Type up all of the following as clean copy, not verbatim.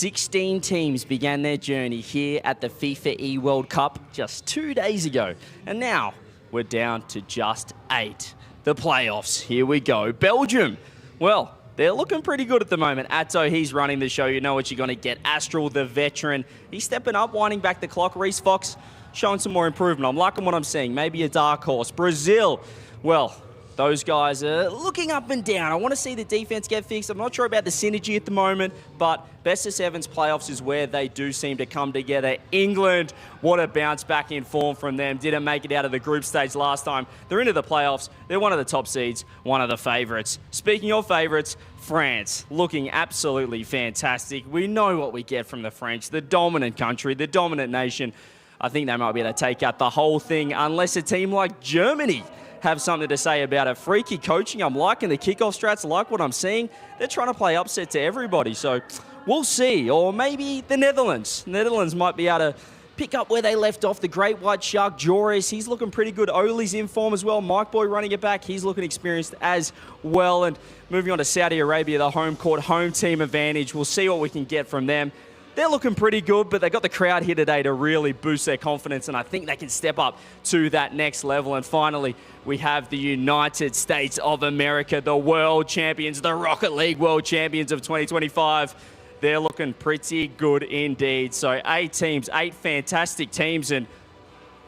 16 teams began their journey here at the FIFAe World Cup just 2 days ago. And now we're down to just 8. The playoffs, here we go. Belgium, well, they're looking pretty good at the moment. Atto, he's running the show. You know what you're going to get. Astral, the veteran, he's stepping up, winding back the clock. Reece Fox showing some more improvement. I'm liking what I'm seeing. Maybe a dark horse. Brazil, well, those guys are looking up and down. I want to see the defense get fixed. I'm not sure about the synergy at the moment, but best of sevens playoffs is where they do seem to come together. England, what a bounce back in form from them. Didn't make it out of the group stage last time. They're into the playoffs. They're one of the top seeds, one of the favourites. Speaking of favourites, France, looking absolutely fantastic. We know what we get from the French, the dominant country, the dominant nation. I think they might be able to take out the whole thing unless a team like Germany have something to say about it. Freaky coaching. I'm liking the kickoff strats. I like what I'm seeing. They're trying to play upset to everybody, so we'll see. Or maybe the Netherlands. Netherlands might be able to pick up where they left off. The great white shark, Joris, he's looking pretty good. Oli's in form as well. Mike Boy running it back. He's looking experienced as well. And moving on to Saudi Arabia, the home court, home team advantage. We'll see what we can get from them. They're looking pretty good, but they got the crowd here today to really boost their confidence, and I think they can step up to that next level. And finally, we have the United States of America, the world champions, the Rocket League world champions of 2025. They're looking pretty good indeed. So 8 teams, 8 fantastic teams, and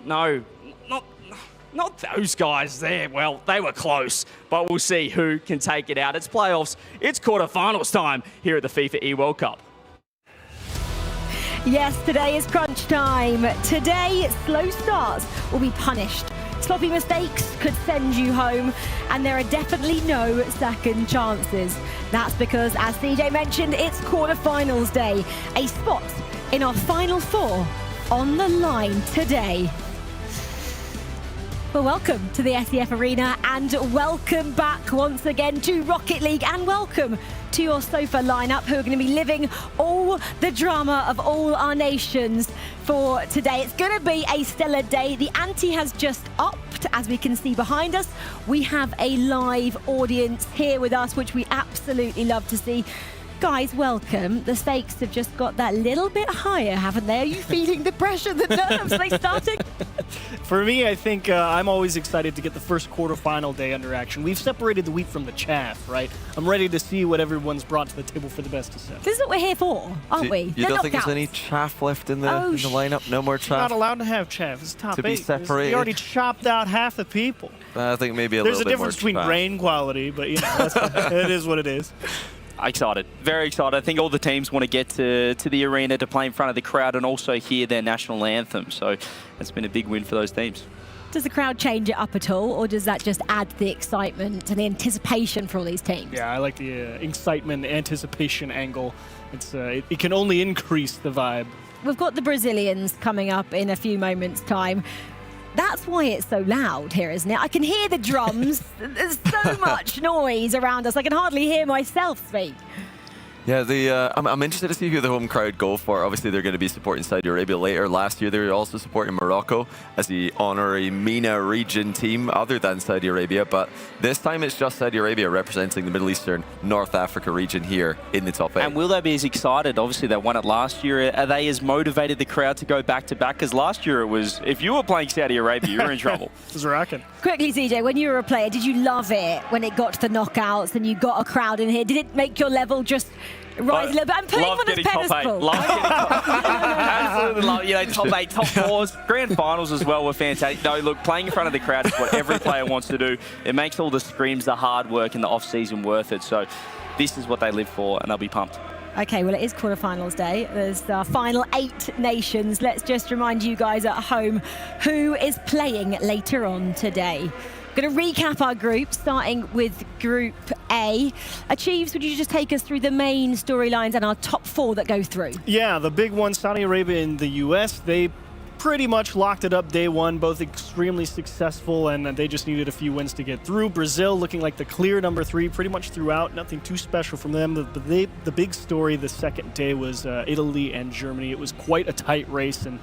no, not those guys there. Well, they were close, but we'll see who can take it out. It's playoffs, it's quarterfinals time here at the FIFAe World Cup. Yes, today is crunch time. Today, slow starts will be punished. Sloppy mistakes could send you home, and there are definitely no second chances. That's because, as CJ mentioned, it's quarterfinals day. A spot in our final 4 on the line today. Well, welcome to the SEF Arena, and welcome back once again to Rocket League, and welcome to your sofa lineup, who are going to be living all the drama of all our nations for today. It's going to be a stellar day. The ante has just upped, as we can see behind us. We have a live audience here with us, which we absolutely love to see. Guys, welcome. The stakes have just got that little bit higher, haven't they? Are you feeling the pressure, the nerves? Are they starting? For me, I think I'm always excited to get the first quarterfinal day under action. We've separated the wheat from the chaff, right? I'm ready to see what everyone's brought to the table for the best of 7. This is what we're here for, aren't we? You don't think there's any chaff left in the lineup? No more chaff? Not allowed to have chaff. It's top 8. To be separated? We already chopped out half the people. I think maybe a little bit more. There's a difference between rain quality, but you know, it is what it is. Excited, very excited. I think all the teams want to get to the arena to play in front of the crowd and also hear their national anthem. So it's been a big win for those teams. Does the crowd change it up at all, or does that just add the excitement and the anticipation for all these teams? Yeah, I like the excitement, anticipation angle. It can only increase the vibe. We've got the Brazilians coming up in a few moments' time. That's why it's so loud here, isn't it? I can hear the drums. There's so much noise around us. I can hardly hear myself speak. Yeah, I'm interested to see who the home crowd go for. Obviously, they're going to be supporting Saudi Arabia later. Last year, they were also supporting Morocco as the honorary MENA region team, other than Saudi Arabia. But this time, it's just Saudi Arabia representing the Middle Eastern, North Africa region here in the top 8. And will they be as excited? Obviously, they won it last year. Are they as motivated the crowd to go back-to-back? Because last year, it was, if you were playing Saudi Arabia, you were in trouble. It was rocking. Quickly, CJ, when you were a player, did you love it when it got to the knockouts and you got a crowd in here? Did it make your level just rise a little bit? I'm putting him on this pedestal. Love getting top 8. Absolutely love, you know, top 8, top 4s. Grand finals as well were fantastic. No, look, playing in front of the crowd is what every player wants to do. It makes all the screams, the hard work, and the off-season worth it. So this is what they live for, and they'll be pumped. Okay, well, it is quarterfinals day. There's our final 8 nations. Let's just remind you guys at home who is playing later on today. Going to recap our group, starting with Group A. Achieves, would you just take us through the main storylines and our top 4 that go through? Yeah, the big one, Saudi Arabia and the US, they pretty much locked it up day one, both extremely successful, and they just needed a few wins to get through. Brazil looking like the clear number 3 pretty much throughout, nothing too special from them. The big story the second day was Italy and Germany. It was quite a tight race, and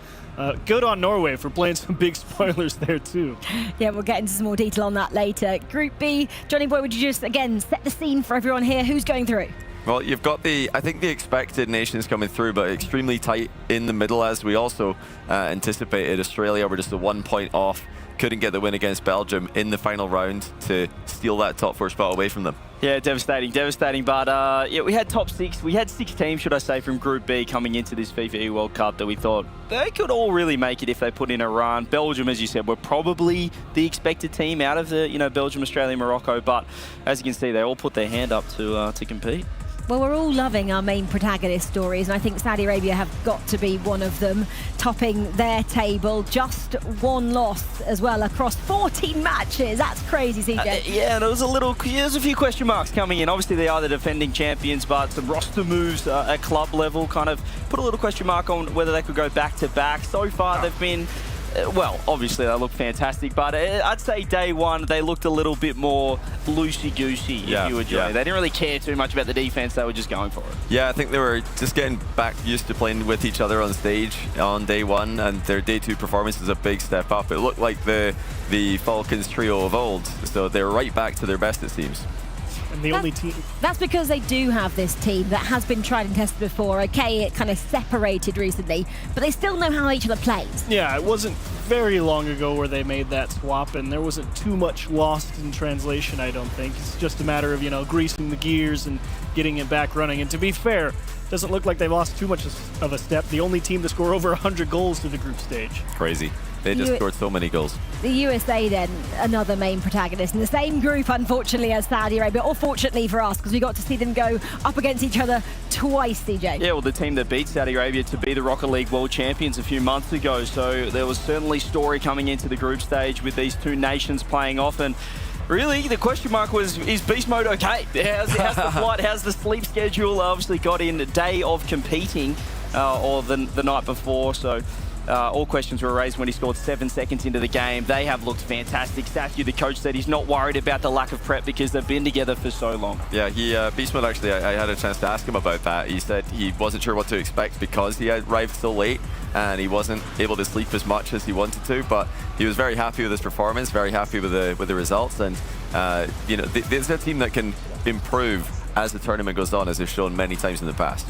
good on Norway for playing some big spoilers there too. Yeah, we'll get into some more detail on that later. Group B, Johnny Boy, would you just, again, set the scene for everyone here? Who's going through? Well, you've got I think the expected nations coming through, but extremely tight in the middle, as we also anticipated. Australia were just a 1 point off, couldn't get the win against Belgium in the final round to steal that top 4 spot away from them. Yeah, devastating. But yeah, we had top 6. We had 6 teams, should I say, from Group B coming into this FIFAe World Cup that we thought they could all really make it if they put in a run. Belgium, as you said, were probably the expected team out of the Belgium, Australia, Morocco. But as you can see, they all put their hand up to compete. Well, we're all loving our main protagonist stories, and I think Saudi Arabia have got to be one of them, topping their table. Just 1 loss as well across 14 matches. That's crazy, CJ. Yeah, there's a few question marks coming in. Obviously, they are the defending champions, but some roster moves at club level kind of put a little question mark on whether they could go back-to-back. So far, they've been... well, obviously they look fantastic, but I'd say day one they looked a little bit more loosey-goosey, if you would, Johnny. They didn't really care too much about the defense, they were just going for it. Yeah, I think they were just getting back used to playing with each other on stage on day one, and their day 2 performance is a big step up. It looked like the Falcons trio of old, so they're right back to their best, it seems. And the only team... That's because they do have this team that has been tried and tested before. Okay, it kind of separated recently, but they still know how each other plays. Yeah, it wasn't very long ago where they made that swap, and there wasn't too much lost in translation, I don't think. It's just a matter of, greasing the gears and getting it back running. And to be fair, doesn't look like they've lost too much of a step. The only team to score over 100 goals to the group stage. Crazy. They just scored so many goals. The USA then, another main protagonist in the same group, unfortunately, as Saudi Arabia, or fortunately for us, because we got to see them go up against each other twice, CJ. Yeah, well, the team that beat Saudi Arabia to be the Rocket League World Champions a few months ago, so there was certainly story coming into the group stage with these 2 nations playing off, and really, the question mark was, is Beast Mode okay? How's the flight? How's the sleep schedule? Obviously got in a day of competing, or the night before, so... all questions were raised when he scored 7 seconds into the game. They have looked fantastic. Sathu, the coach, said he's not worried about the lack of prep because they've been together for so long. Yeah, Beast Mode, actually, I had a chance to ask him about that. He said he wasn't sure what to expect because he had arrived so late and he wasn't able to sleep as much as he wanted to, but he was very happy with his performance, very happy with the results, and there's a team that can improve as the tournament goes on, as they've shown many times in the past.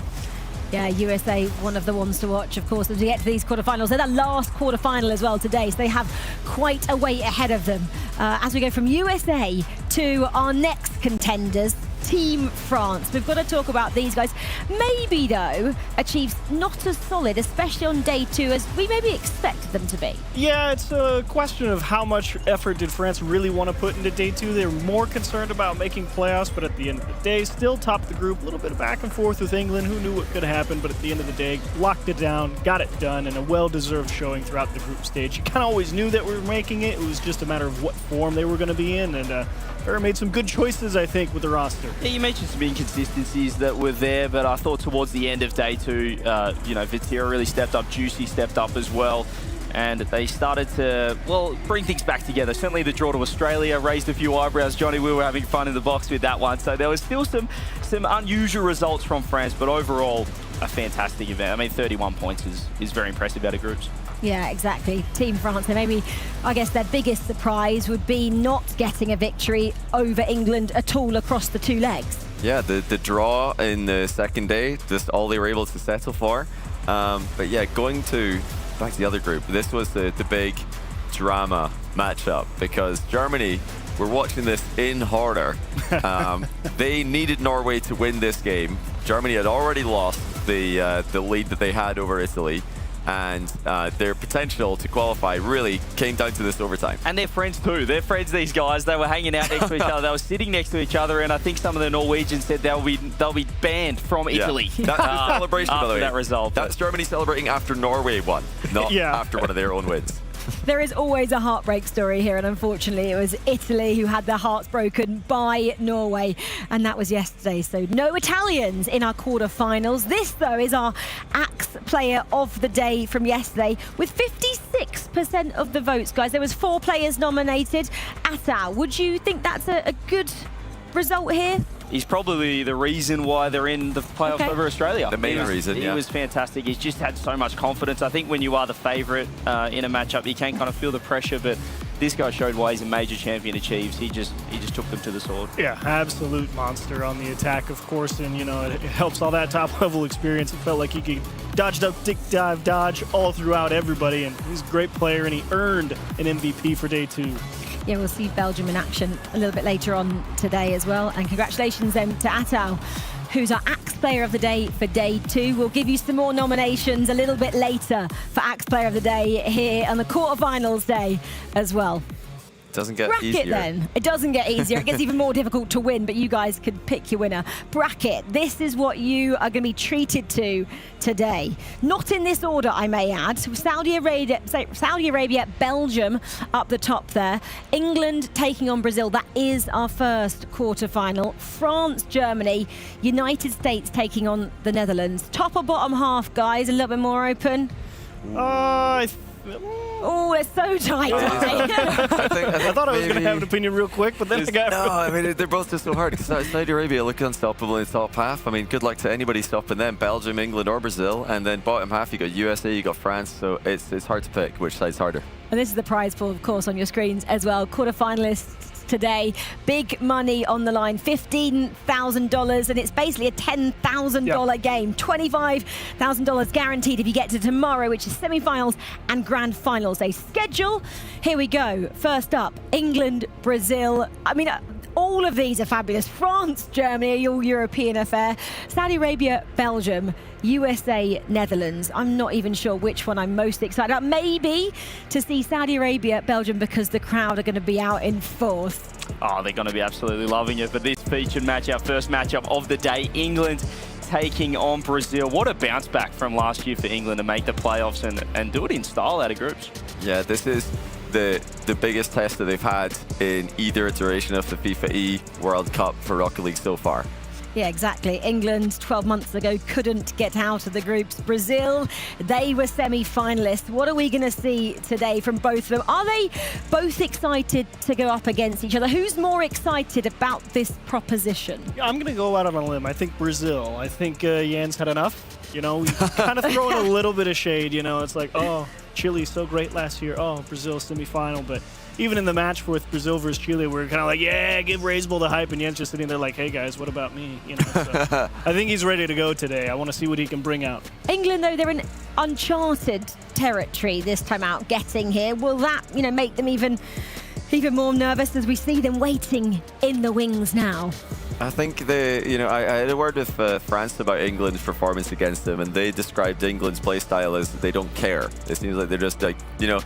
Yeah, USA, one of the ones to watch, of course, as we get to these quarterfinals. They're the last quarterfinal as well today, so they have quite a wait ahead of them. As we go from USA to our next contenders, Team France. We've got to talk about these guys. Maybe, though, achieves not as solid, especially on day 2, as we maybe expected them to be. Yeah, it's a question of how much effort did France really want to put into day 2. They were more concerned about making playoffs, but at the end of the day, still topped the group. A little bit of back and forth with England. Who knew what could happen? But at the end of the day, locked it down, got it done, and a well-deserved showing throughout the group stage. You kind of always knew that we were making it. It was just a matter of what form they were going to be in, and Farah made some good choices, I think, with the roster. Yeah, you mentioned some inconsistencies that were there, but I thought towards the end of day 2, Vitira really stepped up, Juicy stepped up as well, and they started to, well, bring things back together. Certainly the draw to Australia raised a few eyebrows. Johnny, we were having fun in the box with that one, so there was still some unusual results from France, but overall, a fantastic event. I mean, 31 points is very impressive out of groups. Yeah, exactly. Team France, and maybe, I guess, their biggest surprise would be not getting a victory over England at all across the 2 legs. Yeah, the draw in the second day, just all they were able to settle for. But yeah, going back to the other group, this was the big drama matchup because Germany were watching this in horror. They needed Norway to win this game. Germany had already lost the lead that they had over Italy. and their potential to qualify really came down to this overtime. And they're friends too. They're friends, these guys. They were hanging out next to each other. They were sitting next to each other, and I think some of the Norwegians said they'll be banned from Italy. That's the celebration, by the way. That result. That's Germany celebrating after Norway won, not after one of their own wins. There is always a heartbreak story here, and unfortunately it was Italy who had their hearts broken by Norway, and that was yesterday. So no Italians in our quarterfinals. This, though, is our Axe player of the day from yesterday with 56% of the votes, guys. There was 4 players nominated. Atau, would you think that's a good result here? He's probably the reason why they're in the playoffs over Australia. The main reason, He was fantastic. He's just had so much confidence. I think when you are the favourite in a matchup, you can kind of feel the pressure, but this guy showed why he's a major champion achieves. He just took them to the sword. Yeah, absolute monster on the attack, of course, and, you know, it helps all that top-level experience. It felt like he could dodge up, dick dive, dodge all throughout everybody, and he's a great player, and he earned an MVP for day 2. Yeah, we'll see Belgium in action a little bit later on today as well. And congratulations then to Atau, who's our Axe Player of the Day for day 2. We'll give you some more nominations a little bit later for Axe Player of the Day here on the quarterfinals day as well. Doesn't get Bracket easier. then. It doesn't get easier. It gets even more difficult to win, but you guys could pick your winner. Bracket. This is what you are going to be treated to today. Not in this order, I may add. Saudi Arabia, Belgium up the top there. England taking on Brazil. That is our first quarterfinal. France, Germany. United States taking on the Netherlands. Top or bottom half, guys? A little bit more open. Oh, it's so tight. I thought I was going to have an opinion real quick, but then I got... No, I mean, they're both just so hard. Saudi Arabia look unstoppable in the top half. I mean, good luck to anybody stopping them, Belgium, England, or Brazil. And then bottom half, you got USA, you got France. So it's hard to pick which side's harder. And this is the prize pool, of course, on your screens as well. Quarterfinalists today, big money on the line, $15,000, and it's basically a $10,000 game. $25,000 guaranteed if you get to tomorrow, which is semi-finals and grand finals day. Schedule, here we go. First up, England, Brazil. I mean, all of these are fabulous. France, Germany, all European affair. Saudi Arabia, Belgium, USA, Netherlands. I'm not even sure which one I'm most excited about. Maybe to see Saudi Arabia, Belgium, because the crowd are going to be out in force. Oh, they're going to be absolutely loving it. But this featured match, our first matchup of the day, England taking on Brazil. What a bounce back from last year for England to make the playoffs and do it in style out of groups. Yeah, this is the biggest test that they've had in either iteration of the FIFAe World Cup for Rocket League so far. Yeah, exactly. England 12 months ago couldn't get out of the groups. Brazil, they were semi-finalists. What are we going to see today from both of them? Are they both excited to go up against each other? Who's more excited about this proposition? I'm going to go out on a limb. I think Brazil. I think Jan's had enough. You know, we kind of throwing a little bit of shade. You know, it's like, oh, Chile so great last year. Oh, Brazil semi-final. But even in the match with Brazil versus Chile, we're kind of like, yeah, give Raisable the hype, and Jens just sitting there like, hey guys, what about me? You know, so I think he's ready to go today. I want to see what he can bring out. England, though, they're in uncharted territory this time out, getting here. Will that, you know, make them even more nervous as we see them waiting in the wings now? I think I had a word with France about England's performance against them, and they described England's play style as they don't care. It seems like they're just like, you know,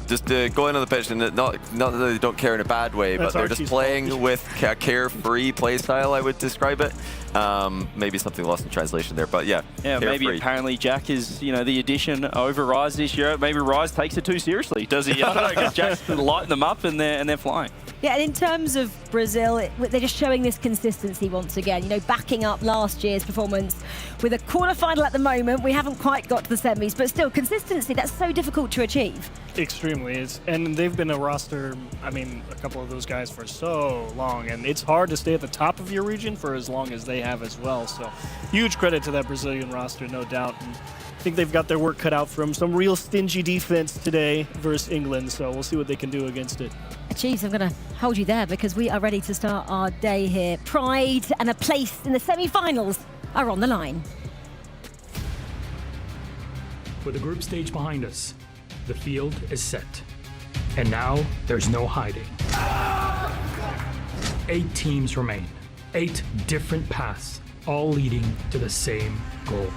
just going on the pitch, and not that they don't care in a bad way, but they're just playing with a carefree play style, I would describe it. Maybe something lost in translation there, but yeah. Yeah, maybe apparently Jack is, you know, the addition over Rise this year. Maybe Rise takes it too seriously, does he? I don't know, because Jack's lighting them up and they're flying. Yeah, and in terms of Brazil, they're just showing this consistency once again, you know, backing up last year's performance with a quarterfinal at the moment. We haven't quite got to the semis, but still, consistency, that's so difficult to achieve. Extremely. And they've been a roster, I mean, a couple of those guys for so long, and it's hard to stay at the top of your region for as long as they have as well. So huge credit to that Brazilian roster, no doubt. And I think they've got their work cut out for them. Some real stingy defense today versus England, so we'll see what they can do against it. Chiefs, I'm going to hold you there because we are ready to start our day here. Pride and a place in the semi-finals are on the line. With the group stage behind us, the field is set. And now there's no hiding. 8 teams remain. 8 different paths, all leading to the same goal.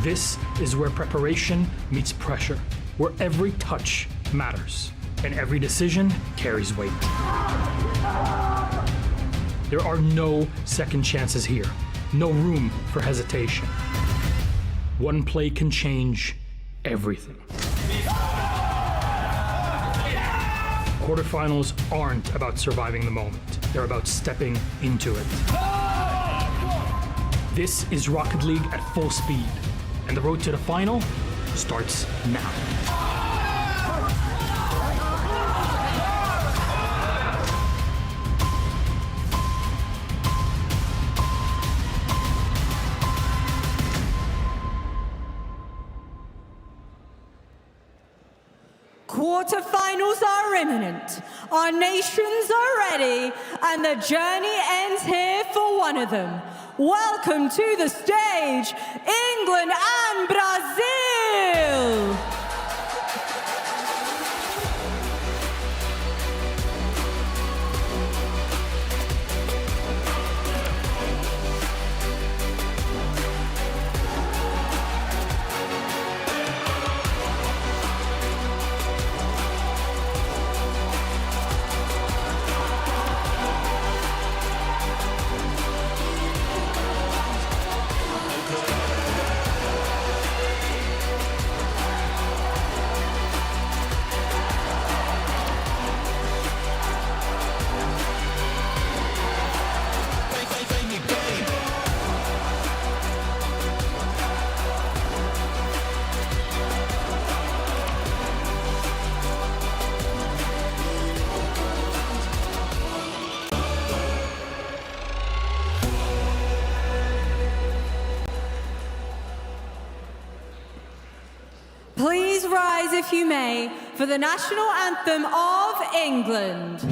This is where preparation meets pressure, where every touch matters and every decision carries weight. There are no second chances here, no room for hesitation. One play can change everything. Quarterfinals aren't about surviving the moment. They're about stepping into it. This is Rocket League at full speed, and the road to the final starts now. Quarterfinals are imminent, our nations are ready, and the journey ends here for one of them. Welcome to the stage, England and Brazil! Please rise, if you may, for the national anthem of England.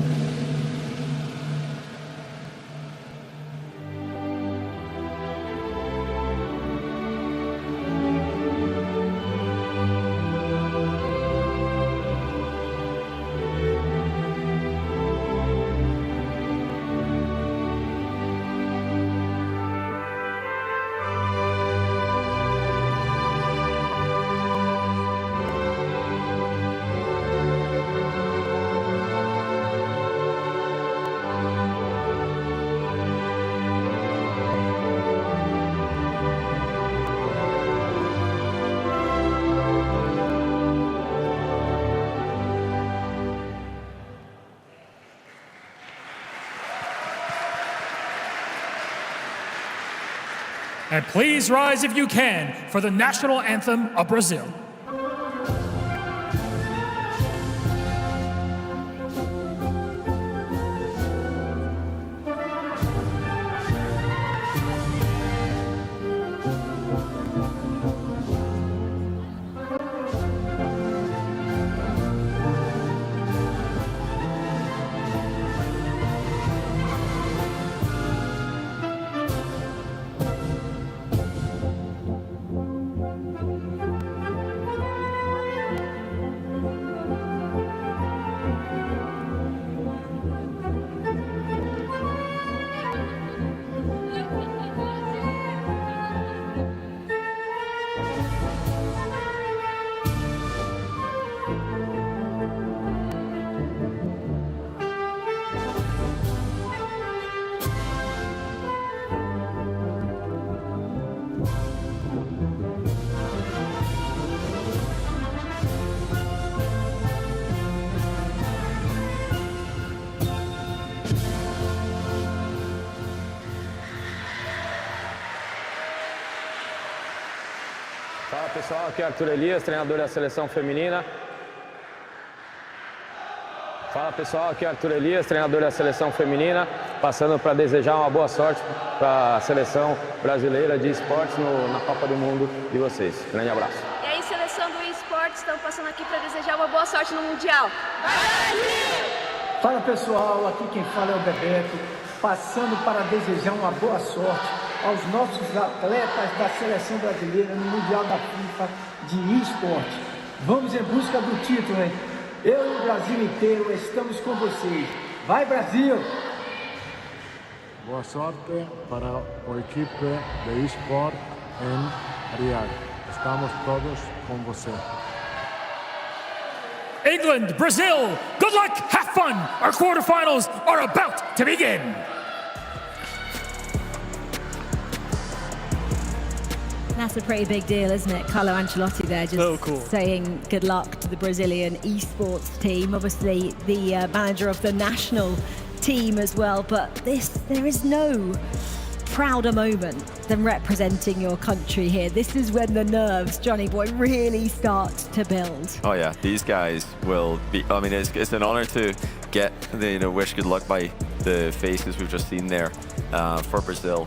And please rise if you can for the national anthem of Brazil. Fala pessoal, aqui é Arthur Elias, treinador da seleção feminina. Fala pessoal, aqui é Arthur Elias, treinador da seleção feminina, passando para desejar uma boa sorte para a seleção brasileira de esportes na Copa do Mundo de vocês. Grande abraço. E aí, seleção do esportes, estamos passando aqui para desejar uma boa sorte no Mundial. Fala pessoal, aqui quem fala é o Bebeto, passando para desejar uma boa sorte aos nossos atletas da seleção brasileira no Mundial da FIFA de esporte. Vamos em busca do título, hein? Eu e o Brasil inteiro estamos com vocês. Vai, Brasil! Boa sorte para a equipe de esporte em Riyadh, estamos todos con você. England, Brazil, good luck, have fun. Our quarterfinals are about to begin. That's a pretty big deal, isn't it? Carlo Ancelotti there just So cool. saying good luck to the Brazilian esports team. Obviously, the manager of the national team as well. But there is no prouder moment than representing your country here. This is when the nerves, Johnny Boy, really start to build. Oh yeah, these guys will be. I mean, it's an honor to get the wish good luck by the faces we've just seen there for Brazil.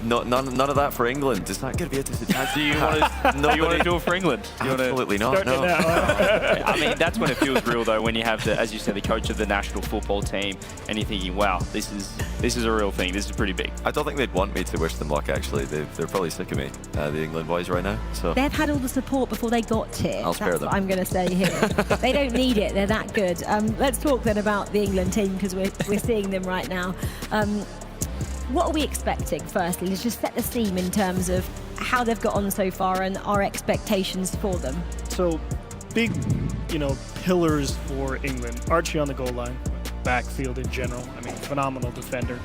None of that for England. It's not going to be a disadvantage. Do you want to do it for England? Absolutely not. No. I mean, that's when it feels real, though, when you have, as you said, the coach of the national football team, and you're thinking, wow, this is a real thing. This is pretty big. I don't think they'd want me to wish them luck, actually. They're probably sick of me, the England boys right now. So They've had all the support before they got here. I'll spare That's them. what I'm going to say here. They don't need it. They're that good. Let's talk then about the England team, because we're seeing them right now. What are we expecting, firstly? Let's just set the scene in terms of how they've got on so far and our expectations for them. So, big, pillars for England. Archie on the goal line, backfield in general. I mean, phenomenal defender.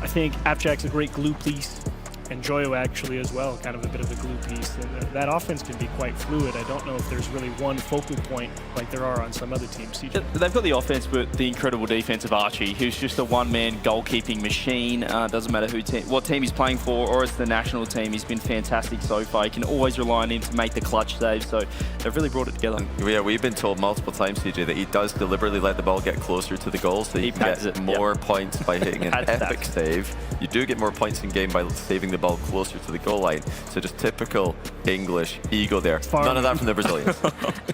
I think Apchak's a great glue piece, and Joyo actually as well, kind of a bit of a glue piece. And that offense can be quite fluid. I don't know if there's really one focal point like there are on some other teams. CJ? They've got the offense, but the incredible defense of Archie, who's just a one-man goalkeeping machine. Doesn't matter what team he's playing for, or it's the national team. He's been fantastic so far. You can always rely on him to make the clutch saves. So they've really brought it together. Yeah, we've been told multiple times, CJ, that he does deliberately let the ball get closer to the goal, so he can get more points by hitting an epic save. You do get more points in game by saving the ball closer to the goal line. So just typical English ego there. None of that from the Brazilians.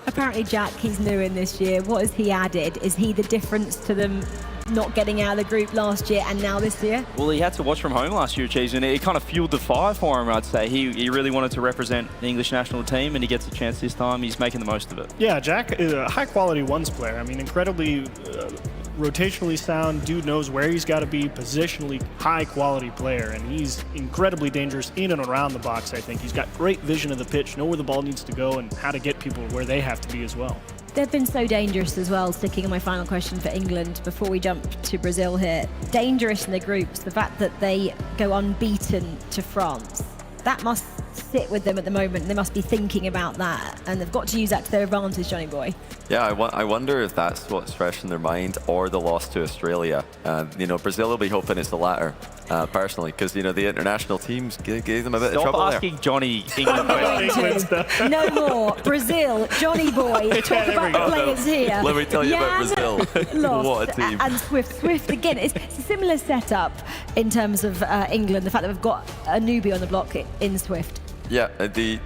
Apparently, Jack, he's new in this year. What has he added? Is he the difference to them not getting out of the group last year and now this year? Well, he had to watch from home last year, Cheese, and it kind of fueled the fire for him, I'd say. He really wanted to represent the English national team, and he gets a chance this time. He's making the most of it. Yeah, Jack is a high-quality ones player. I mean, incredibly rotationally sound. Dude knows where he's got to be, positionally high-quality player, and he's incredibly dangerous in and around the box, I think. He's got great vision of the pitch, know where the ball needs to go, and how to get people where they have to be as well. They've been so dangerous as well, sticking on my final question for England before we jump to Brazil here. Dangerous in the groups, the fact that they go unbeaten to France. That must sit with them at the moment. They must be thinking about that, and they've got to use that to their advantage, Johnny Boy. Yeah, I wonder if that's what's fresh in their mind, or the loss to Australia. Brazil will be hoping it's the latter, personally, because, the international teams gave them a bit of trouble there. Stop asking Johnny England questions. No more. Brazil, Johnny Boy, talk about the players here. Let me tell you about Brazil. Lost. What a team. And Swift again, it's a similar setup in terms of England, the fact that we've got a newbie on the block in Swift. Yeah, the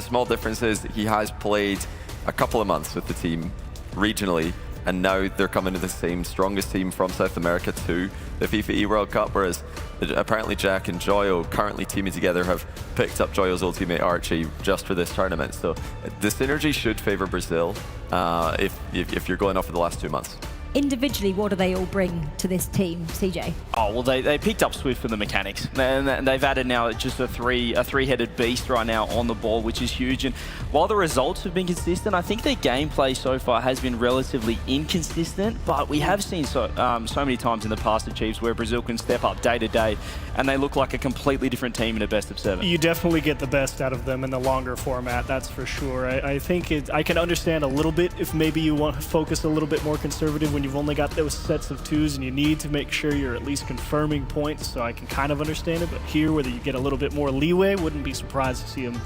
small difference is he has played a couple of months with the team regionally, and now they're coming to the same strongest team from South America to the FIFAe World Cup, whereas apparently Jack and Joyo, currently teaming together, have picked up Joyo's old teammate Archie just for this tournament. So the synergy should favour Brazil if you're going off for the last 2 months. Individually, what do they all bring to this team, CJ? Oh, well, they picked up Swift for the mechanics, and they've added now just a three-headed beast right now on the ball, which is huge. And while the results have been consistent, I think their gameplay so far has been relatively inconsistent, but we have seen so many times in the past at Chiefs where Brazil can step up day to day, and they look like a completely different team in a best of 7. You definitely get the best out of them in the longer format, that's for sure. I think I can understand a little bit if maybe you want to focus a little bit more conservative when you've only got those sets of 2s and you need to make sure you're at least confirming points, so I can kind of understand it. But here, whether you get a little bit more leeway, wouldn't be surprised to see them,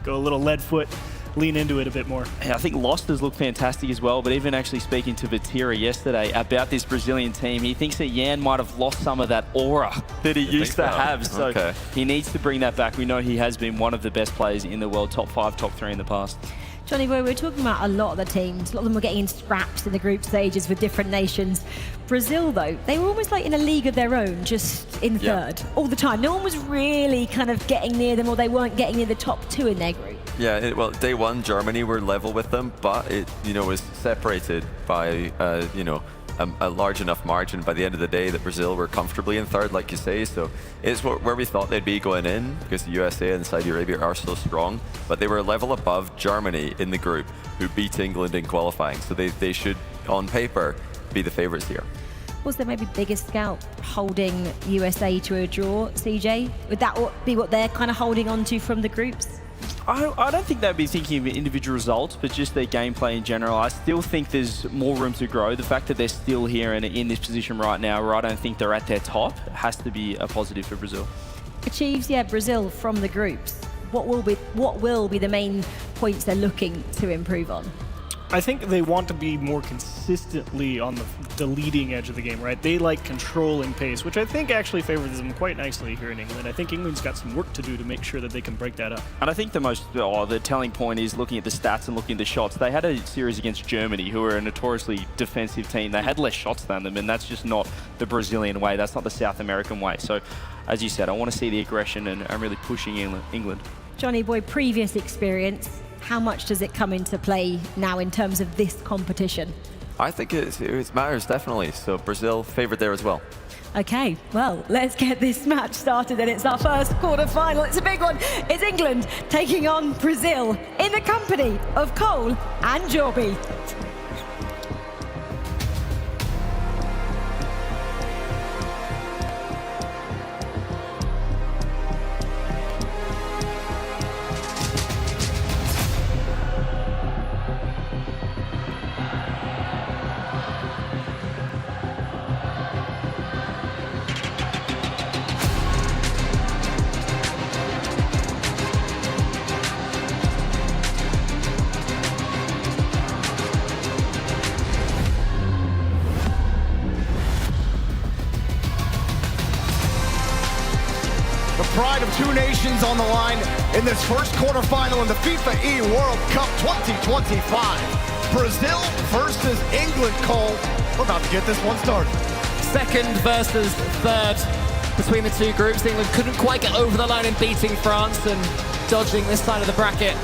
go a little lead foot, lean into it a bit more. Yeah, I think Losters look fantastic as well, but even actually speaking to Vatira yesterday about this Brazilian team, he thinks that Jan might have lost some of that aura that he used to have. So he needs to bring that back. We know he has been one of the best players in the world, top 5, top 3 in the past. Johnny Boy, we're talking about a lot of the teams. A lot of them were getting in scraps in the group stages with different nations. Brazil, though, they were almost like in a league of their own, just in third all the time. No one was really kind of getting near them, or they weren't getting near the top 2 in their group. Yeah, well, day 1, Germany were level with them, but it, was separated by, a large enough margin by the end of the day that Brazil were comfortably in third, like you say. So it's where we thought they'd be going in, because the USA and Saudi Arabia are so strong. But they were a level above Germany in the group, who beat England in qualifying. So they should, on paper, be the favourites here. Was there maybe biggest scout holding USA to a draw, CJ? Would that be what they're kind of holding on to from the groups? I don't think they'd be thinking of individual results, but just their gameplay in general. I still think there's more room to grow. The fact that they're still here and in this position right now, where I don't think they're at their top, has to be a positive for Brazil. Achieves, Brazil from the groups. What will be the main points they're looking to improve on? I think they want to be more consistently on the leading edge of the game, right? They like control and pace, which I think actually favors them quite nicely here in England. I think England's got some work to do to make sure that they can break that up. And I think the telling point is looking at the stats and looking at the shots. They had a series against Germany, who are a notoriously defensive team. They had less shots than them, and that's just not the Brazilian way. That's not the South American way. So, as you said, I want to see the aggression and really pushing England. Johnny Boy, previous experience, how much does it come into play now in terms of this competition? I think it matters, definitely. So Brazil favourite there as well. Okay, well, let's get this match started, and it's our first quarter-final. It's a big one. It's England taking on Brazil in the company of Cole and Jorby. Pride of two nations on the line in this first quarterfinal in the FIFAe World Cup 2025. Brazil versus England, Cole. We're about to get this one started. Second versus third between the two groups. England couldn't quite get over the line in beating France and dodging this side of the bracket.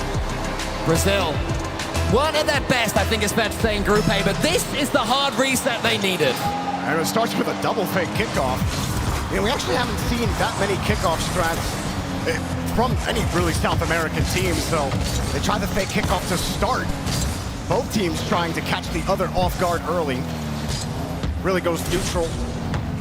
Brazil weren't at their best, I think it's fair to say, in Group A, but this is the hard reset they needed. And it starts with a double fake kickoff. You know, we actually haven't seen that many kickoff strats from any really South American team, so they try the fake kickoff to start. Both teams trying to catch the other off guard early. Really goes neutral.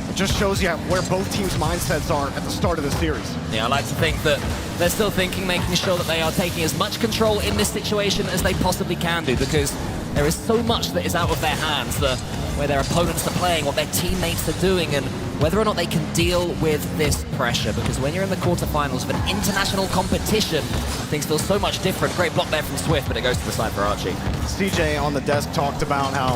It just shows you where both teams' mindsets are at the start of the series. Yeah, I like to think that they're still thinking, making sure that they are taking as much control in this situation as they possibly can do, because there is so much that is out of their hands, where their opponents are playing, what their teammates are doing, and whether or not they can deal with this pressure. Because when you're in the quarterfinals of an international competition, things feel so much different. Great block there from Swift, but it goes to the side for Archie. CJ on the desk talked about how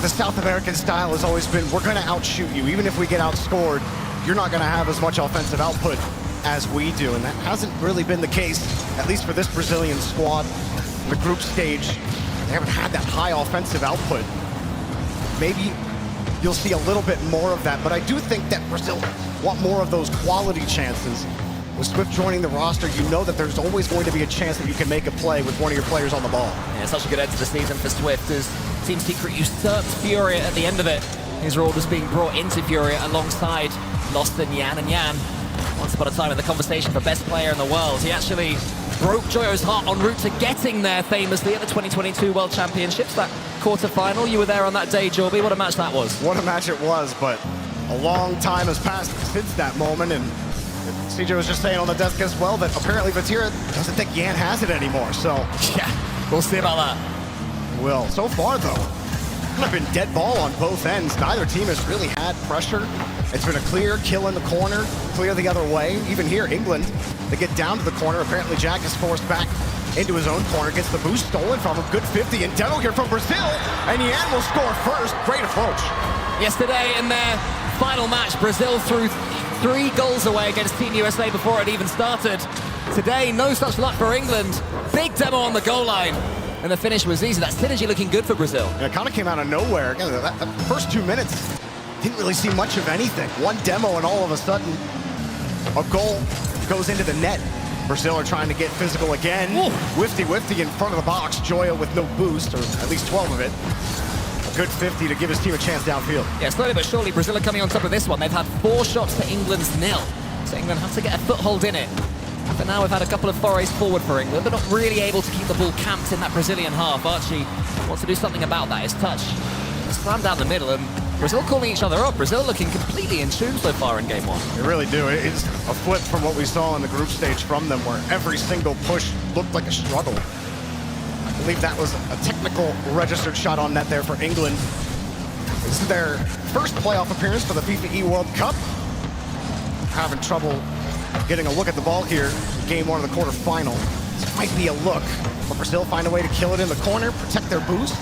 the South American style has always been, we're going to outshoot you. Even if we get outscored, you're not going to have as much offensive output as we do. And that hasn't really been the case, at least for this Brazilian squad. In the group stage, they haven't had that high offensive output. Maybe you'll see a little bit more of that, but I do think that Brazil want more of those quality chances. With Swift joining the roster, you know that there's always going to be a chance that you can make a play with one of your players on the ball. Yeah, such a good end to the season for Swift, as Team Secret usurped Furia at the end of it. His role was being brought into Furia alongside Lost and Yan, once upon a time in the conversation for best player in the world. He actually broke Joyo's heart en route to getting there famously at the 2022 World Championships, that quarter-final. You were there on that day, Jorby. What a match that was. What a match it was, but a long time has passed since that moment, and CJ was just saying on the desk as well that apparently Vatira doesn't think Yan has it anymore, so... Yeah, we'll see about that. Well, so far, though, it's been dead ball on both ends. Neither team has really had pressure. It's been a clear kill in the corner, clear the other way. Even here, England, they get down to the corner. Apparently, Jack is forced back into his own corner, gets the boost stolen from him. Good 50, and demo here from Brazil, and Yan will score first. Great approach. Yesterday, in their final match, Brazil threw 3 goals away against Team USA before it even started. Today, no such luck for England. Big demo on the goal line, and the finish was easy. That synergy looking good for Brazil. Yeah, it kind of came out of nowhere. Again, that first 2 minutes, didn't really see much of anything. One demo, and all of a sudden, a goal goes into the net. Brazil are trying to get physical again. Wifty in front of the box. Joya with no boost, or at least 12 of it. A good 50 to give his team a chance downfield. Yeah, slowly but surely, Brazil are coming on top of this one. They've had 4 shots to England's 0. So England have to get a foothold in it. But now we've had a couple of forays forward for England, but not really able to keep the ball camped in that Brazilian half. Archie wants to do something about that. His touch slammed down the middle, and Brazil calling each other up. Brazil looking completely in tune so far in game 1. They really do. It's a flip from what we saw in the group stage from them, where every single push looked like a struggle. I believe that was a technical registered shot on net there for England. This is their first playoff appearance for the FIFAe World Cup. Having trouble getting a look at the ball here in game 1 of the quarterfinal. This might be a look, but Brazil find a way to kill it in the corner, protect their boost.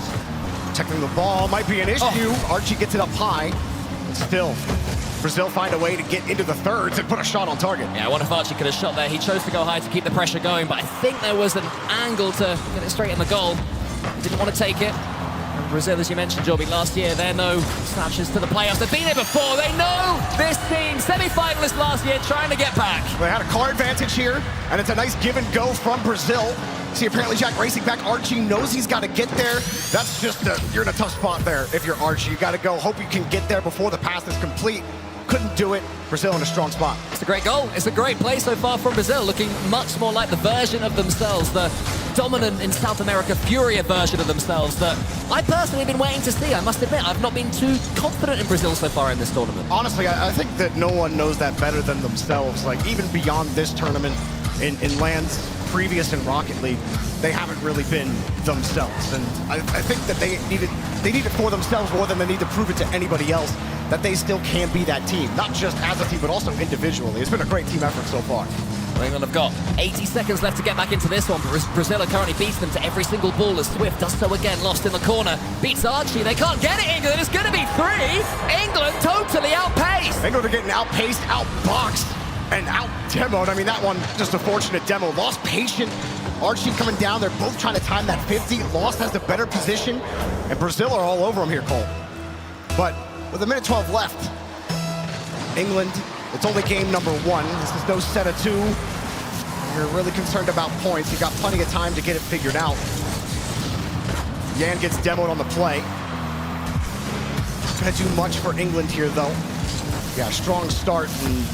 Protecting the ball might be an issue. Archie gets it up high, but still, Brazil find a way to get into the thirds and put a shot on target. Yeah, I wonder if Archie could have shot there. He chose to go high to keep the pressure going, but I think there was an angle to get it straight in the goal. He didn't want to take it. And Brazil, as you mentioned, Jorby, last year, they're no slouches to the playoffs. They've been here before. They know this team. Semi-finalists last year, trying to get back. They had a car advantage here, and it's a nice give and go from Brazil. See, apparently Jack racing back. Archie knows he's got to get there. That's just, you're in a tough spot there if you're Archie. You got to go. Hope you can get there before the pass is complete. Couldn't do it. Brazil in a strong spot. It's a great goal. It's a great play so far from Brazil, looking much more like the version of themselves, the dominant in South America Furia version of themselves that I personally have been waiting to see. I must admit, I've not been too confident in Brazil so far in this tournament. Honestly, I think that no one knows that better than themselves. Like, even beyond this tournament, in lands previous in Rocket League, they haven't really been themselves. And I think that they need it for themselves more than they need to prove it to anybody else, that they still can be that team, not just as a team, but also individually. It's been a great team effort so far. Well, England have got 80 seconds left to get back into this one, but Brazil are currently beating them to every single ball as Swift does so again, lost in the corner. Beats Archie, they can't get it, England. It's going to be 3. England totally outpaced. England are getting outpaced, outboxed, and out-demoed. I mean, that one, just a fortunate demo. Lost patient. Archie coming down. They're both trying to time that 50. Lost has the better position, and Brazil are all over him here, Cole. But with a minute 12 left, England, it's only game number 1. This is no set of 2. You're really concerned about points. You got plenty of time to get it figured out. Yan gets demoed on the play. Not gonna do much for England here, though. Yeah, strong start. And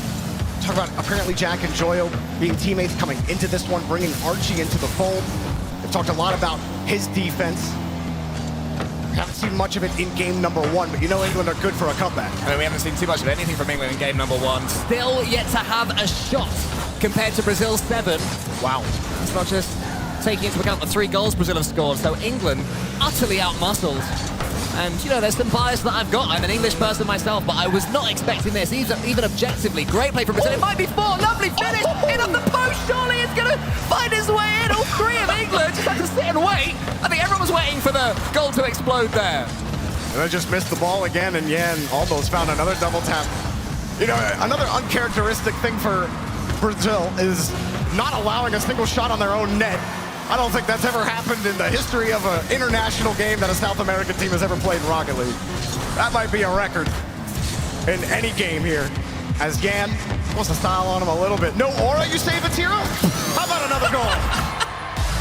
talk about apparently Jack and Joyo being teammates coming into this one, bringing Archie into the fold. They've talked a lot about his defense. We haven't seen much of it in game number 1, but you know England are good for a comeback. I mean, we haven't seen too much of anything from England in game number 1. Still yet to have a shot compared to Brazil's 7. Wow. It's not just taking into account the 3 goals Brazil have scored, so England utterly outmuscled. And, you know, there's some bias that I've got. I'm an English person myself, but I was not expecting this, even objectively. Great play from Brazil. It might be 4. Lovely finish. In off the post. Surely it's going to find his way in. All 3 of England just have to sit and wait. I think everyone was waiting for the goal to explode there. And they just missed the ball again, and Yan almost found another double tap. You know, another uncharacteristic thing for Brazil is not allowing a single shot on their own net. I don't think that's ever happened in the history of an international game that a South American team has ever played in Rocket League. That might be a record in any game here, as Yan wants to style on him a little bit. No aura, you say, Vatira? How about another goal?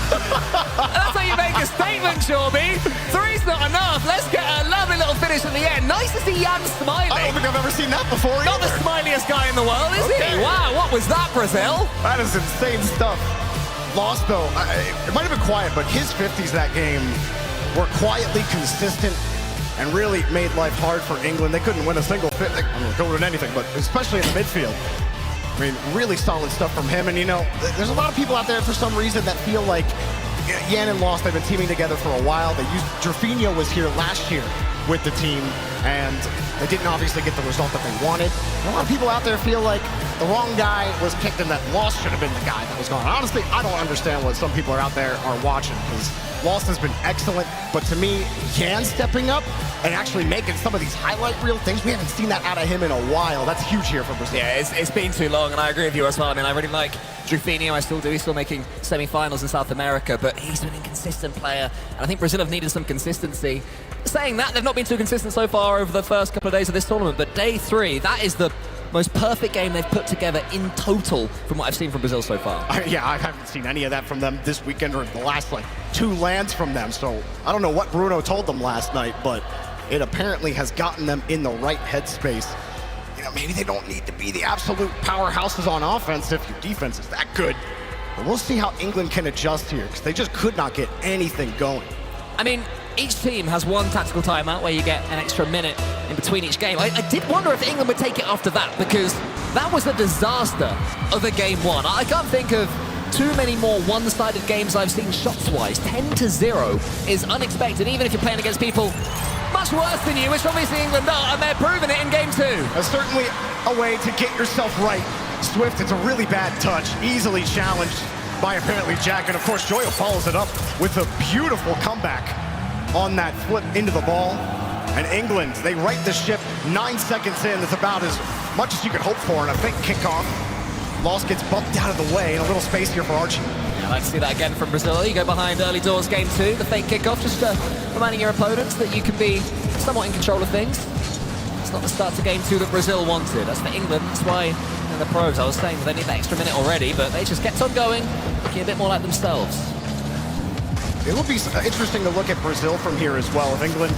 That's how you make a statement, Jorby. 3's not enough. Let's get a lovely little finish at the end. Nice to see Yan smiling. I don't think I've ever seen that before either. Not the smiliest guy in the world, is he? Wow, what was that, Brazil? That is insane stuff. Lost, though. It might have been quiet, but his 50s that game were quietly consistent and really made life hard for England. They couldn't win a single 50. I don't go win anything, but especially in the midfield. I mean, really solid stuff from him. And, you know, there's a lot of people out there for some reason that feel like Yan and Lost, they've been teaming together for a while. Jorfinho was here last year with the team, and they didn't obviously get the result that they wanted. And a lot of people out there feel like the wrong guy was picked and that Lost should have been the guy that was gone. Honestly, I don't understand what some people are out there are watching, because Lost has been excellent, but to me, Yan stepping up and actually making some of these highlight reel things, we haven't seen that out of him in a while. That's huge here for Brazil. Yeah, it's been too long, and I agree with you as well. I mean, I really like Jorfinho, I still do. He's still making semi-finals in South America, but he's been an inconsistent player, and I think Brazil have needed some consistency. Saying that, they've not been too consistent so far over the first couple of days of this tournament, but day 3, that is the most perfect game they've put together in total from what I've seen from Brazil so far. Yeah, I haven't seen any of that from them this weekend or the last, 2 lands from them, so I don't know what Bruno told them last night, but it apparently has gotten them in the right headspace. You know, maybe they don't need to be the absolute powerhouses on offense if your defense is that good. But we'll see how England can adjust here, because they just could not get anything going. I mean, each team has one tactical timeout where you get an extra minute in between each game. I did wonder if England would take it after that, because that was a disaster of a game one. I can't think of too many more one-sided games I've seen shots-wise. 10-0 is unexpected, even if you're playing against people much worse than you, which obviously England are, and they're proving it in game two. That's certainly a way to get yourself right. Swift, it's a really bad touch, easily challenged by apparently Jack, and of course Joyo follows it up with a beautiful comeback on that flip into the ball. And England, they right the ship 9 seconds in. That's about as much as you could hope for in a fake kickoff. Loss gets bumped out of the way, and a little space here for Archie. Yeah, let's see that again from Brazil. You go behind early doors game two, the fake kickoff, just reminding your opponents that you can be somewhat in control of things. It's not the start to game two that Brazil wanted. That's for England. That's why in the pros I was saying that they need that extra minute already, but they just kept on going, looking a bit more like themselves. It will be interesting to look at Brazil from here as well. If England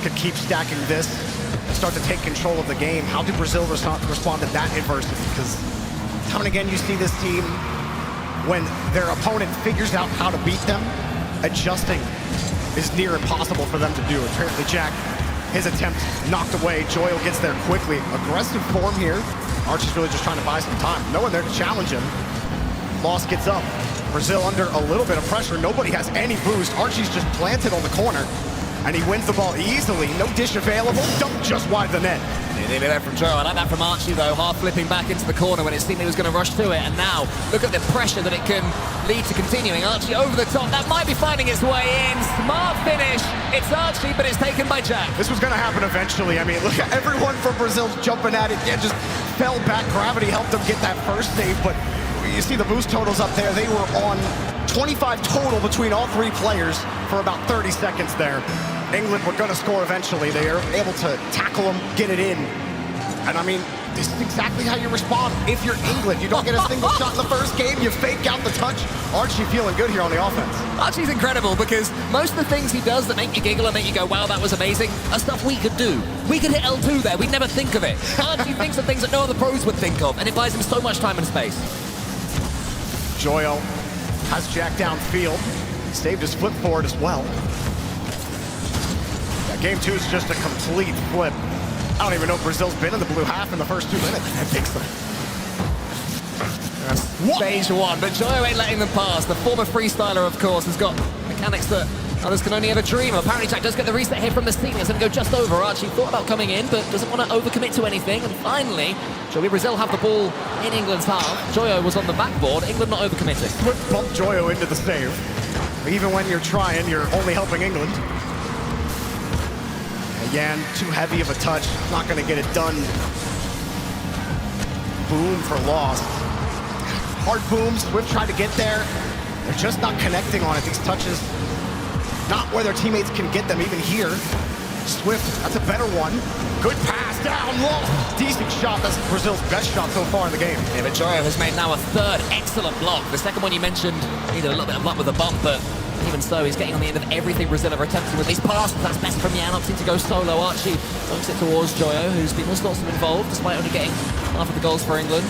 could keep stacking this and start to take control of the game, how do Brazil respond to that adversity? Because time and again you see this team, when their opponent figures out how to beat them, adjusting is near impossible for them to do. Apparently Jack, his attempt knocked away. Joyo gets there quickly. Aggressive form here. Archie's really just trying to buy some time. No one there to challenge him. Loss gets up. Brazil under a little bit of pressure. Nobody has any boost. Archie's just planted on the corner, and he wins the ball easily. No dish available. Dunk just wide the net. Nearly there from Joe. I like that from Archie, though, half flipping back into the corner when it seemed he was going to rush to it. And now, look at the pressure that it can lead to continuing. Archie over the top. That might be finding its way in. Smart finish. It's Archie, but it's taken by Jack. This was going to happen eventually. I mean, look at everyone from Brazil jumping at it. Yeah, just fell back. Gravity helped them get that first save, but you see the boost totals up there. They were on 25 total between all three players for about 30 seconds there. England were going to score eventually. They are able to tackle them, get it in. And I mean, this is exactly how you respond. If you're England, you don't get a single shot in the first game, you fake out the touch. Archie feeling good here on the offense. Archie's incredible, because most of the things he does that make you giggle and make you go, wow, that was amazing, are stuff we could do. We could hit L2 there. We'd never think of it. Archie thinks of things that no other pros would think of, and it buys him so much time and space. Joyo has Jack downfield. Saved his flip forward as well. Yeah, game two is just a complete flip. I don't even know if Brazil's been in the blue half in the first 2 minutes. I think so. Stage one, but Joyo ain't letting them pass. The former freestyler, of course, has got mechanics that others can only ever dream of. Apparently Jack does get the reset here from the ceiling. It's going to go just over. Archie thought about coming in, but doesn't want to overcommit to anything. And finally, shall we Brazil have the ball in England's half? Joyo was on the backboard. England not overcommitting. Bump Joyo into the save. Even when you're trying, you're only helping England. Again, too heavy of a touch. Not going to get it done. Boom for loss. Hard boom. Swift tried to get there. They're just not connecting on it. These touches, not where their teammates can get them, even here. Swift, that's a better one. Good pass down low. Decent shot. That's Brazil's best shot so far in the game. Yeah, but Joyo has made now a third excellent block. The second one you mentioned needed a little bit of luck with the bump, but even so, he's getting on the end of everything Brazil are attempting with these passes. That's best from Jan, opting to go solo. Archie dunks it towards Joyo, who's been all sorts of involved, despite only getting half of the goals for England.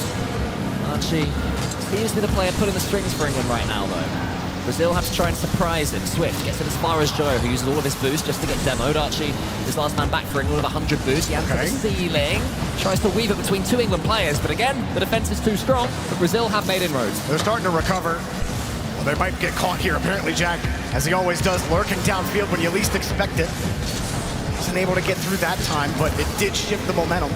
Archie seems to be the player pulling the strings for England right now, though. Brazil have to try and surprise him. Swift gets it as far as Joyo, who uses all of his boost just to get demoed. Archie is last man back for England with 100 boost. Jan to the ceiling. Tries to weave it between two England players, but again, the defense is too strong. But Brazil have made inroads. They're starting to recover. Well, they might get caught here. Apparently, Jack, as he always does, lurking downfield when you least expect it. Wasn't able to get through that time, but it did shift the momentum.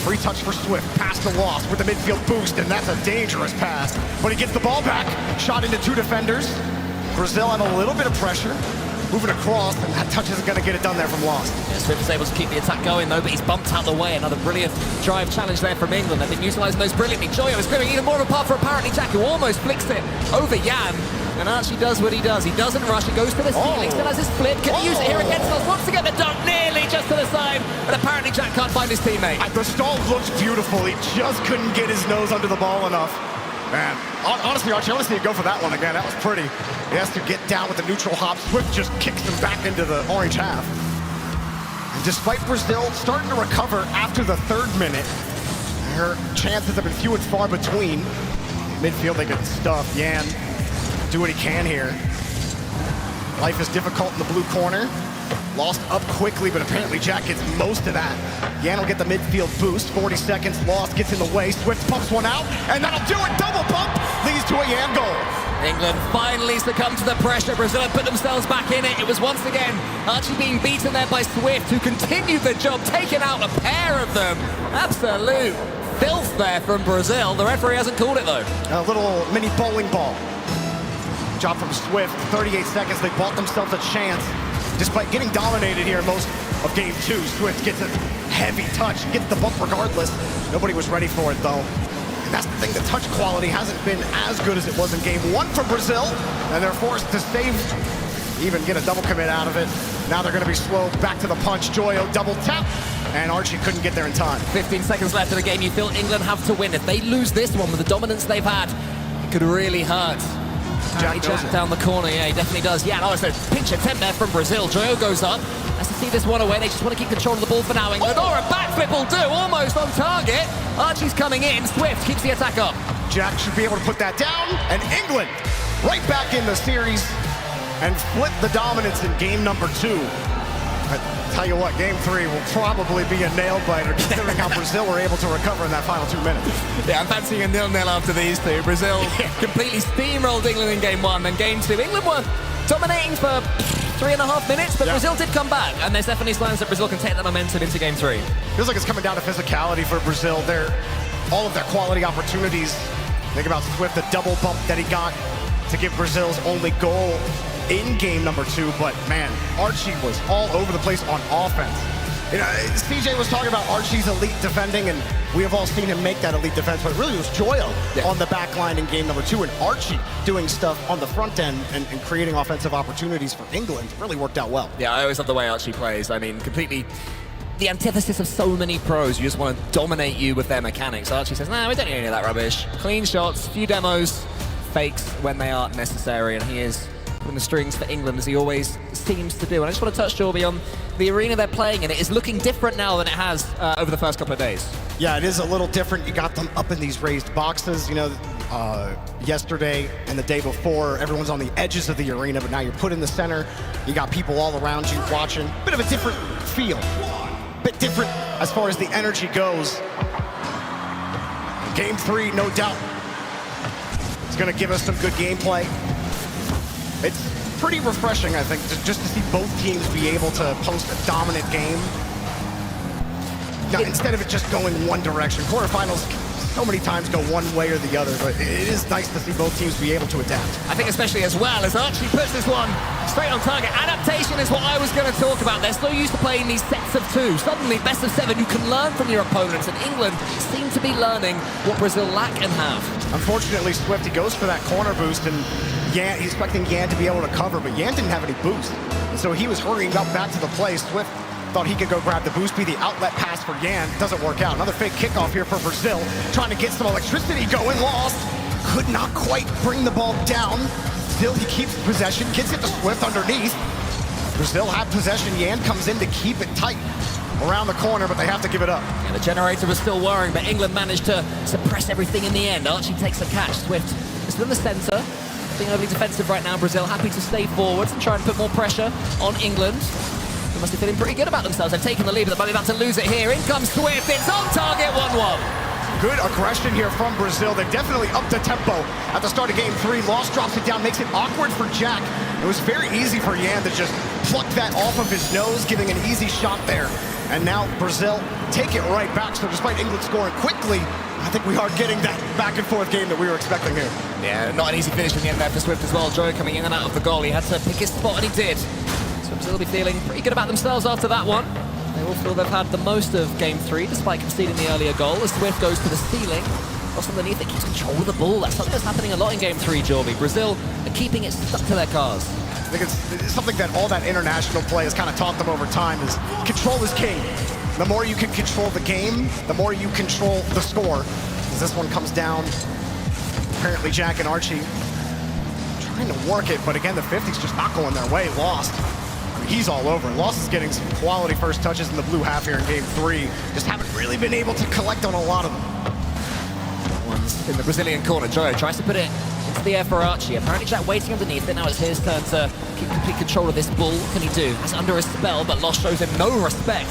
Free touch for Swift, pass to Loss with the midfield boost, and that's a dangerous pass. But he gets the ball back, shot into two defenders. Brazil have a little bit of pressure, moving across, and that touch isn't going to get it done there from Loss. Yeah, Swift is able to keep the attack going, though, but he's bumped out the way. Another brilliant drive challenge there from England. They've been utilising those brilliantly. Joyo is giving even more of a part for apparently Jack, who almost flicks it over Jan. And Archie does what he does. He doesn't rush. He goes to the ceiling. Still has his flip. Can he use it here against us? Wants to get the dunk nearly just to the side. But apparently Jack can't find his teammate. The stall looked beautiful. He just couldn't get his nose under the ball enough. Man, honestly, Archie, I want to see you go for that one again. That was pretty. He has to get down with the neutral hop. Swift just kicks him back into the orange half. Despite Brazil starting to recover after the 3rd minute, her chances have been few and far between. Midfield, they get stuffed. Yan, do what he can here. Life is difficult in the blue corner. Lost up quickly, but apparently Jack gets most of that. Yan will get the midfield boost. 40 seconds lost, gets in the way. Swift pumps one out, and that'll do it. Double bump leads to a Yan goal. England finally succumbed to the pressure. Brazil had put themselves back in it. It was once again Archie being beaten there by Swift, who continued the job, taking out a pair of them. Absolute filth there from Brazil. The referee hasn't called it, though. A little mini bowling ball. Job from Swift. 38 seconds. They bought themselves a chance. Despite getting dominated here most of game 2, Swift gets a heavy touch, gets the bump regardless. Nobody was ready for it, though. And that's the thing, the touch quality hasn't been as good as it was in game 1 for Brazil, and they're forced to save, even get a double commit out of it. Now they're going to be slow back to the punch. Joyo double tap, and Archie couldn't get there in time. 15 seconds left in the game. You feel England have to win. If they lose this one with the dominance they've had, it could really hurt. Jack down the corner, yeah, he definitely does. Yeah, no, it's a pinch attempt there from Brazil. Joyo goes up. Has to see this one away. They just want to keep control of the ball for now. England, or a backflip will do, almost on target. Archie's coming in. Swift keeps the attack up. Jack should be able to put that down, and England right back in the series and flip the dominance in game number 2. I tell you what, game 3 will probably be a nail-biter, considering how Brazil were able to recover in that final 2 minutes. Yeah, I'm fancying a 0-0 after these two. Brazil completely steamrolled England in game 1, then game 2. England were dominating for 3.5 minutes, but Brazil did come back, and there's definitely signs that Brazil can take that momentum into game 3. Feels like it's coming down to physicality for Brazil. All of their quality opportunities. Think about Swift, the double bump that he got to give Brazil's only goal in game number 2, but man, Archie was all over the place on offense. You know, CJ was talking about Archie's elite defending, and we have all seen him make that elite defense, but it really was Joyo on the back line in game number 2, and Archie doing stuff on the front end and creating offensive opportunities for England. Really worked out well. Yeah, I always love the way Archie plays. I mean, completely the antithesis of so many pros who just want to dominate you with their mechanics. Archie says, nah, we don't need any of that rubbish. Clean shots, few demos, fakes when they are necessary, and he is pulling the strings for England, as he always seems to do. And I just want to touch, Jorby, on the arena they're playing in. It is looking different now than it has over the first couple of days. Yeah, it is a little different. You got them up in these raised boxes. You know, yesterday and the day before, everyone's on the edges of the arena, but now you're put in the center. You got people all around you watching. Bit of a different feel. Bit different as far as the energy goes. Game 3, no doubt, it's going to give us some good gameplay. It's pretty refreshing, I think, just to see both teams be able to post a dominant game. Now, instead of it just going one direction. Quarterfinals so many times go one way or the other, but it is nice to see both teams be able to adapt. I think especially as well as Archie puts this one straight on target. Adaptation is what I was going to talk about. They're so used to playing these sets of 2. Suddenly, best of 7, you can learn from your opponents, and England seem to be learning what Brazil lack and have. Unfortunately, Swift, he goes for that corner boost, and Yan, he's expecting Yan to be able to cover, but Yan didn't have any boost. And so he was hurrying up back to the play. Swift thought he could go grab the boost, be the outlet pass for Yan. Doesn't work out. Another fake kickoff here for Brazil, trying to get some electricity going. Lost. Could not quite bring the ball down. Still, he keeps possession, gets it to Swift underneath. Brazil had possession. Yan comes in to keep it tight around the corner, but they have to give it up. Yeah, the generator was still whirring, but England managed to suppress everything in the end. Archie takes the catch. Swift is still in the center, being overly defensive right now. Brazil happy to stay forwards and try and put more pressure on England. They must be feeling pretty good about themselves. They've taken the lead, but they might be about to lose it here. In comes Swift. It's on target, 1-1. Good aggression here from Brazil. They definitely upped the tempo at the start of game 3. Lost drops it down, makes it awkward for Jack. It was very easy for Yan to just pluck that off of his nose, giving an easy shot there. And now Brazil take it right back. So despite England scoring quickly, I think we are getting that back and forth game that we were expecting here. Yeah, not an easy finish in the end there for Swift as well. Joe coming in and out of the goal. He had to pick his spot, and he did. So Brazil will be feeling pretty good about themselves after that one. They will feel they've had the most of game 3, despite conceding the earlier goal. As Swift goes to the ceiling, lost underneath it, keeps control of the ball. That's something that's happening a lot in game 3, Jorby. Brazil are keeping it stuck to their cars. I think it's something that all that international play has kind of taught them over time, is control is king. The more you can control the game, the more you control the score. As this one comes down, apparently Jack and Archie trying to work it, but again, the 50's just not going their way. Lost. he's all over. Lost is getting some quality first touches in the blue half here in game 3. Just haven't really been able to collect on a lot of them. One's in the Brazilian corner. Joyo tries to put it into the air for Archie. Apparently Jack waiting underneath it. Now it's his turn to keep complete control of this ball. What can he do? He's under a spell, but Lost shows him no respect.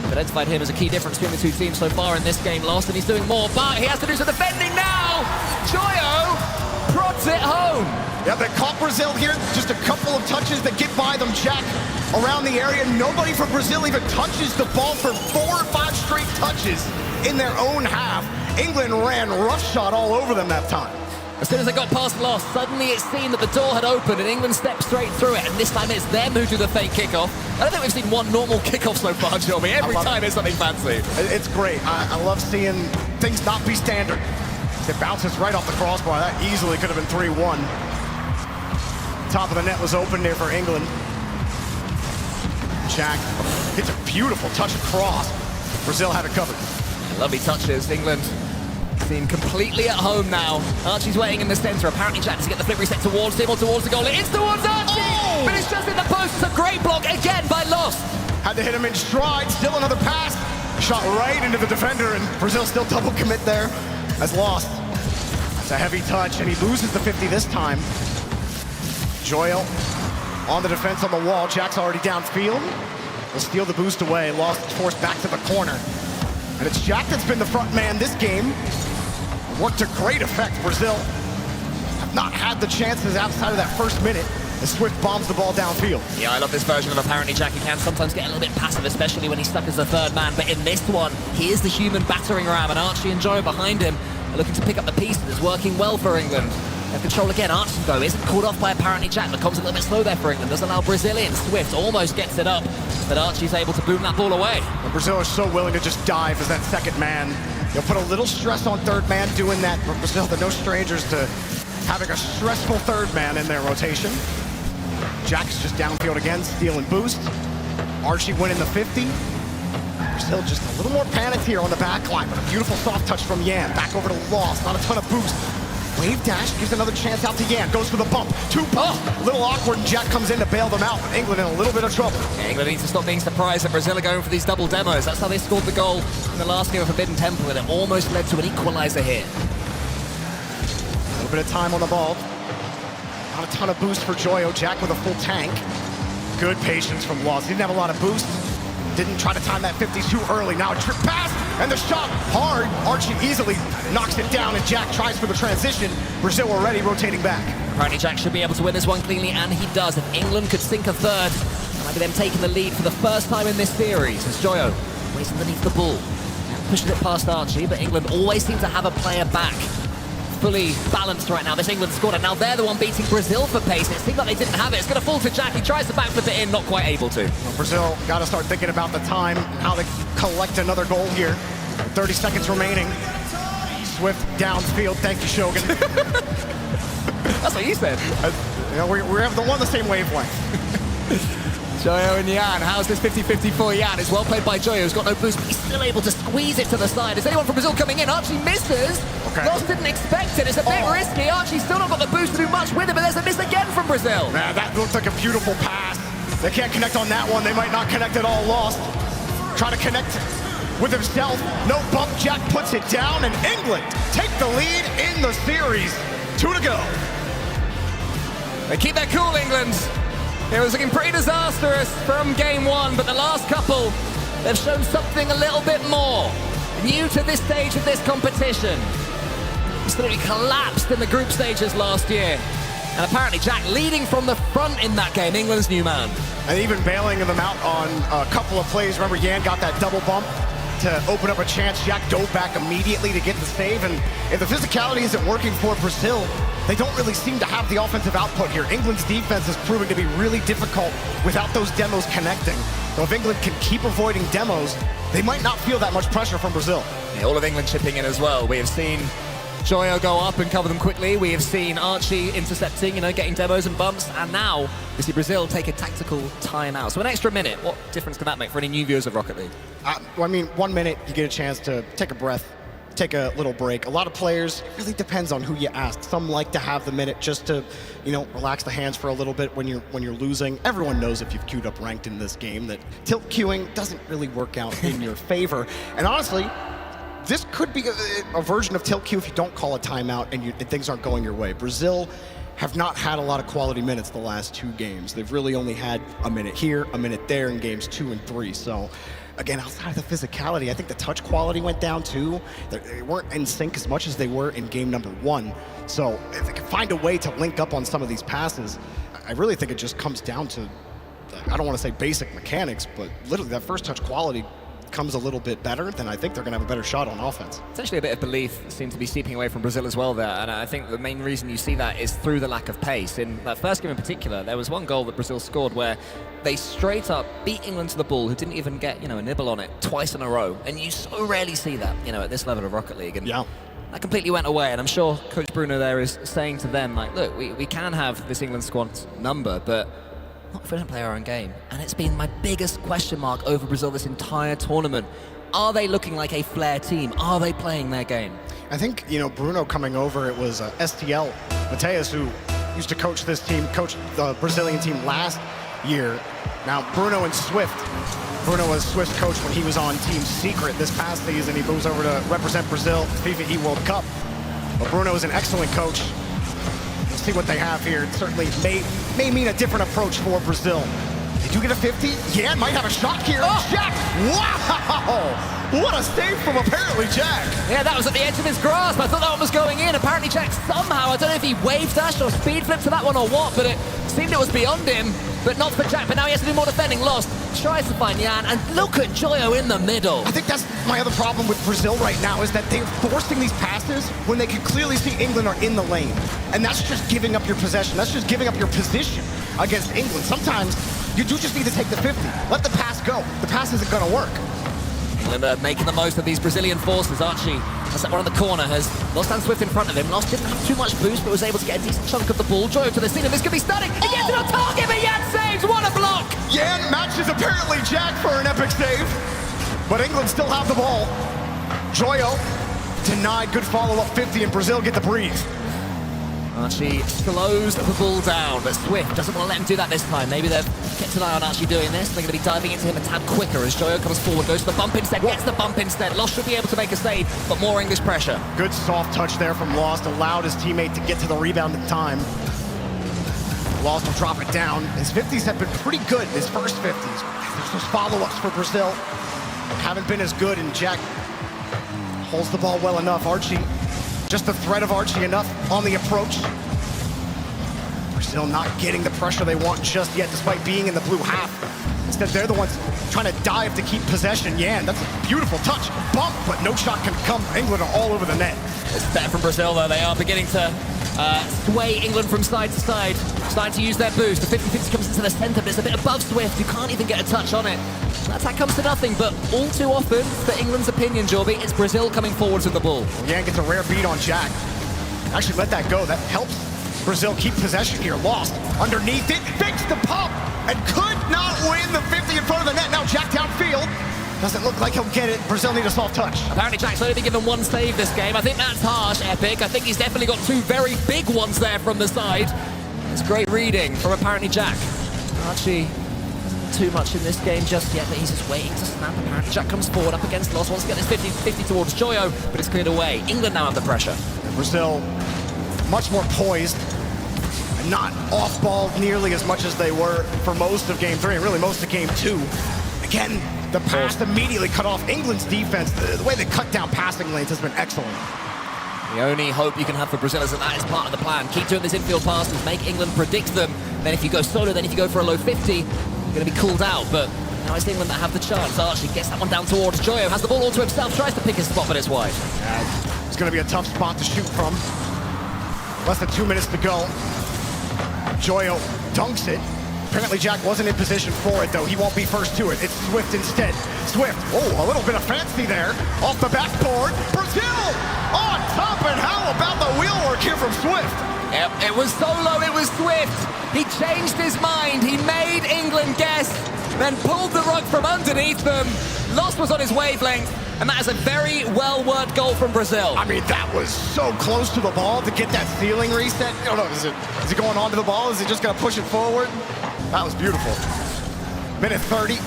Identified him as a key difference between the two teams so far in this game. Lost, and he's doing more, but he has to do some defending now! Joyo prods it home! Yeah, they caught Brazil here. Just a couple of touches that get by them. Jack around the area. Nobody from Brazil even touches the ball for 4 or 5 straight touches in their own half. England ran roughshod all over them that time. As soon as they got past Lost, suddenly it seemed that the door had opened and England stepped straight through it, and this time it's them who do the fake kickoff. I don't think we've seen one normal kickoff so far, Joby. Every time it's something fancy. It's great. I love seeing things not be standard. It bounces right off the crossbar. That easily could have been 3-1. Top of the net was open there for England. Jack hits a beautiful touch across. Brazil had it covered. Lovely touches. England seem completely at home now. Archie's waiting in the centre. Apparently Jack does get the flip reset towards him or towards the goal. It's towards Archie! Oh! But it's just in the post. It's a great block again by Lost. Had to hit him in stride. Still another pass. Shot right into the defender, and Brazil still double commit there as Lost. That's a heavy touch, and he loses the 50 this time. Joyo on the defense on the wall. Jack's already downfield. Will steal the boost away. Lost is forced back to the corner. And it's Jack that's been the front man this game. Worked to great effect. Brazil have not had the chances outside of that first minute as Swift bombs the ball downfield. Yeah, I love this version of apparently Jack. He can sometimes get a little bit passive, especially when he's stuck as the third man. But in this one, he is the human battering ram, and Archie and Joe behind him are looking to pick up the pieces. It's working well for England. They have control again. Archie, though, isn't caught off by apparently Jack. Becomes a little bit slow there for England. Does allow Brazilian. Swift almost gets it up, but Archie's able to boom that ball away. And Brazil are so willing to just dive as that second man. You'll put a little stress on third man doing that, but Brazil, they're no strangers to having a stressful third man in their rotation. Jack's just downfield again, stealing boost. Archie winning the 50. Brazil just a little more panicked here on the back line, but a beautiful soft touch from Yan. Back over to Lost, not a ton of boost. Wave dash gives another chance out to Yan. Goes for the bump. 2 bumps. A little awkward, and Jack comes in to bail them out. But England in a little bit of trouble. Yeah, England needs to stop being surprised that Brazil are going for these double demos. That's how they scored the goal in the last game of Forbidden Temple, and it almost led to an equalizer here. A little bit of time on the ball. Not a ton of boost for Joyo. Jack with a full tank. Good patience from Lost. He didn't have a lot of boost. Didn't try to time that 50 too early. Now a trip pass, and the shot hard. Archie easily knocks it down, and Jack tries for the transition. Brazil already rotating back. Apparently Jack should be able to win this one cleanly, and he does. If England could sink a third, it might be them taking the lead for the first time in this series. As Joyo waits underneath the ball, pushes it past Archie, but England always seem to have a player back. Fully balanced right now, this England squad, and now they're the one beating Brazil for pace. It seemed like they didn't have it. It's going to fall to Jack. He tries to backflip it in, not quite able to. Well, Brazil got to start thinking about the time, how to collect another goal here. 30 seconds remaining. Swift downfield. Thank you, Shogun. That's what you said. You know, we have the same wavelength. Joyo and Yan. How's this 50-50 for Yan? It's well played by Joyo, who's got no boost, but he's still able to squeeze it to the side. Is anyone from Brazil coming in? Archie misses. Okay. Lost didn't expect it. It's a bit risky. Archie's still not got the boost to do much with it, but there's a miss again from Brazil. Man, that looked like a beautiful pass. They can't connect on that one. They might not connect at all. Lost. Try to connect with himself. No bump. Jack puts it down, and England take the lead in the series. 2 to go. They keep their cool, England. It was looking pretty disastrous from game 1, but the last couple, they've shown something a little bit more. New to this stage of this competition. Absolutely collapsed in the group stages last year. And apparently Jack leading from the front in that game, England's new man. And even bailing them out on a couple of plays. Remember, Yan got that double bump to open up a chance. Jack dove back immediately to get the save. And if the physicality isn't working for Brazil, they don't really seem to have the offensive output here. England's defense is proving to be really difficult without those demos connecting. So if England can keep avoiding demos, they might not feel that much pressure from Brazil. Yeah, all of England chipping in as well. We have seen Joyo go up and cover them quickly. We have seen Archie intercepting, getting demos and bumps. And now we see Brazil take a tactical timeout. So an extra minute, what difference can that make for any new viewers of Rocket League? I mean, 1 minute, you get a chance to take a breath, take a little break. A lot of players, it really depends on who you ask. Some like to have the minute just to, relax the hands for a little bit when you're losing. Everyone knows if you've queued up ranked in this game that tilt queuing doesn't really work out in your favor. And honestly, this could be a version of tilt queue if you don't call a timeout and things aren't going your way. Brazil have not had a lot of quality minutes the last 2 games. They've really only had a minute here, a minute there in games 2 and 3. So again, outside of the physicality, I think the touch quality went down too. They weren't in sync as much as they were in game number 1. So if they can find a way to link up on some of these passes, I really think it just comes down to, I don't want to say basic mechanics, but literally that first touch quality comes a little bit better, then I think they're going to have a better shot on offense. Essentially a bit of belief seems to be seeping away from Brazil as well there, and I think the main reason you see that is through the lack of pace. In that first game in particular, there was one goal that Brazil scored where they straight up beat England to the ball, who didn't even get, a nibble on it twice in a row, and you so rarely see that, at this level of Rocket League. And yeah. That completely went away, and I'm sure Coach Bruno there is saying to them, like, look, we can have this England squad's number, but not if we don't play our own game. And it's been my biggest question mark over Brazil this entire tournament. Are they looking like a flair team? Are they playing their game? I think, Bruno coming over, it was STL Mateus who used to coach this team, coached the Brazilian team last year. Now, Bruno and Swift. Bruno was Swift's coach when he was on Team Secret this past season. He moves over to represent Brazil at the FIFAe World Cup. But Bruno is an excellent coach. We'll see what they have here. It certainly may mean a different approach for Brazil. Did you get a 50? Yeah, might have a shot here. Oh. Jack! Wow! What a save from apparently Jack. Yeah, that was at the edge of his grasp. I thought that one was going in. Apparently Jack somehow, I don't know if he wave dashed or speed flipped to that one or what, but it seemed it was beyond him. But not for Jack, but now he has to do more defending. Lost, tries to find Jan, and look at Joyo in the middle. I think that's my other problem with Brazil right now, is that they're forcing these passes when they can clearly see England are in the lane. And that's just giving up your possession. That's just giving up your position against England. Sometimes you do just need to take the 50. Let the pass go. The pass isn't going to work. England are making the most of these Brazilian forces. Archie has that one in the corner, has Lost and Swift in front of him. Lost didn't have too much boost, but was able to get a decent chunk of the ball. Joyo to the scene, and this could be stunning. He gets it on target, but Jan saves. What a block! Jan matches apparently Jack for an epic save, but England still have the ball. Joyo denied, good follow-up 50, and Brazil get the breathe. Archie slows the ball down, but Swift doesn't want to let him do that this time. Maybe they've kept an eye on Archie doing this. They're going to be diving into him a tad quicker as Joyo comes forward, goes to the bump instead, gets the bump instead. Lost should be able to make a save, but more English pressure. Good soft touch there from Lost, allowed his teammate to get to the rebound in time. Lost will drop it down. His 50s have been pretty good, his first 50s. There's those follow-ups for Brazil. Haven't been as good, and Jack holds the ball well enough. Archie, just the threat of Archie enough on the approach. Brazil not getting the pressure they want just yet, despite being in the blue half. Instead, they're the ones trying to dive to keep possession. Yan, that's a beautiful touch. Bump, but no shot can come. England are all over the net. It's better from Brazil, though. They are beginning to sway England from side to side, starting to use their boost. The 50-50 comes into the center, but it's a bit above Swift. You can't even get a touch on it. That attack comes to nothing, but all too often, for England's opinion, Jorby, it's Brazil coming forwards with the ball. Yan gets a rare beat on Jack. Actually, let that go. That helps Brazil keep possession here. Lost underneath it, fakes the pump, and could not win the 50 in front of the net. Now Jack downfield. Doesn't look like he'll get it. Brazil need a soft touch. Apparently Jack's only been given one save this game. I think that's harsh, Epic. I think he's definitely got 2 very big ones there from the side. It's great reading from apparently Jack. Archie hasn't too much in this game just yet, but he's just waiting to snap. Apparently Jack comes forward up against Lost, wants to get this 50-50 towards Joyo, but it's cleared away. England now have the pressure. And Brazil much more poised, and not off-ball nearly as much as they were for most of game 3, and really most of game 2. Again, the pass immediately cut off. England's defense, the way they cut down passing lanes has been excellent. The only hope you can have for Brazil is that is part of the plan. Keep doing this infield passes, make England predict them. Then if you go solo, then if you go for a low 50, you're going to be called out. But now it's England that have the chance. Archie gets that one down towards Joyo, has the ball all to himself, tries to pick his spot, but it's wide. Yeah, it's going to be a tough spot to shoot from. Less than 2 minutes to go. Joyo dunks it. Apparently Jack wasn't in position for it, though. He won't be first to it. It's Swift instead. Swift, oh, a little bit of fancy there. Off the backboard. Brazil on top, and how about the wheel work here from Swift? Yep, it was solo, it was Swift. He changed his mind. He made England guess, then pulled the rug from underneath them. Lost was on his wavelength. And that is a very well-worked goal from Brazil. I mean, that was so close to the ball to get that ceiling reset. I don't know, is it going onto the ball? Is he just going to push it forward? That was beautiful. Minute 30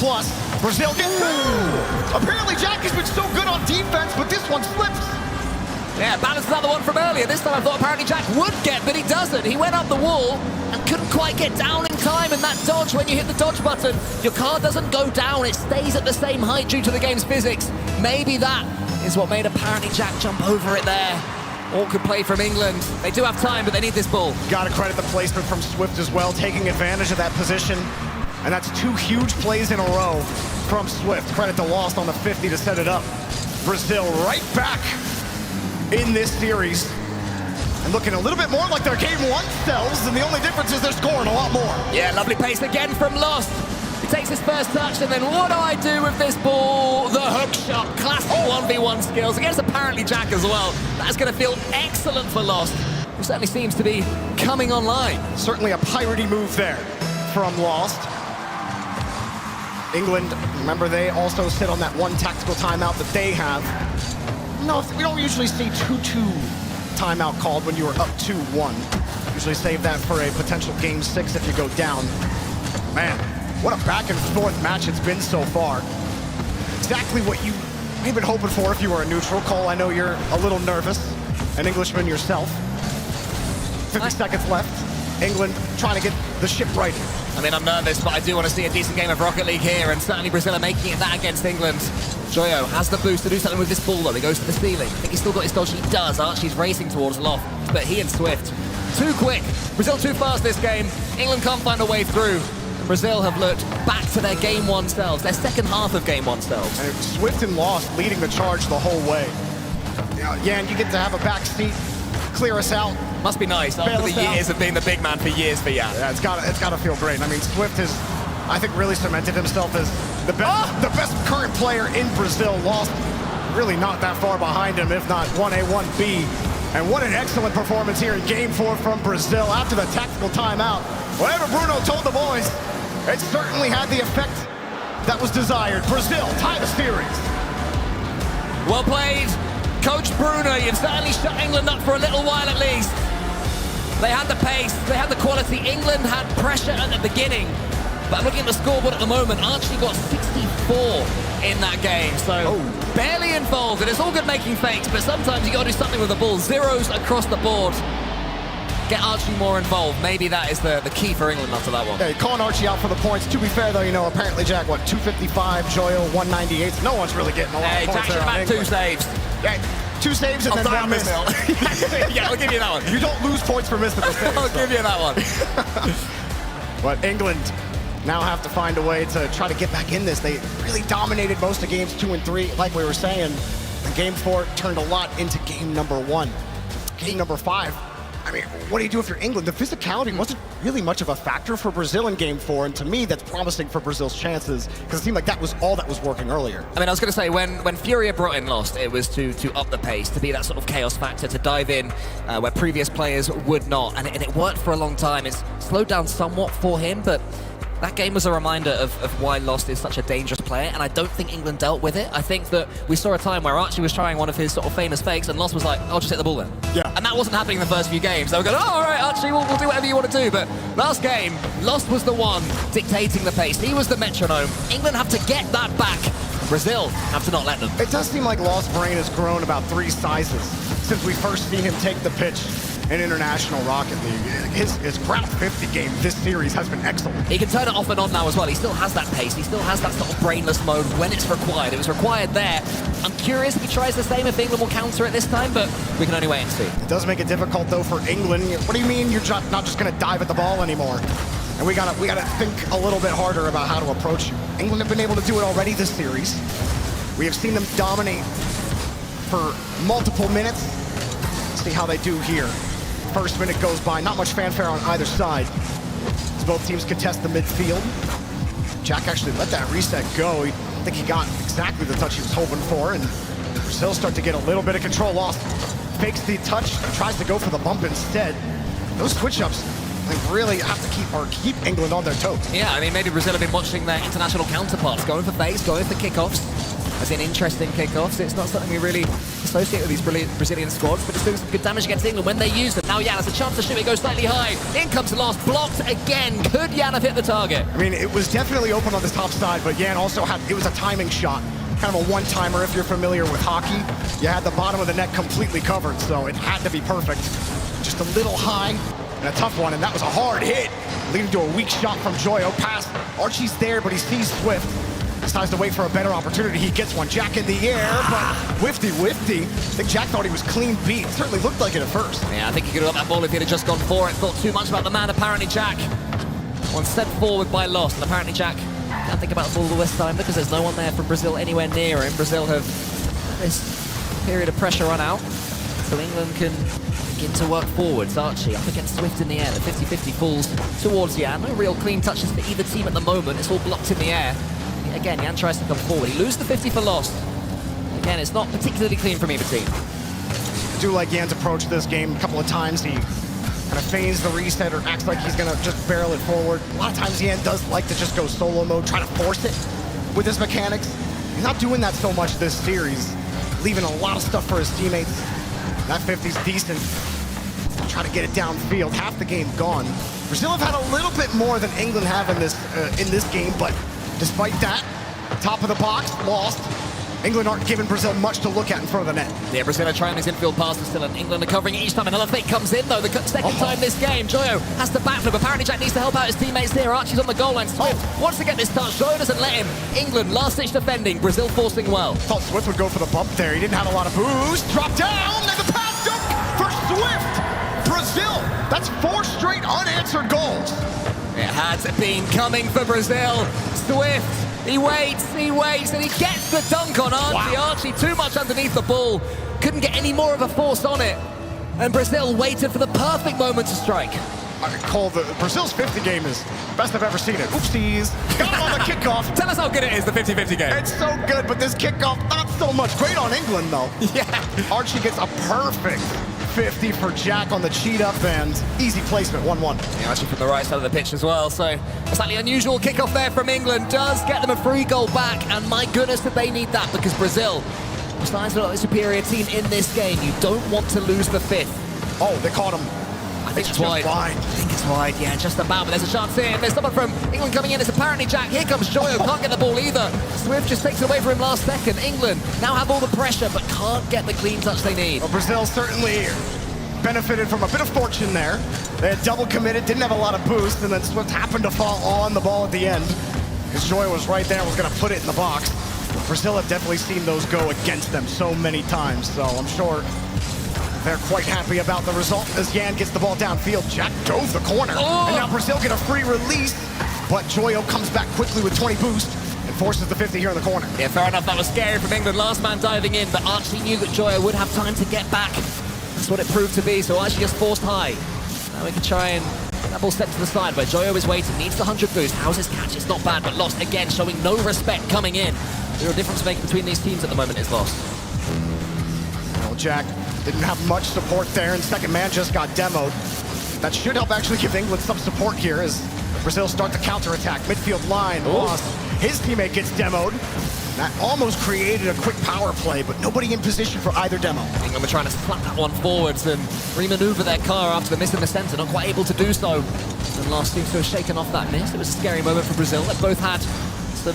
plus. Brazil gets... Apparently Jack has been so good on defense, but this one slips. Yeah, balances out the one from earlier. This time I thought apparently Jack would get, but he doesn't. He went up the wall and couldn't quite get down in time. And that dodge, when you hit the dodge button, your car doesn't go down. It stays at the same height due to the game's physics. Maybe that is what made apparently Jack jump over it there. Awkward play from England. They do have time, but they need this ball. Got to credit the placement from Swift as well, taking advantage of that position. And that's 2 huge plays in a row from Swift. Credit to Lost on the 50 to set it up. Brazil right back in this series. And looking a little bit more like their game 1 selves, and the only difference is they're scoring a lot more. Yeah, lovely pace again from Lost. He takes his first touch, and then what do I do with this ball? The hook shot, classic 1v1 skills against apparently Jack as well. That's going to feel excellent for Lost, who certainly seems to be coming online. Certainly a piratey move there from Lost. England, remember, they also sit on that 1 tactical timeout that they have. No, we don't usually see 2-2 timeout called when you are up 2-1. Usually save that for a potential game 6 if you go down. Man, what a back and forth match it's been so far. Exactly what you may have been hoping for if you were a neutral. Cole, I know you're a little nervous. An Englishman yourself. 50 seconds left. England trying to get the ship right. I mean, I'm nervous, but I do want to see a decent game of Rocket League here, and certainly Brazil are making it that against England. Joyo has the boost to do something with this ball, though. He goes to the ceiling. I think he's still got his dodge. He does. Archie's racing towards Loft, but he and Swift too quick. Brazil too fast this game. England can't find a way through. Brazil have looked back to their game 1 selves, their second half of game 1 selves. And Swift and Lost leading the charge the whole way. Yeah, and you get to have a back seat, clear us out. Must be nice after the years of being the big man for years for Jan. Yeah, it's gotta feel great. I mean, Swift has, I think, really cemented himself as the best current player in Brazil. Lost really not that far behind him, if not 1A, 1B. And what an excellent performance here in Game 4 from Brazil after the tactical timeout. Whatever Bruno told the boys, it certainly had the effect that was desired. Brazil tie the series. Well played, Coach Bruno. You've certainly shut England up for a little while at least. They had the pace, they had the quality. England had pressure at the beginning. But I'm looking at the scoreboard at the moment. Archie got 64 in that game, so barely involved. And it's all good making fakes, but sometimes you got to do something with the ball. Zeros across the board. Get Archie more involved. Maybe that is the key for England after that one. Yeah, calling Archie out for the points. To be fair, though, you know, apparently Jack, what, 255, Joyo, 198. So no one's really getting a lot of points Jack there on back 2 saves. Yeah, 2 saves and then 1 miss. Yeah, I'll give you that one. You don't lose points for missing the save. I'll give you that one. But England now have to find a way to try to get back in this. They really dominated most of games 2 and 3, like we were saying. And game 4 turned a lot into game number 1. Game number 5. I mean, what do you do if you're England? The physicality wasn't really much of a factor for Brazil in game 4, and to me, that's promising for Brazil's chances, because it seemed like that was all that was working earlier. I mean, I was going to say, when Furia brought in Lost, it was to up the pace, to be that sort of chaos factor, to dive in where previous players would not, and it worked for a long time. It's slowed down somewhat for him, but that game was a reminder of why Lost is such a dangerous player, and I don't think England dealt with it. I think that we saw a time where Archie was trying one of his sort of famous fakes, and Lost was like, I'll just hit the ball then. Yeah. And that wasn't happening in the first few games. They were going, oh, all right, Archie, we'll do whatever you want to do. But last game, Lost was the one dictating the pace. He was the metronome. England have to get that back. Brazil have to not let them. It does seem like Lost brain has grown about 3 sizes since we first seen him take the pitch in International Rocket League. His ground 50 game this series has been excellent. He can turn it off and on now as well. He still has that pace. He still has that sort of brainless mode when it's required. It was required there. I'm curious if he tries the same, if England will counter it this time, but we can only wait and see. It does make it difficult, though, for England. What do you mean you're not just going to dive at the ball anymore? And we gotta think a little bit harder about how to approach you. England have been able to do it already this series. We have seen them dominate for multiple minutes. Let's see how they do here. First minute goes by, not much fanfare on either side, as both teams contest the midfield. Jack actually let that reset go. I think he got exactly the touch he was hoping for, and Brazil start to get a little bit of control. Lost fakes the touch, tries to go for the bump instead. Those switch-ups, I think, really have to keep England on their toes. Yeah, I mean, maybe Brazil have been watching their international counterparts, going for fakes, going for kickoffs. as in interesting kickoffs. It's not something we really associate with these brilliant Brazilian squads, but it's doing some good damage against England when they use them. Now Jan has a chance to shoot, it goes slightly high. In comes Lost, blocked again. Could Jan have hit the target? I mean, it was definitely open on the top side, but Jan also had, it was a timing shot. Kind of a one-timer if you're familiar with hockey. You had the bottom of the net completely covered, so it had to be perfect. Just a little high and a tough one, and that was a hard hit, leading to a weak shot from Joyo. Pass, Archie's there, but he sees Swift. Decides to wait for a better opportunity. He gets one. Jack in the air, but whiffy. I think Jack thought he was clean beat. It certainly looked like it at first. Yeah, I think he could have got that ball if he'd have just gone for it. Thought too much about the man, apparently, Jack. One sent forward by Lost, and apparently Jack can't think about the ball this time because there's no one there from Brazil anywhere near him. Brazil have this period of pressure run out, so England can begin to work forwards. Archie up against Swift in the air. The 50-50 falls towards Jan. No real clean touches for either team at the moment. It's all blocked in the air. Again, Jan tries to come forward. He loses the 50 for Lost. Again, it's not particularly clean from either team. I do like Jan's approach to this game. A couple of times he kind of feigns the reset or acts like he's gonna just barrel it forward. A lot of times Jan does like to just go solo mode, try to force it with his mechanics. He's not doing that so much this series, leaving a lot of stuff for his teammates. That 50's decent. Try to get it downfield. Half the game gone. Brazil have had a little bit more than England have in this game, but despite that, top of the box, Lost. England aren't giving Brazil much to look at in front of the net. Yeah, Brazil are trying these infield passes still, and England are covering each time. Another fake comes in, though. The second time this game, Joyo has to backflip. Apparently, Jack needs to help out his teammates there. Archie's on the goal line. Swift wants to get this touch. Joyo doesn't let him. England, last-ditch defending. Brazil forcing well. Thought Swift would go for the bump there. He didn't have a lot of boost. Drop down. There's a pass dunk for Swift. Brazil. That's 4 straight unanswered goals. It had been coming for Brazil. Swift. He waits, and he gets the dunk on Archie. Wow. Archie too much underneath the ball. Couldn't get any more of a force on it. And Brazil waited for the perfect moment to strike. I call Brazil's 50 game is best I've ever seen it. Oopsies. Got him on the kickoff. Tell us how good it is, the 50-50 game. It's so good, but this kickoff, not so much. Great on England, though. Yeah. Archie gets a perfect 50 for Jack on the cheat up, and easy placement, 1-1. Yeah, actually from the right side of the pitch as well, so a slightly unusual kickoff there from England does get them a free goal back, and my goodness did they need that, because Brazil are starting to look like a superior team in this game. You don't want to lose the 5th. Oh, they caught him. I think it's wide. I think it's wide, yeah, just about, but there's a chance here. There's someone from England coming in. It's apparently Jack. Here comes Joyo. Can't get the ball either. Swift just takes it away from him last second. England now have all the pressure, but can't get the clean touch they need. Well, Brazil certainly benefited from a bit of fortune there. They had double committed, didn't have a lot of boost, and then Swift happened to fall on the ball at the end. Because Joyo was right there and was going to put it in the box. Brazil have definitely seen those go against them so many times, so I'm sure they're quite happy about the result as Jan gets the ball downfield. Jack dove the corner, and now Brazil get a free release, but Joyo comes back quickly with 20 boost and forces the 50 here in the corner. Yeah, fair enough. That was scary from England. Last man diving in, but Archie knew that Joyo would have time to get back. That's what it proved to be, so Archie just forced high. Now we can try and get that ball stepped to the side, but Joyo is waiting, needs the 100 boost. How's his catch? It's not bad, but Lost again, showing no respect coming in. The real difference making between these teams at the moment is Lost. Well, Jack didn't have much support there, and second man just got demoed. That should help actually give England some support here as Brazil start the counterattack. Midfield line, Lost. His teammate gets demoed. That almost created a quick power play, but nobody in position for either demo. England were trying to slap that one forwards and re-maneuver their car after the miss in the centre, not quite able to do so. And Lost seems to have shaken off that miss. It was a scary moment for Brazil. They both had some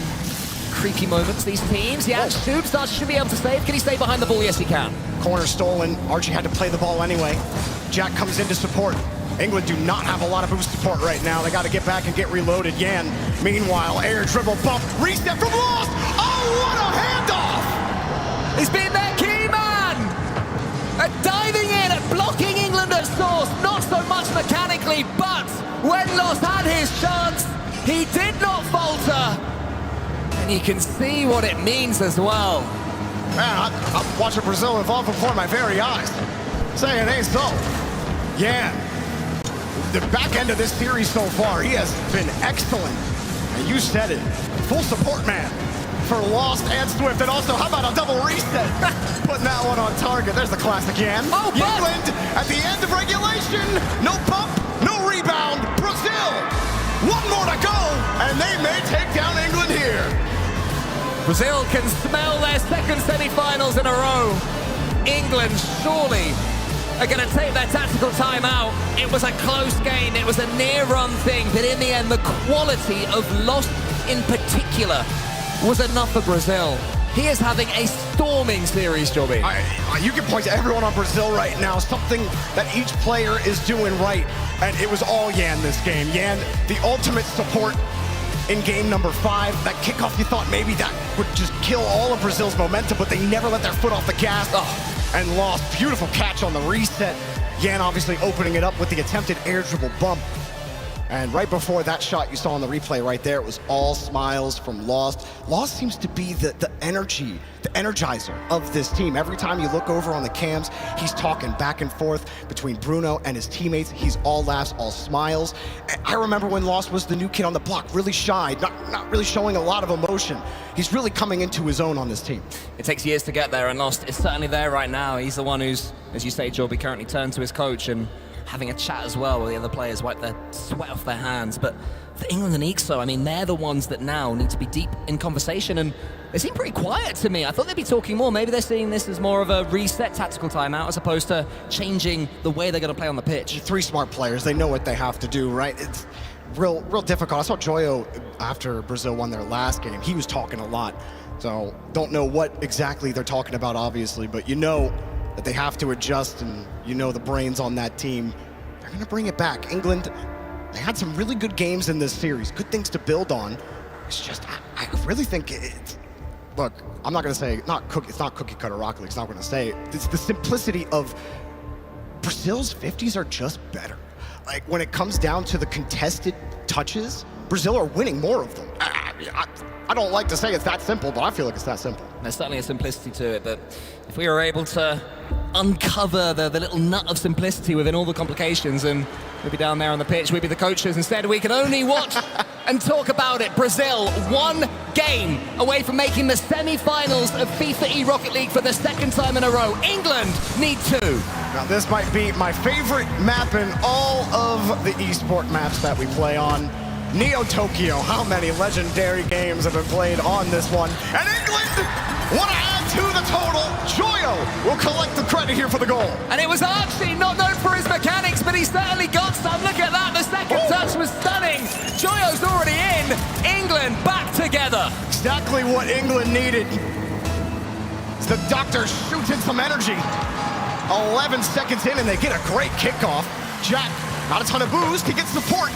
creaky moments, these teams. Yeah, shoots. Archie should be able to save. Can he stay behind the ball? Yes, he can. Corner stolen. Archie had to play the ball anyway. Jack comes in to support. England do not have a lot of boost support right now. They got to get back and get reloaded. Jan, meanwhile, air dribble bump, reset from Lost. Oh, what a handoff! He's been their key man! Diving in and blocking England at source. Not so much mechanically, but when Lost had his chance, he did not falter. And you can see what it means as well. Man, I'm watching Brazil evolve before my very eyes. Say it ain't so. Jan, the back end of this series so far, he has been excellent. And you said it, full support man for Lost and Swift. And also, how about a double reset? Putting that one on target. There's the classic Jan. Oh, England at the end of regulation. No pump, no rebound. Brazil, one more to go, and they may take down England here. Brazil can smell their second semi-finals in a row. England surely are going to take their tactical time out. It was a close game. It was a near-run thing. But in the end, the quality of Lost in particular was enough for Brazil. He is having a storming series, Joby. You can point to everyone on Brazil right now, something that each player is doing right. And it was all Yan this game. Yan, the ultimate support in game number 5. That kickoff, you thought maybe that would just kill all of Brazil's momentum, but they never let their foot off the gas and lost. Beautiful catch on the reset. Yan obviously opening it up with the attempted air dribble bump. And right before that shot you saw on the replay right there, it was all smiles from Lost. Lost seems to be the energy, the energizer of this team. Every time you look over on the cams, he's talking back and forth between Bruno and his teammates. He's all laughs, all smiles. I remember when Lost was the new kid on the block, really shy, not really showing a lot of emotion. He's really coming into his own on this team. It takes years to get there, and Lost is certainly there right now. He's the one who's, as you say, Joby, currently turned to his coach and having a chat as well with the other players, wipe their sweat off their hands. But for England and Ixo, I mean, they're the ones that now need to be deep in conversation, and they seem pretty quiet to me. I thought they'd be talking more. Maybe they're seeing this as more of a reset tactical timeout as opposed to changing the way they're going to play on the pitch. 3 smart players, they know what they have to do, right? It's real difficult. I saw Joyo after Brazil won their last game. He was talking a lot, so don't know what exactly they're talking about, obviously, but you know that they have to adjust, and you know the brains on that team, they're going to bring it back. England, they had some really good games in this series, good things to build on. It's just, I really think it's, look, I'm not going to say, it's not cookie cutter Rocket League, it's not going to say it. It's the simplicity of Brazil's 50s are just better. Like, when it comes down to the contested touches, Brazil are winning more of them. I don't like to say it's that simple, but I feel like it's that simple. There's certainly a simplicity to it, but if we were able to uncover the little nut of simplicity within all the complications, and we'd be down there on the pitch, we'd be the coaches. Instead, we can only watch and talk about it. Brazil, 1 game away from making the semi-finals of FIFAe Rocket League for the 2nd time in a row. England need 2. Now, this might be my favorite map in all of the esport maps that we play on. Neo Tokyo, how many legendary games have been played on this one? And England want to add to the total. Joyo will collect the credit here for the goal. And it was Archie, not known for his mechanics, but he certainly got some. Look at that, the second touch was stunning. Joyo's already in. England back together. Exactly what England needed. The doctor shoots in some energy. 11 seconds in, and they get a great kickoff. Jack, not a ton of boost, he gets support.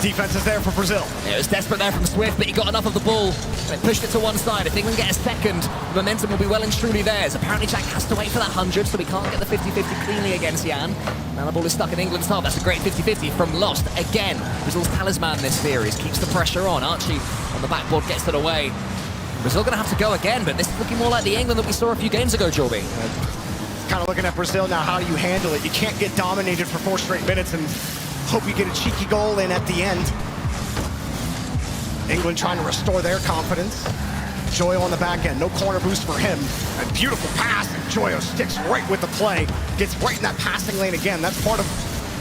Defense is there for Brazil. Yeah, it was desperate there from Swift, but he got enough of the ball and it pushed it to one side. If England get a second, the momentum will be well and truly theirs. Apparently Jack has to wait for that 100, so he can't get the 50-50 cleanly against Yan. Now the ball is stuck in England's half. That's a great 50-50 from Lost. Again, Brazil's talisman this series keeps the pressure on. Archie on the backboard gets it away. Brazil going to have to go again, but this is looking more like the England that we saw a few games ago, Joby. Kind of looking at Brazil now, how do you handle it? You can't get dominated for 4 straight minutes and hope you get a cheeky goal in at the end. England trying to restore their confidence. Joyo on the back end, no corner boost for him. A beautiful pass, and Joyo sticks right with the play. Gets right in that passing lane again. That's part of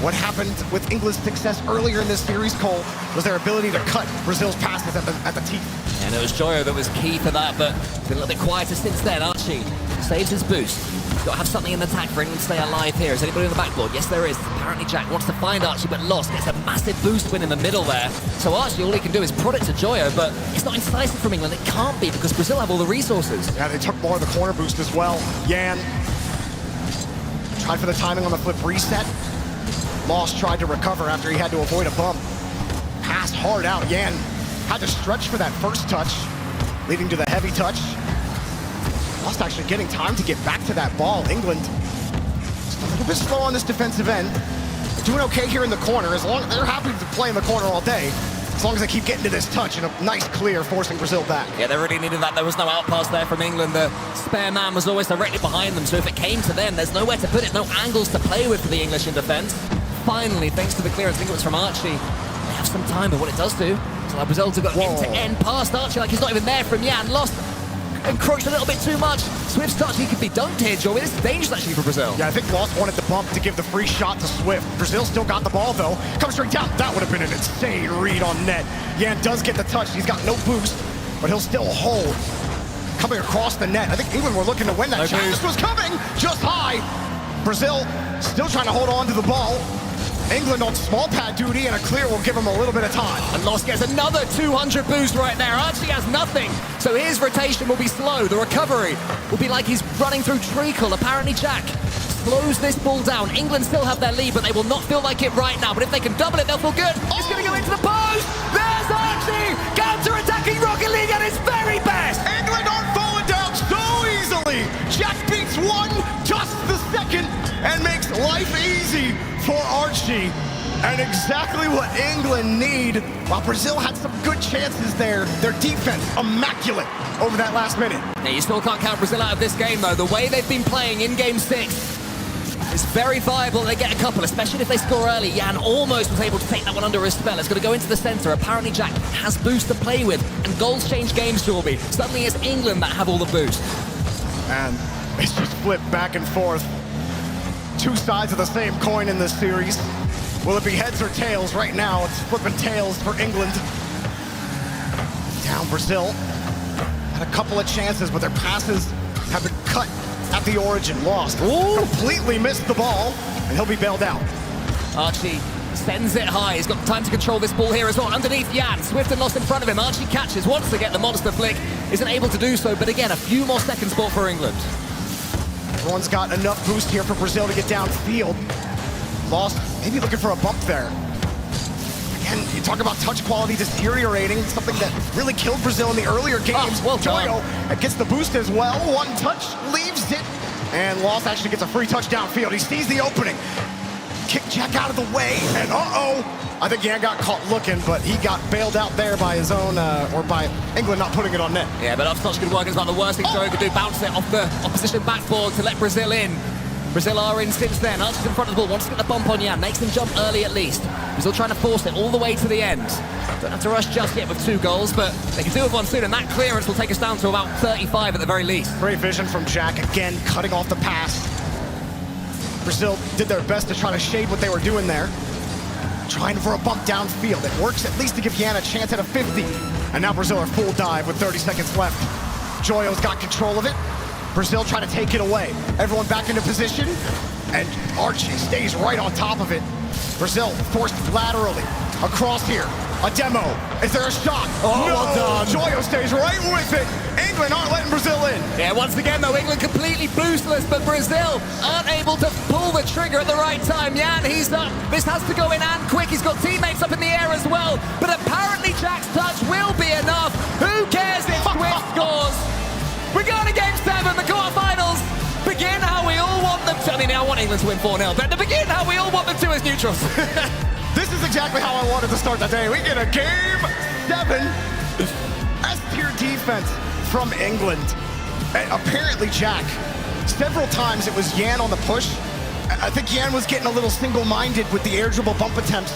what happened with England's success earlier in this series, Cole, was their ability to cut Brazil's passes at the teeth. And it was Joyo that was key for that, but it's been a little bit quieter since then. Archie saves his boost. He's got to have something in the attack for England to stay alive here. Is anybody on the backboard? Yes, there is. Apparently Jack wants to find Archie, but Lost gets a massive boost win in the middle there. So Archie, all he can do is prod it to Joyo, but it's not incisive from England. It can't be because Brazil have all the resources. Yeah, they took more of the corner boost as well. Yan tried for the timing on the flip reset. Lost tried to recover after he had to avoid a bump. Passed hard out. Yan had to stretch for that first touch, leading to the heavy touch. Lost actually getting time to get back to that ball. England just a little bit slow on this defensive end. They're doing okay here in the corner. As long as they're happy to play in the corner all day, as long as they keep getting to this touch and a nice clear, forcing Brazil back. Yeah, they really needed that. There was no outpass there from England. The spare man was always directly behind them, so if it came to them, there's nowhere to put it, no angles to play with for the English in defense. Finally, thanks to the clearance, I think it was from Archie, they have some time, but what it does do is allow Brazil to go end-to-end past Archie like he's not even there from Yan. Lost, encroached a little bit too much. Swift's touch, he could be dunked here, Joey. This is dangerous actually for Brazil. Yeah, I think Lost wanted the bump to give the free shot to Swift. Brazil still got the ball though. Comes straight down. That would have been an insane read on net. Yan does get the touch. He's got no boost, but he'll still hold. coming across the net. I think England were looking to win that shot. This was coming just high. Brazil still trying to hold on to the ball. England on small pad duty, and a clear will give him a little bit of time. And Lost gets another 200 boost right there. Archie has nothing, so his rotation will be slow. The recovery will be like he's running through treacle. Apparently Jack slows this ball down. England still have their lead, but they will not feel like it right now. But if they can double it, they'll feel good. It's going to go into the post. There's Archie counter-attacking Rocket League at his very best. England aren't falling down so easily. Jack beats one, just the second, and makes life easy for Archie. And exactly what England need. While Brazil had some good chances there, their defense immaculate over that last minute. Yeah, you still can't count Brazil out of this game, though. The way they've been playing in Game 6 is very viable. They get a couple, especially if they score early. Jan almost was able to take that one under his spell. It's going to go into the center. Apparently Jack has boost to play with, and goals change games, Jorby. Suddenly it's England that have all the boost. And it's just flipped back and forth. Two sides of the same coin in this series. Will it be heads or tails? Right now, it's flipping tails for England. Down Brazil. Had a couple of chances, but their passes have been cut at the origin. Lost. Completely missed the ball, and he'll be bailed out. Archie sends it high. He's got time to control this ball here as well. Underneath Jan. Swift and Lost in front of him. Archie catches, wants to get the monster flick. Isn't able to do so, but again, a few more seconds bought for England. Everyone's got enough boost here for Brazil to get downfield. Lost, maybe looking for a bump there. Again, you talk about touch quality deteriorating, something that really killed Brazil in the earlier games. Well Joyo gets the boost as well. One touch, leaves it, and Lost actually gets a free touch downfield. He sees the opening. Kick Jack out of the way, and I think Jan got caught looking, but he got bailed out there by his own, or by England not putting it on net. Yeah, but off-touch good work is about the worst thing Joyo could do. Bounce it off the opposition backboard to let Brazil in. Brazil are in since then. Archie's in front of the ball, wants to get the bump on Jan, makes him jump early at least. Brazil trying to force it all the way to the end. Don't have to rush just yet with 2 goals, but they can do with one soon, and that clearance will take us down to about 35 at the very least. Great vision from Jack, again cutting off the pass. Brazil did their best to try to shade what they were doing there. Trying for a bump downfield. It works at least to give Jan a chance at a 50. And now Brazil are full dive with 30 seconds left. Joyo's got control of it. Brazil trying to take it away. Everyone back into position, and Archie stays right on top of it. Brazil forced laterally across here. A demo. Is there a shot? Oh, no! Well done. Joyo stays right with it. England aren't letting Brazil in. Yeah, once again though, England completely boostless, but Brazil aren't able to pull the trigger at the right time. Jan, he's up. This has to go in and quick. He's got teammates up in the air as well, but apparently Jack's touch will be enough. Who cares if Swift scores? We're going to Game 7, the quarterfinals. Begin how we all want them to. I mean, I want England to win 4-0, but to begin how we all want them to as neutrals. This is exactly how I wanted to start the day. We get a Game 7 S-tier defense from England. And apparently Jack, several times it was Jan on the push. I think Jan was getting a little single-minded with the air dribble bump attempts.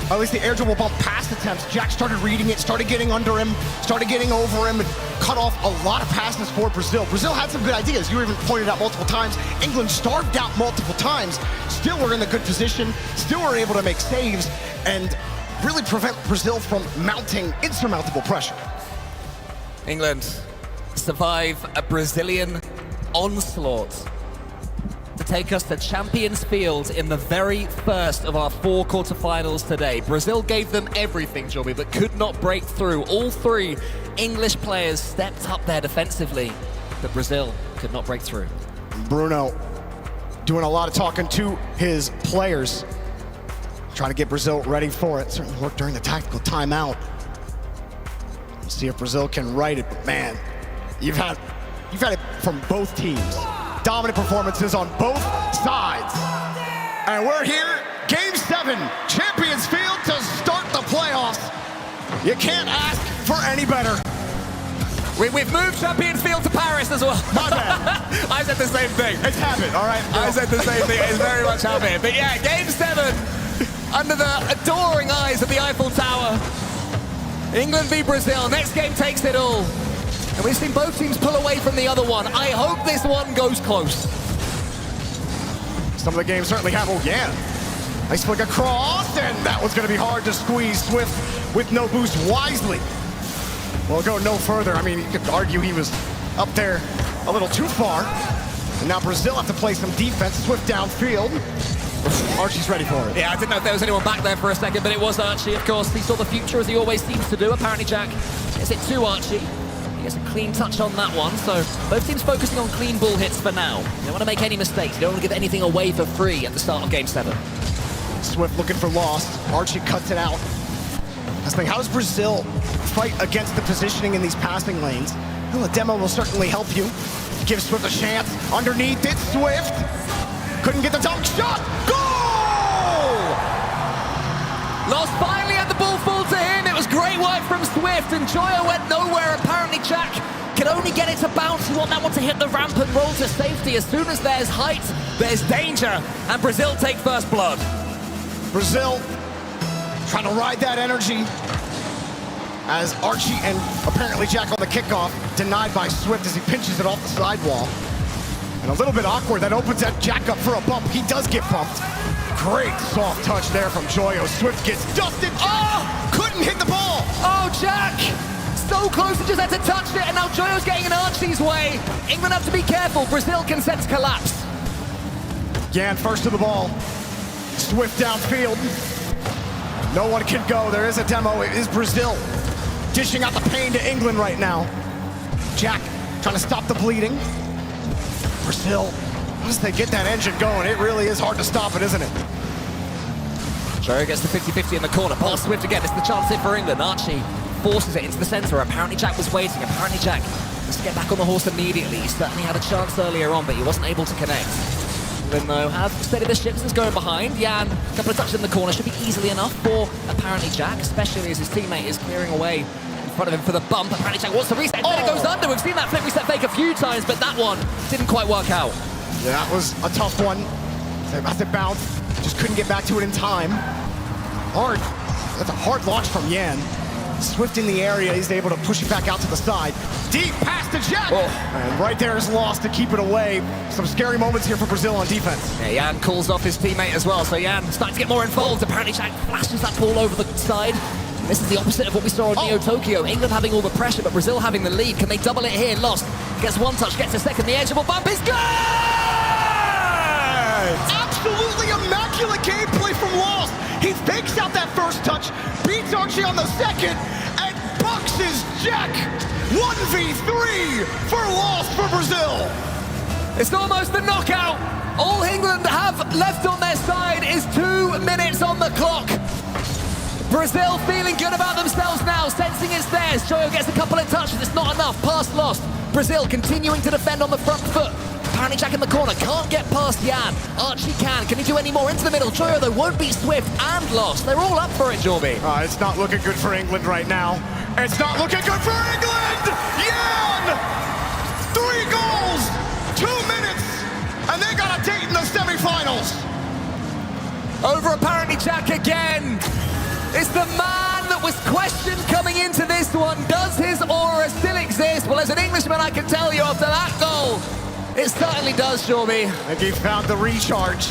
At least the air dribble bump pass attempts. Jack started reading it, started getting under him, started getting over him, and cut off a lot of passes for Brazil. Brazil had some good ideas. You even pointed out multiple times. England starved out multiple times. Still were in a good position, still were able to make saves, and really prevent Brazil from mounting insurmountable pressure. England survive a Brazilian onslaught to take us to Champions Field in the very first of our 4 quarterfinals today. Brazil gave them everything, Joby, but could not break through. All 3 English players stepped up there defensively, but Brazil could not break through. Bruno doing a lot of talking to his players, trying to get Brazil ready for it. Certainly worked during the tactical timeout. Let's see if Brazil can right it, but man, you've had it from both teams. Dominant performances on both sides. And we're here, Game 7, Champions Field to start the playoffs. You can't ask for any better. We've moved Champions Field to Paris as well. My bad. I said the same thing. It's habit, all right? I said the same thing. It's very much habit. But yeah, Game 7, under the adoring eyes of the Eiffel Tower. England v Brazil. Next game takes it all. And we've seen both teams pull away from the other one. I hope this one goes close. Some of the games certainly have. Oh, yeah. Nice flick across, and that was going to be hard to squeeze. Swift with no boost wisely. Well, go no further. I mean, you could argue he was up there a little too far. And now Brazil have to play some defense. Swift downfield. Archie's ready for it. Yeah, I didn't know if there was anyone back there for a second, but it was Archie, of course. He saw the future, as he always seems to do. Apparently, Jack gets it to Archie. He gets a clean touch on that one. So both teams focusing on clean ball hits for now. You don't want to make any mistakes. You don't want to give anything away for free at the start of Game 7. Swift looking for loss. Archie cuts it out. That's the thing. How does Brazil fight against the positioning in these passing lanes? Well, the demo will certainly help you. Give Swift a chance. Underneath, it's Swift. Couldn't get the dunk shot. Goal! Lost finally had the ball fall to him. It was great work from Swift, and Joyo went nowhere. Apparently, Jack can only get it to bounce. You want that one to hit the ramp and roll to safety. As soon as there's height, there's danger, and Brazil take first blood. Brazil trying to ride that energy as Archie and apparently Jack on the kickoff, denied by Swift as he pinches it off the sidewall. And a little bit awkward, that opens that Jack up for a bump. He does get bumped. Great soft touch there from Joyo. Swift gets dusted. Oh! Couldn't hit the ball. Oh, Jack! So close, he just had to touch it, and now Joyo's getting in Archie's way. England have to be careful. Brazil can sense collapse. Yan first to the ball. Swift downfield. No one can go. There is a demo. It is Brazil dishing out the pain to England right now. Jack trying to stop the bleeding. Brazil, once they get that engine going, it really is hard to stop it, isn't it? Joyo gets the 50-50 in the corner. Paul Swift again. It's the chance here for England. Archie forces it into the center. Apparently Jack was waiting. Apparently Jack was to get back on the horse immediately. He certainly had a chance earlier on, but he wasn't able to connect. England, though, have steadied the ships and is going behind. Yan, a couple of touches in the corner, should be easily enough for apparently Jack, especially as his teammate is clearing away in front of him for the bump. Apparently Jack wants to reset, then it goes under. We've seen that flip reset fake a few times, but that one didn't quite work out. Yeah, that was a tough one. As it bounced, just couldn't get back to it in time. Hard. That's a hard launch from Yan. Swift in the area, he's able to push it back out to the side. Deep pass to Jack! Oh. And right there is lost to keep it away. Some scary moments here for Brazil on defense. Yeah, Yan calls off his teammate as well, so Yan starting to get more involved. Apparently Jack flashes that ball over the side. This is the opposite of what we saw in Neo Tokyo. England having all the pressure, but Brazil having the lead. Can they double it here? Lost. Gets one touch, gets a second. The edgeable bump is good! Absolutely immaculate gameplay from Lost. He fakes out that first touch, beats Archie on the second, and boxes Jack. 1v3 for Lost for Brazil. It's almost the knockout. All England have left on their side is 2 minutes on the clock. Brazil feeling good about themselves now, sensing it's theirs. Joyo gets a couple of touches, it's not enough. Pass lost. Brazil continuing to defend on the front foot. Apparently Jack in the corner, can't get past Yan. Archie can he do any more into the middle? Joyo though won't beat Swift and Lost. They're all up for it, Jorby. It's not looking good for England right now. It's not looking good for England! Yan! 3 goals, 2 minutes, and they got a date in the semifinals. Over apparently Jack again. It's the man that was questioned coming into this one. Does his aura still exist? Well, as an Englishman, I can tell you after that goal, it certainly does, Jorby. I think he found the recharge.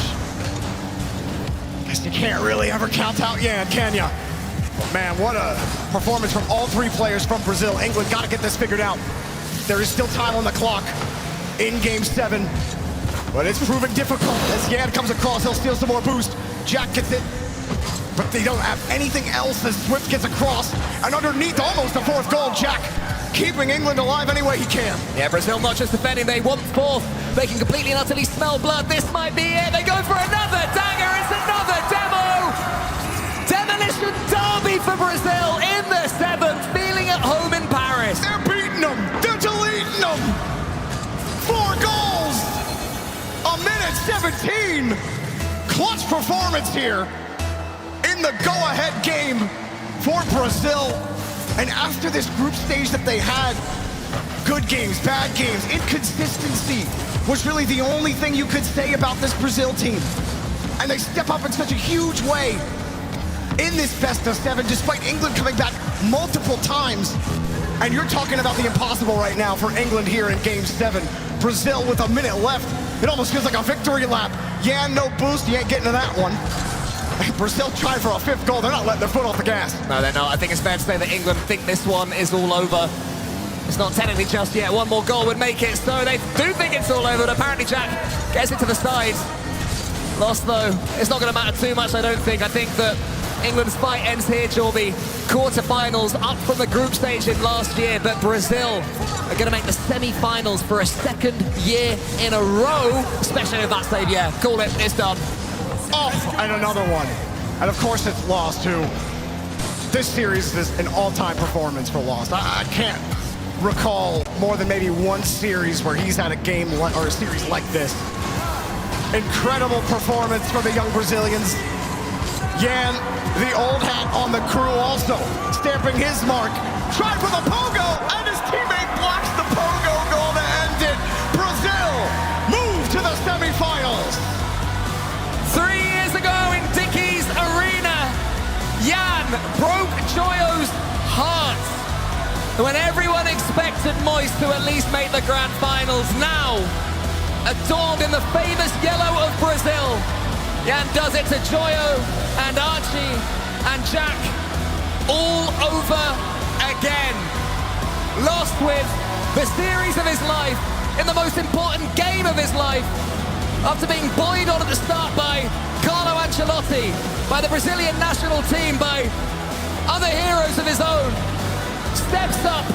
Guess you can't really ever count out Yan, can ya? But man, what a performance from all 3 players from Brazil. England got to get this figured out. There is still time on the clock in Game 7, but it's proven difficult. As Yan comes across, he'll steal some more boost. Jack gets it, but they don't have anything else as Swift gets across, and underneath almost a 4th goal. Jack keeping England alive any way he can. Yeah, Brazil not just defending, they want 4th. They can completely and utterly smell blood. This might be it. They go for another dagger. It's another demo. Demolition derby for Brazil in the 7th, feeling at home in Paris. They're beating them. They're deleting them. 4 goals. A minute 17. Clutch performance here in the go-ahead game for Brazil. And after this group stage that they had, good games, bad games, inconsistency was really the only thing you could say about this Brazil team. And they step up in such a huge way in this best of 7, despite England coming back multiple times. And you're talking about the impossible right now for England here in Game 7. Brazil with a minute left. It almost feels like a victory lap. Yeah, no boost, you ain't getting to that one. Brazil trying for a 5th goal. They're not letting their foot off the gas. No, they're not. I think it's fair to say that England think this one is all over. It's not technically just yet. One more goal would make it so. They do think it's all over, but apparently Jack gets it to the side. Lost, though. It's not going to matter too much, I don't think. I think that England's fight ends here, Jorby. Quarterfinals up from the group stage in last year, but Brazil are going to make the semi-finals for a 2nd year in a row. Especially if that save, yeah, call it, it's done. Oh, and another one. And of course it's Lost, who this series is an all-time performance for Lost. I can't recall more than maybe one series where he's had a game or a series like this. Incredible performance for the young Brazilians. Yan, the old hat on the crew, also stamping his mark. Tried for the pogo, and his teammate blocks the pogo goal to end it. Brazil move to the semifinals. 3 years ago in Dickey's Arena, Yan broke Joyo's heart. When everyone expected Moist to at least make the grand finals, now adorned in the famous yellow of Brazil, Yan does it to Joyo and Archie and Jack all over again. Lost with the series of his life in the most important game of his life, after being buoyed on at the start by Carlo Ancelotti, by the Brazilian national team, by other heroes of his own, steps up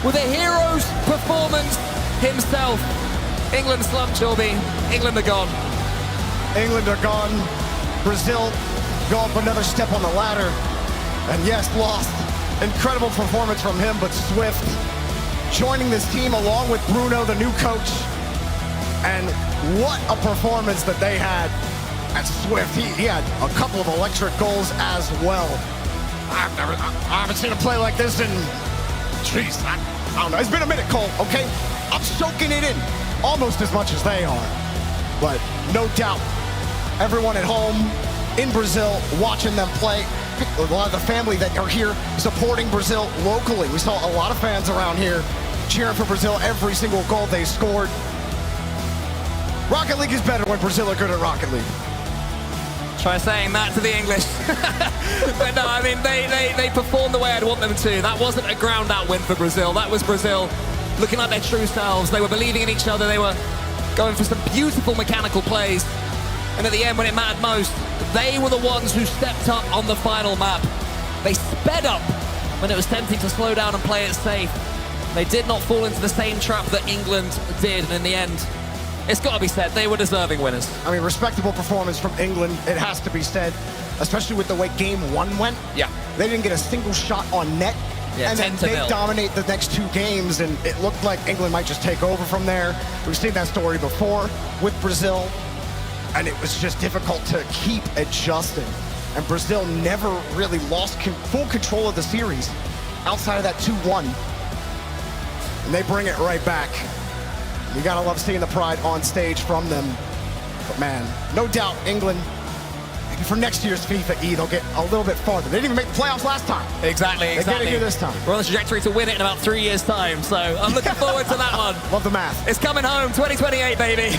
with a hero's performance himself. England slumped, Jorby. England are gone. England are gone. Brazil go up another step on the ladder. And yes, Lost. Incredible performance from him, but Swift joining this team along with Bruno, the new coach. And what a performance that they had at Swift. He had a couple of electric goals as well. I haven't seen a play like this in, jeez, I don't know. It's been a minute, Cole, okay? I'm soaking it in almost as much as they are. But no doubt, everyone at home in Brazil watching them play, a lot of the family that are here supporting Brazil locally. We saw a lot of fans around here cheering for Brazil every single goal they scored. Rocket League is better when Brazil are good at Rocket League. Try saying that to the English. But no, I mean, they performed the way I'd want them to. That wasn't a ground-out win for Brazil. That was Brazil looking like their true selves. They were believing in each other. They were going for some beautiful mechanical plays. And at the end, when it mattered most, they were the ones who stepped up on the final map. They sped up when it was tempting to slow down and play it safe. They did not fall into the same trap that England did. And in the end, it's got to be said, they were deserving winners. I mean, respectable performance from England, it has to be said, especially with the way game 1 went. Yeah. They didn't get a single shot on net. Yeah, and then they dominate the next 2 games, and it looked like England might just take over from there. We've seen that story before with Brazil, and it was just difficult to keep adjusting. And Brazil never really lost full control of the series outside of that 2-1. And they bring it right back. You gotta love seeing the pride on stage from them. But man, no doubt England, maybe for next year's FIFAe, they'll get a little bit farther. They didn't even make the playoffs last time. Exactly. They get it here this time. We're on the trajectory to win it in about 3 years' time, so I'm looking forward to that one. Love the math. It's coming home, 2028, baby.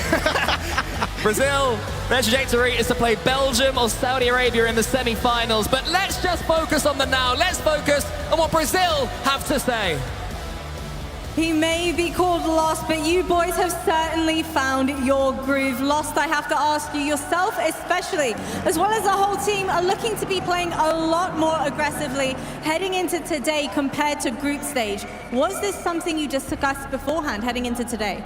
Brazil, their trajectory is to play Belgium or Saudi Arabia in the semi-finals, but let's just focus on the now. Let's focus on what Brazil have to say. He may be called Lost, but you boys have certainly found your groove. Lost, I have to ask you, yourself especially, as well as the whole team, are looking to be playing a lot more aggressively heading into today compared to group stage. Was this something you discussed beforehand heading into today?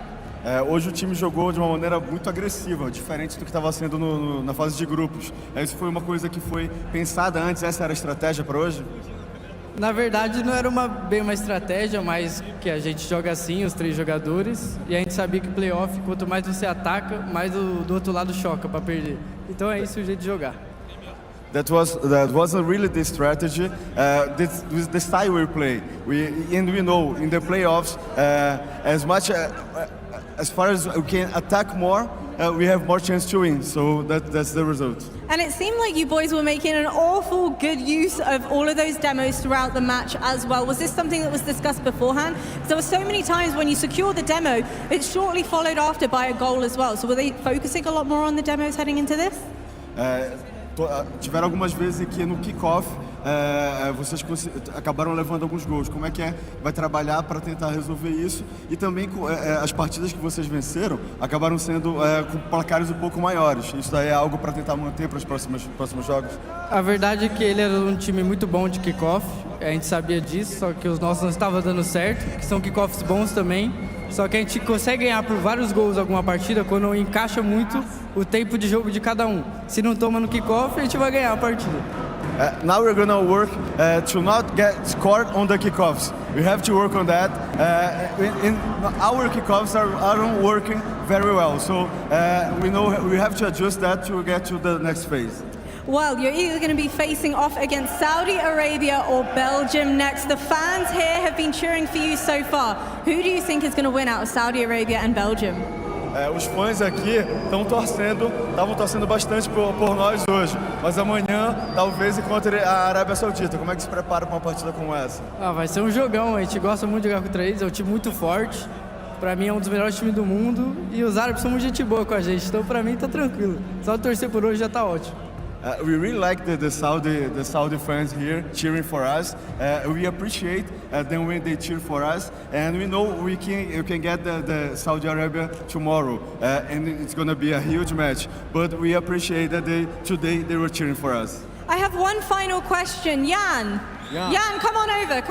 Hoje o time jogou de uma maneira muito agressiva, diferente do que estava sendo na fase de grupos. Isso foi uma coisa que foi pensada antes, essa era a estratégia para hoje? Na verdade, não era bem uma estratégia, mas que a gente joga assim, os 3 jogadores, e a gente sabia que playoff, quanto mais você ataca, mais do outro lado choca para perder. Então é isso o jeito de jogar. That wasn't really the strategy. This was the style we play. We know in the playoffs, as far as we can attack more, we have more chance to win. So that's the result. And it seemed like you boys were making an awful good use of all of those demos throughout the match as well. Was this something that was discussed beforehand? There were so many times when you secure the demo, it's shortly followed after by a goal as well. So were they focusing a lot more on the demos heading into this? tiveram algumas vezes que no kickoff vocês acabaram levando alguns gols. Como é que vai trabalhar para tentar resolver isso? E também as partidas que vocês venceram acabaram sendo com placares um pouco maiores. Isso daí é algo para tentar manter para os próximos jogos? A verdade é que ele era um time muito bom de kickoff, a gente sabia disso, só que os nossos não estavam dando certo, que são kickoffs bons também. Só que a gente consegue ganhar por vários gols alguma partida quando encaixa muito o tempo de jogo de cada um. Se não toma no kickoff, a gente vai ganhar a partida. Now we're gonna work to not get scored on the kickoffs. We have to work on that. Our kickoffs aren't working very well, so we know we have to adjust that to get to the next phase. Well, you're either going to be facing off against Saudi Arabia or Belgium next. The fans here have been cheering for you so far. Who do you think is going to win out of Saudi Arabia and Belgium? Os fãs aqui estavam torcendo bastante por nós hoje, mas amanhã talvez encontre a Arábia Saudita. Como é que se prepara para uma partida como essa? Vai ser um jogão, a gente gosta muito de jogar contra eles, é um time muito forte. Para mim é um dos melhores times do mundo e os árabes são muito gente boa com a gente, então para mim tá tranquilo. Só torcer por hoje já tá ótimo. We really like the Saudi fans here cheering for us. We appreciate them when they cheer for us, and we know you can get the Saudi Arabia tomorrow, and it's going to be a huge match. But we appreciate that today they were cheering for us. I have one final question, Jan, come on over.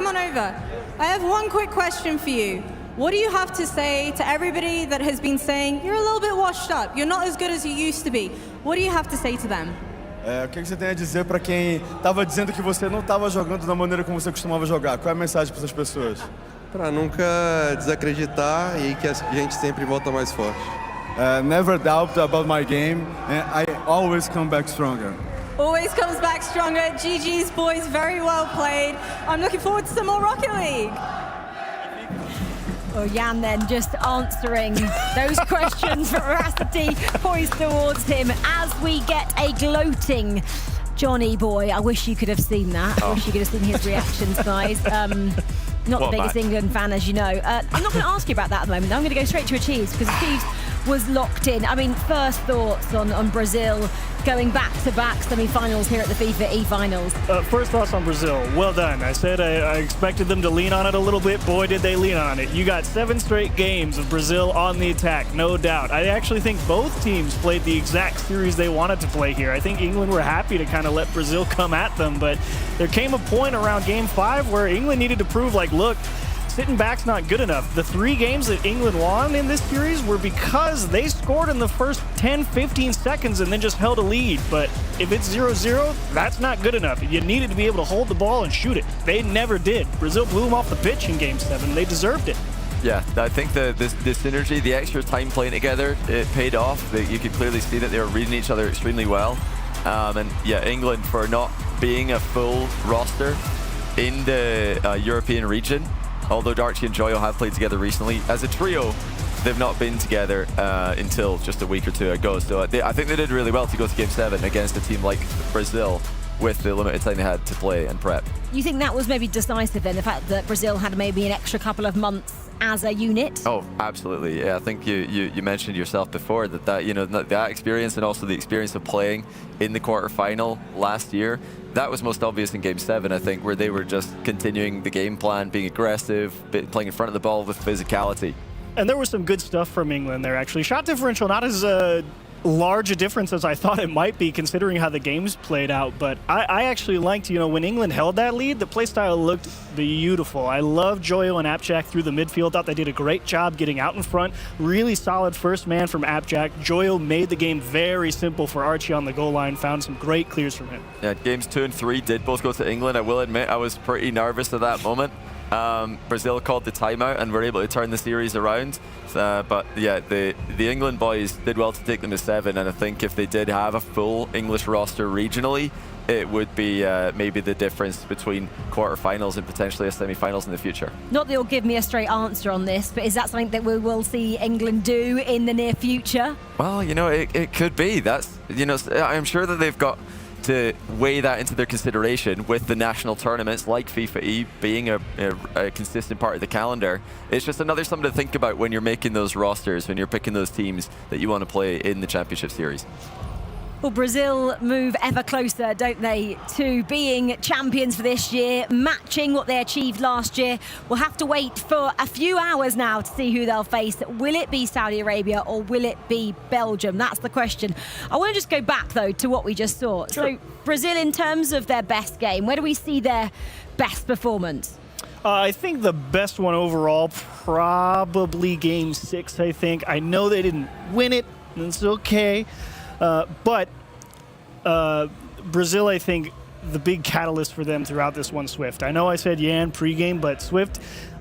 I have one quick question for you. What do you have to say to everybody that has been saying you're a little bit washed up, you're not as good as you used to be? What do you have to say to them? O que você tem a dizer para quem estava dizendo que você não estava jogando da maneira como você costumava jogar? Qual é a mensagem para essas pessoas? Para nunca desacreditar e que a gente sempre volta mais forte. Never doubt about my game, and I always come back stronger. Always comes back stronger. GG's, boys, very well played. I'm looking forward to some more Rocket League. Well, Jan then just answering those questions, veracity poised towards him as we get a gloating Johnny boy. I wish you could have seen that. I wish you could have seen his reactions, guys. Not the biggest England fan, as you know. I'm not going to ask you about that at the moment. I'm going to go straight to Achieves because Achieves was locked in. I mean, first thoughts on Brazil going back-to-back semi-finals here at the FIFA E-finals. First thoughts on Brazil, well done. I said I expected them to lean on it a little bit. Boy, did they lean on it. You got 7 straight games of Brazil on the attack, no doubt. I actually think both teams played the exact series they wanted to play here. I think England were happy to kind of let Brazil come at them, but there came a point around Game 5 where England needed to prove, like, look, sitting back's not good enough. The 3 games that England won in this series were because they scored in the first 10, 15 seconds and then just held a lead. But if it's 0-0, that's not good enough. You needed to be able to hold the ball and shoot it. They never did. Brazil blew them off the pitch in Game 7. They deserved it. Yeah, I think the synergy, the extra time playing together, it paid off. You could clearly see that they were reading each other extremely well. And yeah, England, for not being a full roster in the European region, although Darcy and Joyo have played together recently, as a trio, they've not been together until just a week or 2 ago. So I think they did really well to go to Game 7 against a team like Brazil with the limited time they had to play and prep. You think that was maybe decisive then, the fact that Brazil had maybe an extra couple of months as a unit? Oh, absolutely. Yeah, I think you mentioned yourself before that you know that experience and also the experience of playing in the quarterfinal last year, that was most obvious in Game 7, I think, where they were just continuing the game plan, being aggressive, playing in front of the ball with physicality. And there was some good stuff from England there, actually. Shot differential, not as large a difference as I thought it might be, considering how the games played out. But I actually liked, you know, when England held that lead, the play style looked beautiful. I love Joyo and Apjak through the midfield. Thought they did a great job getting out in front. Really solid first man from Apjak. Joyo made the game very simple for Archie on the goal line. Found some great clears from him. Yeah, games 2 and 3 did both go to England. I will admit I was pretty nervous at that moment. Brazil called the timeout and were able to turn the series around. But yeah, the England boys did well to take them to 7, and I think if they did have a full English roster regionally, it would be maybe the difference between quarterfinals and potentially a semi-finals in the future. Not that you'll give me a straight answer on this, but is that something that we will see England do in the near future? Well, you know, it could be. That's, you know, I'm sure that they've got to weigh that into their consideration with the national tournaments like FIFAe being a consistent part of the calendar. It's just another something to think about when you're making those rosters, when you're picking those teams that you want to play in the championship series. Well, Brazil move ever closer, don't they, to being champions for this year, matching what they achieved last year. We'll have to wait for a few hours now to see who they'll face. Will it be Saudi Arabia or will it be Belgium? That's the question. I want to just go back, though, to what we just saw. Sure. So, Brazil, in terms of their best game, where do we see their best performance? I think the best one overall, probably Game 6, I think. I know they didn't win it, and it's okay. But Brazil, I think, the big catalyst for them throughout this one, Swift. I know I said Jan pregame, but Swift,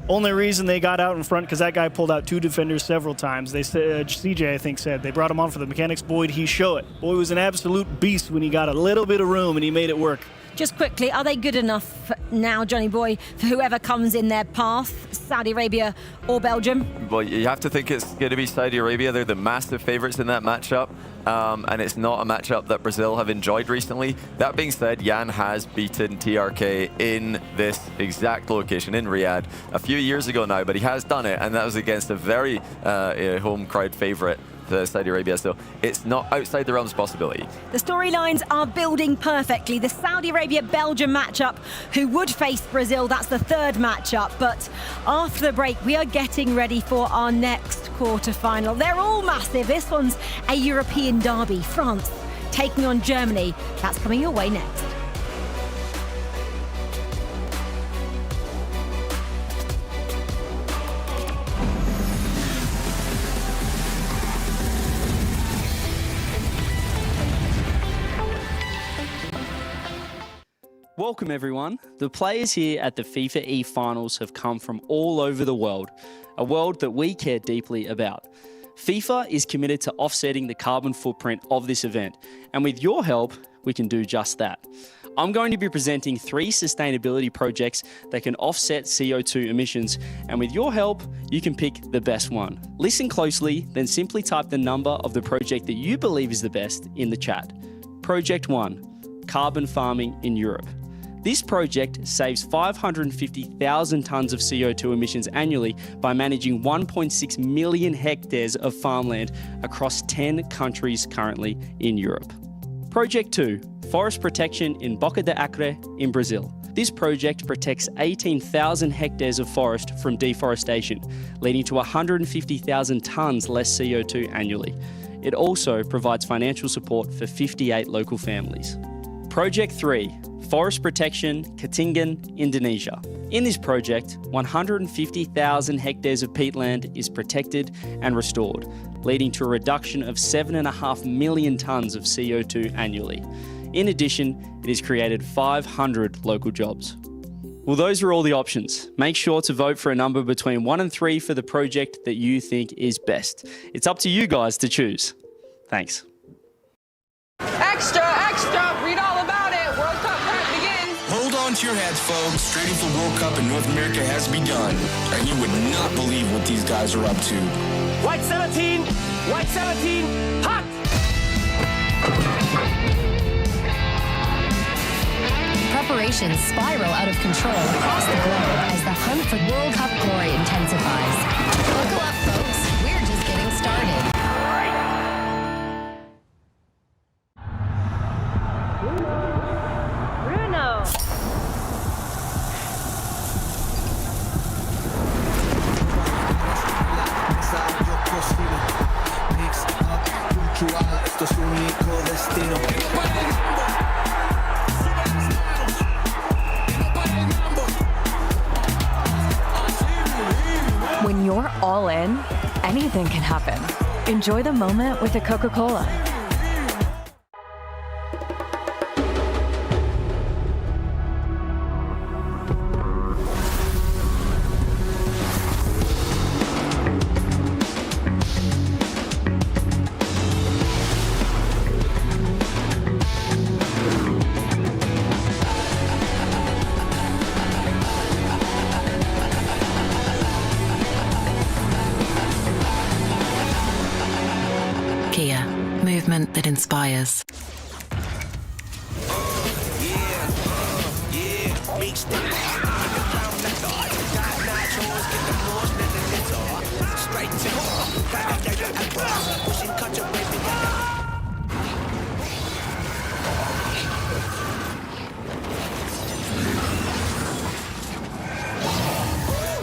only reason they got out in front because that guy pulled out 2 defenders several times. They said, CJ, I think, said they brought him on for the mechanics. Boy, did he show it. Boy was an absolute beast when he got a little bit of room and he made it work. Just quickly, are they good enough now, Johnny Boy, for whoever comes in their path, Saudi Arabia or Belgium? Well, you have to think it's going to be Saudi Arabia. They're the massive favourites in that matchup, and it's not a matchup that Brazil have enjoyed recently. That being said, Jan has beaten TRK in this exact location in Riyadh a few years ago now, but he has done it, and that was against a very home crowd favourite, Saudi Arabia, so it's not outside the realms of possibility. The storylines are building perfectly. The Saudi Arabia-Belgium matchup, who would face Brazil, that's the third matchup. But after the break, we are getting ready for our next quarter-final. They're all massive. This one's a European derby. France taking on Germany. That's coming your way next. Welcome everyone. The players here at the FIFA E Finals have come from all over the world, a world that we care deeply about. FIFA is committed to offsetting the carbon footprint of this event, and with your help, we can do just that. I'm going to be presenting 3 sustainability projects that can offset CO2 emissions, and with your help, you can pick the best one. Listen closely, then simply type the number of the project that you believe is the best in the chat. Project 1, carbon farming in Europe. This project saves 550,000 tonnes of CO2 emissions annually by managing 1.6 million hectares of farmland across 10 countries currently in Europe. Project 2, forest protection in Boca de Acre in Brazil. This project protects 18,000 hectares of forest from deforestation, leading to 150,000 tonnes less CO2 annually. It also provides financial support for 58 local families. Project 3, forest protection, Ketinggan, Indonesia. In this project, 150,000 hectares of peatland is protected and restored, leading to a reduction of 7.5 million tonnes of CO2 annually. In addition, it has created 500 local jobs. Well, those are all the options. Make sure to vote for a number between 1 and 3 for the project that you think is best. It's up to you guys to choose. Thanks. Extra, extra, read all about it. World Cup prep begins. Hold on to your hats, folks. Trading for World Cup in North America has begun. And you would not believe what these guys are up to. White 17, hot! Preparations spiral out of control across the globe as the hunt for World Cup glory intensifies. Buckle up, folks. We're just getting started. Bruno. When you're all in, anything can happen. Enjoy the moment with a Coca-Cola. Kia, movement that inspires.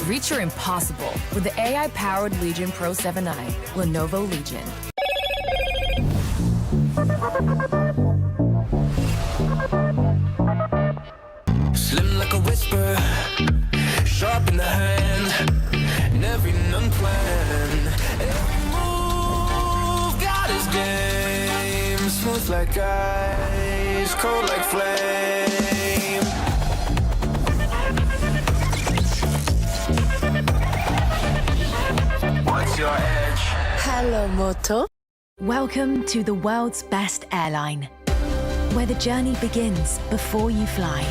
Reach your impossible with the AI-powered Legion Pro 7i, Lenovo Legion. Slim like a whisper, sharp in the hand, never unplanned. Every move got his game, smooth like ice, cold like flame. What's your edge? Hello, Moto. Welcome to the world's best airline, where the journey begins before you fly,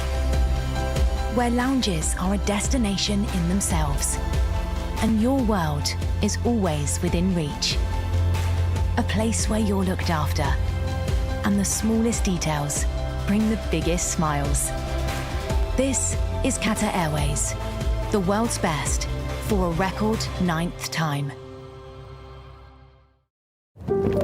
where lounges are a destination in themselves, and your world is always within reach. A place where you're looked after, and the smallest details bring the biggest smiles. This is Qatar Airways, the world's best for a record 9th time.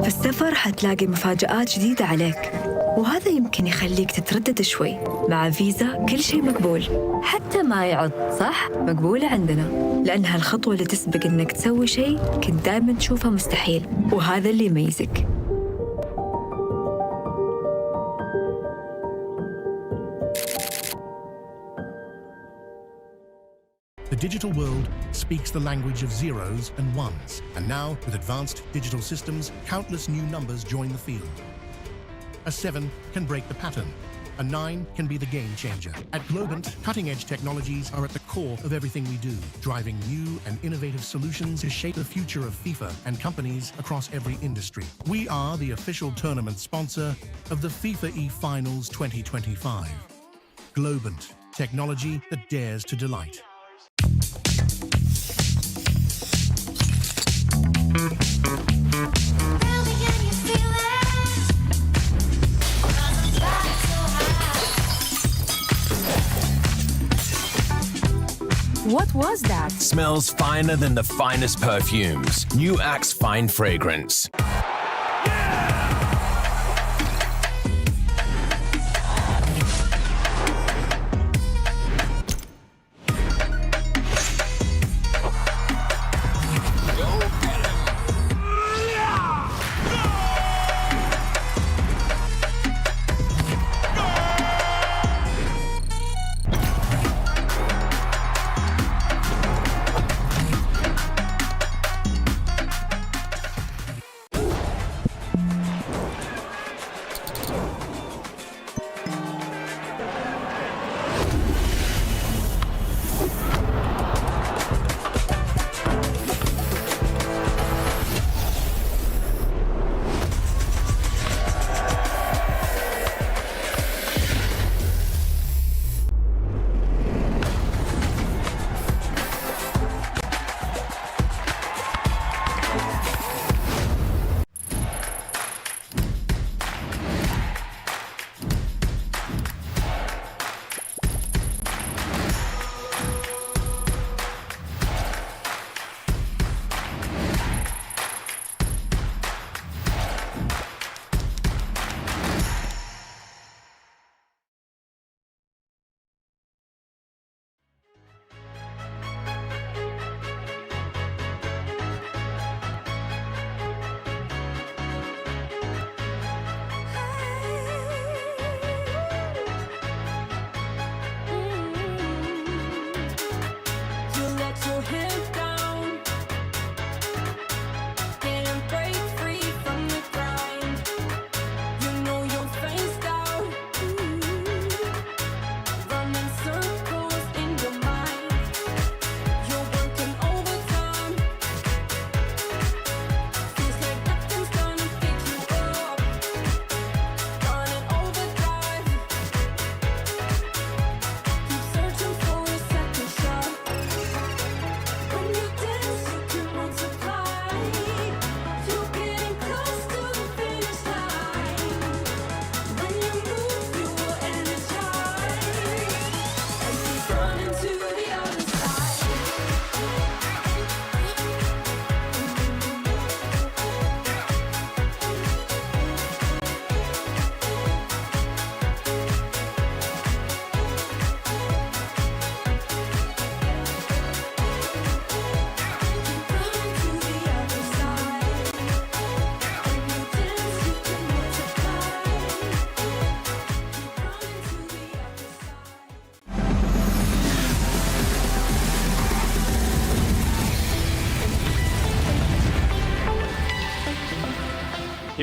في السفر حتلاقي مفاجآت جديدة عليك، وهذا يمكن يخليك تتردد شوي. مع فيزا كل شيء مقبول، حتى ما يعض، صح؟ مقبولة عندنا، لأن هالخطوة اللي تسبق إنك تسوي شيء كنت دائما تشوفه مستحيل، وهذا اللي يميزك. The digital world speaks the language of zeros and ones, and now, with advanced digital systems, countless new numbers join the field. A 7 can break the pattern. A 9 can be the game changer. At Globant, cutting-edge technologies are at the core of everything we do, driving new and innovative solutions to shape the future of FIFA and companies across every industry. We are the official tournament sponsor of the FIFAe Finals 2025. Globant, technology that dares to delight. What was that? Smells finer than the finest perfumes. New Axe Fine Fragrance.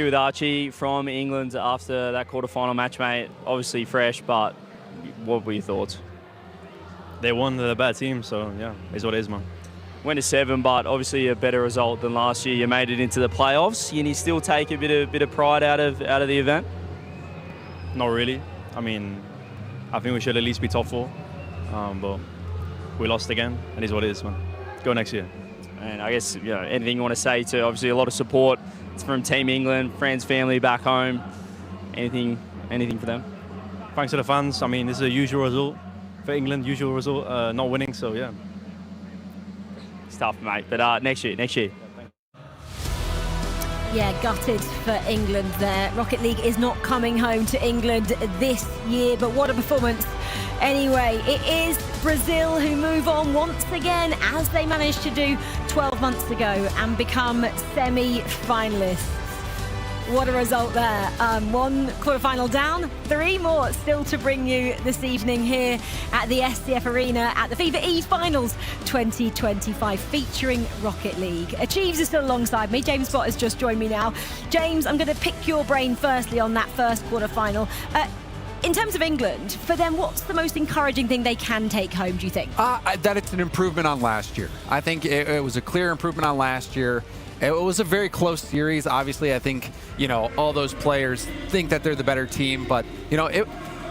Here with Archie from England after that quarterfinal match, mate. Obviously fresh, but what were your thoughts? They won, the bad team, so yeah, it's what it is, man. Went to 7, but obviously a better result than last year. You made it into the playoffs. Can you still take a bit of pride out of the event? Not really. I mean, I think we should at least be top 4, but we lost again, and it's what it is, man. Go next year. And I guess, anything you want to say to, obviously a lot of support from Team England, friends, family back home. Anything for them? Thanks to the fans. I mean, this is a usual result for England, not winning, so yeah. It's tough, mate, but next year. Yeah, gutted for England there. Rocket League is not coming home to England this year, but what a performance. Anyway, it is Brazil who move on once again, as they managed to do 12 months ago and become semi-finalists. What a result there. 1 quarterfinal down, 3 more still to bring you this evening here at the SCF Arena at the FIFAe Finals 2025 featuring Rocket League. Achieves is still alongside me. James Bott has just joined me now. James, I'm going to pick your brain firstly on that first quarterfinal. In terms of England, for them, what's the most encouraging thing they can take home, do you think? That it's an improvement on last year. I think it was a clear improvement on last year. It was a very close series. Obviously, I think, all those players think that they're the better team, but,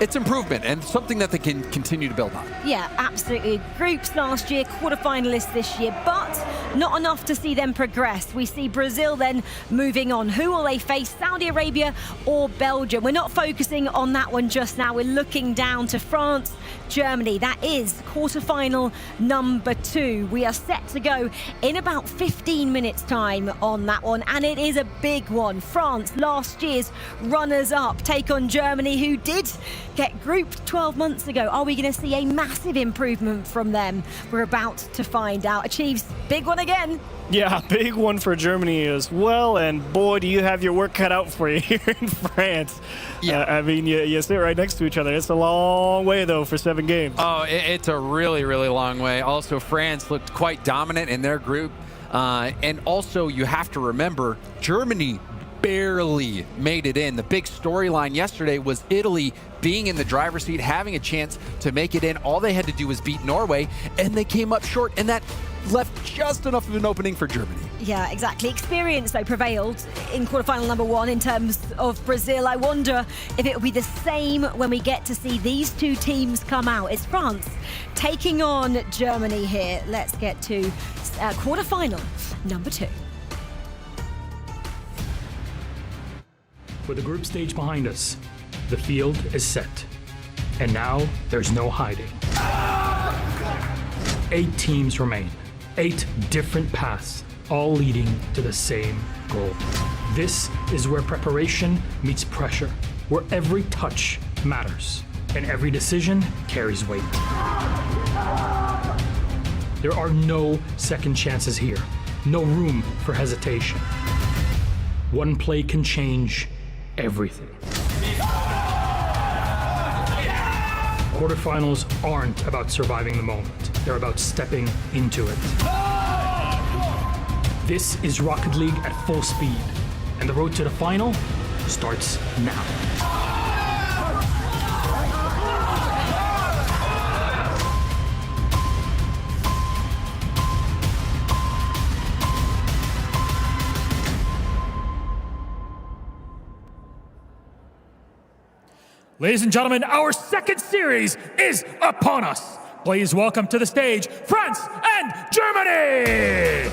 it's improvement and something that they can continue to build on. Yeah, absolutely. Groups last year, quarterfinalists this year, but not enough to see them progress. We see Brazil then moving on. Who will they face, Saudi Arabia or Belgium? We're not focusing on that one just now. We're looking down to France, Germany. That is quarterfinal number 2. We are set to go in about 15 minutes time on that one, and it is a big one. France, last year's runners-up, take on Germany, who did get grouped 12 months ago. Are we going to see a massive improvement from them? We're about to find out. Achieves, big one again. Yeah, big one for Germany as well, and boy, do you have your work cut out for you here in France. Yeah. I mean, you sit right next to each other. It's a long way, though, for 7 games. Oh, it's a really, really long way. Also, France looked quite dominant in their group, and also you have to remember, Germany barely made it in. The big storyline yesterday was Italy being in the driver's seat, having a chance to make it in. All they had to do was beat Norway, and they came up short, and that left just enough of an opening for Germany. Yeah, exactly. Experience, though, prevailed in quarterfinal number 1 in terms of Brazil. I wonder if it will be the same when we get to see these 2 teams come out. It's France taking on Germany here. Let's get to quarterfinal number 2. With the group stage behind us, the field is set. And now there's no hiding. 8 teams remain. 8 different paths, all leading to the same goal. This is where preparation meets pressure, where every touch matters, and every decision carries weight. There are no second chances here, no room for hesitation. One play can change everything. Quarterfinals aren't about surviving the moment. They're about stepping into it. This is Rocket League at full speed, and the road to the final starts now. Ladies and gentlemen, our second series is upon us. Please welcome to the stage, France and Germany!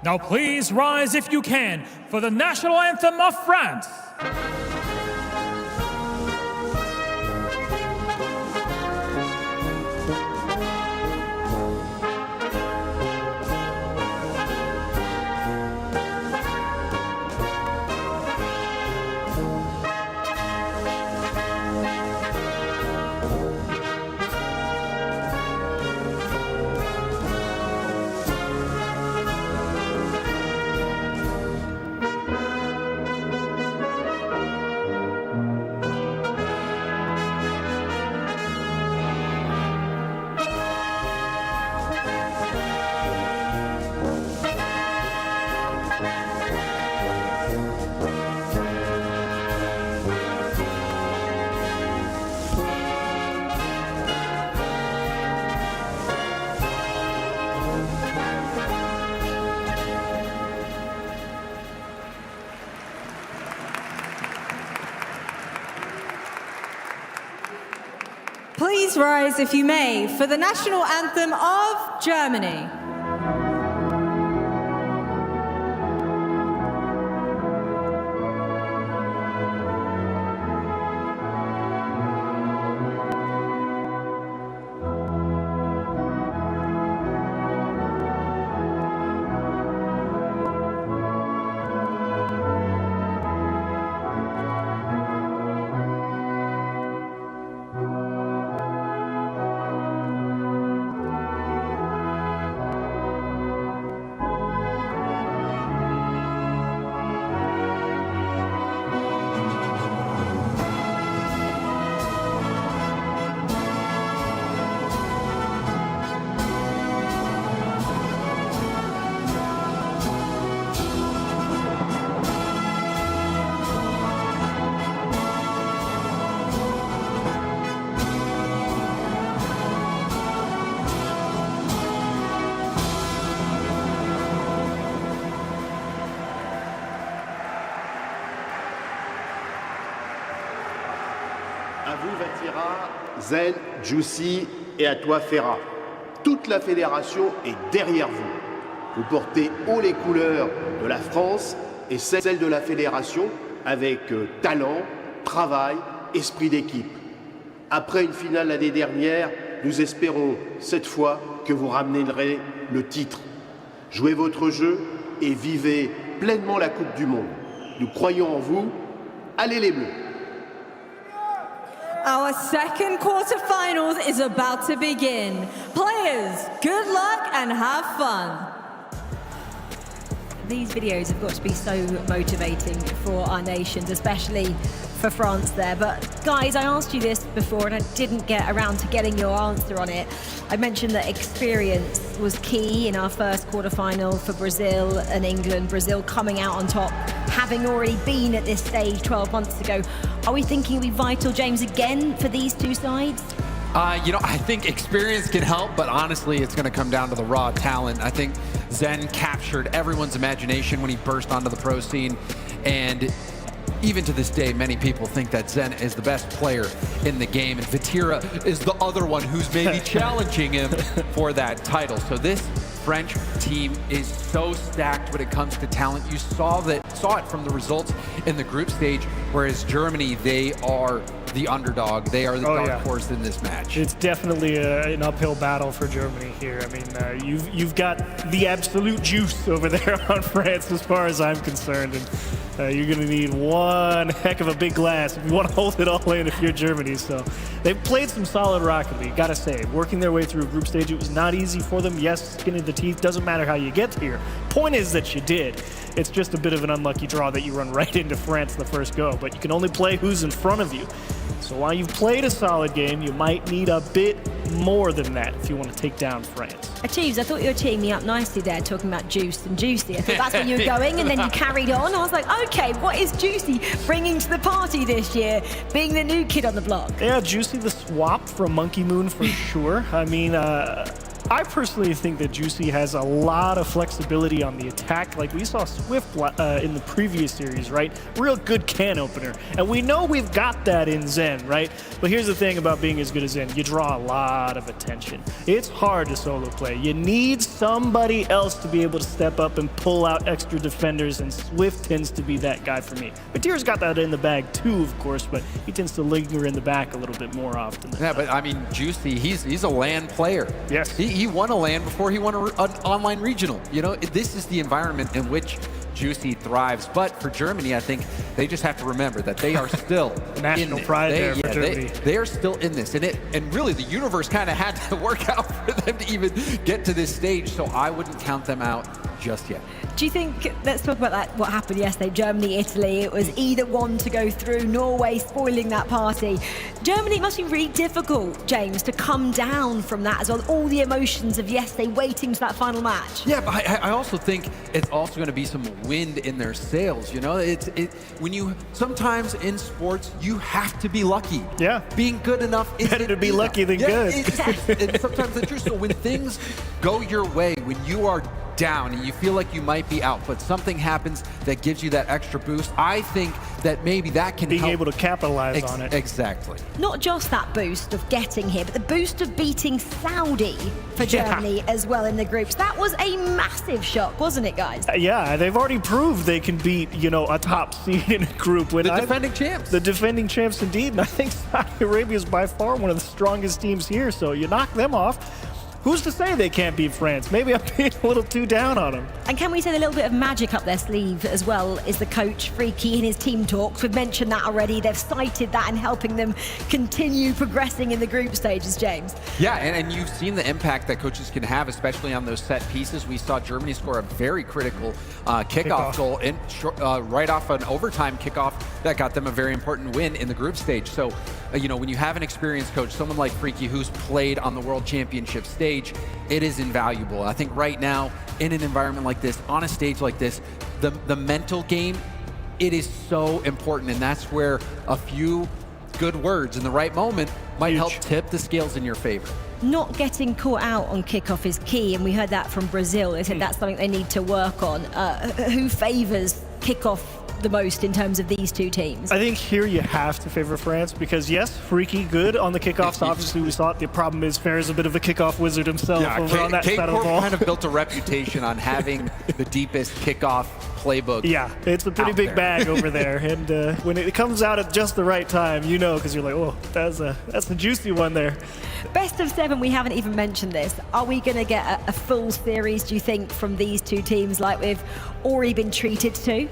Now please rise if you can for the national anthem of France. Please rise, if you may, for the national anthem of Germany. À vous, Vatira, Zen, Juicy et à toi, Ferra. Toute la fédération est derrière vous. Vous portez haut les couleurs de la France et celles de la fédération avec talent, travail, esprit d'équipe. Après une finale l'année dernière, nous espérons cette fois que vous ramènerez le titre. Jouez votre jeu et vivez pleinement la Coupe du Monde. Nous croyons en vous. Allez les Bleus! Our second quarterfinals is about to begin. Players, good luck and have fun. These videos have got to be so motivating for our nations, especially for France there. But guys, I asked you this before and I didn't get around to getting your answer on it. I mentioned that experience was key in our first quarterfinal for Brazil and England. Brazil coming out on top, having already been at this stage 12 months ago. Are we thinking it'll be vital, James, again for these two sides? I think experience can help, but honestly, it's going to come down to the raw talent. I think Zen captured everyone's imagination when he burst onto the pro scene, and even to this day, many people think that Zen is the best player in the game, and Vatira is the other one who's maybe challenging him for that title. So this French team is so stacked when it comes to talent. You saw it from the results in the group stage, whereas Germany, they are the underdog. They are the dark horse in this match. It's definitely an uphill battle for Germany here. I mean, you've got the absolute juice over there on France as far as I'm concerned. And you're going to need one heck of a big glass if you want to hold it all in if you're Germany. So they've played some solid Rocket League, got to say. Working their way through a group stage, it was not easy for them. Yes, skin in the teeth, doesn't matter how you get here. Point is that you did. It's just a bit of an unlucky draw that you run right into France the first go, but you can only play who's in front of you. So while you've played a solid game, you might need a bit more than that if you want to take down France. Achieves, I thought you were teeing me up nicely there, talking about Juice and Juicy. I thought that's where you were going, and then you carried on. I was like, okay, what is Juicy bringing to the party this year, being the new kid on the block? Yeah, Juicy the swap from Monkey Moon for sure. I mean, I personally think that Juicy has a lot of flexibility on the attack. Like we saw Swift in the previous series, right? Real good can opener. And we know we've got that in Zen, right? But here's the thing about being as good as Zen. You draw a lot of attention. It's hard to solo play. You need somebody else to be able to step up and pull out extra defenders, and Swift tends to be that guy for me. Batir's got that in the bag too, of course, but he tends to linger in the back a little bit more often. Yeah, but I mean, Juicy, he's a LAN player. Yes. He won a LAN before he won an online regional. You know, this is the environment in which Juicy thrives. But for Germany, I think they just have to remember that they are still national pride there for Germany. They are still in this, and really the universe kind of had to work out for them to even get to this stage. So I wouldn't count them out just yet. Do you think, let's talk about that, what happened yesterday, Germany, Italy, it was either one to go through, Norway spoiling that party. Germany, it must be really difficult, James, to come down from that as well, all the emotions of yesterday waiting for that final match. Yeah, but I also think it's also going to be some wind in their sails, you know? When you, sometimes in sports, you have to be lucky. Yeah. Being good enough is better to be lucky than good. And sometimes that's true. So when things go your way, when you are down and you feel like you might be out, but something happens that gives you that extra boost, I think that maybe that can being help. able to capitalize on it. Exactly. Not just that boost of getting here, but the boost of beating Saudi for Germany as well in the groups. That was a massive shock, wasn't it, guys? Yeah, they've already proved they can beat, you know, a top seed in a group. The defending champs. The defending champs, indeed. And I think Saudi Arabia is by far one of the strongest teams here, so you knock them off. Who's to say they can't beat France? Maybe I'm being a little too down on them. And can we say the little bit of magic up their sleeve as well is the coach, Freaky, in his team talks. We've mentioned that already. They've cited that in helping them continue progressing in the group stages, James. Yeah, and you've seen the impact that coaches can have, especially on those set pieces. We saw Germany score a very critical kickoff goal right off an overtime kickoff that got them a very important win in the group stage. So, you know, when you have an experienced coach, someone like Freaky who's played on the World Championship stage, it is invaluable. I think right now, in an environment like this, on a stage like this, the mental game, it is so important, and that's where a few good words in the right moment might help tip the scales in your favor. Not getting caught out on kickoff is key, and we heard that from Brazil. They said that's something they need to work on. Who favors kickoff the most in terms of these two teams? I think here you have to favor France because, yes, Freaky good on the kickoffs. Obviously, we saw it. The problem is Fair's a bit of a kickoff wizard himself over on that side of the ball. kind of built a reputation on having the deepest kickoff playbook. Yeah, it's a pretty big bag over there. And when it comes out at just the right time, you know, because you're like, oh, that's a juicy one there. Best of 7, we haven't even mentioned this. Are we going to get a full series, do you think, from these two teams like we've already been treated to?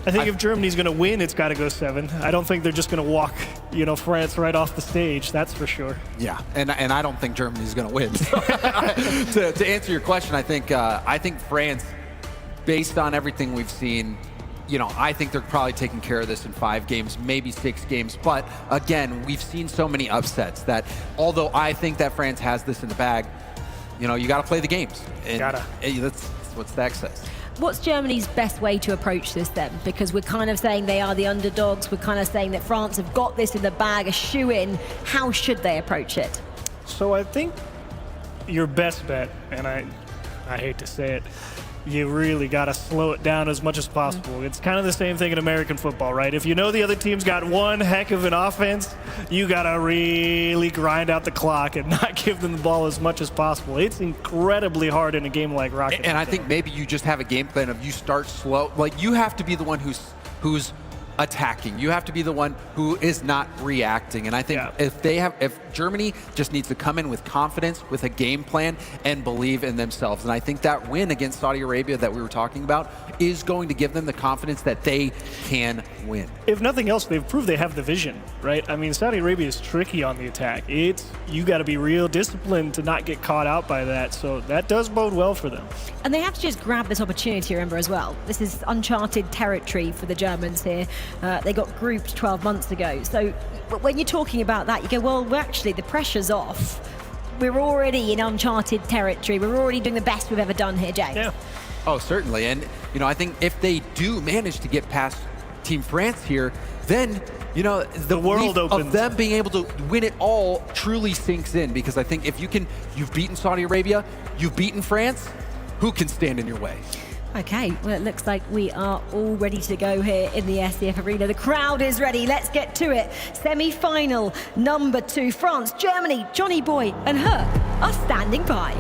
I think if Germany's going to win, it's got to go 7. I don't think they're just going to walk, you know, France right off the stage. That's for sure. Yeah, and I don't think Germany's going to win. To answer your question, I think France, based on everything we've seen, you know, I think they're probably taking care of this in 5 games, maybe 6 games. But again, we've seen so many upsets that although I think that France has this in the bag, you know, you got to play the games. And that's what Stack says. What's Germany's best way to approach this then? Because we're kind of saying they are the underdogs. We're kind of saying that France have got this in the bag, a shoe-in. How should they approach it? So I think your best bet, and I hate to say it, you really got to slow it down as much as possible. It's kind of the same thing in American football, right? If you know the other team's got one heck of an offense, you got to really grind out the clock and not give them the ball as much as possible. It's incredibly hard in a game like Rocket. And I think maybe you just have a game plan of you start slow. Like, you have to be the one who's attacking. You have to be the one who is not reacting. And I think if Germany just needs to come in with confidence, with a game plan, and believe in themselves. And I think that win against Saudi Arabia that we were talking about is going to give them the confidence that they can win. If nothing else, they've proved they have the vision, right? I mean, Saudi Arabia is tricky on the attack. You got to be real disciplined to not get caught out by that. So that does bode well for them. And they have to just grab this opportunity, remember, as well. This is uncharted territory for the Germans here. They got grouped 12 months ago. So when you're talking about that, you go, well, actually, the pressure's off. We're already in uncharted territory. We're already doing the best we've ever done here, James. Yeah. Oh, certainly. And, you know, I think if they do manage to get past Team France here, then You know, the world belief opens. of them being able to win it all truly sinks in, because I think if you've beaten Saudi Arabia, you've beaten France, who can stand in your way? Okay, well, it looks like we are all ready to go here in the SCF Arena. The crowd is ready. Let's get to it. Semi-final number 2, France, Germany, Johnny Boy and Herc are standing by.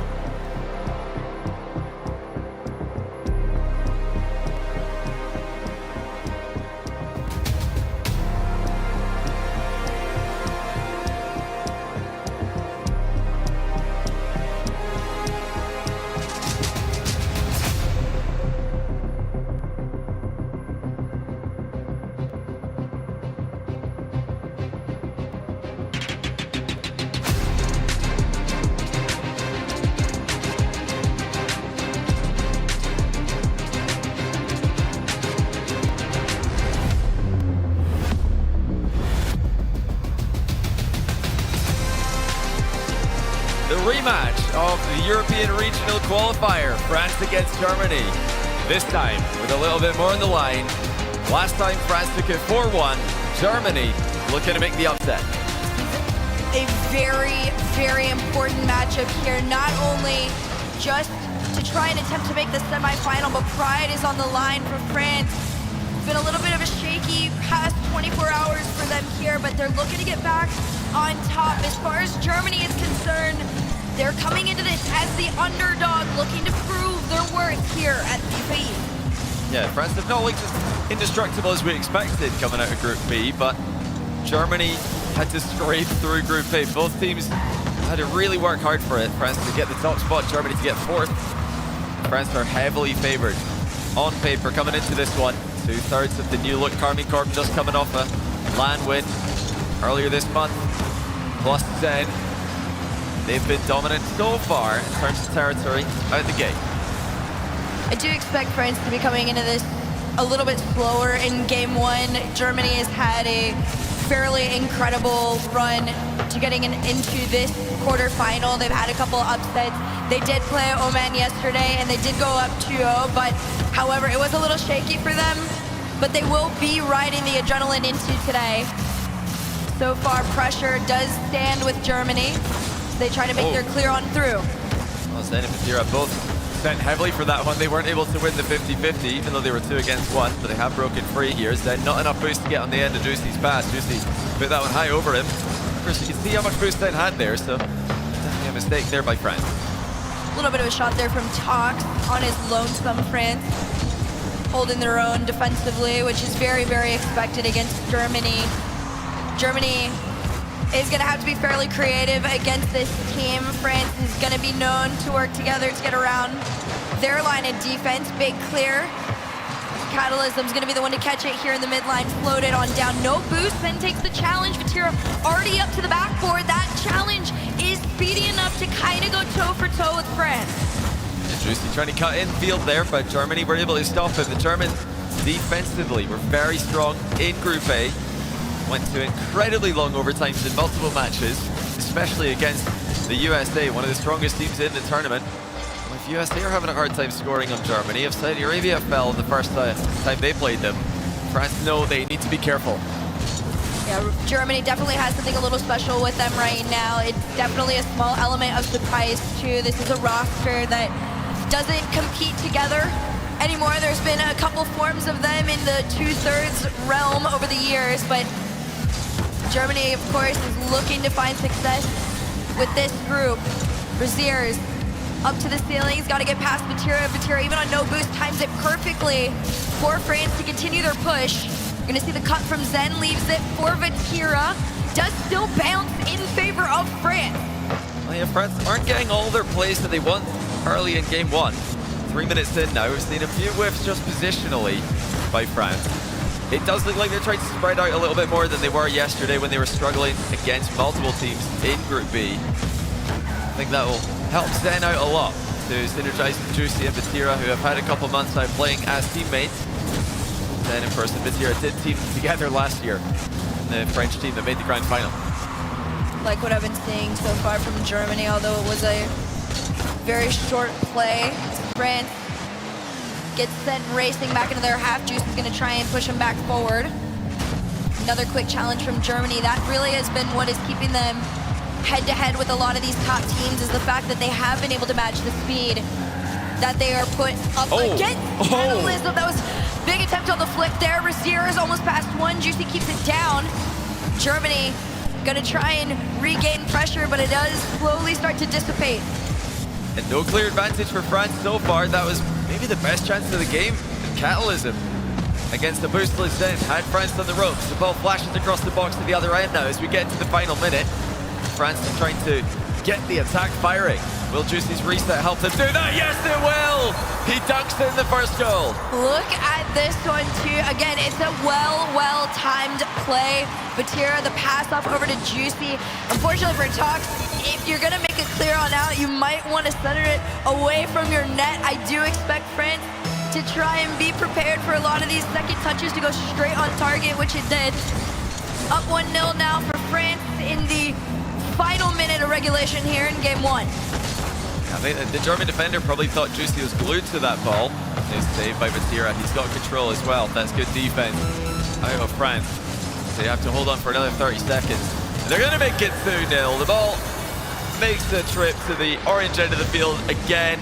The rematch of the European Regional Qualifier, France against Germany. This time with a little bit more on the line. Last time France took it 4-1. Germany looking to make the upset. A very, very important matchup here. Not only just to try and attempt to make the semifinal, but pride is on the line for France. It's been a little bit of a shaky past 24 hours for them here, but they're looking to get back on top. As far as Germany is concerned, they're coming into this as the underdog, looking to prove their worth here at FIFAe. Yeah, France have not looked as indestructible as we expected coming out of Group B, but Germany had to scrape through Group A. Both teams had to really work hard for it. France to get the top spot, Germany to get 4th. France are heavily favored on paper coming into this one. 2/3 of the new look Carmine Corp just coming off a LAN win earlier this month. Plus 10. They've been dominant so far in terms of territory out the gate. I do expect France to be coming into this a little bit slower in game 1. Germany has had a fairly incredible run to getting into this quarterfinal. They've had a couple upsets. They did play Oman yesterday and they did go up 2-0, but however, it was a little shaky for them, but they will be riding the adrenaline into today. So far, pressure does stand with Germany. They try to make their clear on through. Well, Zen and Madeira both sent heavily for that one. They weren't able to win the 50-50, even though they were 2 against 1, but they have broken free here. Zen not enough boost to get on the end of Juicy's pass. Juicy put that one high over him. Of course, you can see how much boost Zen had there, so definitely a mistake there by France. A little bit of a shot there from Tox on his lonesome France, holding their own defensively, which is very, very expected against Germany. Germany is going to have to be fairly creative against this team. France is going to be known to work together to get around their line of defense. Big clear. Catalysm's going to be the one to catch it here in the midline. Floated on down. No boost, then takes the challenge. Vatira already up to the backboard. That challenge is speedy enough to kind of go toe-for-toe with France. Juicy trying to cut in field there, but Germany were able to stop him. The Germans defensively were very strong in Group A. Went to incredibly long overtimes in multiple matches, especially against the USA, one of the strongest teams in the tournament. Well, if USA are having a hard time scoring on Germany, if Saudi Arabia fell the first time they played them, France know they need to be careful. Yeah, Germany definitely has something a little special with them right now. It's definitely a small element of surprise too. This is a roster that doesn't compete together anymore. There's been a couple forms of them in the 2/3 realm over the years, but Germany, of course, is looking to find success with this group. Braziers up to the ceiling. He's got to get past Vatira. Vatira, even on no boost, times it perfectly for France to continue their push. You're going to see the cut from Zen, leaves it for Vatira. Does still bounce in favor of France. Well, yeah, France aren't getting all their plays that they want early in game 1. 3 minutes in now, we've seen a few whiffs just positionally by France. It does look like they're trying to spread out a little bit more than they were yesterday when they were struggling against multiple teams in Group B. I think that will help Zen out a lot to synergize with Juicy and Vatira, who have had a couple months now playing as teammates. Zen in person, Vatira did team together last year in the French team that made the grand final. Like what I've been seeing so far from Germany, although it was a very short play. France gets sent racing back into their half. Juice is going to try and push him back forward. Another quick challenge from Germany. That really has been what is keeping them head-to-head with a lot of these top teams, is the fact that they have been able to match the speed that they are put up against. Catalysm, that was big attempt on the flick there. Razier is almost past one. Juicy keeps it down. Germany gonna try and regain pressure, but it does slowly start to dissipate. And no clear advantage for France so far. That was maybe the best chance of the game. Catalysm against the boostless Zen had France on the ropes. The ball flashes across the box to the other end now as we get to the final minute. France is trying to get the attack firing. Will Juicy's reset help them do that? Yes, it will! He dunks in the first goal. Look at this one too. Again, it's a well-timed play. Batira, the pass off over to Juicy. Unfortunately for Tox, if you're gonna make it clear on out, you might want to center it away from your net. I do expect France to try and be prepared for a lot of these second touches to go straight on target, which it did. Up 1-0 now for France in the final minute of regulation here in game one. I think the German defender probably thought Juicy was glued to that ball. It's saved by Batira. He's got control as well. That's good defense out of France. So you have to hold on for another 30 seconds. And they're going to make it 2-0. The ball makes the trip to the orange end of the field again.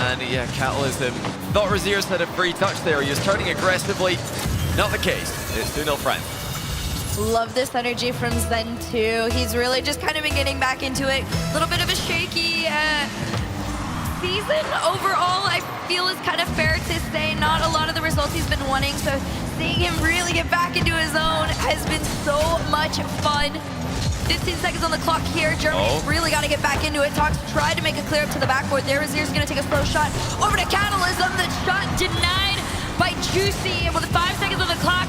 And yeah, Catalysm thought Razier had a free touch there. He was turning aggressively. Not the case. It's 2-0 France. Love this energy from Zen too. He's really just kind of been getting back into it. A little bit of a shaky season overall, I feel is kind of fair to say. Not a lot of the results he's been wanting, so seeing him really get back into his own has been so much fun. 15 seconds on the clock here. Germany's really got to get back into it. Tox tried to make a clear up to the backboard there. Razier's going to take a slow shot over to Catalysm. The shot denied by Juicy. And with 5 seconds on the clock,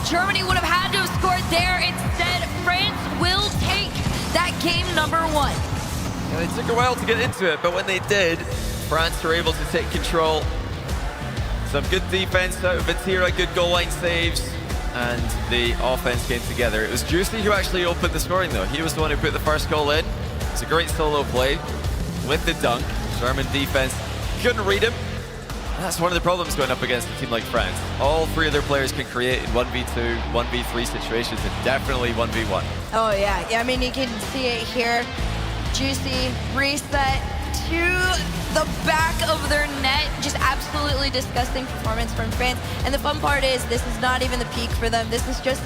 Germany would have had to have scored there. Instead, France will take that game number one. Yeah, they took a while to get into it, but when they did, France were able to take control. Some good defense out of Batira, good goal line saves, and the offense came together. It was Juicy who actually opened the scoring though. He was the one who put the first goal in. It's a great solo play with the dunk. German defense couldn't read him. That's one of the problems going up against a team like France. All three of their players can create in 1v2, 1v3 situations, and definitely 1v1. Oh yeah, I mean, you can see it here. Juicy reset to the back of their net. Just absolutely disgusting performance from France. And the fun part is this is not even the peak for them. This is just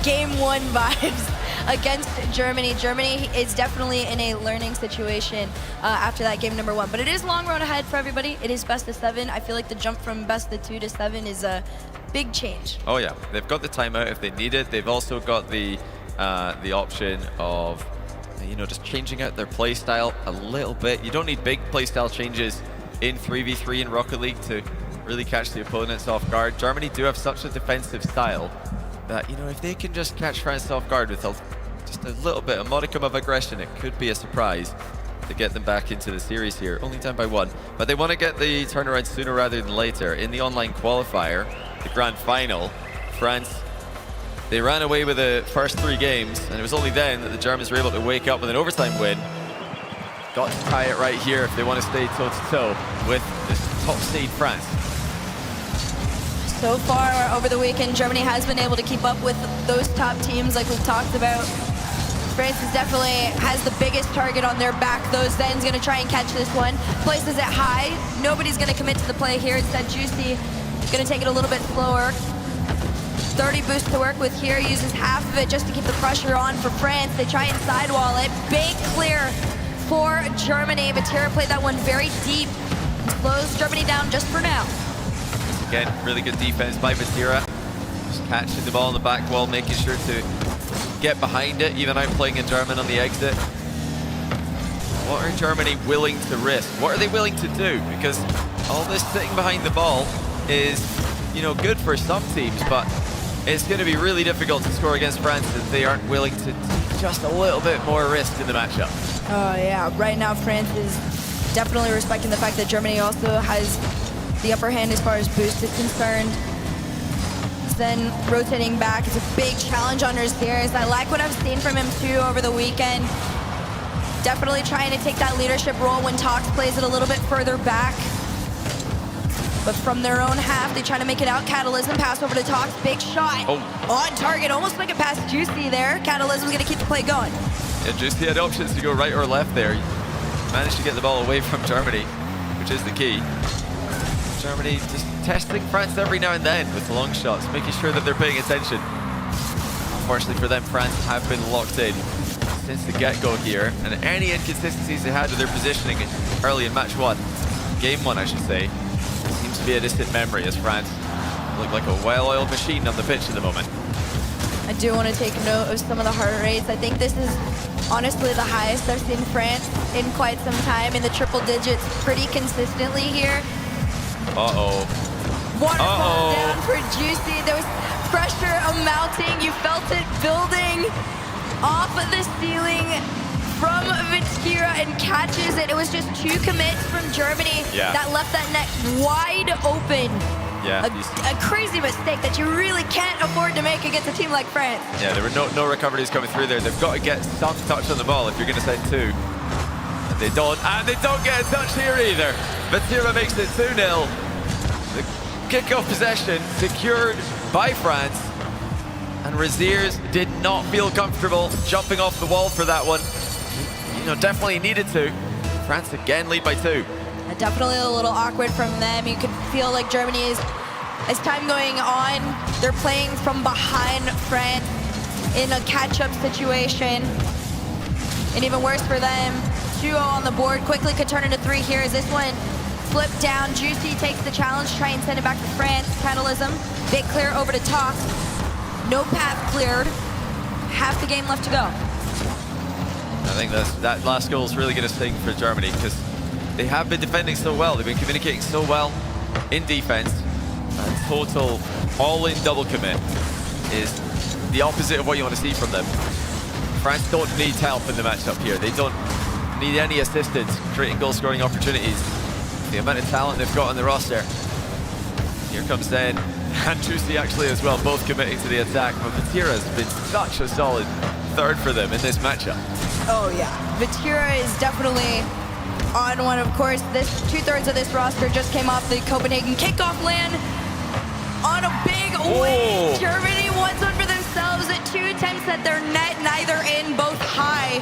game one vibes against Germany. Germany is definitely in a learning situation after that game number one. But it is long road ahead for everybody. It is best of 7. I feel like the jump from best of 2 to 7 is a big change. Oh yeah, they've got the timeout if they need it. They've also got the option of just changing out their play style a little bit. You don't need big play style changes in 3v3 in Rocket League to really catch the opponents off guard. Germany do have such a defensive style that, if they can just catch France off guard with just a little bit, a modicum of aggression, it could be a surprise to get them back into the series here. Only down by 1, but they want to get the turnaround sooner rather than later. In the online qualifier, the grand final, France, they ran away with the first 3 games, and it was only then that the Germans were able to wake up with an overtime win. Got to tie it right here if they want to stay toe-to-toe with this top seed France. So far over the weekend, Germany has been able to keep up with those top teams like we've talked about. France definitely has the biggest target on their back. Those Zen's going to try and catch this one. Places it high. Nobody's going to commit to the play here. Instead, Juicy going to take it a little bit slower. 30 boost to work with here. Uses half of it just to keep the pressure on for France. They try and sidewall it. Big clear for Germany. Batira played that one very deep. Slows Germany down just for now. Again, really good defense by Batira. Just catching the ball on the back wall, making sure to get behind it, even out playing in German on the exit. What are Germany willing to risk? What are they willing to do? Because all this sitting behind the ball is, good for some teams, but it's going to be really difficult to score against France if they aren't willing to take just a little bit more risk in the matchup. Oh yeah, right now France is definitely respecting the fact that Germany also has the upper hand as far as boost is concerned. Then rotating back, it's a big challenge on Razier. I like what I've seen from him too over the weekend. Definitely trying to take that leadership role when Tox plays it a little bit further back. But from their own half, they try to make it out. Catalysm pass over to Tox. Big shot. On target. Almost make it past Juicy there. Catalysm's going to keep the play going. Yeah, Juicy had options to go right or left there. He managed to get the ball away from Germany, which is the key. Germany just testing France every now and then with long shots, making sure that they're paying attention. Unfortunately for them, France have been locked in since the get-go here, and any inconsistencies they had with their positioning early in match one, game one I should say, seems to be a distant memory as France look like a well-oiled machine on the pitch at the moment. I do want to take note of some of the heart rates. I think this is honestly the highest I've seen France in quite some time, in the triple digits pretty consistently here. Uh-oh. Waterfall down for Juicy. There was pressure mounting. You felt it building off of the ceiling from Vitira and catches it. It was just 2 commits from Germany that left that net wide open. Yeah. A crazy mistake that you really can't afford to make against a team like France. Yeah, there were no recoveries coming through there. They've got to get some touch on the ball if you're going to send 2. And they don't get a touch here either. Vitira makes it 2-0. The kickoff possession secured by France. And Raziers did not feel comfortable jumping off the wall for that one. You know, definitely needed to. France again lead by 2. Definitely a little awkward from them. You could feel like Germany is, as time going on, they're playing from behind France in a catch-up situation. And even worse for them, 2-0 on the board. Quickly could turn into 3 here as this one flipped down. Juicy takes the challenge, try and send it back to France. Catalysm, big clear over to Tox. No path cleared. Half the game left to go. I think that last goal is really going to sting for Germany because they have been defending so well. They've been communicating so well in defense. And total all-in double commit is the opposite of what you want to see from them. France don't need help in the matchup here. They don't need any assistance creating goal-scoring opportunities. The amount of talent they've got on the roster. Here comes Zen and Juicy actually as well, both committing to the attack. But Vitira has been such a solid third for them in this matchup. Oh yeah, Vitira is definitely on one. Of course, this 2/3 of this roster just came off the Copenhagen kickoff land on a big win. Germany wants one for themselves at 2 attempts at their net, neither in, both high.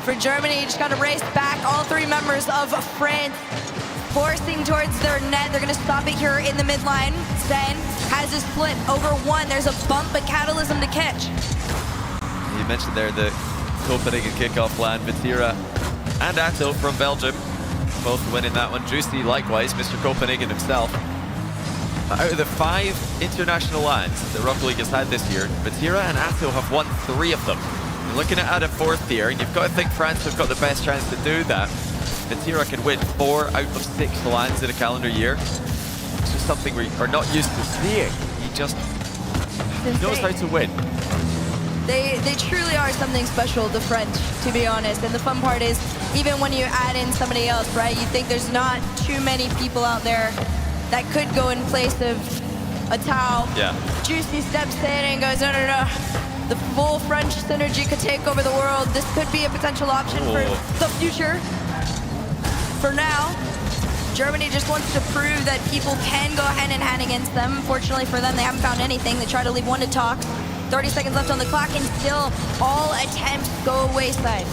For Germany, just got to race back. All 3 members of France forcing towards their net. They're going to stop it here in the midline. Zen has his split over 1. There's a bump, but Catalysm to catch. You mentioned there the Copenhagen kickoff land. Vitira and Atto from Belgium both winning that one. Juicy likewise, Mr. Copenhagen himself. Out of the 5 international lands that Rocket League has had this year, Vitira and Atto have won 3 of them. You're looking at a 4th here, and you've got to think France have got the best chance to do that. Vitira can win 4 out of 6 lands in a calendar year. It's just something we are not used to seeing. He just knows how to win. They truly are something special, the French, to be honest. And the fun part is, even when you add in somebody else, right, you think there's not too many people out there that could go in place of a Tau. Yeah. Juicy steps in and goes, no, no, no. The full French synergy could take over the world. This could be a potential option for the future. For now, Germany just wants to prove that people can go hand in hand against them. Fortunately for them, they haven't found anything. They try to leave 1 to Tox. 30 seconds left on the clock, and still all attempts go wayside.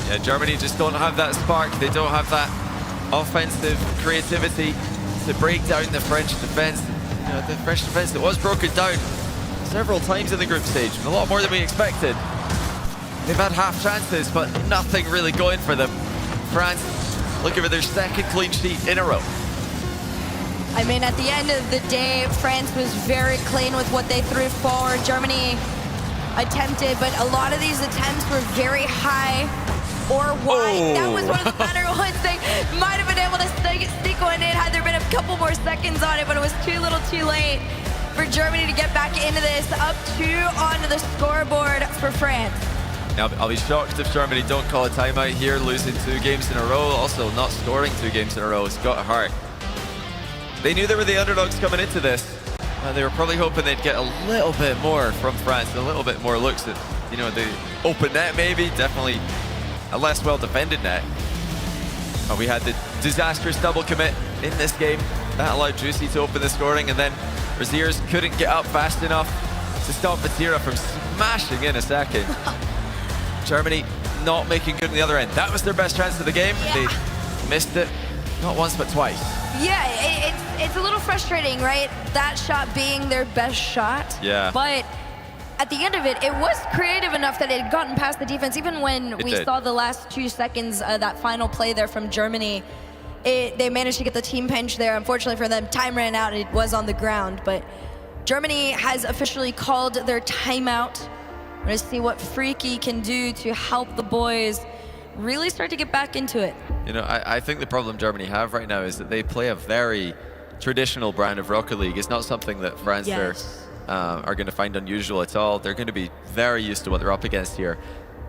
Yeah, Germany just don't have that spark. They don't have that offensive creativity to break down the French defense. You know, the French defense that was broken down several times in the group stage, a lot more than we expected. They've had half chances, but nothing really going for them. France looking for their 2nd clean sheet in a row. I mean, at the end of the day, France was very clean with what they threw forward. Germany attempted, but a lot of these attempts were very high or wide. That was one of the better ones. They might have been able to sneak one in had there been a couple more seconds on it, but it was too little too late for Germany to get back into this. Up 2 onto the scoreboard for France. Now, I'll be shocked if Germany don't call a timeout here, losing 2 games in a row, also not scoring 2 games in a row. It's got to hurt. They knew they were the underdogs coming into this. They were probably hoping they'd get a little bit more from France, a little bit more looks at, you know, the open net maybe, definitely a less well-defended net. We had the disastrous double commit in this game. That allowed Juicy to open the scoring, and then Raziers couldn't get up fast enough to stop Vatira from smashing in a second. Germany not making good on the other end. That was their best chance of the game. Yeah. They missed it, not once but twice. Yeah, it's a little frustrating, right? That shot being their best shot. Yeah. But at the end of it, it was creative enough that it had gotten past the defense. Even when we saw the last 2 seconds, that final play there from Germany, they managed to get the team pinch there. Unfortunately for them, time ran out and it was on the ground. But Germany has officially called their timeout. We're going to see what Freaky can do to help the boys really start to get back into it. You know, I think the problem Germany have right now is that they play a very traditional brand of Rocket League. It's not something that France are going to find unusual at all. They're going to be very used to what they're up against here.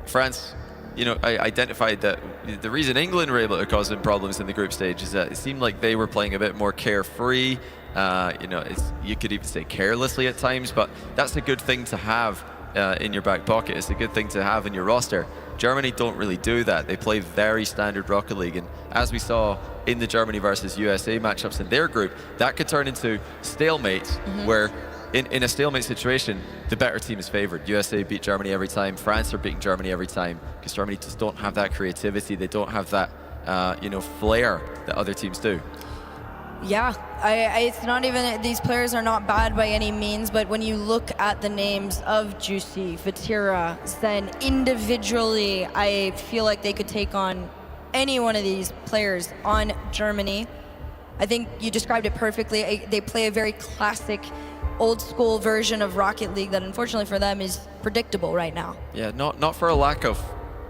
France, you know, I identified that the reason England were able to cause them problems in the group stage is that it seemed like they were playing a bit more carefree. You know, you could even say carelessly at times, but that's a good thing to have in your back pocket. It's a good thing to have in your roster. Germany don't really do that. They play very standard Rocket League, and as we saw in the Germany versus USA matchups in their group, that could turn into stalemates, where in a stalemate situation, the better team is favored. USA beat Germany every time. France are beating Germany every time, because Germany just don't have that creativity. They don't have that, you know, flair that other teams do. Yeah, it's not even, these players are not bad by any means, but when you look at the names of Juicy, Vatira, Zen, individually, I feel like they could take on any one of these players on Germany. I think you described it perfectly. They play a very classic, old school version of Rocket League that unfortunately for them is predictable right now. Yeah, not for a lack of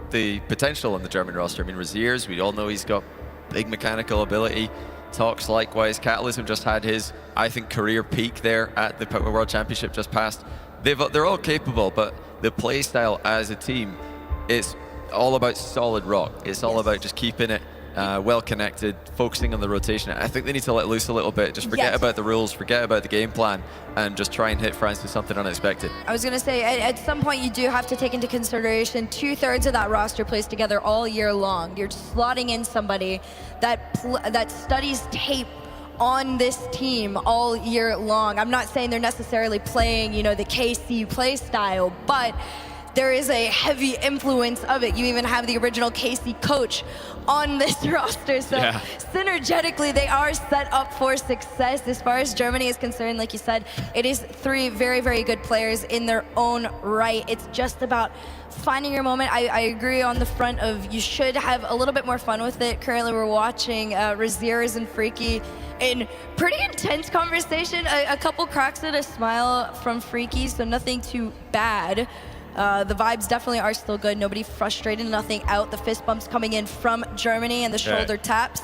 the potential on the German roster. I mean, Raziers, we all know he's got big mechanical ability. Talks likewise. Catalysm just had his, I think, career peak there at the World Championship just passed. They're all capable, but the play style as a team is all about solid rock. It's all about just keeping it well connected, focusing on the rotation. I think they need to let loose a little bit, just forget about the rules, forget about the game plan, and just try and hit France with something unexpected. I was going to say, at some point you do have to take into consideration 2/3 of that roster plays together all year long. You're slotting in somebody that studies tape on this team all year long. I'm not saying they're necessarily playing, you know, the KC play style, but there is a heavy influence of it. You even have the original KC coach on this roster, so synergetically they are set up for success. As far as Germany is concerned, like you said, it is 3 very, very good players in their own right. It's just about finding your moment. I agree on the front of you should have a little bit more fun with it. Currently we're watching Raziers and Freaky in pretty intense conversation. A couple cracks at a smile from Freaky, so nothing too bad. The vibes definitely are still good. Nobody frustrated, nothing out. The fist bumps coming in from Germany and the shoulder taps.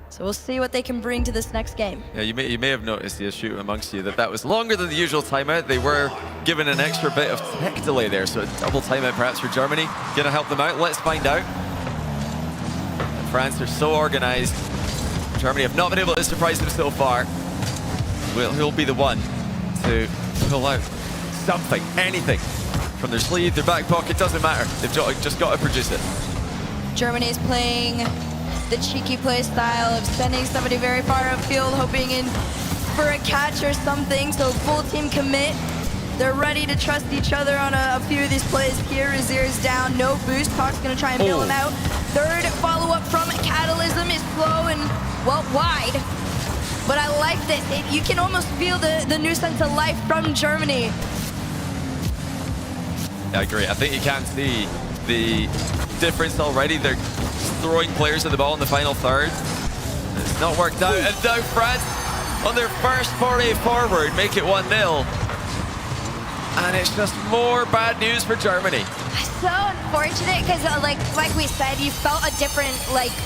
So we'll see what they can bring to this next game. Yeah, you may have noticed the issue amongst you that was longer than the usual timeout. They were given an extra bit of tech delay there, so a double timeout perhaps for Germany. Gonna help them out. Let's find out. France are so organized. Germany have not been able to surprise them so far. Who'll be the one to pull out something, anything from their sleeve, their back pocket, doesn't matter. They've just got to produce it. Germany's playing the cheeky play style of sending somebody very far upfield, hoping in for a catch or something. So full team commit. They're ready to trust each other on a few of these plays here. Razier's down, no boost. Talk's gonna try and bail him out. Third follow-up from Catalysm is slow and, well, wide. But I like this. You can almost feel the new sense of life from Germany. I agree. I think you can see the difference already. They're throwing players at the ball in the final third. It's not worked out. And now France, on their first foray forward, make it 1-0. And it's just more bad news for Germany. So unfortunate, because like we said, you felt a different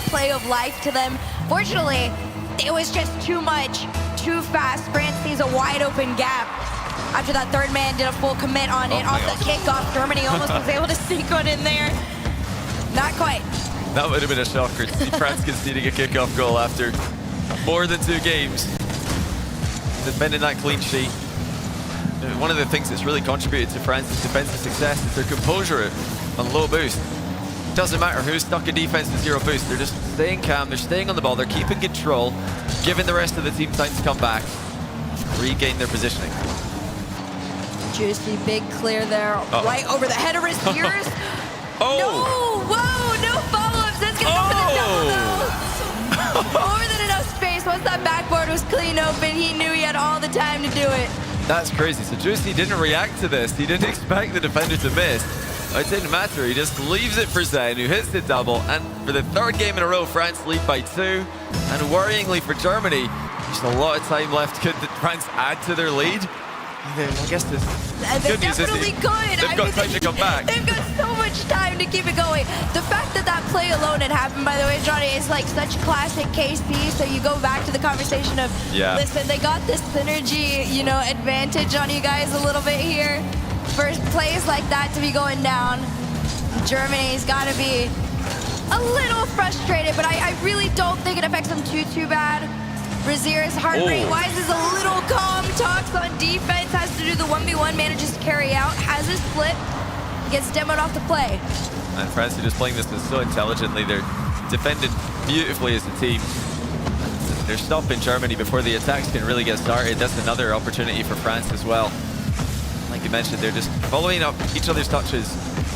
play of life to them. Fortunately, it was just too much, too fast. France sees a wide open gap. After that third man did a full commit on it, off the kickoff, Germany almost was able to sneak one in there. Not quite. That would have been a shocker to see France conceding a kickoff goal after more than 2 games. Defending that clean sheet. One of the things that's really contributed to France's defensive success is their composure on low boost. Doesn't matter who's stuck in defense to 0 boost. They're just staying calm. They're staying on the ball. They're keeping control, giving the rest of the team time to come back, regain their positioning. Juicy, big clear there, right over the head of his ears. Oh! No! Whoa! No follow-ups. That's gonna go for the double though. More than enough space. Once that backboard was clean open, he knew he had all the time to do it. That's crazy. So Juicy didn't react to this. He didn't expect the defender to miss. It didn't matter. He just leaves it for Zen, who hits the double. And for the 3rd game in a row, France lead by 2. And worryingly for Germany, just a lot of time left. Could France add to their lead? I guess this good news is they've got time to come back. They've got so much time to keep it going. The fact that that play alone had happened, by the way, Johnny, is like such classic KC. So you go back to the conversation of, listen, they got this synergy, you know, advantage on you guys a little bit here. For plays like that to be going down, Germany's got to be a little frustrated, but I really don't think it affects them too bad. Brazier's heart rate wise is a little calm, talks on defense, has to do the 1v1, manages to carry out, has his flip, gets demoed off the play. And France are just playing this so intelligently. They're defended beautifully as a team. They're stopping Germany before the attacks can really get started. That's another opportunity for France as well. Like you mentioned, they're just following up each other's touches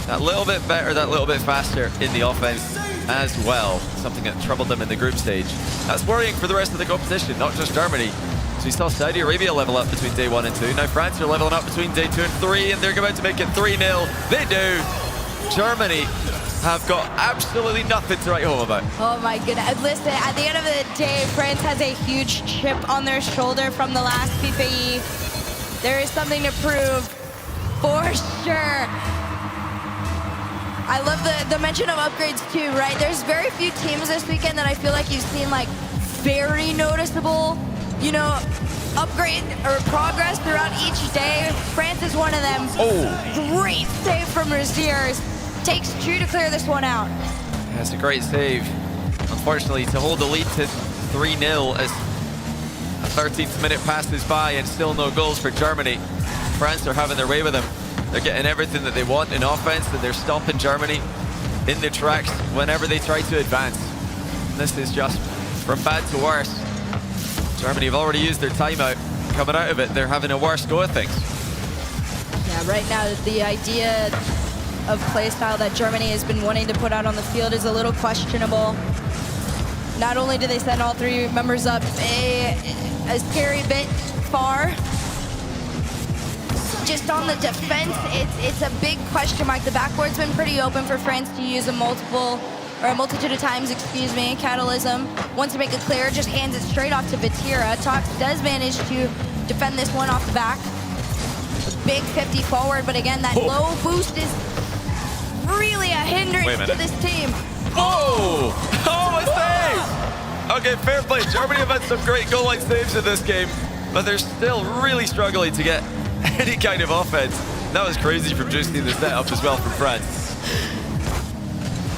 that little bit better, that little bit faster in the offense as well. Something that troubled them in the group stage. That's worrying for the rest of the competition, not just Germany. So we saw Saudi Arabia level up between day 1 and 2. Now France are leveling up between day 2 and 3, and they're about to make it 3-0. They do. Germany have got absolutely nothing to write home about. Oh my goodness. Listen, at the end of the day, France has a huge chip on their shoulder from the last FIFAe. There is something to prove, for sure. I love the mention of upgrades too, right? There's very few teams this weekend that I feel like you've seen like very noticeable, you know, upgrade or progress throughout each day. France is one of them. Great save from Raziers. Takes 2 to clear this one out. That's a great save. Unfortunately, to hold the lead to 3-0 as a 13th minute passes by and still no goals for Germany. France are having their way with them. They're getting everything that they want in offense, and they're stopping Germany in their tracks whenever they try to advance. This is just from bad to worse. Germany have already used their timeout. Coming out of it, they're having a worse go of things. Yeah, right now the idea of play style that Germany has been wanting to put out on the field is a little questionable. Not only do they send all 3 members up a scary bit far, just on the defense, it's a big question mark. The backboard's been pretty open for France to use a multitude of times, excuse me. Catalysm wants to make it clear, just hands it straight off to Vatira. Tox does manage to defend this one off the back. A big 50 forward, but again, that low boost is really a hindrance to this team. Oh, a save! Okay, fair play. Germany have had some great goal line saves in this game, but they're still really struggling to get any kind of offense. That was crazy from Juicy in the setup as well from France.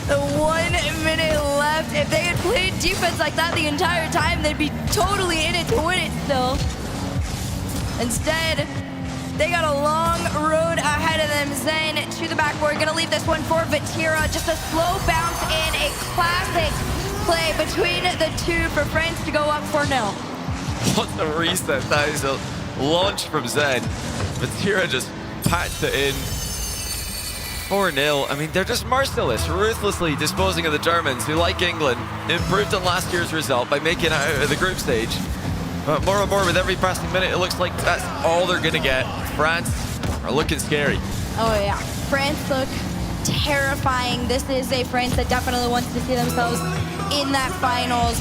The 1 minute left. If they had played defense like that the entire time, they'd be totally in it to win it still. Instead, they got a long road ahead of them. Zen to the backboard, gonna leave this one for Vatira. Just a slow bounce in a classic play between the 2 for France to go up 4-0. What a reset. That is a launch from Zen. Vatira just pats it in. 4-0. I mean, they're just merciless, ruthlessly disposing of the Germans, who, like England, improved on last year's result by making it out of the group stage. But more and more with every passing minute, it looks like that's all they're going to get. France are looking scary. Oh yeah, France look terrifying. This is a France that definitely wants to see themselves in that finals,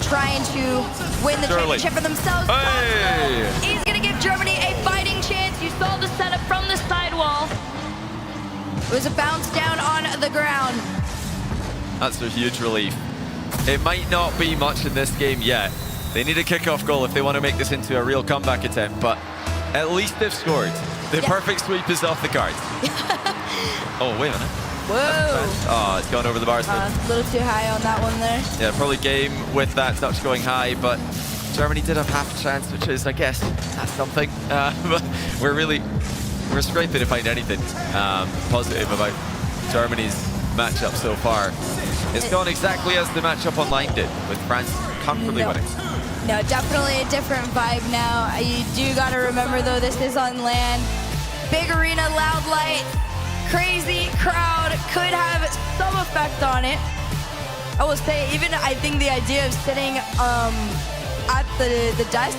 trying to win the championship for themselves. Hey! He's going to give Germany a fighting chance. You saw the setup from the sidewall. It was a bounce down on the ground. That's a huge relief. It might not be much in this game yet. They need a kickoff goal if they want to make this into a real comeback attempt, but at least they've scored. The perfect sweep is off the cards. Oh, wait a minute. Whoa. Oh, it's gone over the bar. A little too high on that one there. Yeah, probably game with that touch going high, but Germany did have half a chance, which is, I guess, that's something. But we're scraping to find anything positive about Germany's matchup so far. It's gone exactly as the matchup online did, with France comfortably winning. No, definitely a different vibe now. You do got to remember, though, this is on land. Big arena, loud light, crazy crowd could have some effect on it. I will say, even I think the idea of sitting at the desk,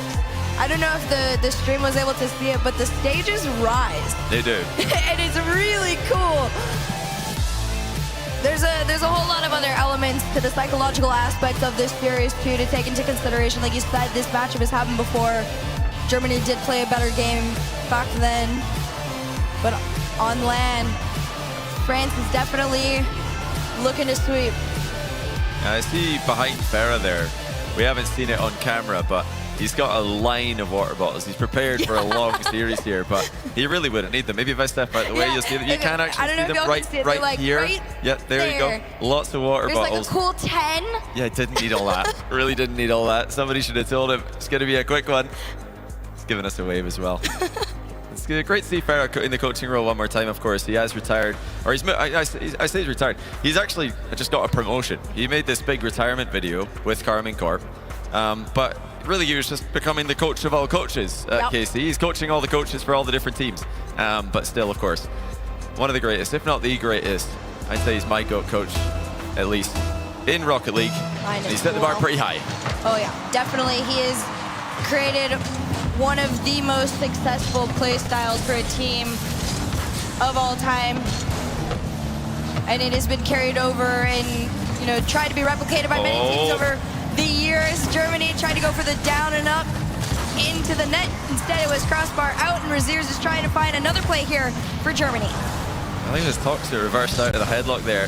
I don't know if the stream was able to see it, but the stages rise. They do. And it's really cool. There's a whole lot of other elements to the psychological aspects of this series too to take into consideration. Like you said, this matchup has happened before. Germany did play a better game back then, but on land, France is definitely looking to sweep. I see behind Farah there, we haven't seen it on camera, but he's got a line of water bottles. He's prepared for a long series here, but he really wouldn't need them. Maybe if I step out of the way, you'll see them. You can actually see them right here. Right yeah, there you go. Lots of water bottles. There's like a cool 10. Yeah, I didn't need all that. Really didn't need all that. Somebody should have told him. It's going to be a quick one. He's giving us a wave as well. It's great to see Farah in the coaching role one more time, of course. He has retired, or I say he's retired. He's actually just got a promotion. He made this big retirement video with Carmine Corp, but really he was just becoming the coach of all coaches at KC. He's coaching all the coaches for all the different teams, but still, of course, one of the greatest, if not the greatest. I'd say he's my GOAT coach, at least, in Rocket League. And he set the bar pretty high. Oh yeah, definitely. He has created one of the most successful play styles for a team of all time. And it has been carried over and, tried to be replicated by many teams over the years. Germany tried to go for the down and up into the net. Instead, it was crossbar out, and Raziers is trying to find another play here for Germany. I think this Toxic reversed out of the headlock there.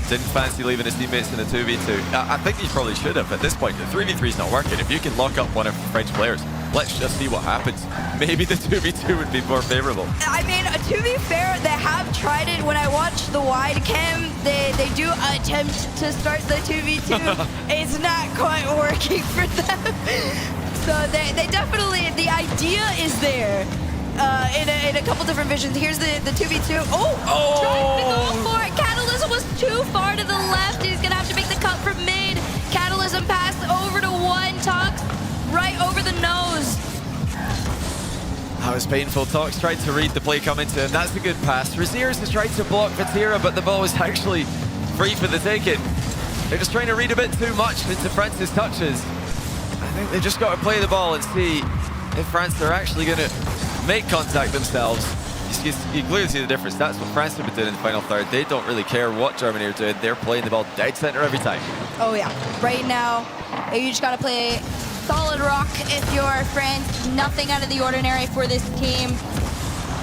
Didn't fancy leaving his teammates in a 2v2. I think he probably should have. At this point, the 3v3 is not working. If you can lock up one of the French players, let's just see what happens. Maybe the 2v2 would be more favorable. I mean, to be fair, they have tried it. When I watch the wide cam, they do attempt to start the 2v2. It's not quite working for them. So they definitely, the idea is there. In a couple different visions. Here's the 2v2. Trying to go for it. Catalysm was too far to the left. He's going to have to make the cut from mid. Catalysm pass over to one. Tox right over the nose. That was painful. Tox tried to read the play coming to him. That's a good pass. Raziers has tried to block Vatira, but the ball was actually free for the taking. They're just trying to read a bit too much into France's touches. I think they just got to play the ball and see if France are actually going to make contact themselves. You clearly see the difference. That's what France have been doing in the final third. They don't really care what Germany are doing. They're playing the ball dead center every time. Oh yeah, right now you just got to play solid rock if you're France. Nothing out of the ordinary for this team.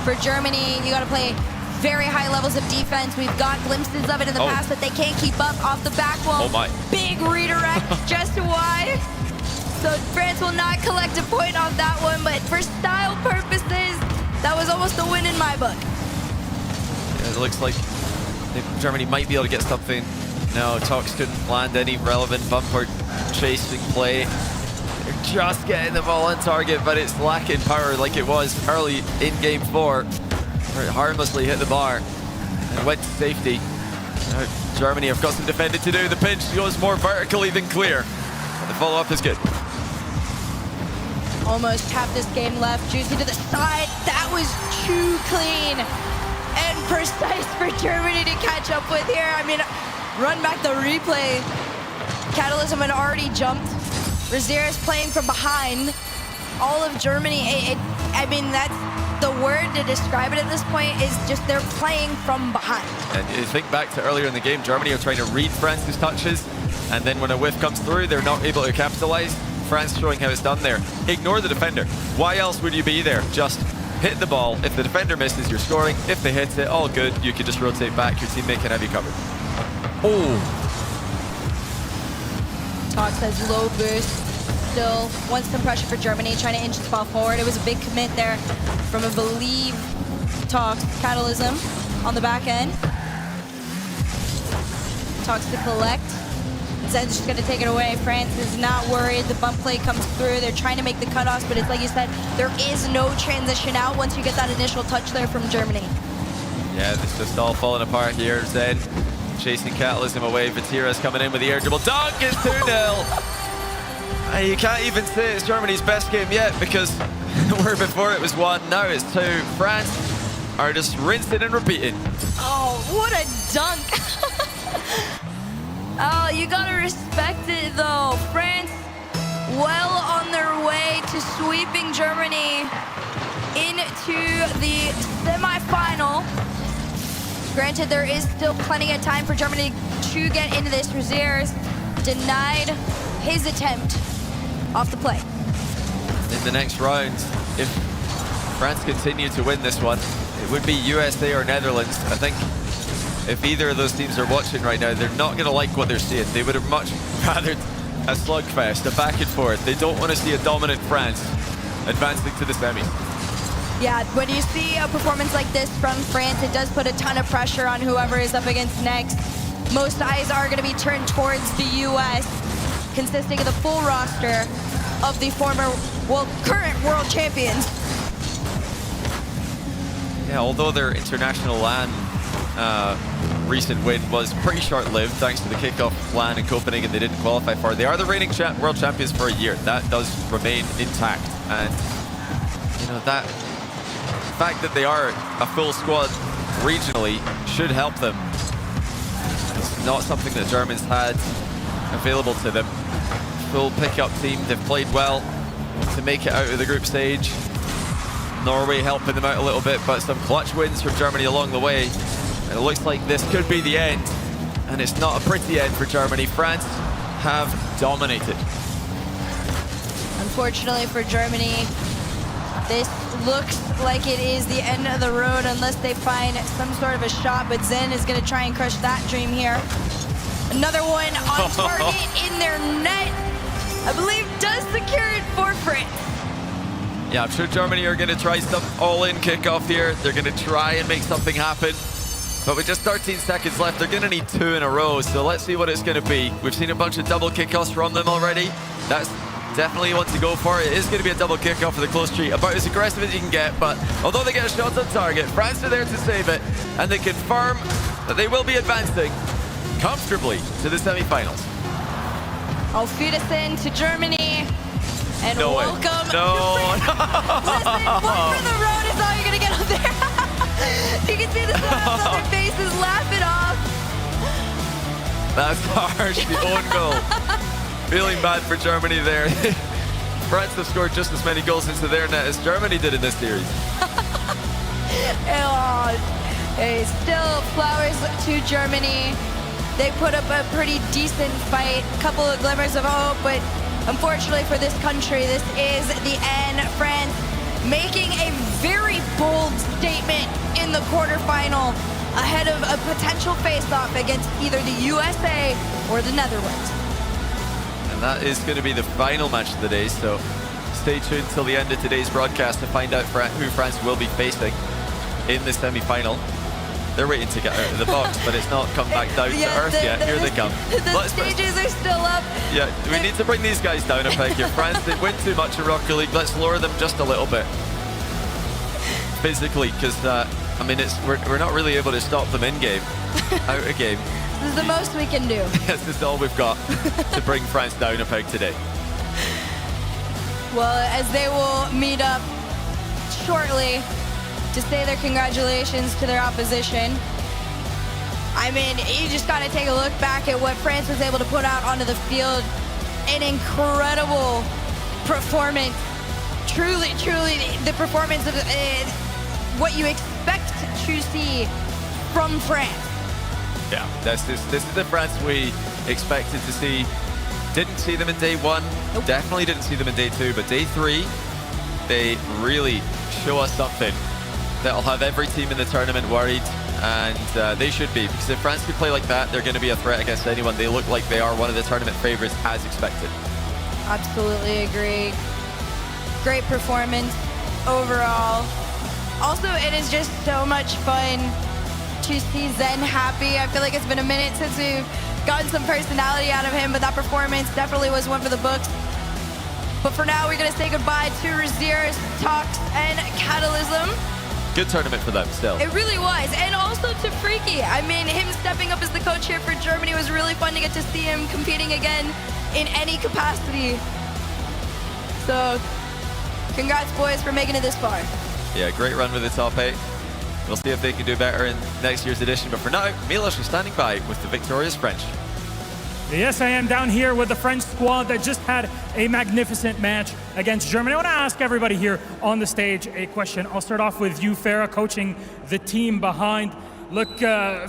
For Germany, you got to play very high levels of defense. We've got glimpses of it in the past, but they can't keep up off the back wall. Oh my. Big redirect just wide. So France will not collect a point off that one, but for style purposes, that was almost a win in my book. Yeah, it looks like Germany might be able to get something. No, Tox couldn't land any relevant bumper chasing play. They're just getting the ball on target, but it's lacking power like it was early in game 4, where it harmlessly hit the bar and went to safety. Now Germany have got some defending to do. The pinch goes more vertically than clear. But the follow-up is good. Almost half this game left. Juicy to the side. That was too clean and precise for Germany to catch up with here. I mean, run back the replay. Catalysm had already jumped. Raziers playing from behind. All of Germany, I mean, that's the word to describe it at this point, is just they're playing from behind. And you think back to earlier in the game, Germany are trying to read France's touches, and then when a whiff comes through, they're not able to capitalize. France showing how it's done there. Ignore the defender. Why else would you be there? Just hit the ball. If the defender misses, you're scoring. If they hit it, all good. You can just rotate back. Your teammate can have you covered. Tox says low boost. Still wants some pressure for Germany, trying to inch the ball forward. It was a big commit there from, I believe, Tox. Catalysm on the back end. Tox to collect. Zen's just going to take it away. France is not worried. The bump play comes through. They're trying to make the cutoffs, but it's like you said, there is no transition out once you get that initial touch there from Germany. Yeah, it's just all falling apart here. Zen chasing Catalysm away. Vatira's coming in with the air dribble. Dunk is 2-0. You can't even say it's Germany's best game yet because where before it was 1, now it's 2. France are just rinsing and repeating. Oh, what a dunk. Oh, you gotta respect it though. France well on their way to sweeping Germany into the semi-final. Granted, there is still plenty of time for Germany to get into this. Roziers denied his attempt off the play. In the next round, if France continue to win this one, it would be USA or Netherlands. I think if either of those teams are watching right now, they're not going to like what they're seeing. They would have much rather a slugfest, a back and forth. They don't want to see a dominant France advancing to the semis. Yeah, when you see a performance like this from France, it does put a ton of pressure on whoever is up against next. Most eyes are going to be turned towards the U.S., consisting of the full roster of the current world champions. Yeah, although their international LAN recent win was pretty short-lived thanks to the kickoff LAN in Copenhagen they didn't qualify for, they are the reigning world champions for a year. That does remain intact, and you know that fact that they are a full squad regionally should help them. It's not something that Germans had available to them. Full pickup team, they've played well to make it out of the group stage. Norway helping them out a little bit, but some clutch wins from Germany along the way. And it looks like this could be the end. And it's not a pretty end for Germany. France have dominated. Unfortunately for Germany, this looks like it is the end of the road unless they find some sort of a shot, but Zen is going to try and crush that dream here. Another one on target in their net. I believe does secure it for France. Yeah, I'm sure Germany are going to try some all-in kickoff here. They're going to try and make something happen. But with just 13 seconds left, they're going to need 2 in a row. So let's see what it's going to be. We've seen a bunch of double kickoffs from them already. That's definitely one to go for. It is going to be a double kickoff for the close street, about as aggressive as you can get. But although they get shots on target, France are there to save it, and they confirm that they will be advancing comfortably to the semi-finals. Auf Wiedersehen to Germany, and no welcome to France. Listen, one for the road is all you're going to get up there. You can see the smiles on their faces laughing off. That's harsh, the own goal. Feeling bad for Germany there. France have scored just as many goals into their net as Germany did in this series. Still flowers to Germany. They put up a pretty decent fight, a couple of glimmers of hope, but unfortunately for this country, this is the end. France making a very bold statement in the quarterfinal ahead of a potential face-off against either the USA or the Netherlands. And that is going to be the final match of the day, so stay tuned till the end of today's broadcast to find out who France will be facing in the semi-final. They're waiting to get out of the box, but it's not come back down to earth yet. Here they come. The stages are still up. Yeah, we need to bring these guys down a peg here. France, they win too much in Rocket League. Let's lower them just a little bit. Physically, because, I mean, we're not really able to stop them in-game, out of game. This is the most we can do. Yes, this is all we've got to bring France down a peg today. Well, as they will meet up shortly to say their congratulations to their opposition. I mean, you just got to take a look back at what France was able to put out onto the field. An incredible performance. Truly, truly the performance of what you expect to see from France. Yeah, this is the France we expected to see. Didn't see them in day 1. Nope. Definitely didn't see them in day 2, but day 3, they really show us something that'll have every team in the tournament worried, and they should be, because if France can play like that, they're going to be a threat against anyone. They look like they are one of the tournament favorites as expected. Absolutely agree. Great performance overall. Also, it is just so much fun to see Zen happy. I feel like it's been a minute since we've gotten some personality out of him, but that performance definitely was one for the books. But for now, we're going to say goodbye to Roziers, Tox, and Catalysm. Good tournament for them still. It really was. And also to Freaky. I mean, him stepping up as the coach here for Germany was really fun to get to see him competing again in any capacity. So, congrats, boys, for making it this far. Yeah, great run with the top 8. We'll see if they can do better in next year's edition. But for now, Milos is standing by with the victorious French. Yes, I am down here with the French squad that just had a magnificent match against Germany. I want to ask everybody here on the stage a question. I'll start off with you, Farah, coaching the team behind. Look,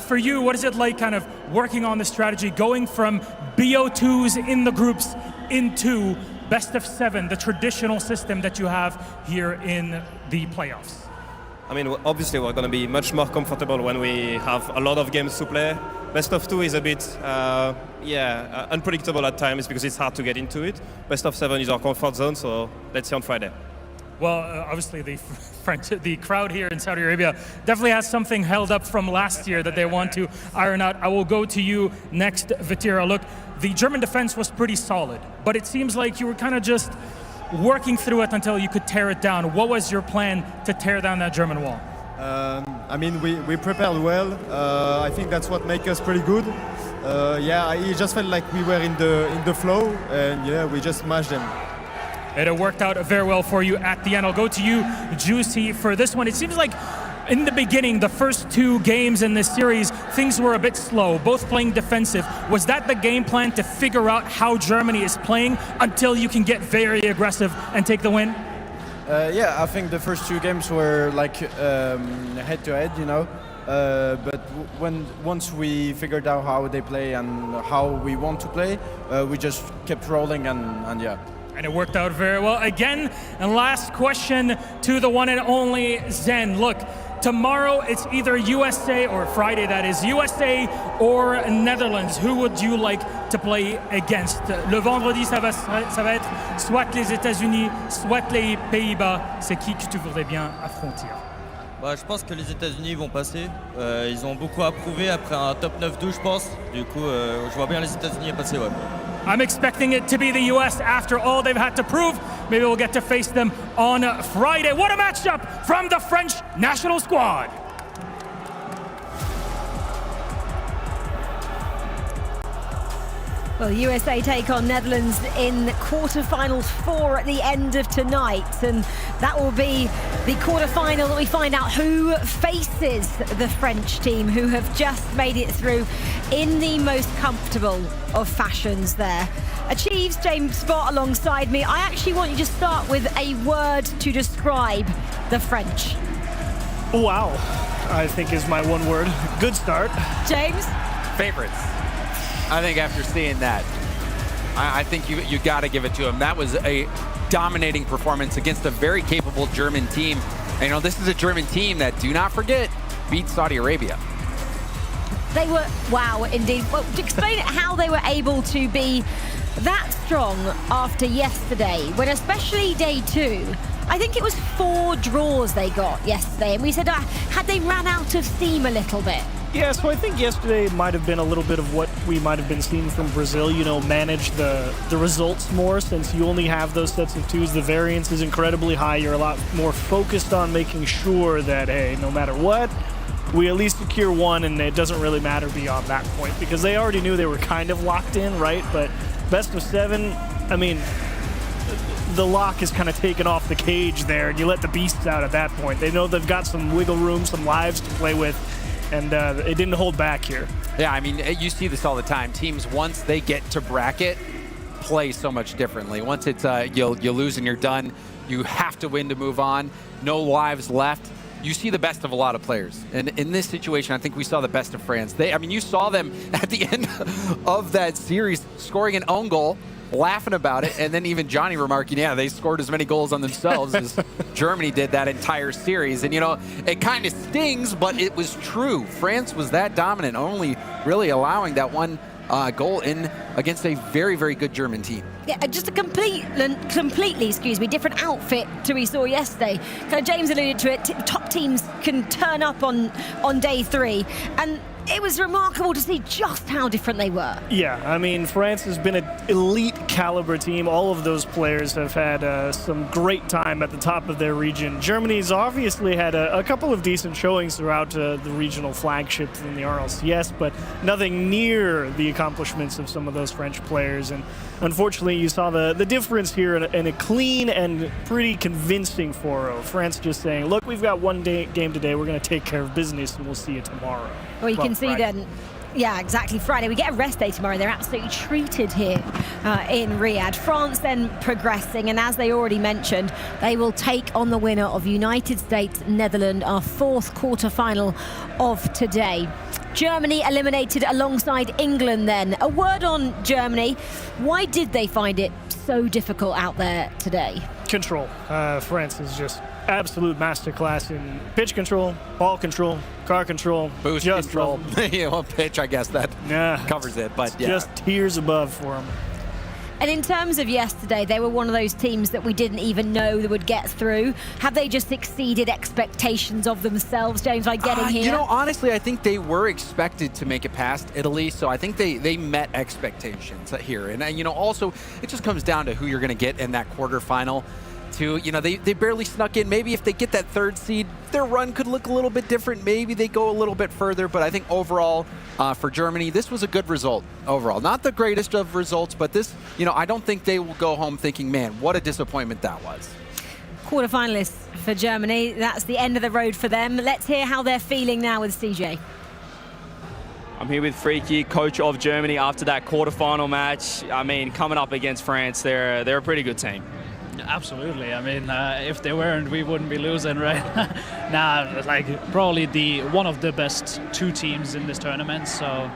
for you, what is it like kind of working on the strategy, going from BO2s in the groups into best of 7, the traditional system that you have here in the playoffs? I mean, obviously we're going to be much more comfortable when we have a lot of games to play. Best of 2 is a bit, unpredictable at times because it's hard to get into it. Best of 7 is our comfort zone, so let's see on Friday. Well, obviously the crowd here in Saudi Arabia definitely has something held up from last year that they want to iron out. I will go to you next, Vatira. Look, the German defense was pretty solid, but it seems like you were kind of just working through it until you could tear it down. What was your plan to tear down that German wall? I mean, we prepared well. I think that's what makes us pretty good. It just felt like we were in the flow, and yeah, we just smashed them. It worked out very well for you at the end. I'll go to you, Juicy, for this one. It seems like in the beginning, the first 2 games in this series, things were a bit slow, both playing defensive. Was that the game plan, to figure out how Germany is playing until you can get very aggressive and take the win? I think the first 2 games were like head-to-head, you know. But once we figured out how they play and how we want to play, we just kept rolling and yeah. And it worked out very well. Again, and last question to the one and only Zen. Look, tomorrow it's either USA, or Friday that is, USA or Netherlands. Who would you like to play against? Le vendredi, ça va être soit les États-Unis, soit les Pays-Bas. C'est qui que tu voudrais bien affronter? Je pense que les États-Unis vont passer. Ils ont beaucoup à prouver après un top 9-12, je pense. Du coup, je vois bien les États-Unis passer, ouais. I'm expecting it to be the US after all they've had to prove. Maybe we'll get to face them on Friday. What a matchup from the French national squad. Well, USA take on Netherlands in quarterfinals 4 at the end of tonight, and that will be the quarterfinal that we find out who faces the French team, who have just made it through in the most comfortable of fashions there. Achieves, James Spott alongside me. I actually want you to start with a word to describe the French. Wow, I think is my one word. Good start. James? Favorites. I think after seeing that, I think you got to give it to him. That was a dominating performance against a very capable German team. And, you know, this is a German team that, do not forget, beat Saudi Arabia. They were, wow, indeed. Well, to explain how they were able to be that strong after yesterday, when especially day 2, I think it was 4 draws they got yesterday. And we said, had they ran out of steam a little bit? Yeah, so I think yesterday might have been a little bit of what we might have been seeing from Brazil, you know, manage the results more, since you only have those sets of 2s. The variance is incredibly high. You're a lot more focused on making sure that, hey, no matter what, we at least secure 1, and it doesn't really matter beyond that point, because they already knew they were kind of locked in, right? But best of 7, I mean, the lock is kind of taken off the cage there, and you let the beasts out at that point. They know they've got some wiggle room, some lives to play with, and it didn't hold back here. Yeah, I mean, you see this all the time. Teams, once they get to bracket, play so much differently. Once it's you lose and you're done, you have to win to move on. No lives left. You see the best of a lot of players. And in this situation, I think we saw the best of France. You saw them at the end of that series scoring an own goal, laughing about it, and then even Johnny remarking, yeah, they scored as many goals on themselves as Germany did that entire series. And, you know, it kind of stings, but it was true. France was that dominant, only really allowing that one goal in against a very, very good German team. Yeah, just a completely, different outfit to we saw yesterday. Kind of James alluded to it, top teams can turn up on day 3. And it was remarkable to see just how different they were. Yeah, I mean, France has been an elite caliber team. All of those players have had some great time at the top of their region. Germany's obviously had a couple of decent showings throughout the regional flagships in the RLCS, but nothing near the accomplishments of some of those French players. And unfortunately, you saw the difference here in a clean and pretty convincing 4-0. France just saying, look, we've got one game today. We're going to take care of business, and we'll see you tomorrow. Well, you can see Friday. then, yeah, exactly, Friday. We get a rest day tomorrow. They're absolutely treated here in Riyadh. France then progressing, and as they already mentioned, they will take on the winner of United States-Netherlands, our fourth quarter-final of today. Germany eliminated alongside England then. A word on Germany. Why did they find it so difficult out there today? Control. France is just absolute masterclass in pitch control, ball control, car control, boost just control. Yeah, well, pitch, I guess that covers it, but yeah. Just tiers above for them. And in terms of yesterday, they were one of those teams that we didn't even know that would get through. Have they just exceeded expectations of themselves, James, by getting here? You know, honestly, I think they were expected to make it past Italy, so I think they met expectations here. And, you know, also, it just comes down to who you're going to get in that quarterfinal. You know, they barely snuck in. Maybe if they get that third seed, their run could look a little bit different. Maybe they go a little bit further. But I think overall, for Germany, this was a good result overall. Not the greatest of results, but this, you know, I don't think they will go home thinking, man, what a disappointment that was. Quarterfinalists for Germany. That's the end of the road for them. Let's hear how they're feeling now with CJ. I'm here with Freaky, coach of Germany after that quarterfinal match. I mean, coming up against France, they're a pretty good team. Absolutely. I mean, if they weren't, we wouldn't be losing, right? Nah, like probably one of the best two teams in this tournament. So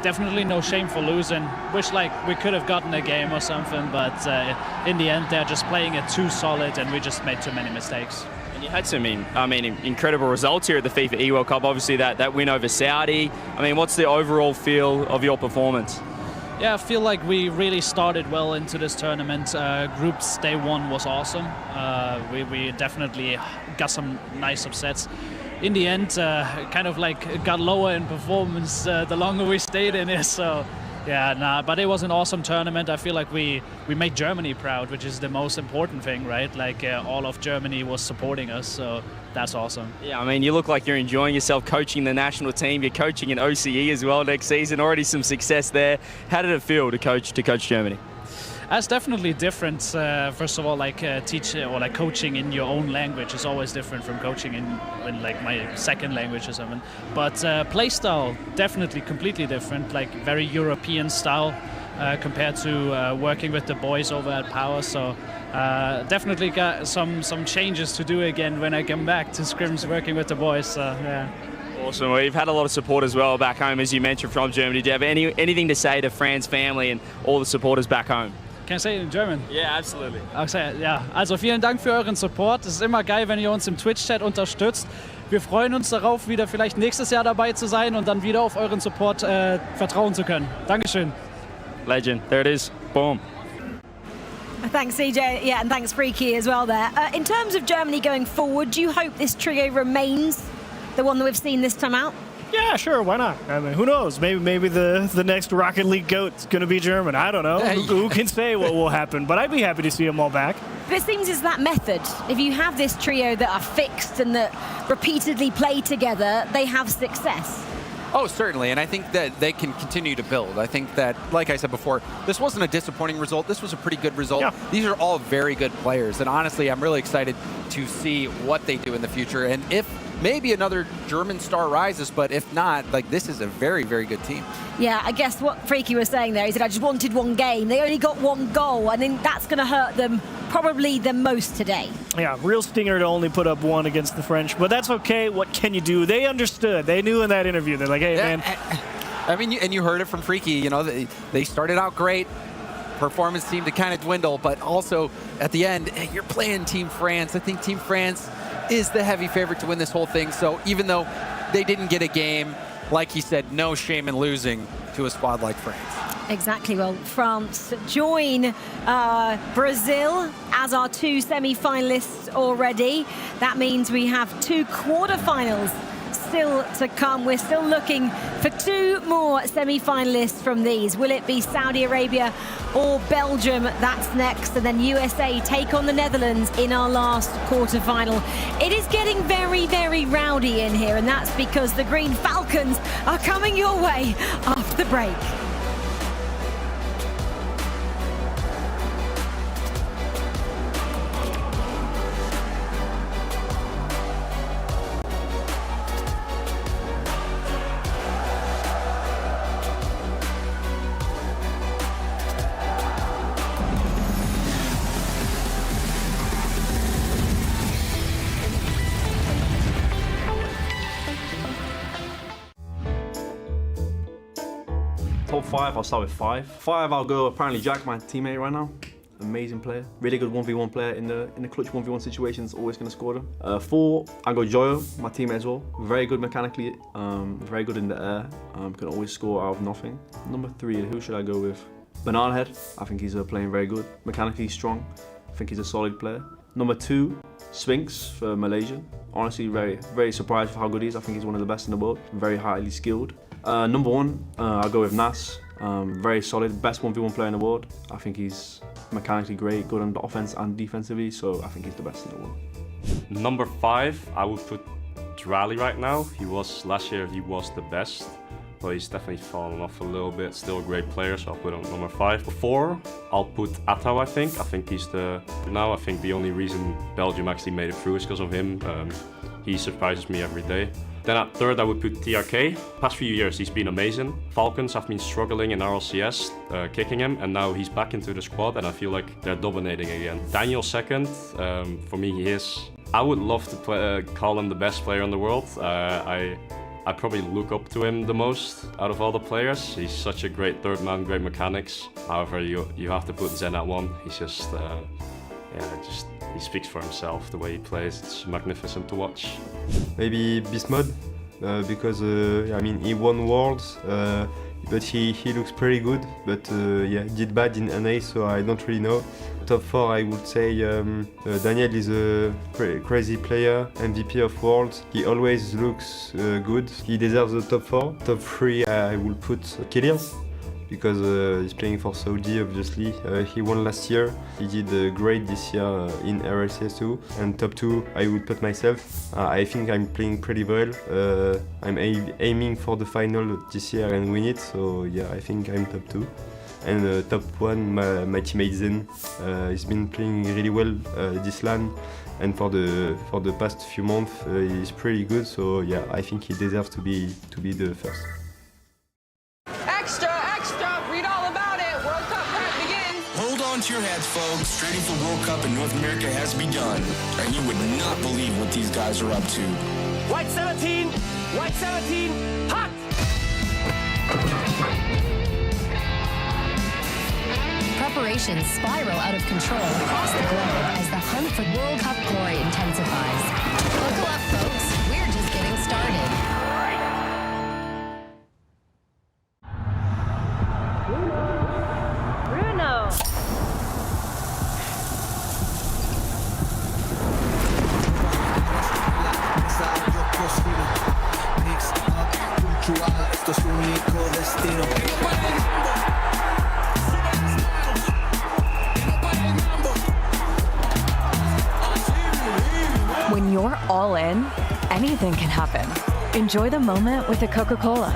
definitely no shame for losing. Wish like we could have gotten a game or something, but in the end, they're just playing it too solid, and we just made too many mistakes. And you had some, incredible results here at the FIFAe World Cup. Obviously, that win over Saudi. I mean, what's the overall feel of your performance? Yeah, I feel like we really started well into this tournament. Groups day one was awesome. We definitely got some nice upsets. In the end, kind of like got lower in performance the longer we stayed in it. So, yeah, but it was an awesome tournament. I feel like we made Germany proud, which is the most important thing, right? Like all of Germany was supporting us, so that's awesome. Yeah, I mean, you look like you're enjoying yourself coaching the national team. You're coaching in OCE as well next season. Already some success there. How did it feel to coach Germany? That's definitely different. First of all, like coaching in your own language is always different from coaching in like my second language or something. But play style definitely completely different. Like very European style compared to working with the boys over at Power. So definitely got some changes to do again when I come back to scrims working with the boys. So yeah. Awesome. Well, you've had a lot of support as well back home, as you mentioned, from Germany. Do you have anything to say to Fran's family and all the supporters back home? Can I say it in German? Yeah, absolutely. Okay, ja. Also vielen Dank für euren Support. Es ist immer geil, wenn ihr uns im Twitch-Chat unterstützt. Wir freuen uns darauf, wieder vielleicht nächstes Jahr dabei zu sein und dann wieder auf euren Support vertrauen zu können. Dankeschön. Legend. There it is. Boom. Thanks, CJ. Yeah, and thanks, Freaky, as well there. In terms of Germany going forward, do you hope this trio remains the one that we've seen this time out? Yeah, sure, why not? I mean, who knows? Maybe the next Rocket League GOAT's going to be German. I don't know. Who can say what will happen? But I'd be happy to see them all back. But it seems it's that method. If you have this trio that are fixed and that repeatedly play together, they have success. Oh, certainly, and I think that they can continue to build. I think that, like I said before, this wasn't a disappointing result. This was a pretty good result. Yeah. These are all very good players, and honestly, I'm really excited to see what they do in the future, and if maybe another German star rises, but if not, like, this is a very, very good team. Yeah, I guess what Freaky was saying there, he said, I just wanted one game. They only got one goal. I think that's going to hurt them probably the most today. Yeah, real stinger to only put up one against the French, but that's okay. What can you do? They understood. They knew in that interview. They're like, hey, man. I mean, and you heard it from Freaky. You know, they started out great. Performance seemed to kind of dwindle, but also at the end, you're playing Team France. I think Team France is the heavy favorite to win this whole thing. So even though they didn't get a game, like he said, no shame in losing to a squad like France. Exactly. Well, France join Brazil as our two semi-finalists already. That means we have two quarterfinals still to come. We're still looking for 2 more semi-finalists from these. Will it be Saudi Arabia or Belgium? That's next. And then USA take on the Netherlands in our last quarter-final. It is getting very, very rowdy in here, and that's because the Green Falcons are coming your way after the break. Top 5, I'll start with 5. 5, I'll go apparently Jack, my teammate right now. Amazing player, really good 1v1 player in the clutch 1v1 situations, always going to score them. 4, I'll go Joyo, my teammate as well. Very good mechanically, very good in the air, can always score out of nothing. Number 3, who should I go with? Banana Head, I think he's playing very good, mechanically strong. I think he's a solid player. Number 2, Sphinx for Malaysia. Honestly, very surprised with how good he is. I think he's one of the best in the world, very highly skilled. Number 1, I'll go with Nas. Very solid, best 1v1 player in the world. I think he's mechanically great, good on the offense and defensively, so I think he's the best in the world. Number 5, I would put Drali right now. Last year he was the best, but he's definitely fallen off a little bit. Still a great player, so I'll put him on number 5. 4, I'll put Atau, I think. I think he's I think the only reason Belgium actually made it through is because of him. He surprises me every day. Then at 3rd, I would put TRK. Past few years, he's been amazing. Falcons have been struggling in RLCS, kicking him, and now he's back into the squad, and I feel like they're dominating again. Daniel 2nd, for me, he is. I would love to call him the best player in the world. I probably look up to him the most out of all the players. He's such a great 3rd man, great mechanics. However, you have to put Zen at 1. He's just, he speaks for himself, the way he plays. It's magnificent to watch. Maybe Beast Mode, because I mean he won Worlds, but he looks pretty good. But yeah, he did bad in NA, so I don't really know. Top 4, I would say Daniel is a crazy player, MVP of Worlds. He always looks good. He deserves the top 4. Top 3, I will put Killers, because he's playing for Saudi, obviously. He won last year. He did great this year in RLCS too. And top 2, I would put myself. I think I'm playing pretty well. I'm aiming for the final this year and win it, so yeah, I think I'm top 2. And top 1, my teammate Zen. He's been playing really well this LAN, and for the past few months he's pretty good, so yeah, I think he deserves to be the first. To your heads, folks. Trading for World Cup in North America has begun, and you would not believe what these guys are up to. White 17, hot! Preparations spiral out of control across the globe as the hunt for World Cup glory intensifies. Buckle up, folks. We're just getting started. When you're all in, anything can happen. Enjoy the moment with a Coca-Cola.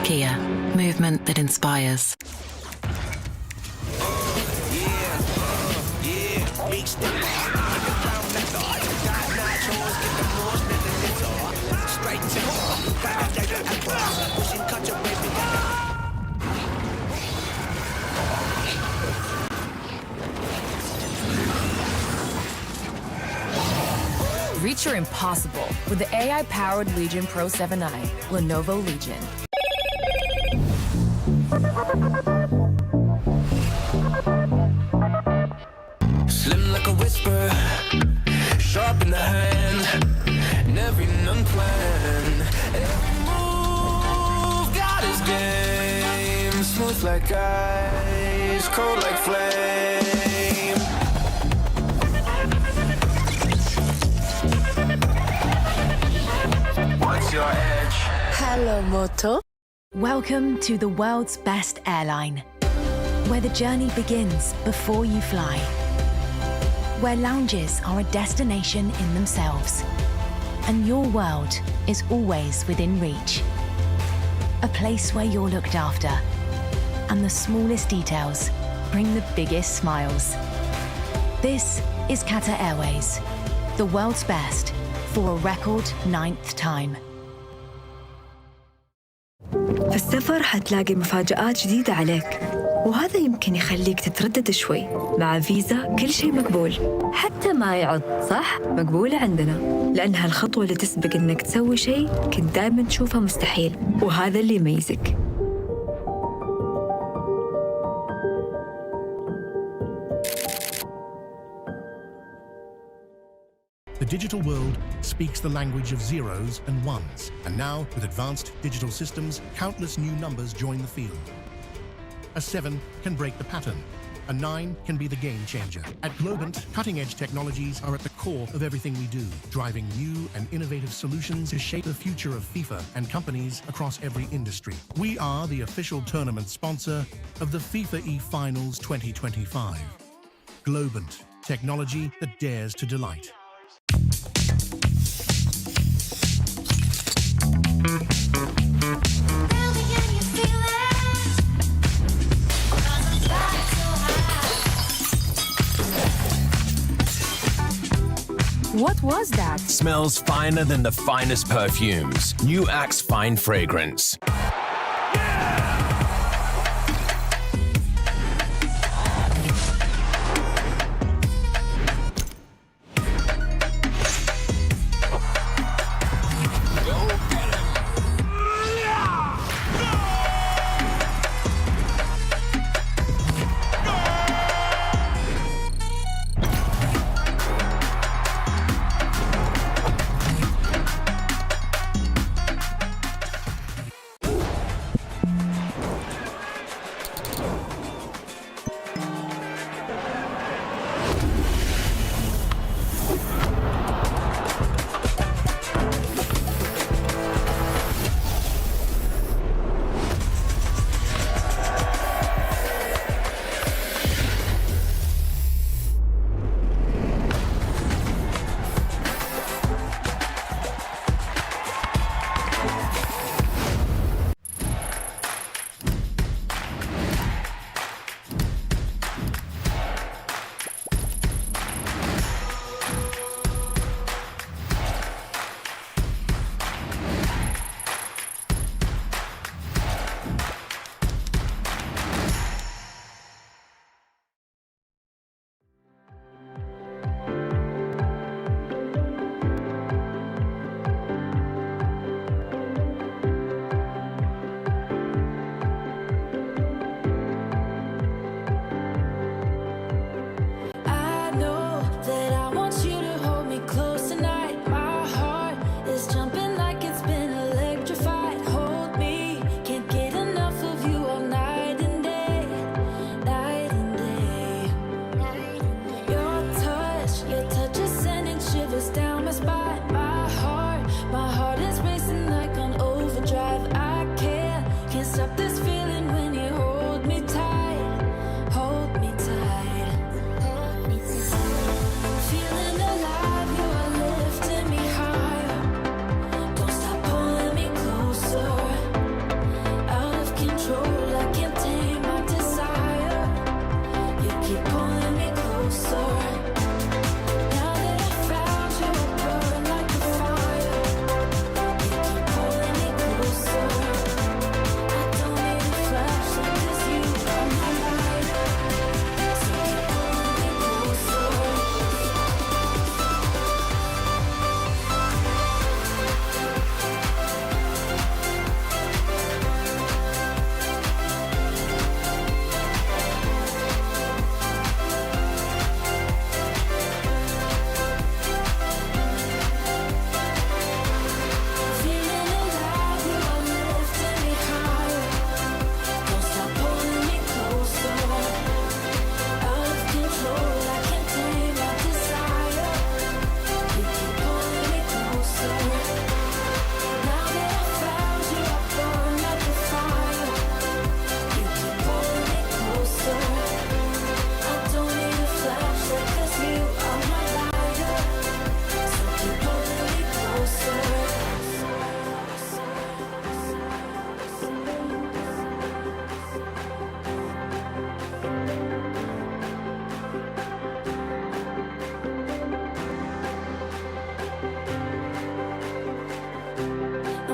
Kia, movement that inspires. Reach your impossible with the AI-powered Legion Pro 7i, Lenovo Legion. Slim like a whisper, sharp in the hand, never unplanned. Every move got his game, smooth like ice, cold like flame. What's your edge? Hello, Moto. Welcome to the world's best airline, where the journey begins before you fly, where lounges are a destination in themselves, and your world is always within reach. A place where you're looked after, and the smallest details bring the biggest smiles. This is Qatar Airways, the world's best for a record 9th time. في السفر حتلاقي مفاجآت جديدة عليك، وهذا يمكن يخليك تتردد شوي. مع فيزا كل شيء مقبول، حتى ما يعض، صح؟ مقبولة عندنا، لأنها الخطوة اللي تسبق إنك تسوي شيء كنت دائما تشوفه مستحيل، وهذا اللي يميزك. The digital world speaks the language of zeros and ones, and now, with advanced digital systems, countless new numbers join the field. A 7 can break the pattern. A 9 can be the game changer. At Globant, cutting-edge technologies are at the core of everything we do, driving new and innovative solutions to shape the future of FIFA and companies across every industry. We are the official tournament sponsor of the FIFAe Finals 2025. Globant, technology that dares to delight. What was that? Smells finer than the finest perfumes. New Axe Fine Fragrance.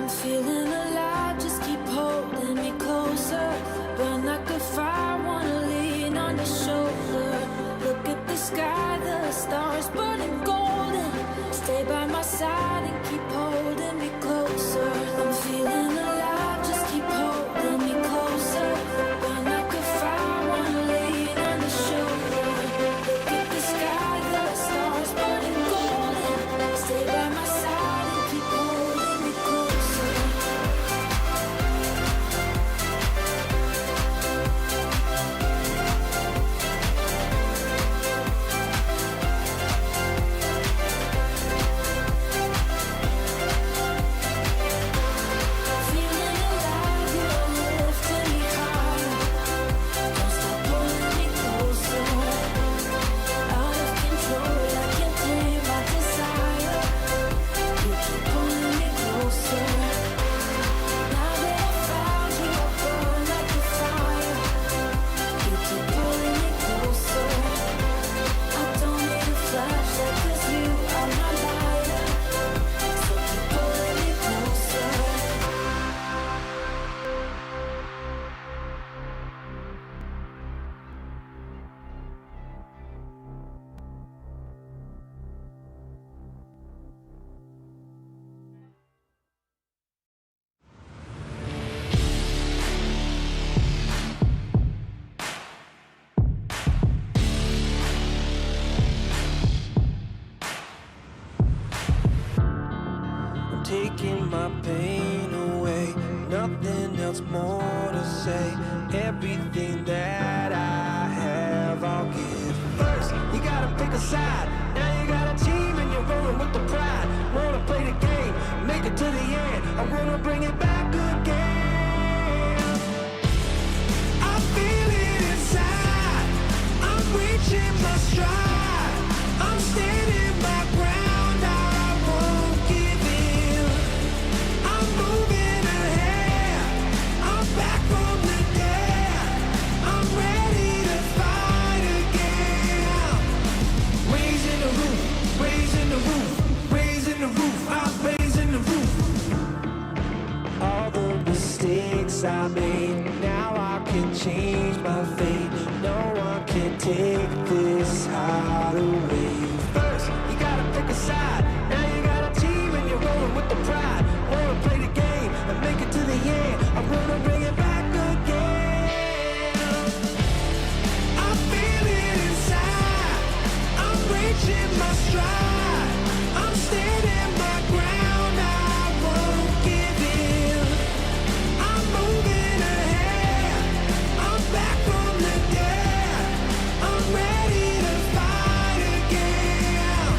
I'm feeling alive, just keep holding me closer. Burn like a fire, wanna lean on your shoulder. Look at the sky, the stars burning golden. Stay by my side and keep holding me closer. I'm feeling alive, just keep holding me closer. Burn like a fire, wanna lean on your shoulder. Look at the sky, the stars burning golden. Stay by my side and keep holding me closer. Feeling alive, you're lifting me higher. Don't stop pulling me closer. Out of control, I can't tame my desire. You keep pulling me closer. Now that I found you, I burn like a fire. You keep pulling me closer. I don't need a flashlight 'cause you are my lighter. So keep pulling me closer. I'm taking my pain away. Nothing else more to say. Everything that I have, I'll give. First, you gotta pick a side. Now you got a team and you're rolling with the pride. Wanna play the game, make it to the end. I wanna bring it back again. I feel it inside. I'm reaching my stride. I'm standing my ground. I won't give in. I'm moving ahead. I'm back from the dead. I'm ready to fight again. Raising the roof, raising the roof, raising the roof. I'm raising the roof. All the mistakes I made, now I can change my fate. No one can take this heart away. First, you gotta pick a side. Now you got a team and you're rolling with the pride. Wanna play the game and make it to the end. I wanna bring it back again. I feel it inside. I'm reaching my stride. I'm standing my ground. I won't give in. I'm moving ahead. I'm back from the dead. I'm ready to fight again.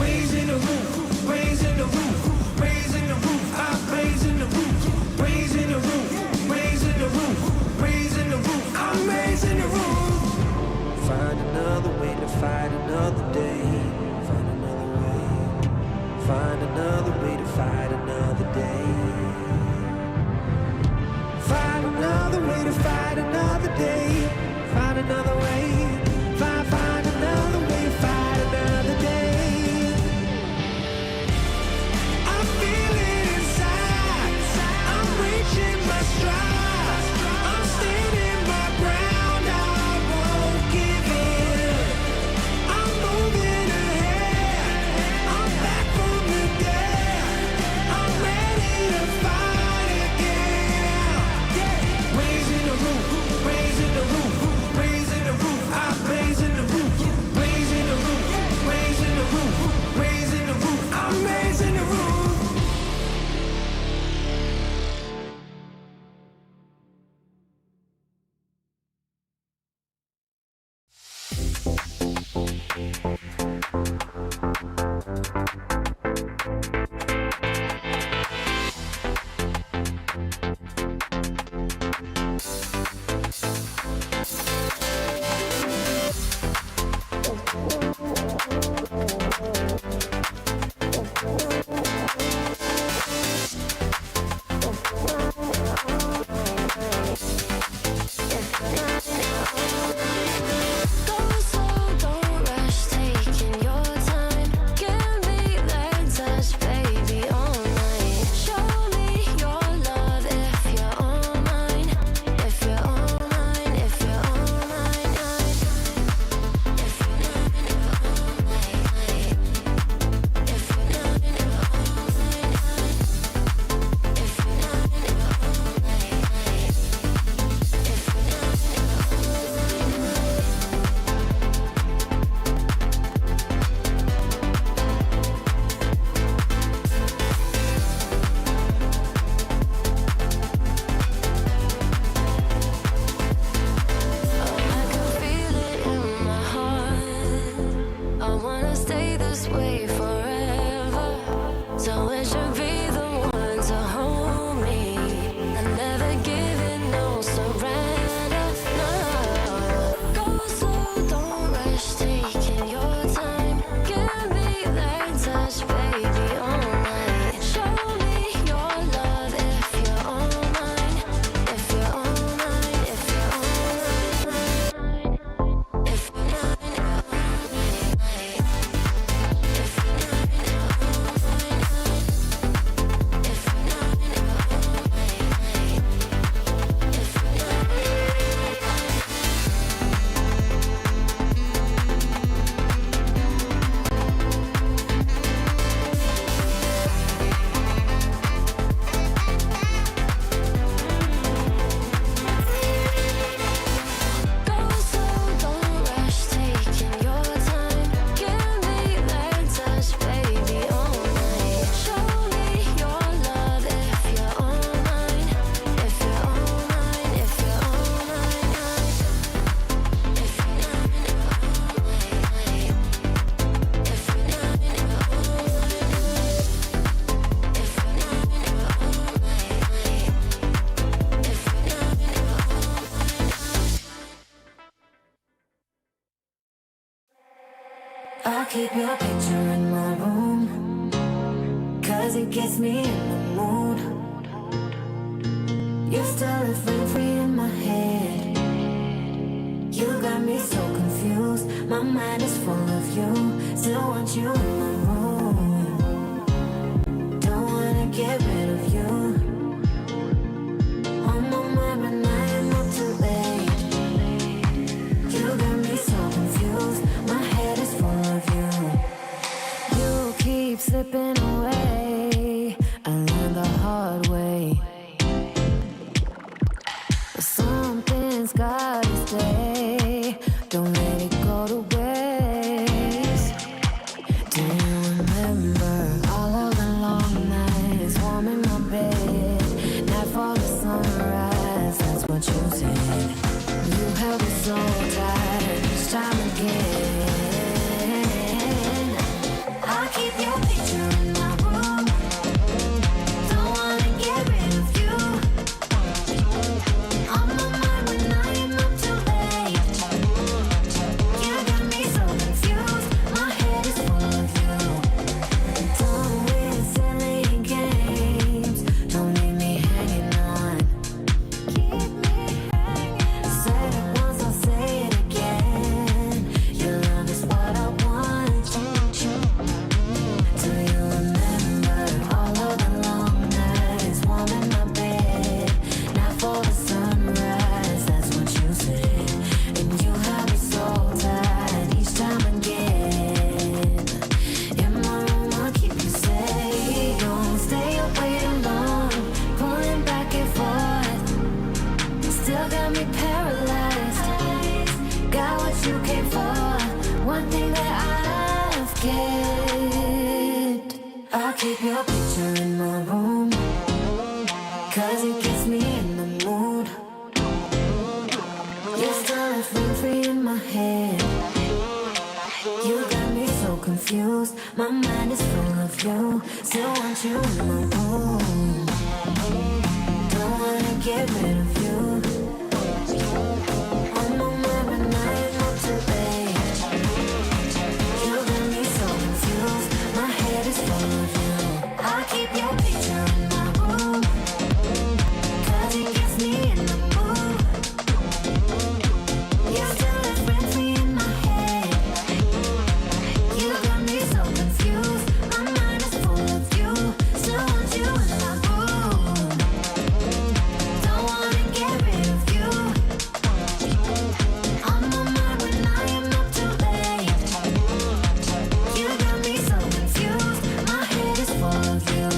Raising the roof, raising the roof, raising the roof. I'm raising the roof, raising the roof, raising the roof, raising the roof. I'm raising the roof. Find another way to fight another day. Find another way. Find another way to fight another day. Find another way to fight another day. Find another way. Find another way to fight another day. I feel it inside. I'm reaching my stride. I'm standing my ground. I won't give in. I'm moving ahead. I'm back from the dead. I'm ready to fight again. Raising the roof, raising the roof, raising the roof. I'm raising the roof, raising the roof, raising the roof, raising the roof. I'm raising the roof. Go slow, don't rush, taking your time. Give me that touch, baby. keep your picture in my room, 'cause it gets me in the mood. You're still a free in my head. You got me so confused. My mind is full of you. Still want you in my room. Don't wanna get rid of you. On my mind, but I am not too late. You got me so confused. My head is full of you. You keep slipping away. I learned the hard way. But something's gotta stay. Don't let it go to waste. Do you remember all of the long nights, warm in my bed, nightfall to sunrise? That's what you said. You held me so tight each time again. I keep your picture in my room. Don't wanna get rid of you. On my mind when I am up too late. You got me so confused. My head is full of you. Don't win silly games. Don't leave me hanging on. Keep me hanging. Said it once, I'll say it again. Your love is what I want. Do you remember all of the long nights, warm in my bed, night for the sunrise? That's what you said. And you have me so tight each time again. In my room, I'll keep you safe. Don't stay up waiting long, pulling back and forth. Still got me paralyzed. Got what you came for. One thing that I've kept. I keep your picture in my room, 'cause it gets me in the mood. You're still a free in my head. You got me so confused. My mind is full of you. Still want you in my room. Don't wanna get rid of you. On my mind when I am not too late. You got me so confused. My head is full of you. I keep your picture in my room, 'cause it gets me in the mood. You're still a free in my head. You got me so confused. My mind is full of you. Still want you in my room. Don't wanna get rid of you. On my mind when I am not too late. You got me so confused. My head is full of you.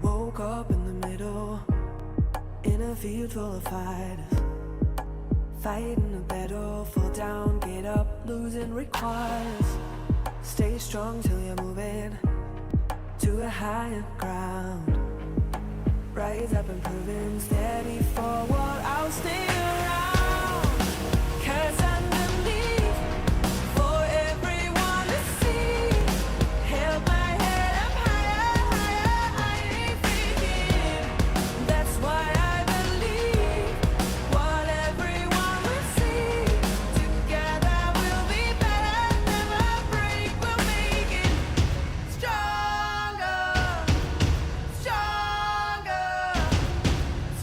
Woke up in the middle, in a field full of fighters, fighting a battle, fall down, get up, losing requires. Stay strong till you're moving to a higher ground. Rise up and proving steady forward, I'll stay around. 'Cause underneath, for everyone to see, held my head up higher, higher, I ain't freaking. That's why I believe what everyone will see. Together we'll be better, never break, we'll make it stronger, stronger,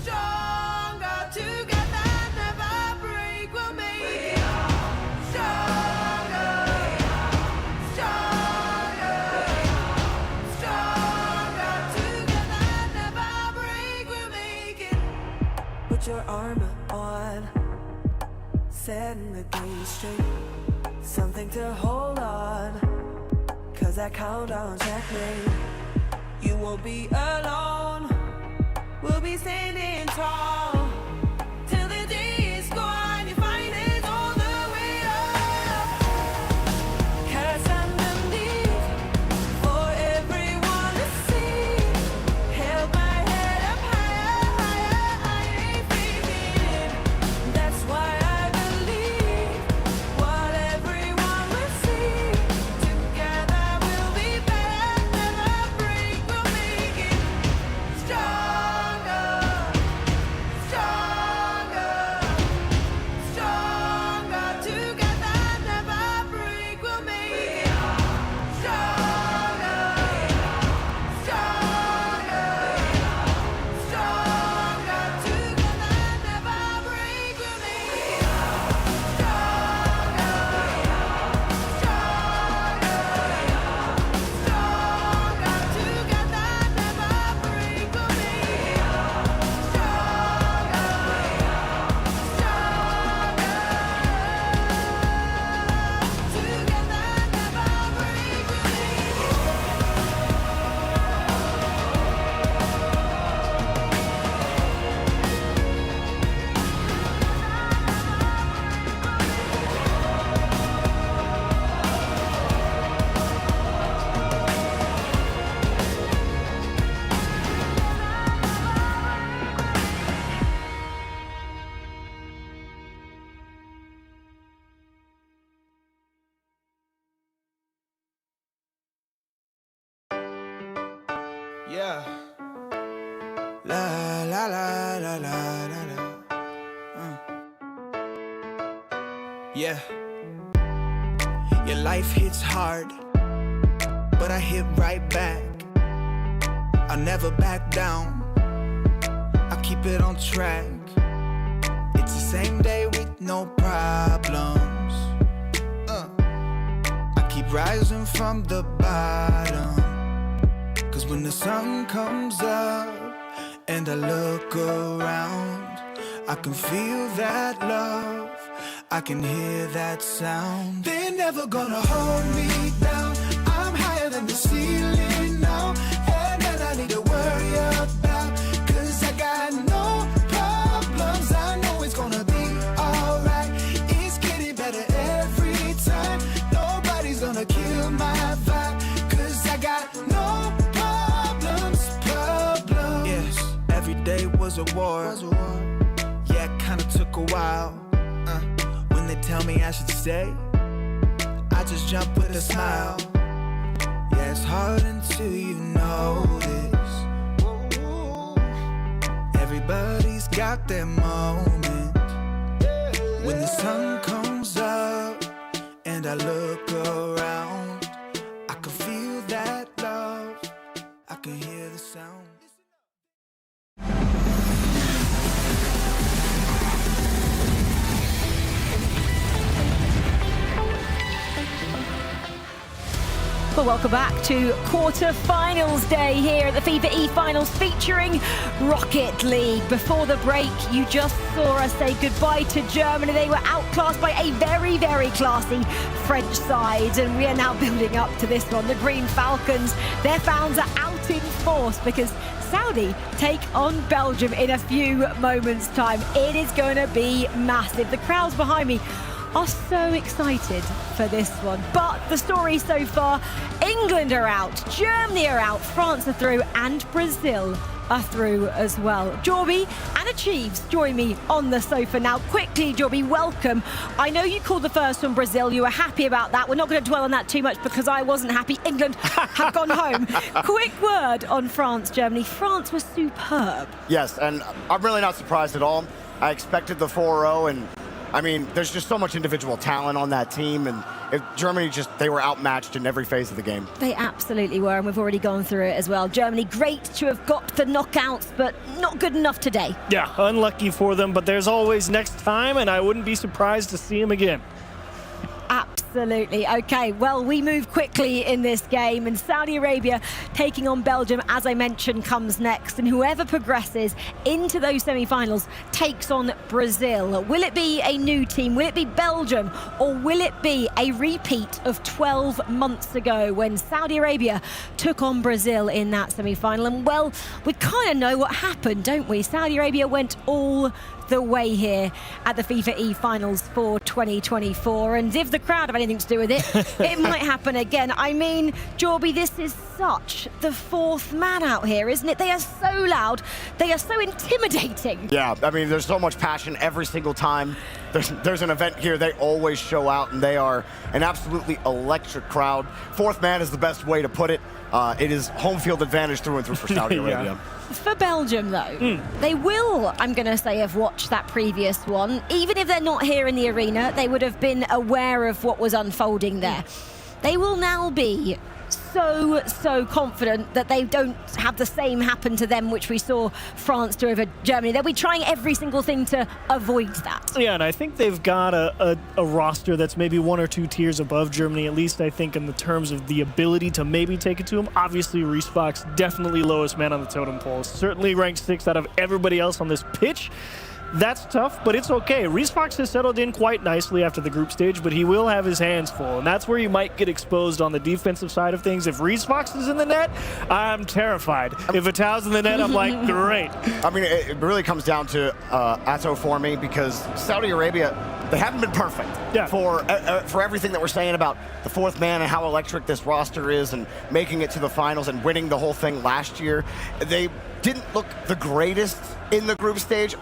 stronger. Together never break, we'll make it stronger, stronger, stronger. Together never break, we'll make it. Put your armor on, setting the game straight. Something to hold on, 'cause I count on checkmate. You won't be alone, we'll be standing tall. Till the day is gone, you find it all the way up. 'Cause underneath, for everyone to see, held my head up higher, higher, I ain't freaking. That's why I believe what everyone will Yeah. La la la la la la la. Yeah. Your life hits hard, but I hit right back. I never back down. I keep it on track. It's the same day with no problems. I keep rising from the bottom. Cause when the sun comes up and I look around, I can feel that love, I can hear that sound. They're never gonna hold me down. I'm higher than the ceiling now. And then I need to worry about, cause I got no problems. I know it's gonna be alright. It's getting better every time. Nobody's gonna kill my vibe, cause I got no problems. Yes, every day was a war. Yeah, it kinda took a while. When they tell me I should stay, I just jump with a smile. Yeah, it's hard until you notice. Everybody's got their moment. When the sun comes up and I look around, I can feel that love, I can hear the sound. Well, welcome back to quarter-finals day here at the FIFAe Finals featuring Rocket League. Before the break, you just saw us say goodbye to Germany. They were outclassed by a very, very classy French side, and we are now building up to this one. The Green Falcons, their fans are out in force because Saudi take on Belgium in a few moments' time. It is going to be massive. The crowds behind me are so excited for this one. But the story so far, England are out, Germany are out, France are through, and Brazil are through as well. Jorby and Achieves join me on the sofa now. Quickly, Jorby, welcome. I know you called the first one Brazil. You were happy about that. We're not going to dwell on that too much because I wasn't happy. England have gone home. Quick word on France, Germany. France was superb. Yes, and I'm really not surprised at all. I expected the 4-0, and I mean, there's just so much individual talent on that team, and if Germany they were outmatched in every phase of the game. They absolutely were, and we've already gone through it as well. Germany, great to have got the knockouts, but not good enough today. Yeah, unlucky for them, but there's always next time, and I wouldn't be surprised to see them again. Absolutely. Okay, well, we move quickly in this game, and Saudi Arabia taking on Belgium, as I mentioned, comes next, and whoever progresses into those semi-finals takes on Brazil. Will it be a new team? Will it be Belgium? Or will it be a repeat of 12 months ago when Saudi Arabia took on Brazil in that semi-final? And, well, we kind of know what happened, don't we? Saudi Arabia went all the way here at the FIFAe Finals for 2024, and if the crowd have anything to do with it, it might happen again. I mean, Jorby, this is such the fourth man out here, isn't it? They are so loud, they are so intimidating. Yeah, I mean, there's so much passion every single time there's an event here. They always show out, and they are an absolutely electric crowd. Fourth man is the best way to put it. It is home field advantage through and through for Saudi Arabia. For Belgium, though, they will, I'm going to say, have watched that previous one. Even if they're not here in the arena, they would have been aware of what was unfolding there. They will now be so confident that they don't have the same happen to them which we saw France do over Germany. They'll be trying every single thing to avoid that. Yeah, and I think they've got a roster that's maybe one or two tiers above Germany, at least I think in the terms of the ability to maybe take it to them. Obviously, Reesbach's definitely lowest man on the totem pole. Certainly ranked 6th out of everybody else on this pitch. That's tough, but it's okay. Reesbach has settled in quite nicely after the group stage, but he will have his hands full, and that's where you might get exposed on the defensive side of things. If Reesbach is in the net, I'm terrified. If Atau's in the net, I'm like, great. I mean, it really comes down to Atau for me, because Saudi Arabia, they haven't been perfect for everything that we're saying about the fourth man and how electric this roster is and making it to the finals and winning the whole thing last year. They didn't look the greatest in the group stage.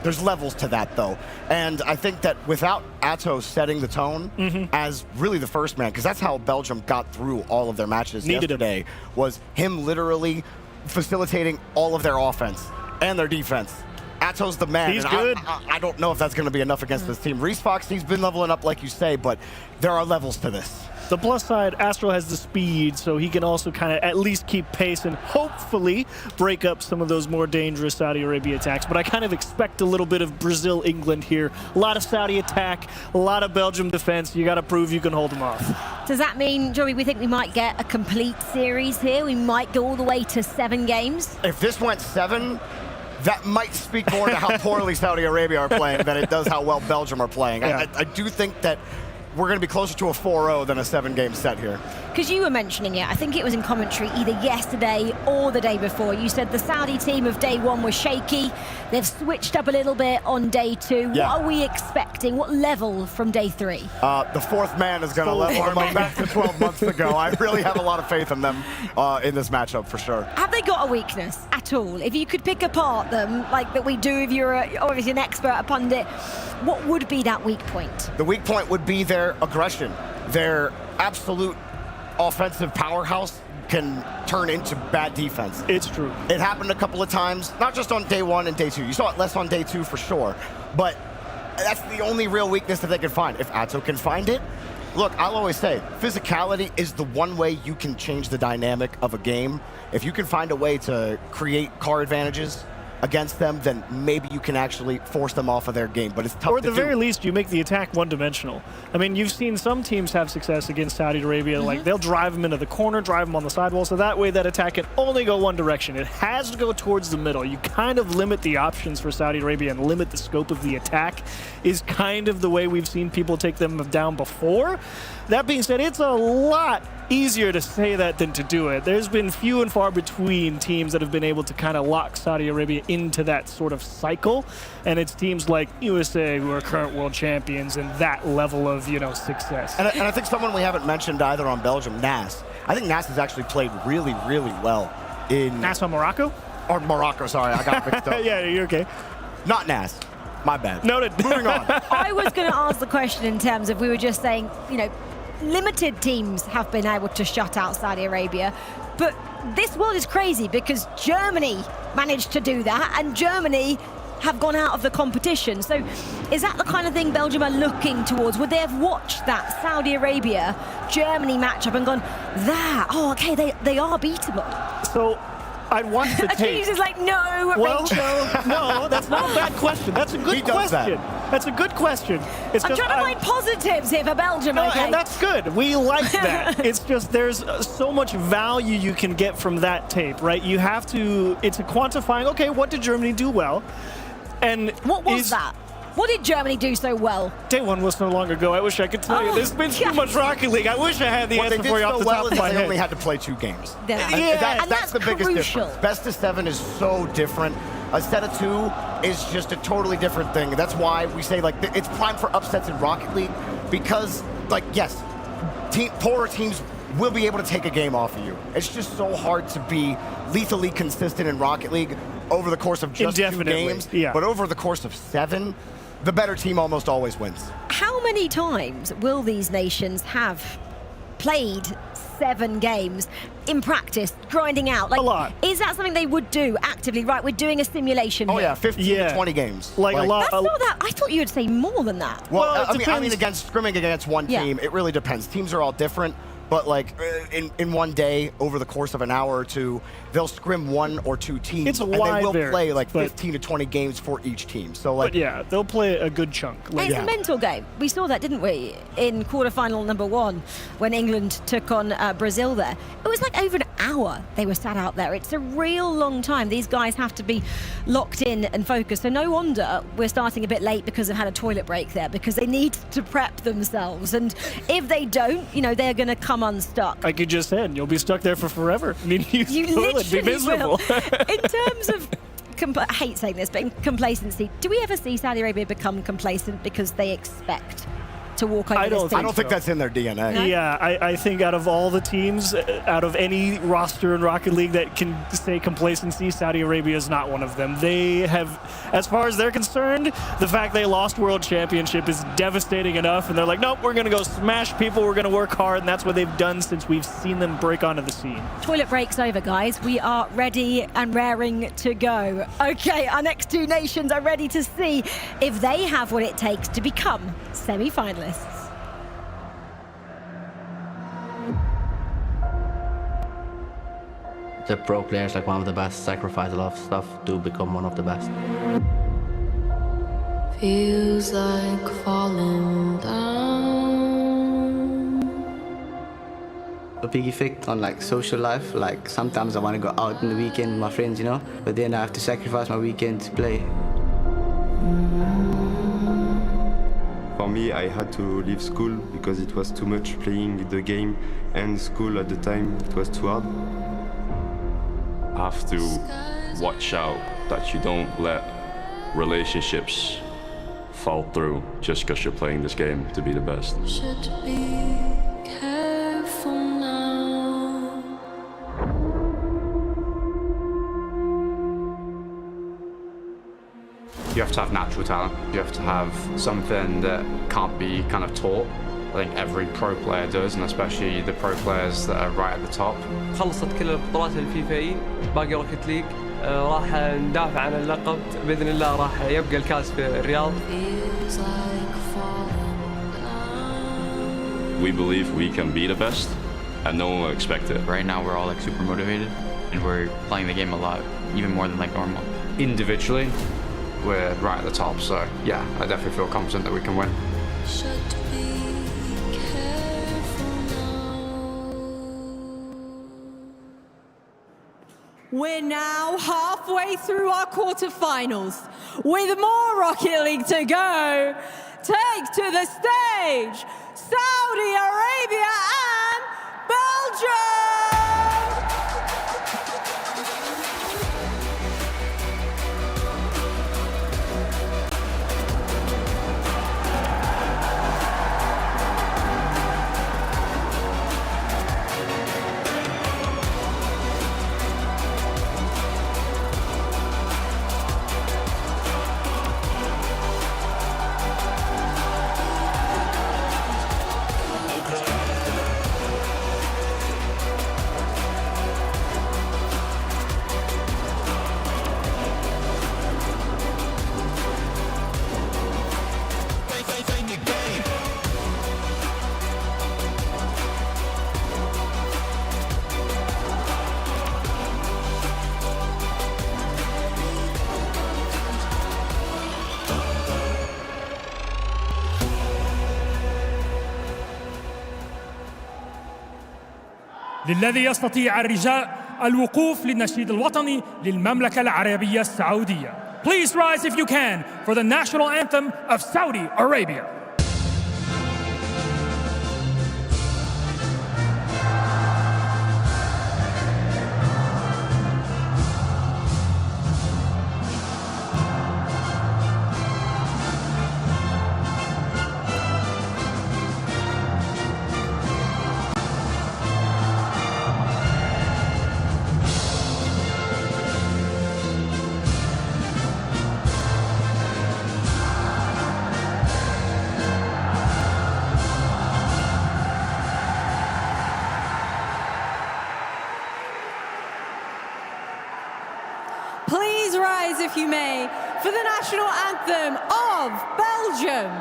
There's levels to that, though. And I think that without Atau setting the tone as really the first man, because that's how Belgium got through all of their matches yesterday, was him literally facilitating all of their offense and their defense. Ato's the man. He's and good. I don't know if that's going to be enough against this team. Reese Fox, he's been leveling up like you say, but there are levels to this. The plus side, Astro has the speed, so he can also kind of at least keep pace and hopefully break up some of those more dangerous Saudi Arabia attacks. But I kind of expect a little bit of Brazil-England here. A lot of Saudi attack, a lot of Belgium defense. You got to prove you can hold them off. Does that mean, Joey, we think we might get a complete series here? We might go all the way to 7 games? If this went 7, that might speak more to how poorly Saudi Arabia are playing than it does how well Belgium are playing. Yeah. I do think that we're going to be closer to a 4-0 than a 7-game set here. Because you were mentioning it, I think it was in commentary either yesterday or the day before. You said the Saudi team of day 1 was shaky. They've switched up a little bit on day 2. Yeah. What are we expecting? What level from day 3? The 4th man is going to level them up back to 12 months ago. I really have a lot of faith in them in this matchup for sure. Have they got a weakness at all? If you could pick apart them, like that we do if you're obviously an expert, a pundit, what would be that weak point? The weak point would be their aggression. Their absolute offensive powerhouse can turn into bad defense. It's true. It happened a couple of times, not just on day 1 and day 2. You saw it less on day 2 for sure, but that's the only real weakness that they can find. If Atto can find it, look, I'll always say, physicality is the one way you can change the dynamic of a game. If you can find a way to create car advantages against them, then maybe you can actually force them off of their game, but it's tough to do. Or at the very least, you make the attack one-dimensional. I mean, you've seen some teams have success against Saudi Arabia. Like, they'll drive them into the corner, drive them on the sidewall, so that way that attack can only go one direction. It has to go towards the middle. You kind of limit the options for Saudi Arabia and limit the scope of the attack is kind of the way we've seen people take them down before. That being said, it's a lot easier to say that than to do it. There's been few and far between teams that have been able to kind of lock Saudi Arabia into that sort of cycle, and it's teams like USA who are current world champions and that level of, success. And I think someone we haven't mentioned either on Belgium, Nas. I think Nas has actually played really, really well in... Nas on Morocco? Or Morocco, sorry, I got mixed up. Yeah, you're okay. Not Nas. My bad. Noted. Moving on. I was going to ask the question in terms of, we were just saying, limited teams have been able to shut out Saudi Arabia, but this world is crazy because Germany managed to do that, and Germany have gone out of the competition. So is that the kind of thing Belgium are looking towards? Would they have watched that Saudi Arabia-Germany matchup and gone, okay, they are beatable? So I'd watch the tape. Achilles is like, no, Rachel. No, that's not a bad question. That's a good question. That's a good question. I'm trying to find positives here for Belgium, okay? And that's good. We like that. It's just there's so much value you can get from that tape, right? You have to, it's a quantifying, okay, what did Germany do well? And what was that? What did Germany do so well? Day 1 was so long ago. I wish I could tell you. There's been too much Rocket League. I wish I had the answer for you off the top of my head. They only had to play 2 games. Yeah. And that's the biggest difference. Best of 7 is so different. A set of 2 is just a totally different thing. That's why we say, it's prime for upsets in Rocket League because, yes, poorer teams will be able to take a game off of you. It's just so hard to be lethally consistent in Rocket League over the course of just 2 games. Yeah. But over the course of 7, the better team almost always wins. How many times will these nations have played 7 games in practice, grinding out? A lot. Is that something they would do actively? Right, we're doing a simulation here. Oh, yeah, 15 to 20 games. A lot. That's not that. I thought you would say more than that. Well, I mean, scrimming against one team, it really depends. Teams are all different. But in one day, over the course of an hour or 2, they'll scrim 1 or 2 teams. It's a and they wide will variance, play 15 to 20 games for each team. So but yeah, they'll play a good chunk. It's a mental game. We saw that, didn't we, in quarterfinal number 1 when England took on Brazil there. It was like over an hour they were sat out there. It's a real long time. These guys have to be locked in and focused. So no wonder we're starting a bit late because they've had a toilet break there, because they need to prep themselves. And if they don't, they're going to come unstuck. Like you just said, you'll be stuck there for forever. I mean, you literally be miserable. will. In terms of, I hate saying this, but in complacency, do we ever see Saudi Arabia become complacent because they expect to walk over I this team. don't think that's in their DNA. No? Yeah, I think out of all the teams, out of any roster in Rocket League that can say complacency, Saudi Arabia is not one of them. They have, as far as they're concerned, the fact they lost World Championship is devastating enough, and they're like, nope, we're going to go smash people, we're going to work hard, and that's what they've done since we've seen them break onto the scene. Toilet break's over, guys. We are ready and raring to go. Okay, our next two nations are ready to see if they have what it takes to become semi-finalists. The pro players, like one of the best, sacrifice a lot of stuff to become one of the best. Feels like falling down. A big effect on like social life. Like sometimes I want to go out in the weekend with my friends, you know, but then I have to sacrifice my weekend to play. For me, I had to leave school because it was too much playing the game and school at the time. It was too hard. Have to watch out that you don't let relationships fall through just because you're playing this game to be the best. Should be careful now. You have to have natural talent. You have to have something that can't be kind of taught. I think every pro player does, and especially the pro players that are right at the top. خلصت كل البطولات الفيفاي، باقي روكيت ليج، راح ندافع عن اللقب بإذن الله، راح يبقى الكاس في الرياض. We believe we can be the best, and no one will expect it. Right now we're all like super motivated, and we're playing the game a lot, even more than like normal. Individually, we're right at the top, so yeah, I definitely feel confident that we can win. We're now halfway through our quarterfinals. With more Rocket League to go, take to the stage Saudi Arabia and Belgium! للذي يستطيع الرجاء الوقوف للنشيد الوطني للمملكة العربية السعودية. Please rise if you can for the national anthem of Saudi Arabia. Please rise, if you may, for the national anthem of Belgium.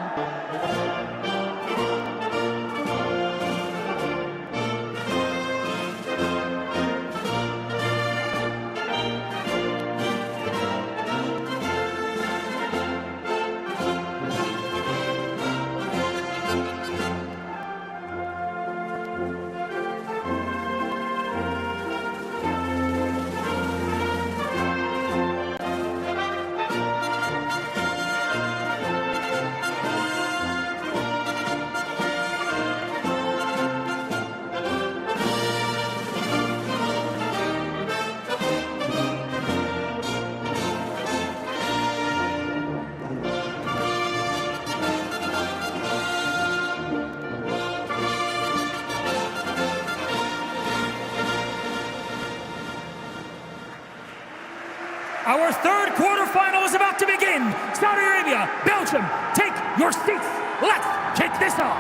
Our third quarterfinal is about to begin. Saudi Arabia, Belgium, take your seats. Let's kick this off.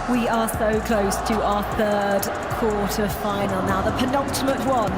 We are so close to our third quarter-final now, the penultimate one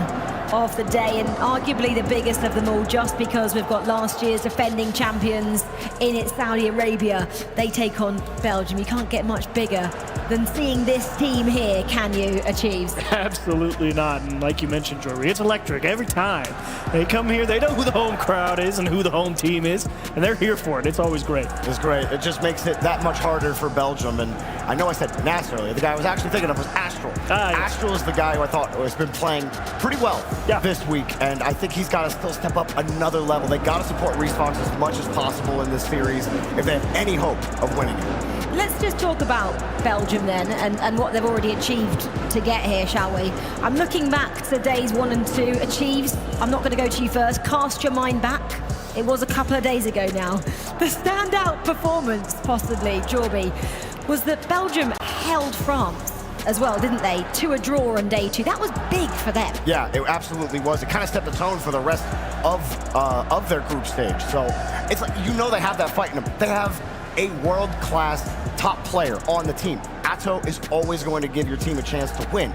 of the day, and arguably the biggest of them all, just because we've got last year's defending champions in it, Saudi Arabia. They take on Belgium. You can't get much bigger than seeing this team here, can you, Achieves? Absolutely not. And like you mentioned, Jory, it's electric every time. They come here, they know who the home crowd is and who the home team is, and they're here for it. It's always great. It's great. It just makes it that much harder for Belgium. And I know I said Nas earlier. The guy I was actually thinking of was Astral. Astral is the guy who I thought has been playing pretty well this week, and I think he's got to still step up another level. They got to support Reesfox as much as possible in this series if they have any hope of winning it. Let's just talk about Belgium then, and what they've already achieved to get here, shall we? I'm looking back to days 1 and 2. Achieves, I'm not going to go to you first. Cast your mind back. It was a couple of days ago now. The standout performance, possibly, Jorby, was that Belgium held France as well, didn't they, to a draw on day 2. That was big for them. Yeah, it absolutely was. It kind of set the tone for the rest of their group stage. So it's like, you know, they have that fight in them. They have a world-class top player on the team. Atto is always going to give your team a chance to win.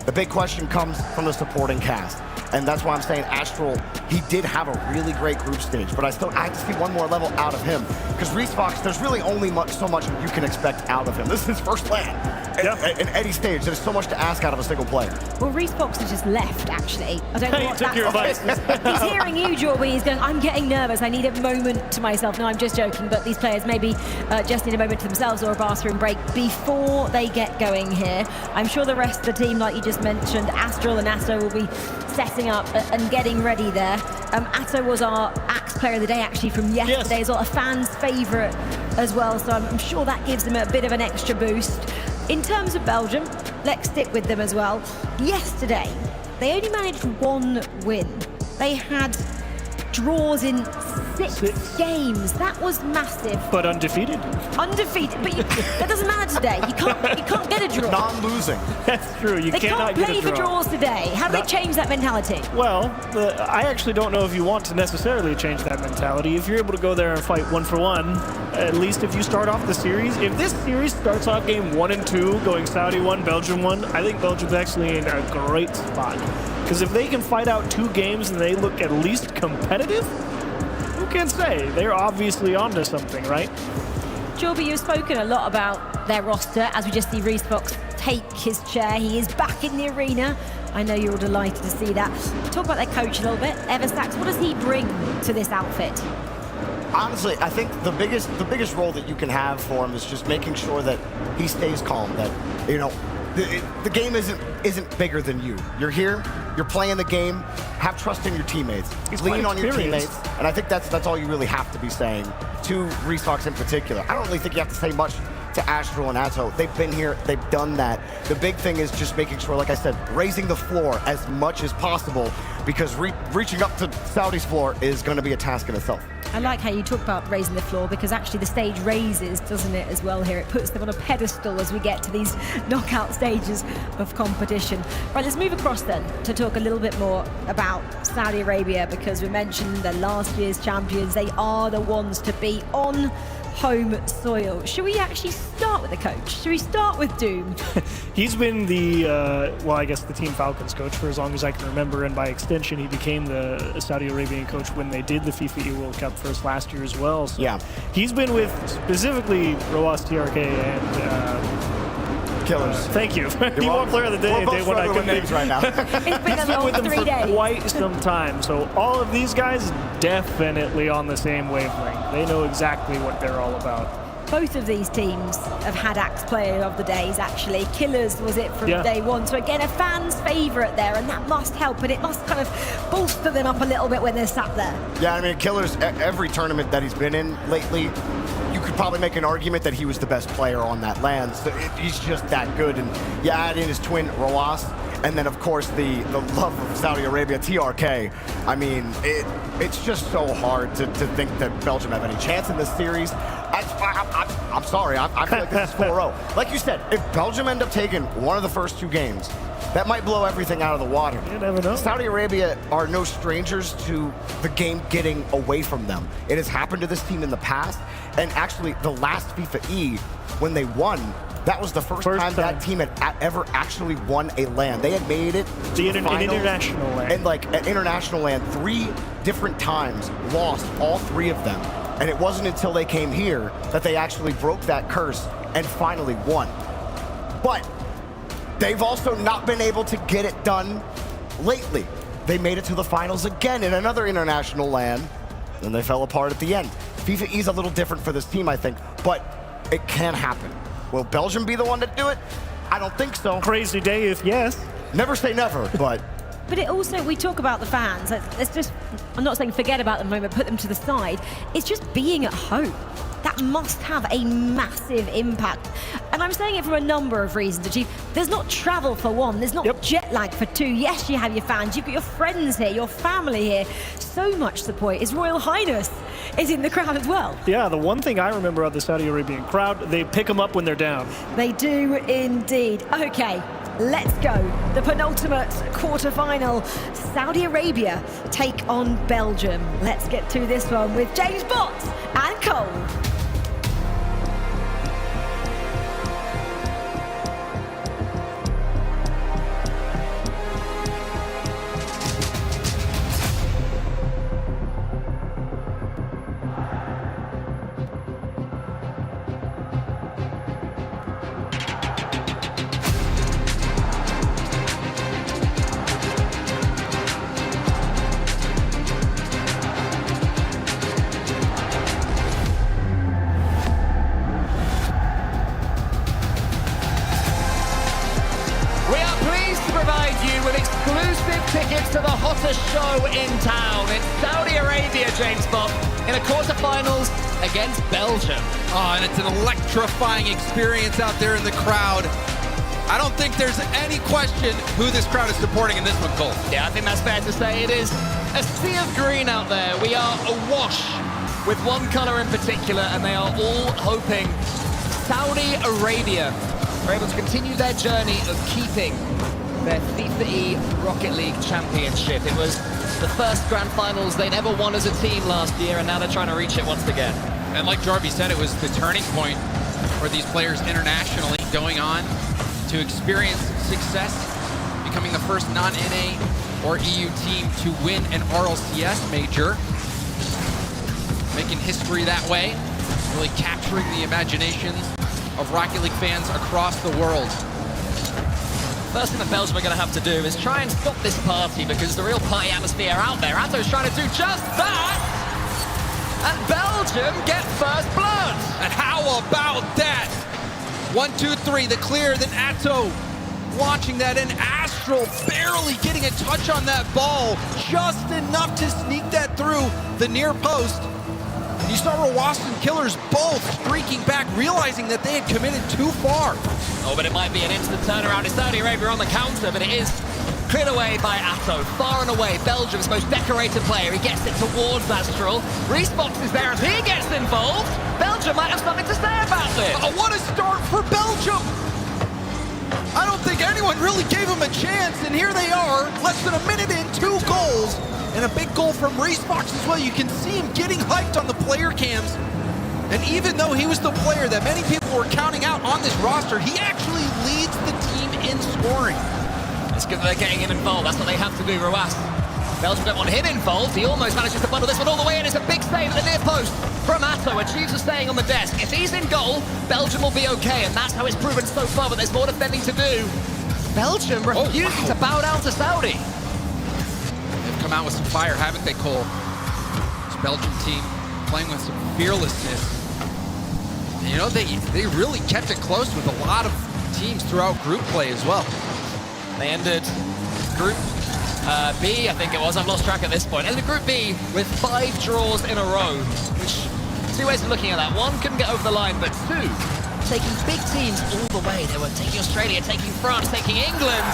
The big question comes from the supporting cast. And that's why I'm saying Astral, he did have a really great group stage, but I have to see one more level out of him. Because Reesfox, there's really only so much you can expect out of him. This is his first land in any stage. There's so much to ask out of a single player. Well, Reesfox has just left, actually. I don't know what took your advice. He's hearing you, Jorby. He's going, I'm getting nervous. I need a moment to myself. No, I'm just joking, but these players maybe just need a moment to themselves or a bathroom break before they get going here. I'm sure the rest of the team, like you just mentioned, Astral and Atto will be setting up and getting ready there. Atto was our Axe Player of the Day, actually, from yesterday as well, a fan's favourite as well, so I'm sure that gives them a bit of an extra boost. In terms of Belgium, let's stick with them as well. Yesterday, they only managed 1 win. They had draws in 6 games. That was massive. But undefeated. Undefeated, but that doesn't matter today. You can't get a draw. Non-losing. That's true. They can't play for draws today. How do they change that mentality? Well, I actually don't know if you want to necessarily change that mentality. If you're able to go there and fight 1 for 1, at least if you start off the series, if this series starts off game 1 and 2, going Saudi 1, Belgium 1, I think Belgium's actually in a great spot. Because if they can fight out 2 games and they look at least competitive, who can say? They're obviously onto something, right? Jorby, you've spoken a lot about their roster as we just see Reesfox take his chair. He is back in the arena. I know you're all delighted to see that. Talk about their coach a little bit. Eversax, what does he bring to this outfit? Honestly, I think the biggest role that you can have for him is just making sure that he stays calm, that, you know, the game isn't bigger than you. You're here, you're playing the game, have trust in your teammates, lean on your teammates, and I think that's all you really have to be saying to Reesfox in particular. I don't really think you have to say much to Astral and Atto. They've been here, they've done that. The big thing is just making sure, like I said, raising the floor as much as possible, because reaching up to Saudi's floor is going to be a task in itself. I like how you talk about raising the floor, because actually the stage raises, doesn't it, as well here? It puts them on a pedestal as we get to these knockout stages of competition. Right, let's move across then to talk a little bit more about Saudi Arabia, because we mentioned the last year's champions. They are the ones to beat on home soil. Should we actually start with the coach? Should we start with Doom? He's been the, well, I guess the Team Falcons coach for as long as I can remember, and by extension, he became the Saudi Arabian coach when they did the FIFAe World Cup first last year as well. So yeah. He's been with specifically Roas, TRK, and Killers. Thank you. You want player of the day, day when I couldn't names right now. It's been with them 3 for days. quite some time. So all of these guys definitely on the same wavelength. They know exactly what they're all about. Both of these teams have had Axe Player of the Days, actually. Killers was it from day 1. So again, a fan's favourite there, and that must help, and it must kind of bolster them up a little bit when they're sat there. Yeah, I mean, Killers, every tournament that he's been in lately, you could probably make an argument that he was the best player on that land. So he's just that good. And you add in his twin, Roas, and then, of course, the love of Saudi Arabia, TRK. I mean, it's just so hard to think that Belgium have any chance in this series. I'm sorry. I feel like this is 4-0. Like you said, if Belgium end up taking one of the first 2 games, that might blow everything out of the water. You never know. Saudi Arabia are no strangers to the game getting away from them. It has happened to this team in the past, and actually the last FIFAe, when they won, that was the first time that team had ever actually won a LAN. They had made it to the finals, international LAN. and like at international LAN 3 different times, lost all 3 of them. And it wasn't until they came here that they actually broke that curse and finally won. But they've also not been able to get it done lately. They made it to the finals again in another international LAN, and they fell apart at the end. FIFAe is a little different for this team, I think, but it can happen. Will Belgium be the one to do it? I don't think so. Crazy day if yes. Never say never, but... But it also, we talk about the fans. Let's just, I'm not saying forget about them the moment, put them to the side. It's just being at home. That must have a massive impact. And I'm saying it for a number of reasons, Ajib. There's not travel for one, there's not jet lag for 2. Yes, you have your fans, you've got your friends here, your family here. So much support. His Royal Highness is in the crowd as well. Yeah, the one thing I remember of the Saudi Arabian crowd, they pick them up when they're down. They do indeed. Okay, let's go. The penultimate quarter-final. Saudi Arabia take on Belgium. Let's get to this one with James Bott and Cole. Tickets to the hottest show in town. It's Saudi Arabia, James Bott, in a quarterfinals against Belgium. Oh, and it's an electrifying experience out there in the crowd. I don't think there's any question who this crowd is supporting in this one, Cole. Yeah, I think that's fair to say. It is a sea of green out there. We are awash with one color in particular, and they are all hoping Saudi Arabia are able to continue their journey of keeping their FIFAe Rocket League Championship. It was the first grand finals they'd ever won as a team last year, and now they're trying to reach it once again. And like Jarvie said, it was the turning point for these players internationally, going on to experience success, becoming the first non-NA or EU team to win an RLCS major, making history that way, really capturing the imaginations of Rocket League fans across the world. First thing that Belgium are going to have to do is try and stop this party, because the real party atmosphere out there. Atto's trying to do just that, and Belgium get first blood. And how about that? 1, 2, 3, the clear, then Atto launching that in. Astral barely getting a touch on that ball, just enough to sneak that through the near post. You saw Rawast and Killers both streaking back, realizing that they had committed too far. Oh, but it might be an instant turnaround. It's Saudi Arabia on the counter, but it is cleared away by Atto. Far and away, Belgium's most decorated player. He gets it towards Astral. Respox is there, and he gets involved. Belgium might have something to say about this. Oh, what a start for Belgium! I don't think anyone really gave him a chance, and here they are, less than a minute in, 2 goals. And a big goal from Respox as well. You can see him getting hyped on the player cams. And even though he was the player that many people were counting out on this roster, he actually leads the team in scoring. It's good that they're getting him involved. That's what they have to do, Rawast. Belgium don't want him involved. He almost manages to bundle this one all the way in. It's a big save at the near post from Atto. Achieves staying on the desk. If he's in goal, Belgium will be okay, and that's how it's proven so far, but there's more defending to do. Belgium refusing to bow down to Saudi. They've come out with some fire, haven't they, Cole? This Belgium team playing with some fearlessness. And, you know, they really kept it close with a lot of teams throughout group play as well. They ended Group B, I think it was. I've lost track at this point. Ended Group B with 5 draws in a row, which, 2 ways of looking at that. 1, couldn't get over the line, but 2, taking big teams all the way. They were taking Australia, taking France, taking England.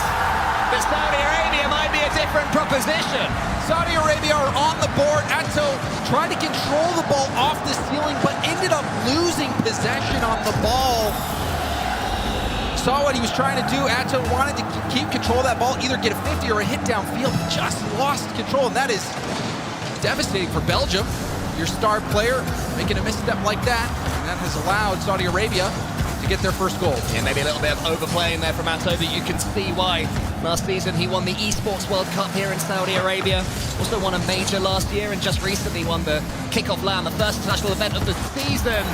but Saudi Arabia might be a different proposition. Saudi Arabia are on the board. Atto tried to control the ball off the ceiling, but ended up losing possession on the ball. Saw what he was trying to do. Atto wanted to keep control of that ball, either get a 50 or a hit downfield. Just lost control, and that is devastating for Belgium. Your star player making a misstep like that, and that has allowed Saudi Arabia to get their first goal. Yeah, maybe a little bit of overplaying there from Atto, but you can see why. Last season, he won the Esports World Cup here in Saudi Arabia. Also won a major last year, and just recently won the kickoff LAN, the first international event of the season.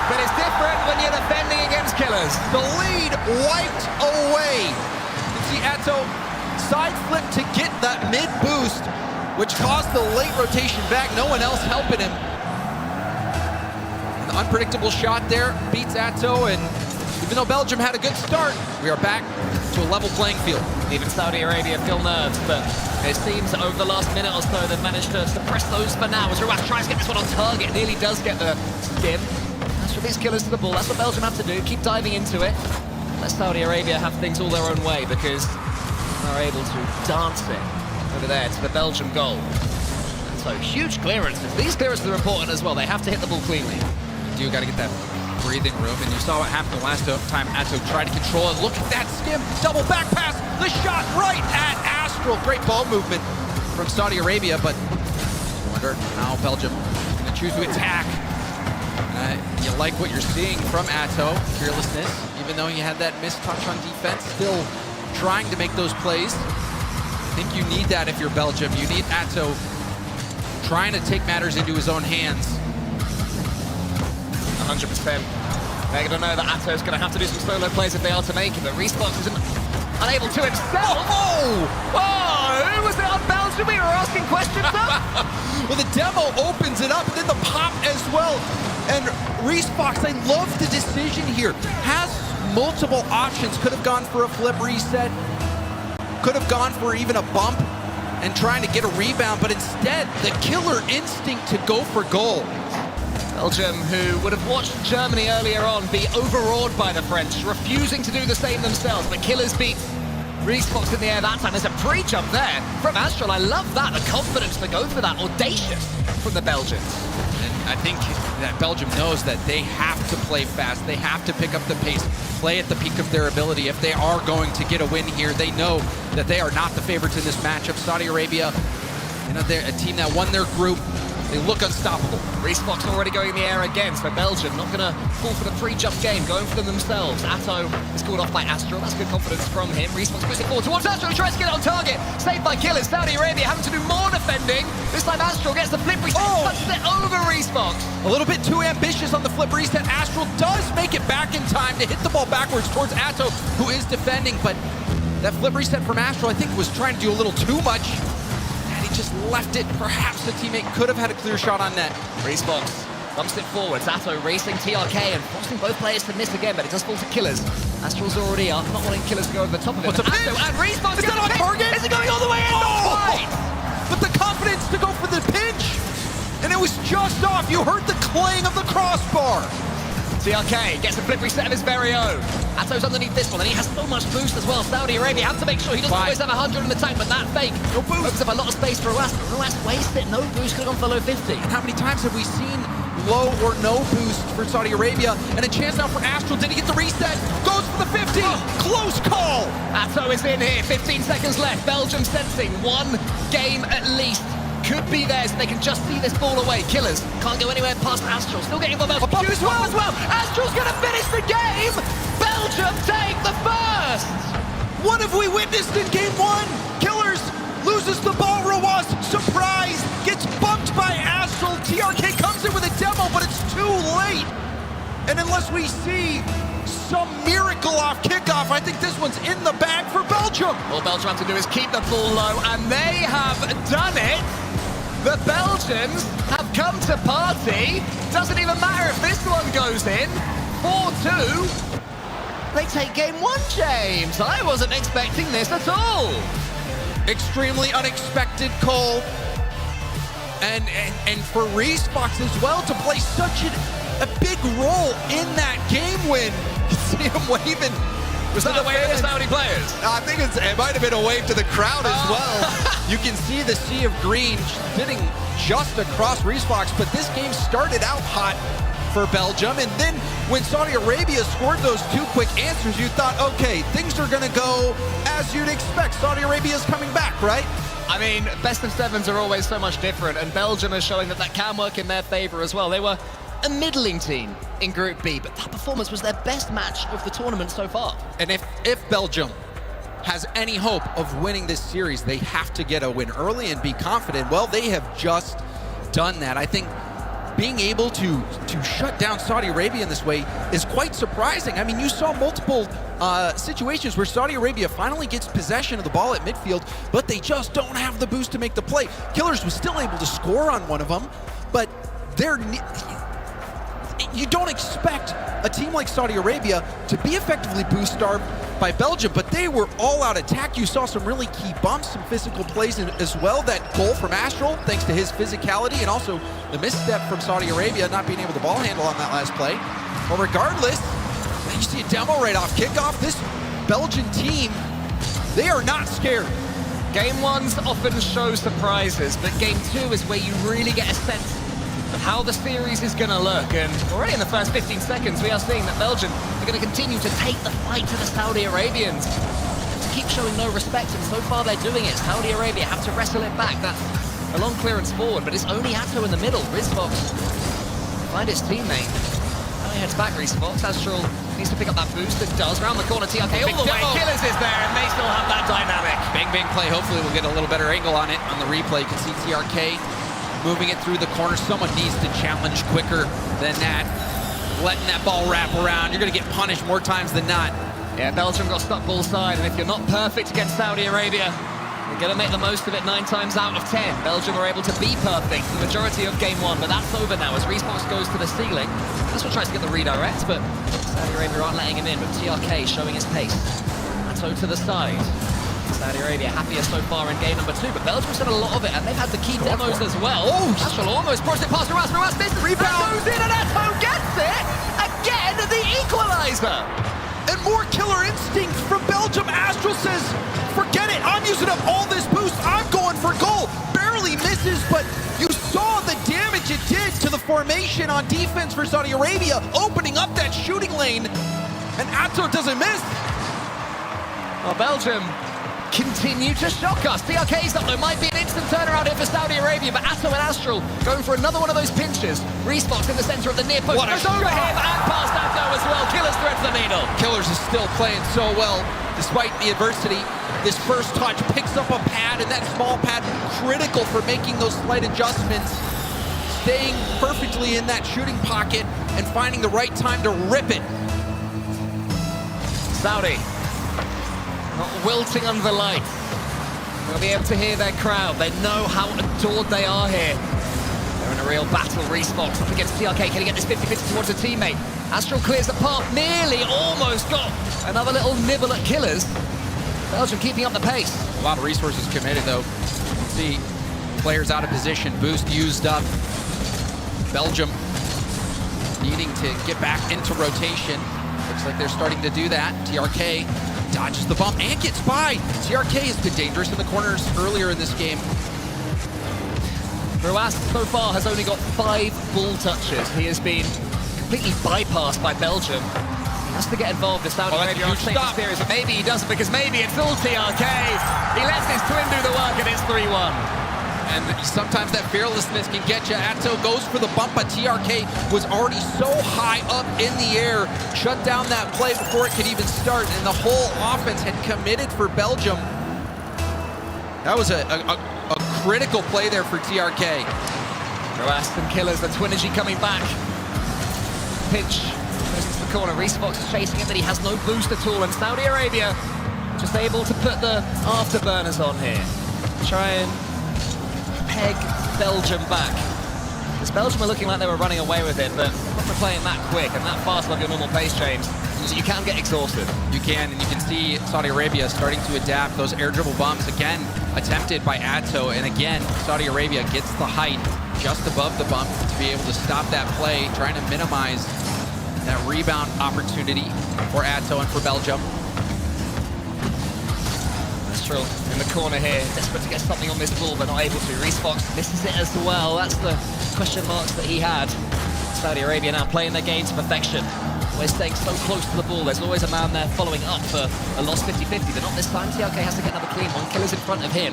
But it's different when you're defending against killers. The lead wiped away. You see Atto side flip to get that mid boost, which caused the late rotation back. No one else helping him. An unpredictable shot there beats Atto, and even though Belgium had a good start, we are back to a level playing field. Even Saudi Arabia feel nerves, but it seems over the last minute or so they've managed to suppress those for now. As Riyadh tries to get this one on target, nearly does get the skim. That's for these killers to the ball. That's what Belgium have to do. Keep diving into it. Let Saudi Arabia have things all their own way, because they're able to dance it over there to the Belgium goal. And so huge clearances. These clearances are important as well. They have to hit the ball cleanly. You got to get that breathing room, and you saw what happened the last time Atto tried to control it. Look at that skim, double back pass, the shot right at Astral. Great ball movement from Saudi Arabia, but I wonder how Belgium is going to choose to attack. You like what you're seeing from Atto, fearlessness, even though he had that missed touch on defense, still trying to make those plays. I think you need that if you're Belgium. You need Atto trying to take matters into his own hands. 100%. They're going to know that Atto's going to have to do some solo plays if they are to make it, but Response isn't unable to himself. Oh! Whoa! Who was it on Belgium we were asking questions of? Well, the demo opens it up, and then the pop as well. And Respox, I love the decision here. Has multiple options. Could have gone for a flip reset. Could have gone for even a bump and trying to get a rebound, but instead, the killer instinct to go for goal. Belgium, who would have watched Germany earlier on be overawed by the French, refusing to do the same themselves, but killers beat Respox in the air that time. There's a pre-jump there from Astral. I love that, the confidence to go for that, audacious from the Belgians. And I think that Belgium knows that they have to play fast. They have to pick up the pace, play at the peak of their ability. If they are going to get a win here, they know that they are not the favorites in this matchup. Saudi Arabia, you know, they're a team that won their group. They look unstoppable. Respox already going in the air again, so Belgium not going to fall for the pre-jump game, going for them themselves. Atto is called off by Astral. That's good confidence from him. Respox puts it forward towards Astral. He tries to get it on target. Saved by killers. Saudi Arabia having to do more defending. This time Astral gets the flip reset. Punches it over Respox. A little bit too ambitious on the flip reset. Astral does make it back in time to hit the ball backwards towards Atto, who is defending, but that flip reset from Astral, I think, was trying to do a little too much. Just left it. Perhaps the teammate could have had a clear shot on net. Respox bumps it forward. Atto racing TRK and forcing both players to miss again, but it does fall to killers. Astral's already up, not wanting killers to go over the top of it. What's a Atto and Respox. Is that on target? Is it going all the way in? Oh! Right. But the confidence to go for the pinch, and it was just off. You heard the clang of the crossbar. TRK gets a flip reset of his very own. Atto's underneath this one, and he has so much boost as well. Saudi Arabia has to make sure he doesn't always have 100 in the tank, but that fake opens up a lot of space for Ruas. Ruas wastes it, no boost, could have gone for low 50. And how many times have we seen low or no boost for Saudi Arabia? And a chance now for Astral. Did he get the reset? Goes for the 50. Close call. Atto is in here, 15 seconds left. Belgium sensing one game at least. Could be theirs, and they can just see this ball away. Killers can't go anywhere past Astral. Still getting the ball as well. Astral's going to finish the game. Belgium take the first. What have we witnessed in game one? Killers loses the ball. Ruas, surprise, gets bumped by Astral. TRK comes in with a demo, but it's too late. And unless we see some miracle off kickoff, I think this one's in the bag for Belgium. All Belgium have to do is keep the ball low, and they have done it. The Belgians have come to party. Doesn't even matter if this one goes in. 4-2. They take game one, James. I wasn't expecting this at all. Extremely unexpected call. And for Respox as well to play such a big role in that game win. You see him waving. Was that the way of the Saudi players? I think it might have been a wave to the crowd as well. You can see the sea of green sitting just across Resfox, but this game started out hot for Belgium, and then when Saudi Arabia scored those 2 quick answers, you thought, okay, things are going to go as you'd expect. Saudi Arabia's coming back, right? I mean, best of sevens are always so much different, and Belgium is showing that can work in their favor as well. They were a middling team in Group B, but that performance was their best match of the tournament so far. And if Belgium has any hope of winning this series, they have to get a win early and be confident. Well, they have just done that. I think being able to shut down Saudi Arabia in this way is quite surprising. I mean, you saw multiple situations where Saudi Arabia finally gets possession of the ball at midfield, but they just don't have the boost to make the play. Killers was still able to score on one of them, but you don't expect a team like Saudi Arabia to be effectively boost-starved by Belgium, but they were all-out attack. You saw some really key bumps, some physical plays as well. That goal from Astral, thanks to his physicality, and also the misstep from Saudi Arabia not being able to ball handle on that last play. But regardless, you see a demo right off kickoff. This Belgian team, they are not scared. Game 1s often show surprises, but Game 2 is where you really get a sense of how the series is going to look. And already in the first 15 seconds, we are seeing that Belgium are going to continue to take the fight to the Saudi Arabians, to keep showing no respect, and so far they're doing it. Saudi Arabia have to wrestle it back. That's a long clearance forward, but it's only Atto in the middle. Rizfox find his teammate. Now he heads back, Rizfox. Astral needs to pick up that boost. It does. Round the corner, TRK all the way. Killers is there, and they still have that dynamic. Bang, bang play. Hopefully we'll get a little better angle on it on the replay. You can see TRK moving it through the corner. Someone needs to challenge quicker than that. Letting that ball wrap around. You're going to get punished more times than not. Yeah, Belgium got stuck ball side, and if you're not perfect against Saudi Arabia, you're going to make the most of it 9 times out of 10. Belgium were able to be perfect the majority of Game 1, but that's over now as Response goes to the ceiling. That's what tries to get the redirect, but Saudi Arabia aren't letting him in, but TRK showing his pace. Atto to the side. Saudi Arabia happier so far in game number 2, but Belgium's done a lot of it, and they've had the key demos as well. Oh, Astral almost pushed it past Ruas. Ruas misses. Rebound goes in, and Atto gets it! Again, the equalizer! And more killer instinct from Belgium. Astral says, forget it, I'm using up all this boost, I'm going for goal. Barely misses, but you saw the damage it did to the formation on defense for Saudi Arabia, opening up that shooting lane, and Atto doesn't miss. Well, Belgium continue to shock us. TRK's up, there might be an instant turnaround here for Saudi Arabia, but Atto and Astral going for another one of those pinches. Respox in the center of the near post. Goes over him and past Atto as well. Killers threads the needle. Killers is still playing so well despite the adversity. This first touch picks up a pad, and that small pad critical for making those slight adjustments, staying perfectly in that shooting pocket and finding the right time to rip it. Saudi not wilting under the light. We'll be able to hear their crowd. They know how adored they are here. They're in a real battle. Respox up against TRK. Can he get this 50-50 towards a teammate? Astral clears the path. Nearly almost got another little nibble at Killers. Belgium keeping up the pace. A lot of resources committed, though. You can see players out of position. Boost used up. Belgium needing to get back into rotation. Looks like they're starting to do that. TRK dodges the bump and gets by. TRK has been dangerous in the corners earlier in this game. Ruas so far has only got 5 ball touches. He has been completely bypassed by Belgium. He has to get involved in Saudi Arabia on the series, but maybe he doesn't, because maybe it's all TRK. He lets his twin do the work, and it's 3-1. And sometimes that fearlessness can get you. Atto goes for the bump, but TRK was already so high up in the air, shut down that play before it could even start, and the whole offense had committed for Belgium. That was a critical play there for TRK. Ruas and Killers, the Twinergy coming back. Pitch goes into the corner. Resfox is chasing him, but he has no boost at all, and Saudi Arabia just able to put the afterburners on here. Try and peg Belgium back. Because Belgium are looking like they were running away with it, but when they're playing that quick and that fast like your normal pace, James, you can get exhausted. You can, and you can see Saudi Arabia starting to adapt. Those air dribble bumps, again, attempted by Atto, and again, Saudi Arabia gets the height just above the bump to be able to stop that play, trying to minimize that rebound opportunity for Atto and for Belgium. Astral in the corner here, desperate to get something on this ball, but not able to. Reese Fox misses it as well. That's the question marks that he had. Saudi Arabia now playing their game to perfection. We're staying so close to the ball. There's always a man there following up for a lost 50-50, but not this time. TRK has to get another clean one. Killer's in front of him.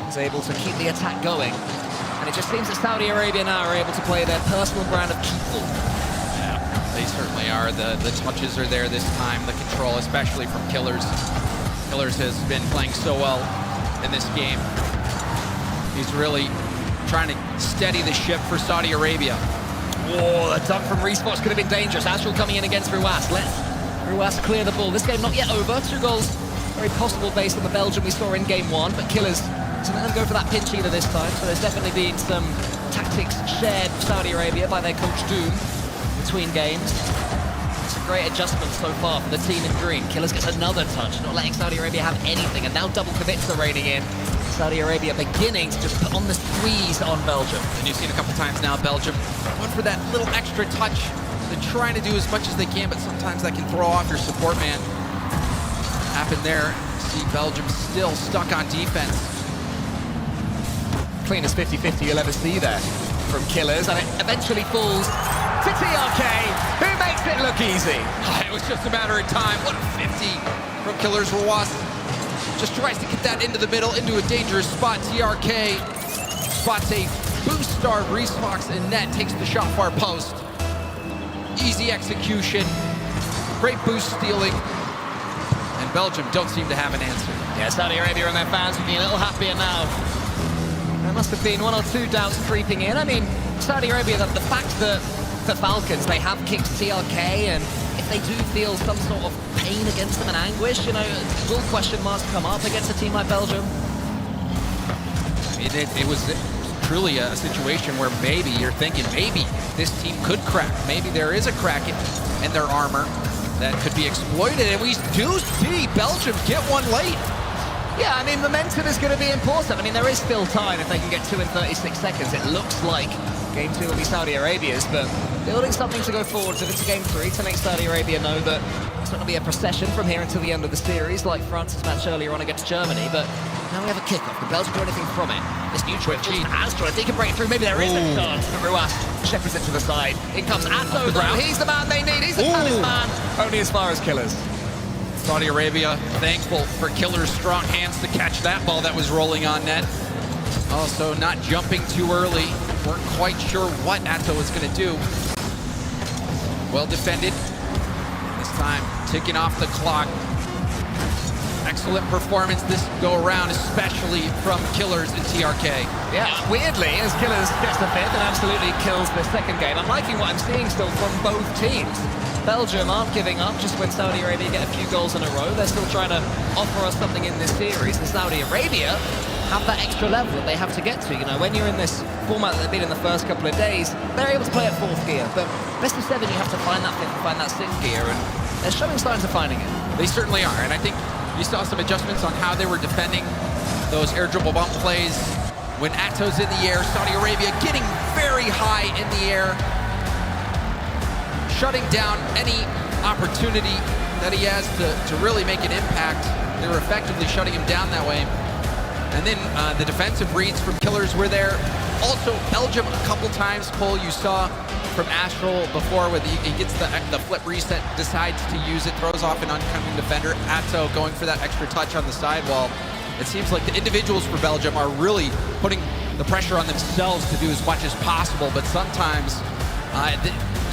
He's able to keep the attack going. And it just seems that Saudi Arabia now are able to play their personal brand of keep ball. Yeah, they certainly are. The touches are there this time, the control, especially from Killers. Killers has been playing so well in this game. He's really trying to steady the ship for Saudi Arabia. Whoa, the dunk from Reese Fox could have been dangerous. Astral coming in against Ruas. Let Ruas clear the ball. This game not yet over. 2 goals, very possible based on the Belgium we saw in game 1, but Killers doesn't let them go for that pinch either this time, so there's definitely been some tactics shared for Saudi Arabia by their coach Doom between games. It's a great adjustment so far for the team in green. Killers gets another touch, not letting Saudi Arabia have anything, and now double commits are raining in. Saudi Arabia beginning to just put on the squeeze on Belgium. And you've seen a couple times now, Belgium going for that little extra touch. They're trying to do as much as they can, but sometimes that can throw off your support man. Happened there. See Belgium still stuck on defense. Cleanest 50-50 you'll ever see there from Killers, and it eventually falls to TRK, who makes it look easy. It was just a matter of time. What a 50 from Killers. Ruas just tries to get that into the middle, into a dangerous spot. TRK spots a boost star. Reese Fox in net, takes the shot far post. Easy execution, great boost stealing, and Belgium don't seem to have an answer. Yeah, Saudi Arabia and their fans would be a little happier now. There must have been 1 or 2 doubts creeping in. I mean, Saudi Arabia, the fact that the Falcons, they have kicked TRK, and if they do feel some sort of pain against them and anguish, you know, will question marks come up against a team like Belgium? I mean, it was truly a situation where maybe you're thinking, maybe this team could crack. Maybe there is a crack in their armor that could be exploited, and we do see Belgium get one late. Yeah, I mean, momentum is going to be important. I mean, there is still time if they can get 2 in 36 seconds. It looks like game 2 will be Saudi Arabia's, but building something to go forward into game 3 to make Saudi Arabia know that it's not going to be a procession from here until the end of the series, like France's match earlier on against Germany, but now we have a kickoff. Can Belgium do anything from it? This new twitch is Astral. If he can break through, maybe there is a chance for Ruas. Shepherds it to the side. In comes Atto, though. He's the man they need. He's the talisman. Only as far as Killers. Saudi Arabia thankful for Killer's strong hands to catch that ball that was rolling on net. Also not jumping too early. Weren't quite sure what Atto was going to do. Well defended. This time ticking off the clock. Excellent performance this go around, especially from Killers and TRK. Yeah, weirdly, as Killers gets the 5th and absolutely kills the 2nd game, I'm liking what I'm seeing still from both teams. Belgium aren't giving up just when Saudi Arabia get a few goals in a row. They're still trying to offer us something in this series. And Saudi Arabia have that extra level that they have to get to. You know, when you're in this format that they've been in the first couple of days, they're able to play at 4th gear. But best of 7, you have to find that 5th and find that 6th gear. And they're showing signs of finding it. They certainly are. And I think you saw some adjustments on how they were defending those air dribble bump plays. When Atto's in the air, Saudi Arabia getting very high in the air, shutting down any opportunity that he has to really make an impact. They were effectively shutting him down that way. And then the defensive reads from Killers were there. Also, Belgium a couple times, Cole, you saw from Astral before, with he gets the flip reset, decides to use it, throws off an oncoming defender. Atto going for that extra touch on the sidewall. It seems like the individuals for Belgium are really putting the pressure on themselves to do as much as possible, but sometimes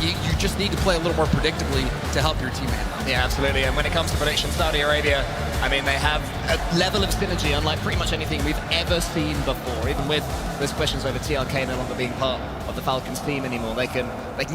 you just need to play a little more predictably to help your teammate. Yeah, absolutely. And when it comes to prediction, Saudi Arabia, I mean, they have a level of synergy unlike pretty much anything we've ever seen before. Even with those questions over TRK no longer being part of the Falcons team anymore, they can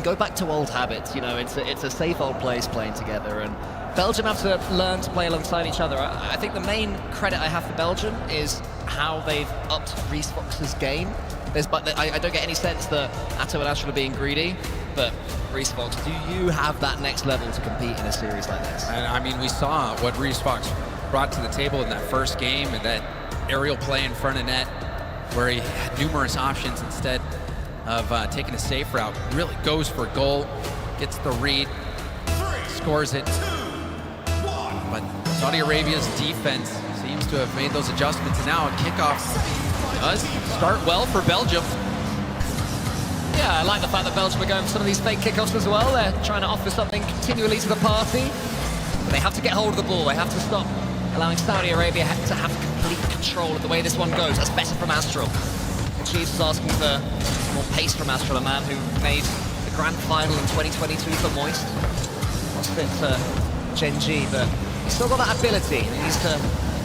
go back to old habits. You know, it's a safe old place playing together, and Belgium have to learn to play alongside each other. I think the main credit I have for Belgium is how they've upped Reese Fox's game. I don't get any sense that Atto and Astral are being greedy, but Reese Fox, do you have that next level to compete in a series like this? And I mean, we saw what Reese Fox brought to the table in that first game, and that aerial play in front of net where he had numerous options instead of taking a safe route. Really goes for goal, gets the read, scores it. But Saudi Arabia's defense seems to have made those adjustments, and now a kickoff does start well for Belgium. Yeah, I like the fact that Belgium are going for some of these fake kickoffs as well. They're trying to offer something continually to the party. But they have to get hold of the ball. They have to stop allowing Saudi Arabia to have complete control of the way this one goes. That's better from Astral. And Chiefs is asking for more pace from Astral, a man who made the grand final in 2022 for Moist. Lost it to Gen G, but he's still got that ability. He needs to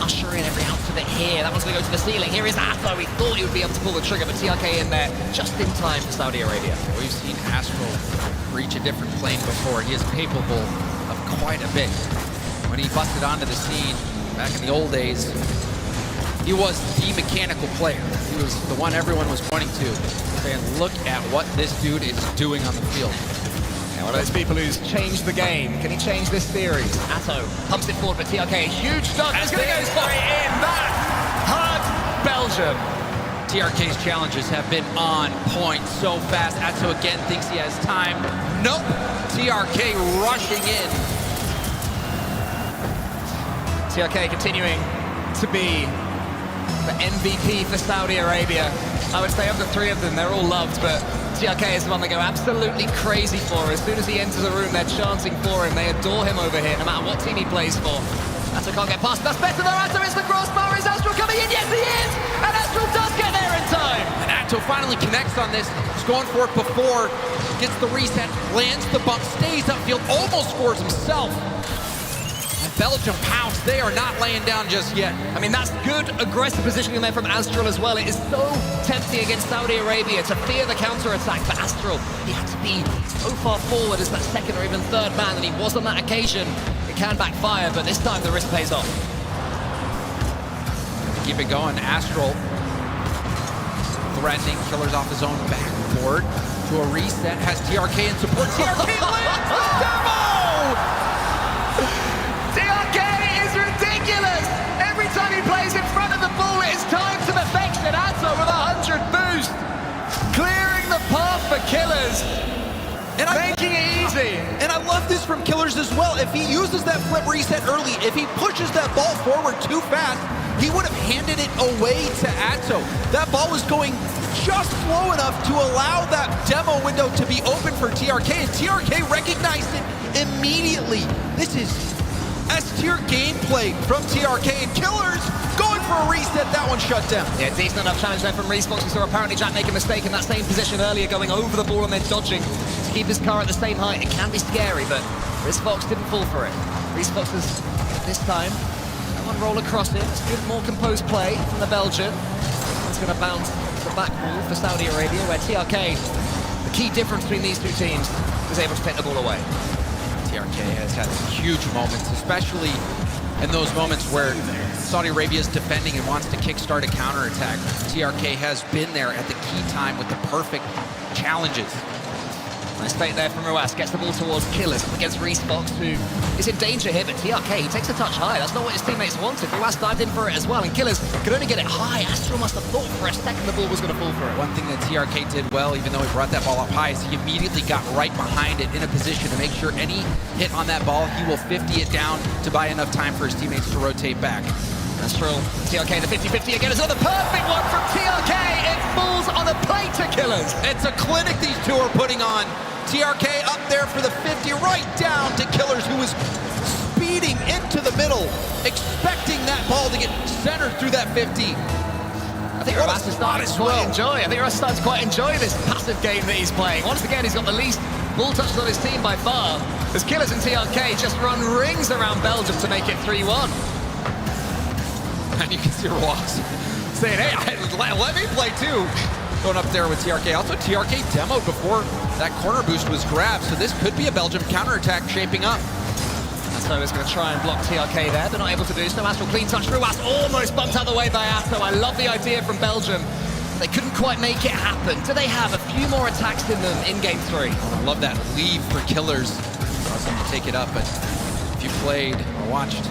usher in every ounce of it here. That one's going to go to the ceiling. Here is Atho. He thought he would be able to pull the trigger, but TRK in there just in time for Saudi Arabia. We've seen Astral reach a different plane before. He is capable of quite a bit. When he busted onto the scene back in the old days, he was the mechanical player. He was the one everyone was pointing to, saying, look at what this dude is doing on the field. One of those people who's changed the game. Can he change this series? Atto pumps it forward, but TRK, huge dunk. It's going to go straight in. That hurt Belgium. TRK's challenges have been on point so fast. Atto again thinks he has time. Nope. TRK rushing in. TRK continuing to be the MVP for Saudi Arabia. I would say of the three of them, they're all loved, but TRK is the one they go absolutely crazy for. As soon as he enters the room, they're chanting for him. They adore him over here, no matter what team he plays for. Atto can't get past. That's better though. Atto is the crossbar. Is Astral coming in? Yes, he is! And Astral does get there in time! And Atto finally connects on this. He's going for it before. Gets the reset, lands the bump, stays upfield, almost scores himself. Belgium pounce. They are not laying down just yet. I mean, that's good aggressive positioning there from Astral as well. It is so tempting against Saudi Arabia to fear the counter-attack for Astral. He had to be so far forward as that second or even third man, and he was on that occasion. It can backfire, but this time the risk pays off. Keep it going. Astral threatening, Killers off his own backboard to a reset. Has TRK in support. TRK lands the demo! TRK is ridiculous! Every time he plays in front of the ball, it is time to perfection. Atto with 100 boost, clearing the path for Killers, and making it easy. And I love this from Killers as well. If he uses that flip reset early, if he pushes that ball forward too fast, he would have handed it away to Atto. That ball was going just slow enough to allow that demo window to be open for TRK, and TRK recognized it immediately. This is S-tier gameplay from TRK, and Killers going for a reset. That one shut down. Yeah, decent enough challenge there from Resfox. We saw apparently Jack make a mistake in that same position earlier, going over the ball and then dodging to keep his car at the same height. It can be scary, but Resfox didn't fall for it. Resfox is, this time, that one roll across it. It's good, more composed play from the Belgian. It's going to bounce to the back wall for Saudi Arabia, where TRK, the key difference between these two teams, was able to take the ball away. TRK has had huge moments, especially in those moments where Saudi Arabia is defending and wants to kickstart a counterattack. TRK has been there at the key time with the perfect challenges. Nice fake there from Ruas, gets the ball towards Killers against Resfox, who is in danger here, but TRK, he takes a touch high. That's not what his teammates wanted. Ruas dived in for it as well, and Killers could only get it high. Astral must have thought for a second the ball was going to fall for it. One thing that TRK did well, even though he brought that ball up high, is he immediately got right behind it in a position to make sure any hit on that ball, he will 50 it down to buy enough time for his teammates to rotate back. Astral, TRK the 50-50 again. It's another perfect one from TRK. It falls on a plate to Killers. It's a clinic these two are putting on. TRK up there for the 50, right down to Killers, who was speeding into the middle, expecting that ball to get centered through that 50. I think Ruas is starting to quite enjoy. I think Ruas is starting to quite enjoy this passive game that he's playing. Once again, he's got the least ball touches on his team by far, as Killers and TRK just run rings around Belgium to make it 3-1. And you can see Ruas saying, hey, let me play too. Going up there with TRK. Also, TRK demoed before that corner boost was grabbed, so this could be a Belgium counterattack shaping up. Atto is going to try and block TRK there. They're not able to do so. Astral clean touch. Ruas almost bumped out of the way by Atto. I love the idea from Belgium. They couldn't quite make it happen. Do they have a few more attacks in them in Game 3? I love that leave for Killers. Awesome to take it up, but if you played or watched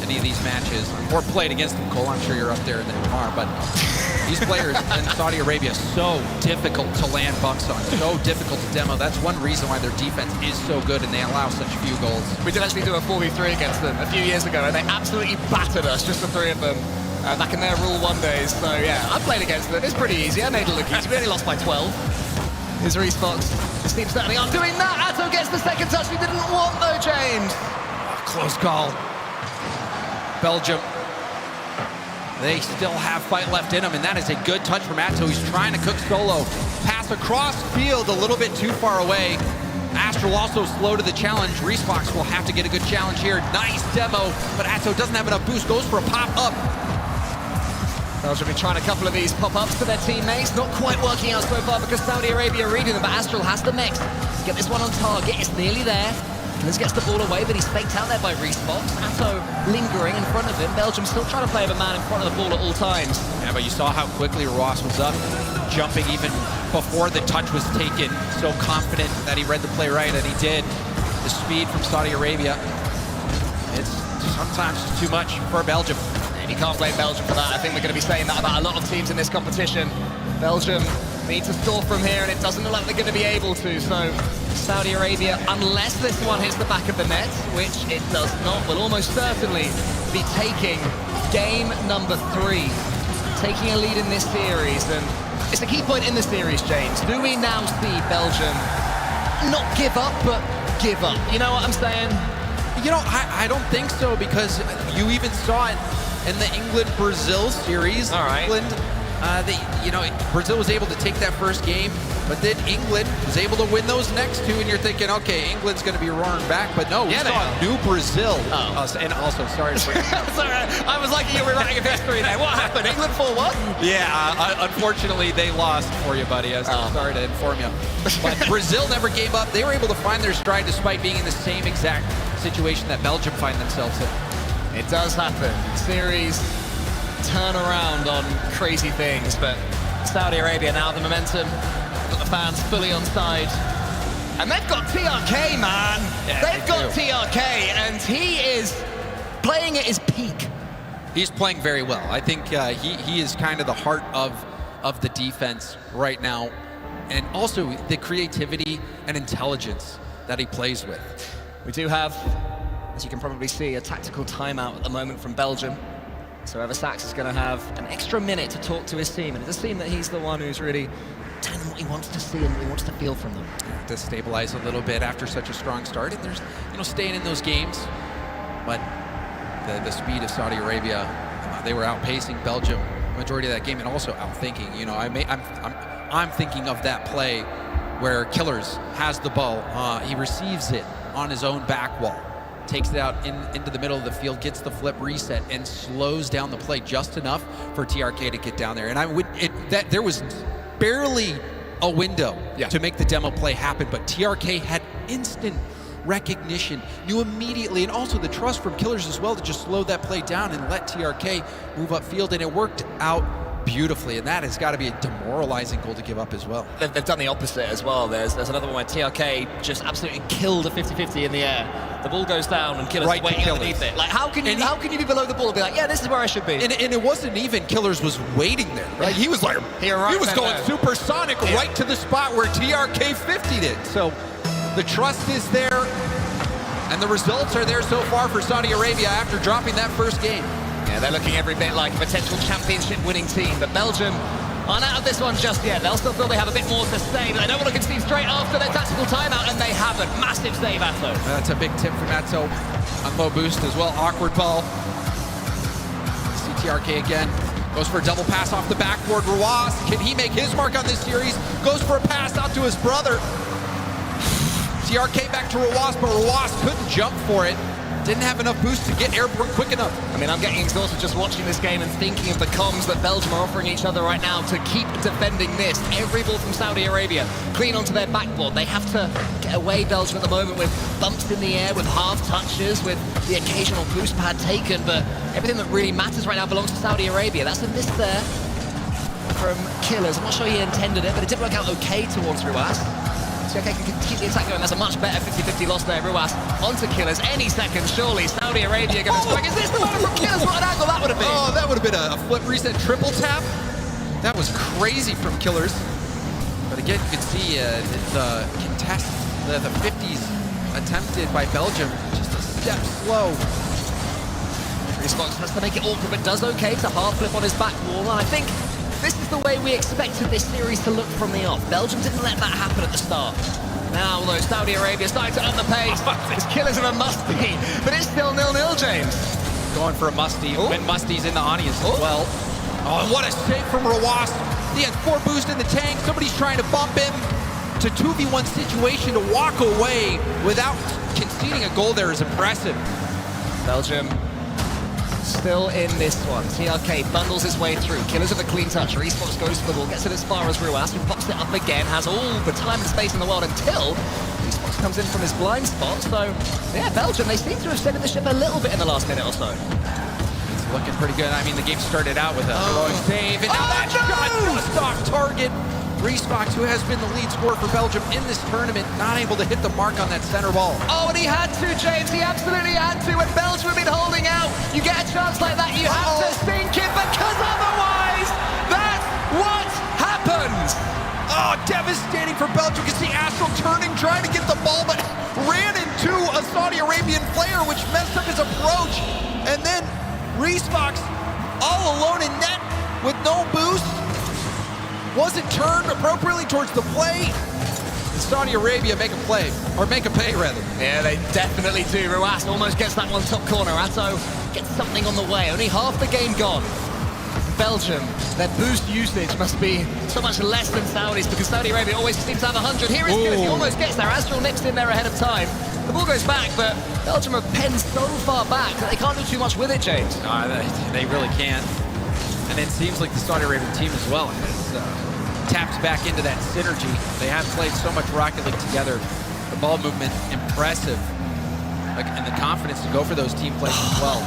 any of these matches, or played against them, Cole, I'm sure you're up there in the bar, but These players in Saudi Arabia, so difficult to land bucks on, so difficult to demo. That's one reason why their defense is so good and they allow such few goals. We did actually do a 4v3 against them a few years ago, and they absolutely battered us, just the three of them, back in their Rule 1 days. So yeah, I played against them. It's pretty easy. I made it look easy. We only lost by 12. Here's Reece Fox. His team certainly aren't doing that. Atto gets the second touch we didn't want though, James. Close call. Belgium. They still have fight left in them, and that is a good touch from Atto. He's trying to cook solo. Pass across field, a little bit too far away. Astral also slow to the challenge. Reece Fox will have to get a good challenge here. Nice demo, but Atto doesn't have enough boost. Goes for a pop-up. Belgium been trying a couple of these pop-ups to their teammates. Not quite working out so far because Saudi Arabia are reading them, but Astral has the mix. To get this one on target, it's nearly there. Killers gets the ball away, but he's faked out there by Reece Fox. Atto lingering in front of him. Belgium still trying to play with a man in front of the ball at all times. Yeah, but you saw how quickly Ross was up, jumping even before the touch was taken. So confident that he read the play right, and he did. The speed from Saudi Arabia, it's sometimes too much for Belgium. And you can't blame Belgium for that. I think we're going to be saying that about a lot of teams in this competition. Belgium need to score from here, and it doesn't look like they're going to be able to. So Saudi Arabia, unless this one hits the back of the net, which it does not, will almost certainly be taking game number 3. Taking a lead in this series, and it's a key point in the series, James. Do we now see Belgium not give up, but give up? You know what I'm saying? You know, I don't think so, because you even saw it in the England-Brazil series. All right. England, Brazil was able to take that first game, but then England was able to win those next two, and you're thinking, okay, England's going to be roaring back, but no, we saw new Brazil. And also, sorry to bring Sorry, I was like, you were writing a history there. What happened? England 4-1? Yeah, unfortunately, they lost for you, buddy. I'm sorry to inform you. But Brazil never gave up. They were able to find their stride despite being in the same exact situation that Belgium find themselves in. It does happen. Series turn around on crazy things, but Saudi Arabia now the momentum, got the fans fully on side. And they've got TRK, man. Yeah, they've got TRK, and he is playing at his peak. He's playing very well. I think he is kind of the heart of the defense right now, and also the creativity and intelligence that he plays with. We do have, as you can probably see, a tactical timeout at the moment from Belgium. So Eversax is going to have an extra minute to talk to his team, and it does seem that he's the one who's really telling them what he wants to see and what he wants to feel from them. To stabilize a little bit after such a strong start, and there's, staying in those games, but the speed of Saudi Arabia, they were outpacing Belgium majority of that game, and also outthinking. I'm thinking of that play where Killers has the ball, he receives it on his own back wall, takes it out into the middle of the field, gets the flip reset, and slows down the play just enough for TRK to get down there. And there was barely a window to make the demo play happen, but TRK had instant recognition, knew immediately, and also the trust from Killers as well to just slow that play down and let TRK move upfield, and it worked out beautifully, and that has got to be a demoralizing goal to give up as well. They've done the opposite as well. There's another one where TRK just absolutely killed a 50-50 in the air. The ball goes down and Killers Right waiting to underneath it. Like, how can you be below the ball and be like, yeah, this is where I should be? And it wasn't even Killers was waiting there, right? He was like, he was going supersonic right to the spot where TRK 50'd it. So the trust is there, and the results are there so far for Saudi Arabia after dropping that first game. Yeah, they're looking every bit like a potential championship-winning team, but Belgium aren't out of this one just yet. They'll still feel they have a bit more to say, but they don't want to concede straight after their tactical timeout, and they haven't. Massive save, Atto. That's a big tip from Atto on low boost as well. Awkward ball. CTRK again. Goes for a double pass off the backboard. Ruas, can he make his mark on this series? Goes for a pass out to his brother. TRK back to Ruas, but Ruas couldn't jump for it. Didn't have enough boost to get airborne quick enough. I mean, I'm getting exhausted just watching this game and thinking of the comms that Belgium are offering each other right now to keep defending this. Every ball from Saudi Arabia, clean onto their backboard. They have to get away, Belgium, at the moment, with bumps in the air, with half touches, with the occasional boost pad taken, but everything that really matters right now belongs to Saudi Arabia. That's a miss there from Killers. I'm not sure he intended it, but it did work out okay towards Ruas. TRK can keep the attack going. That's a much better 50-50 loss there. Ruas onto Killers any second, surely. Saudi Arabia going to strike. Is this the one from Killers? What an angle that would have been. Oh, that would have been a flip reset triple tap. That was crazy from Killers. But again, you can see the contest, the 50s attempted by Belgium, just a step slow. Reesfox has to make it awkward, but does okay to half flip on his back wall. And I think this is the way we expected this series to look from the off. Belgium didn't let that happen at the start. Now, though, Saudi Arabia starting to up the pace. His Killers of a musty, but it's still 0-0, James. Going for a musty, when Musty's in the audience as well. Oh, what a save from Rawas. He had 4 boosts in the tank. Somebody's trying to bump him to 2v1 situation to walk away without conceding a goal there is impressive. Belgium still in this one. TRK bundles his way through. Killers with a clean touch. Reesfox goes for the ball, gets it as far as Ruas, who pops it up again, has all the time and space in the world until Reesfox comes in from his blind spot. So, yeah, Belgium, they seem to have steadied the ship a little bit in the last minute or so. It's looking pretty good. I mean, the game started out with a heroic save, and now that shot just off target. Reesfox, who has been the lead scorer for Belgium in this tournament, not able to hit the mark on that center ball. Oh, and he had to, James. He absolutely had to. When Belgium have been holding out, you get a chance like that, you have to sink it, because otherwise, that's what happens. Oh, devastating for Belgium. You can see Astral turning, trying to get the ball, but ran into a Saudi Arabian player, which messed up his approach. And then Reesfox all alone in net with no boost. Wasn't turned appropriately towards the play. Saudi Arabia make a play, or make a pay rather. Yeah, they definitely do. Ruas almost gets that one top corner. Atto gets something on the way. Only half the game gone. Belgium, their boost usage must be so much less than Saudi's, because Saudi Arabia always seems to have 100. Here is Killers, he almost gets there. Astral nips in there ahead of time. The ball goes back, but Belgium have penned so far back that they can't do too much with it, James. No, they really can't. And it seems like the Saudi Arabian team as well has tapped back into that synergy. They have played so much Rocket League together. The ball movement, impressive. And the confidence to go for those team plays as well.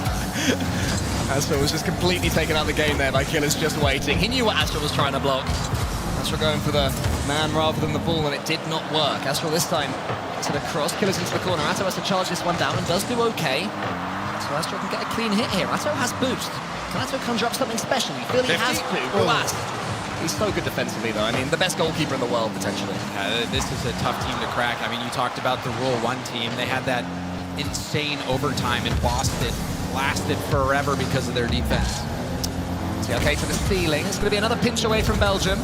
Astral was just completely taken out of the game there by Killers just waiting. He knew what Astral was trying to block. Astral going for the man rather than the ball, and it did not work. Astral this time to the cross. Killers into the corner. Atto has to charge this one down and does do okay. So Astral can get a clean hit here. Atto has boost. Can Atto conjure up something special? You feel he has to. Ruas. He's so good defensively, though. I mean, the best goalkeeper in the world, potentially. This is a tough team to crack. I mean, you talked about the Rule 1 team. They had that insane overtime in Boston. Lasted forever because of their defense. Okay, to the ceiling. It's going to be another pinch away from Belgium.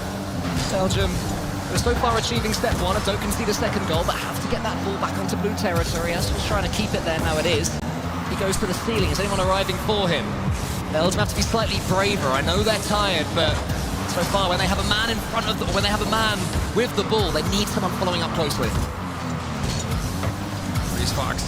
Belgium are so far achieving step 1 and don't concede a second goal, but have to get that ball back onto blue territory. Astral's trying to keep it there. Now it is. He goes to the ceiling. Is anyone arriving for him? Belgium have to be slightly braver. I know they're tired, but so far, when they have a man in front of when they have a man with the ball, they need someone following up closely. Reesfox,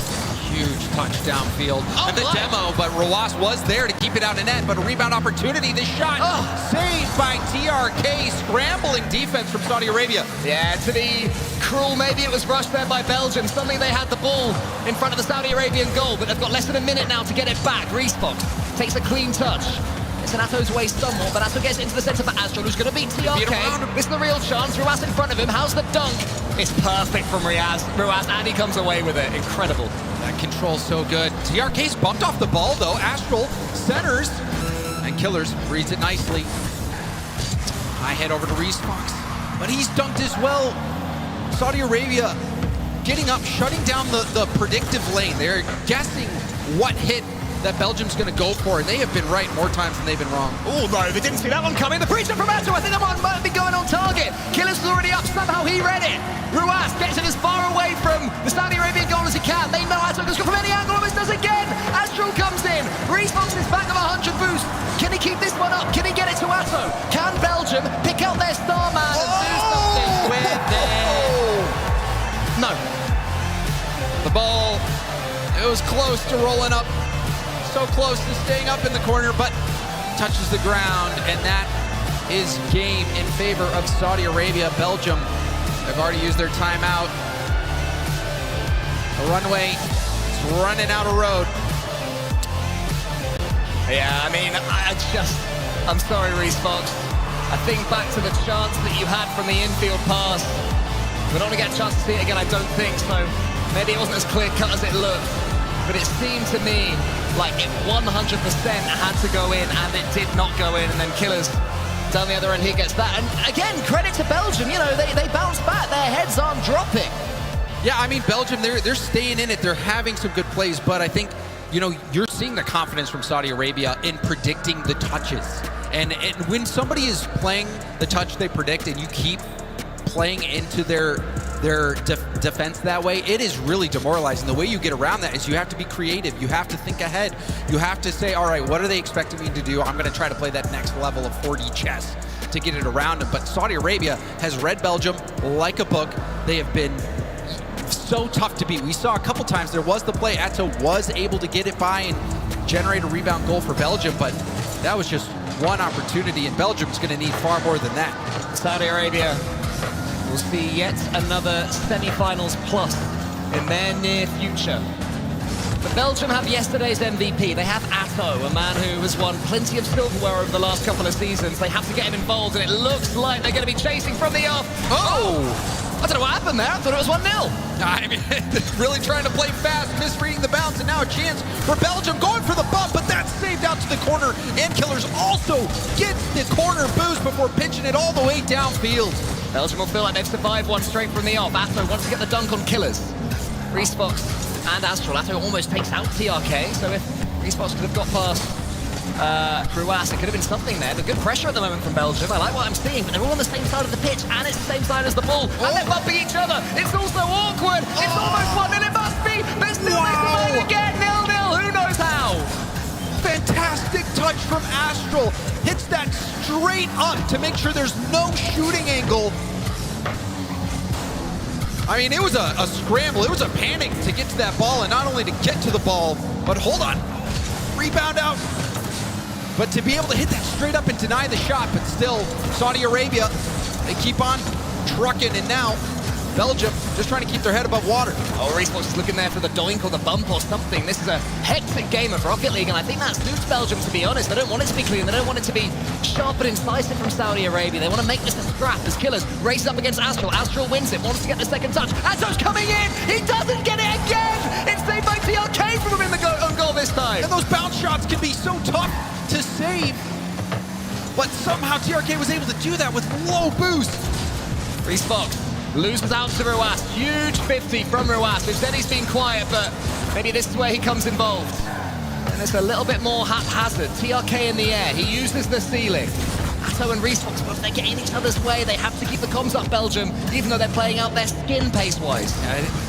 huge touch downfield. And the demo, but Rawas was there to keep it out of net, but a rebound opportunity. The shot saved by TRK, scrambling defense from Saudi Arabia. Yeah, to be cruel, maybe it was rushed there by Belgium. Suddenly they had the ball in front of the Saudi Arabian goal, but they've got less than a minute now to get it back. Reesfox takes a clean touch. It's in Atto's way somewhat, but Atto gets into the centre for Astral, who's going to beat TRK. This is the real chance. Ruas in front of him. How's the dunk? It's perfect from Ruas, and he comes away with it. Incredible. That control's so good. TRK's bumped off the ball, though. Astral centers, and Killers reads it nicely. High head over to Reesfox, but he's dunked as well. Saudi Arabia getting up, shutting down the predictive lane. They're guessing what hit that Belgium's going to go for, and they have been right more times than they've been wrong. Oh no, they didn't see that one coming. The preacher from Atto, I think that one might be going on target. Killers is already up, somehow he read it. Ruas gets it as far away from the Saudi Arabian goal as he can. They know Atto can score from any angle, almost does again. Astral comes in. Reesfox is back of 100 boost. Can he keep this one up? Can he get it to Atto? Can Belgium pick out their star man and do something with it? No. The ball, it was close to rolling up. So close to staying up in the corner, but touches the ground, and that is game in favor of Saudi Arabia. Belgium have already used their timeout. The runway is running out of road. Yeah, I mean, I'm sorry, Reesfox. I think back to the chance that you had from the infield pass. We're not going to get a chance to see it again, I don't think, so maybe it wasn't as clear-cut as it looked. But it seemed to me like it 100% had to go in, and it did not go in, and then Killers Down the other end, he gets that. And again, credit to Belgium. You know, they bounce back. Their heads aren't dropping. Yeah, I mean, Belgium, they're staying in it. They're having some good plays, but I think, you know, you're seeing the confidence from Saudi Arabia in predicting the touches. And when somebody is playing the touch they predict and you keep playing into their defense that way, it is really demoralizing. The way you get around that is you have to be creative. You have to think ahead. You have to say, all right, what are they expecting me to do? I'm going to try to play that next level of 4D chess to get it around them. But Saudi Arabia has read Belgium like a book. They have been so tough to beat. We saw a couple times there was the play. Atto was able to get it by and generate a rebound goal for Belgium, but that was just one opportunity, and Belgium's going to need far more than that. Saudi Arabia will see yet another semi-finals plus in their near future. But Belgium have yesterday's MVP. They have Atto, a man who has won plenty of silverware over the last couple of seasons. They have to get him involved, and it looks like they're going to be chasing from the off. Oh! I don't know what happened there. I thought it was 1-0. I mean, really trying to play fast, misreading the bounce, and now a chance for Belgium going for the bump, but that's saved out to the corner. And Killers also gets the corner boost before pitching it all the way downfield. Belgium will feel like they've survived one straight from the off. Atto wants to get the dunk on Killers. Reece Fox and Astral. Atto almost takes out TRK, so if Reece Fox could have got past Ruas, it could have been something there, but good pressure at the moment from Belgium. I like what I'm seeing, but they're all on the same side of the pitch, and it's the same side as the ball, and they're bumping each other. It's also awkward. It's almost 1-0, it must be, but still they survive again. 0-0, who knows how? Fantastic touch from Astral. Hits that straight up to make sure there's no shooting angle. I mean, it was a scramble. It was a panic to get to that ball, and not only to get to the ball, but hold on. Rebound out. But to be able to hit that straight up and deny the shot, but still, Saudi Arabia, they keep on trucking, and now Belgium just trying to keep their head above water. Oh, Reece Fox is looking there for the doink or the bump or something. This is a hectic game of Rocket League, and I think that suits Belgium, to be honest. They don't want it to be clean. They don't want it to be sharp and incisive from Saudi Arabia. They want to make this a scrap as Killers races up against Astral. Astral wins it, wants to get the second touch. Atto's coming in! He doesn't get it again! It's saved by TRK from him in the own goal this time. And those bounce shots can be so tough to save, but somehow TRK was able to do that with low boost. Reece Fox loses out to Ruas. Huge 50 from Ruas. We've said he's been quiet, but maybe this is where he comes involved. And it's a little bit more haphazard. TRK in the air. He uses the ceiling. Atto and Reece Fox, but if they're getting each other's way, they have to keep the comms up, Belgium, even though they're playing out their skin pace-wise.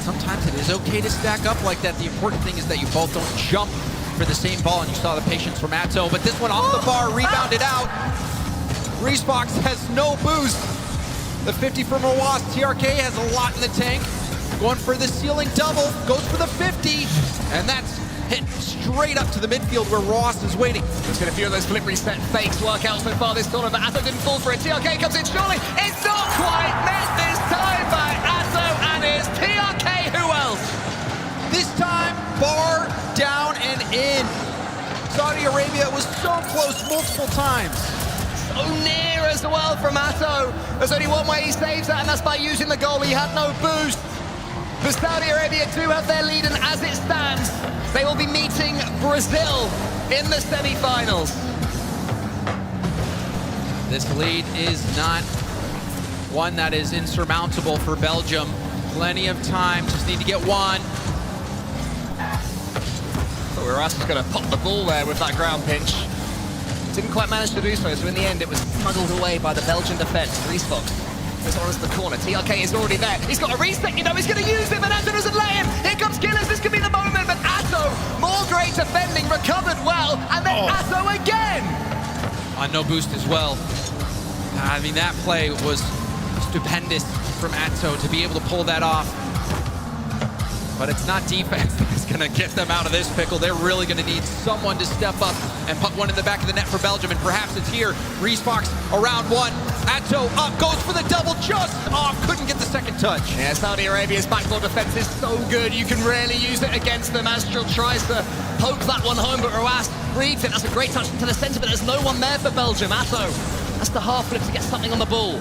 Sometimes it is okay to stack up like that. The important thing is that you both don't jump for the same ball, and you saw the patience from Atto, but this one off the bar, rebounded out. Reece Fox has no boost. The 50 from Ruas. TRK has a lot in the tank. Going for the ceiling double, goes for the 50, and that's hit straight up to the midfield where Ruas is waiting. There's been a few of those flip reset fakes work out so far this tournament, but Atto didn't fall for it. TRK comes in surely. It's not quite met this time by Atto, and it's TRK. Who else? This time, bar down and in. Saudi Arabia was so close multiple times. So near as well from Atto. There's only one way he saves that, and that's by using the goal. He had no boost. But Saudi Arabia do have their lead, and as it stands, they will be meeting Brazil in the semi-finals. This lead is not one that is insurmountable for Belgium. Plenty of time, just need to get one. Ruas was going to pop the ball there with that ground pinch. Didn't quite manage to do so, so in the end it was smuggled away by the Belgian defense. Reece Fox goes on to the corner. TRK is already there. He's got a reset, you know, he's going to use it, but Atto doesn't let him. Here comes Killers, this could be the moment, but Atto, more great defending, recovered well, and then Atto again. On no boost as well. I mean, that play was stupendous from Atto to be able to pull that off. But it's not defense that's going to get them out of this pickle. They're really going to need someone to step up and put one in the back of the net for Belgium, and perhaps it's here. Reece Fox around one. Atto up, goes for the double, just off, couldn't get the second touch. Yeah, Saudi Arabia's backboard defense is so good, you can rarely use it against them. Astral tries to poke that one home, but Ruas reads it. That's a great touch to the center, but there's no one there for Belgium. Atto, that's the half flip to get something on the ball.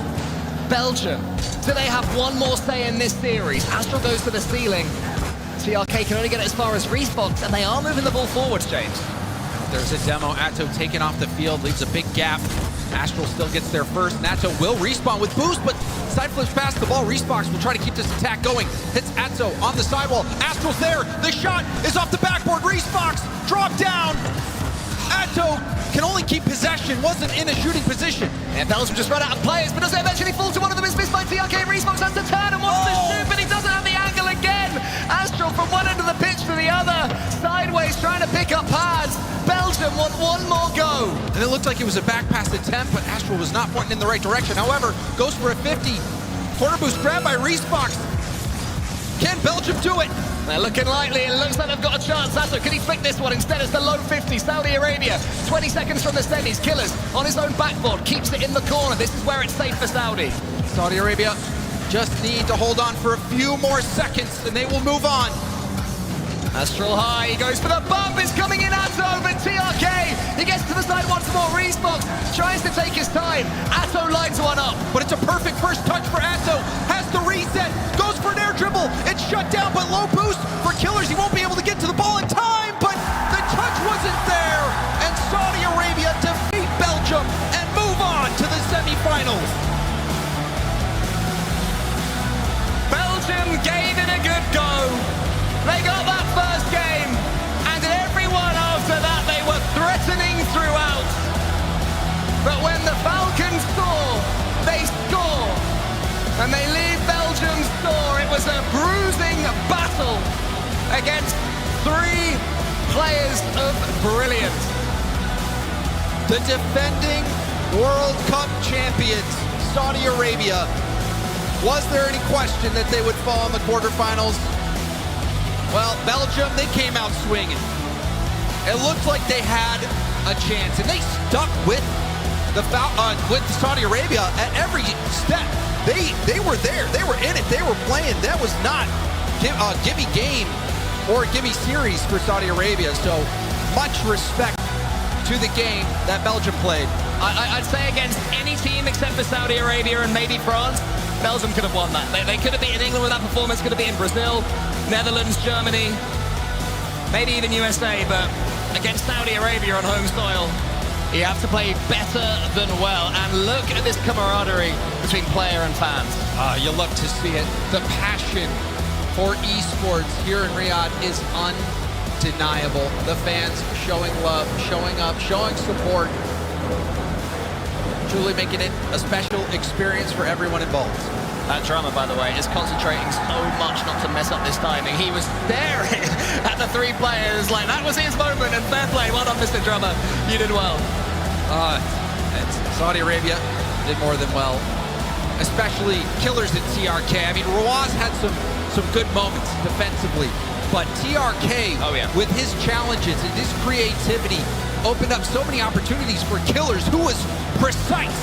Belgium, do they have one more say in this series? Astral goes to the ceiling. TRK can only get it as far as Reece Fox, and they are moving the ball forwards, James. There's a demo. Atto taken off the field, leaves a big gap. Astral still gets there first. Natto will respawn with boost, but side flips past the ball. Respox will try to keep this attack going. Hits Atto on the sidewall. Astral's there. The shot is off the backboard. Respox drop down. Atto can only keep possession, wasn't in a shooting position. And Belgium just run out of players, but does it eventually fall to one of them? Is missed by TRK. Respox has to turn and wants to shoot, but he doesn't have the angle again. Astral from one end of the pitch to the other, sideways trying to pick up pads. Belgium want one more go. And it looked like it was a back pass attempt, but Astral was not pointing in the right direction. However, goes for a 50. Corner boost grab by Respox. Can Belgium do it? They're looking likely. It looks like they've got a chance. Sasso, can he flick this one? Instead, it's the low 50. Saudi Arabia, 20 seconds from the semis. Killers on his own backboard, keeps it in the corner. This is where it's safe for Saudi. Saudi Arabia just need to hold on for a few more seconds, and they will move on. Astral high, he goes for the bump. It's coming in Atto, but TRK, he gets to the side once more. Respox tries to take his time. Atto lines one up. But it's a perfect first touch for Atto. Has the reset, goes for an air dribble. It's shut down, but low boost for Killers. He won't be able to get to the ball in time, but the touch wasn't there. And Saudi Arabia defeat Belgium and move on to the semifinals. Belgium gave it a good go. They got that first game, and everyone after that, they were threatening throughout. But when the Falcons score, they score. And they leave Belgium's door. It was a bruising battle against three players of brilliance. The defending World Cup champions, Saudi Arabia. Was there any question that they would fall in the quarterfinals? Well, Belgium, they came out swinging. It looked like they had a chance, and they stuck with Saudi Arabia at every step. They were there. They were in it. They were playing. That was not a gimme game or a gimme series for Saudi Arabia. So much respect to the game that Belgium played. I'd say against any team except for Saudi Arabia and maybe France, Belgium could have won that. They could have beaten England with that performance, could have beaten Brazil, Netherlands, Germany, maybe even USA, but against Saudi Arabia on home soil, you have to play better than well. And look at this camaraderie between player and fans. You love to see it. The passion for esports here in Riyadh is undeniable. The fans showing love, showing up, showing support. Truly making it a special experience for everyone involved. That drummer, by the way, is concentrating so much not to mess up this timing. He was staring at the three players like that was his moment, and fair play. Well done, Mr. Drummer. You did well. Saudi Arabia did more than well, especially Killers at TRK. I mean, Rawaz had some good moments defensively, but TRK, with his challenges and his creativity, opened up so many opportunities for Killers, who was precise,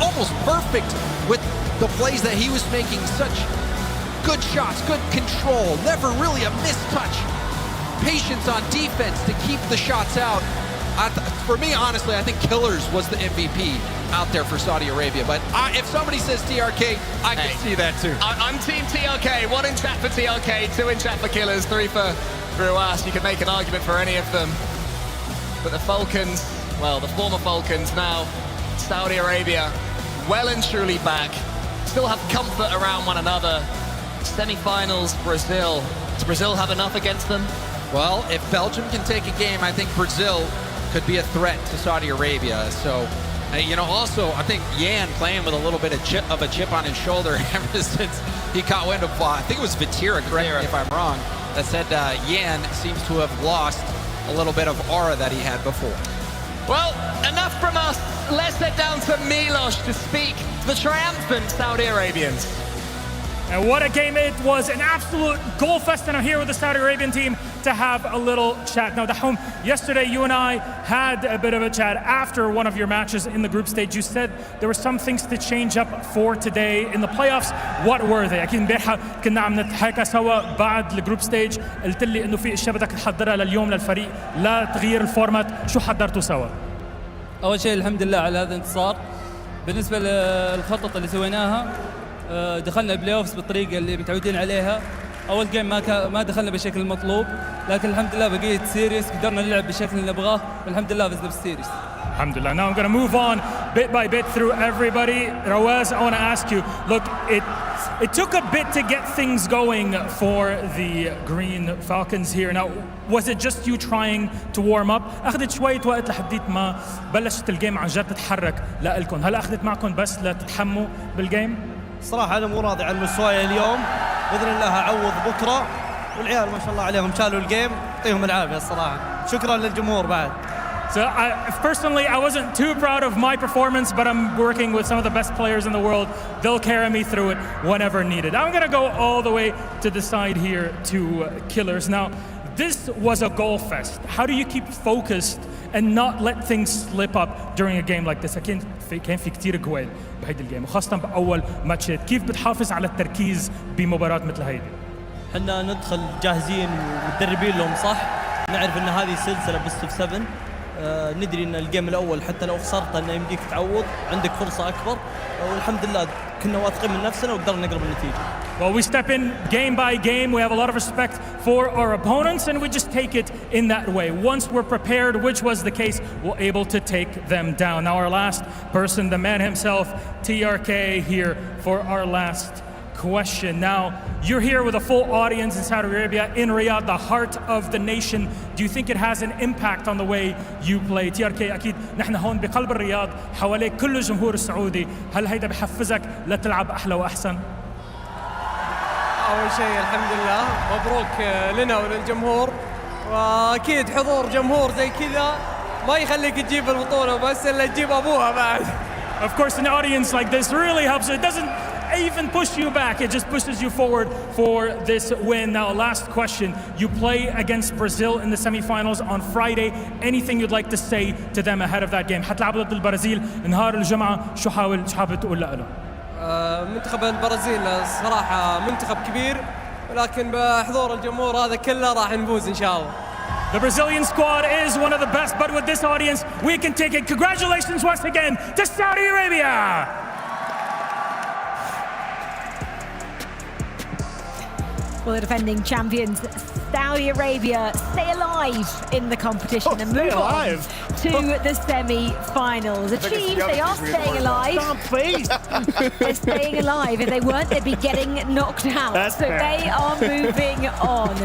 almost perfect with the plays that he was making. Such good shots, good control, never really a missed touch. Patience on defense to keep the shots out. For me, honestly, I think Killers was the MVP out there for Saudi Arabia. But if somebody says TRK, I can see that too. I'm Team TRK. 1 in chat for TRK, 2 in chat for Killers, 3 for Ruas. You can make an argument for any of them. But the Falcons, well, the former Falcons, now Saudi Arabia, well and truly back. Still have comfort around one another. Semi-finals, Brazil. Does Brazil have enough against them? Well, if Belgium can take a game, I think Brazil could be a threat to Saudi Arabia. So, also, I think Yan playing with a little bit of a chip on his shoulder ever since he caught wind of, I think it was Vatira, correct me if I'm wrong, that said Yan seems to have lost a little bit of aura that he had before. Well, enough from us. Let's head down to Milos to speak to the triumphant Saudi Arabians. And what a game it was, an absolute goal fest, and I'm here with the Saudi Arabian team to have a little chat. Now, Dahom, yesterday you and I had a bit of a chat after one of your matches in the group stage. You said there were some things to change up for today in the playoffs. What were they? أكيد امبارح كنا عم نتحكى سوا بعد الجروب ستيج، قلت لي إنه في أشياء بدك تحضرها لليوم للفريق لتغيير الفورمات، شو حضرتوا سوا؟ أول شيء الحمد لله على هذا الانتصار. بالنسبة للخطط اللي سويناها، دخلنا البلاي اوفز بالطريقه اللي متعودين عليها. اول جيم ما دخلنا بالشكل المطلوب، لكن الحمد لله بقيت سيريس قدرنا نلعب بالشكل اللي نبغاه والحمد لله فزنا بالسيريس. Alhamdulillah. Now I'm going to move on bit by bit through everybody. Rawaz, I want to ask you, look, it took a bit to get things going for the Green Falcons here. Now, was it just you trying to warm up? أخذت شوية وقت لحديت ما بلشت الجيم عن جد تتحرك لإلكم. هل أخذت معكم بس لتتحموا بالجيم؟ صراحة أنا مو راضي عن مستواي اليوم. بإذن الله أعوض بكرة. والعيال ما شاء الله عليهم شالوا الجيم. يعطيهم العافية الصراحة. شكرا للجمهور بعد. So personally, I wasn't too proud of my performance, but I'm working with some of the best players in the world. They'll carry me through it whenever needed. I'm going to go all the way to the side here to Killers. Now, this was a goal fest. How do you keep focused and not let things slip up during a game like this? أكيد كان في كتير جوال بهيدي الجيم وخاصة بأول ماتشات. كيف بتحافظ على التركيز بمباراة مثل هيدي؟ احنا ندخل جاهزين ومتدربين لهم صح. نعرف ان هذه سلسلة best of 7. ندري ان الجيم الاول حتى لو خسرت انه يمديك تعوض عندك فرصه اكبر والحمد لله كنا واثقين من نفسنا وقدرنا نقرب النتيجه. Well, we step in game by game. We have a lot of respect for our opponents and we just take it in that way. Once we're prepared, which was the case, we're able to take them down. Now our last person, the man himself, TRK, here for our last question. Now, you're here with a full audience in Saudi Arabia, in Riyadh, the heart of the nation. Do you think it has an impact on the way you play? TRK, أكيد نحن هون بقلب الرياض حواليك كل الجمهور السعودي. هل هيدا بحفزك لتلعب أحلى وأحسن؟ أول شيء الحمد لله مبروك لنا وللجمهور وأكيد حضور جمهور زي كذا ما يخليك تجيب البطولة بس إلا تجيب أبوها بعد. Of course, an audience like this really helps. It doesn't even push you back, it just pushes you forward for this win. Now, last question. You play against Brazil in the semi-finals on Friday. Anything you'd like to say to them ahead of that game? حتلعبوا ضد البرازيل نهار الجمعة. شو حابب تقول له؟ منتخب البرازيل صراحة منتخب كبير ولكن بحضور الجمهور هذا كله راح نفوز إن شاء الله. The Brazilian squad is one of the best, but with this audience, we can take it. Congratulations once again to Saudi Arabia. Well, the defending champions, Saudi Arabia, stay alive in the competition and move on to the semi-finals. Achieved, they are staying alive. They're staying alive. If they weren't, they'd be getting knocked out. So they are moving on.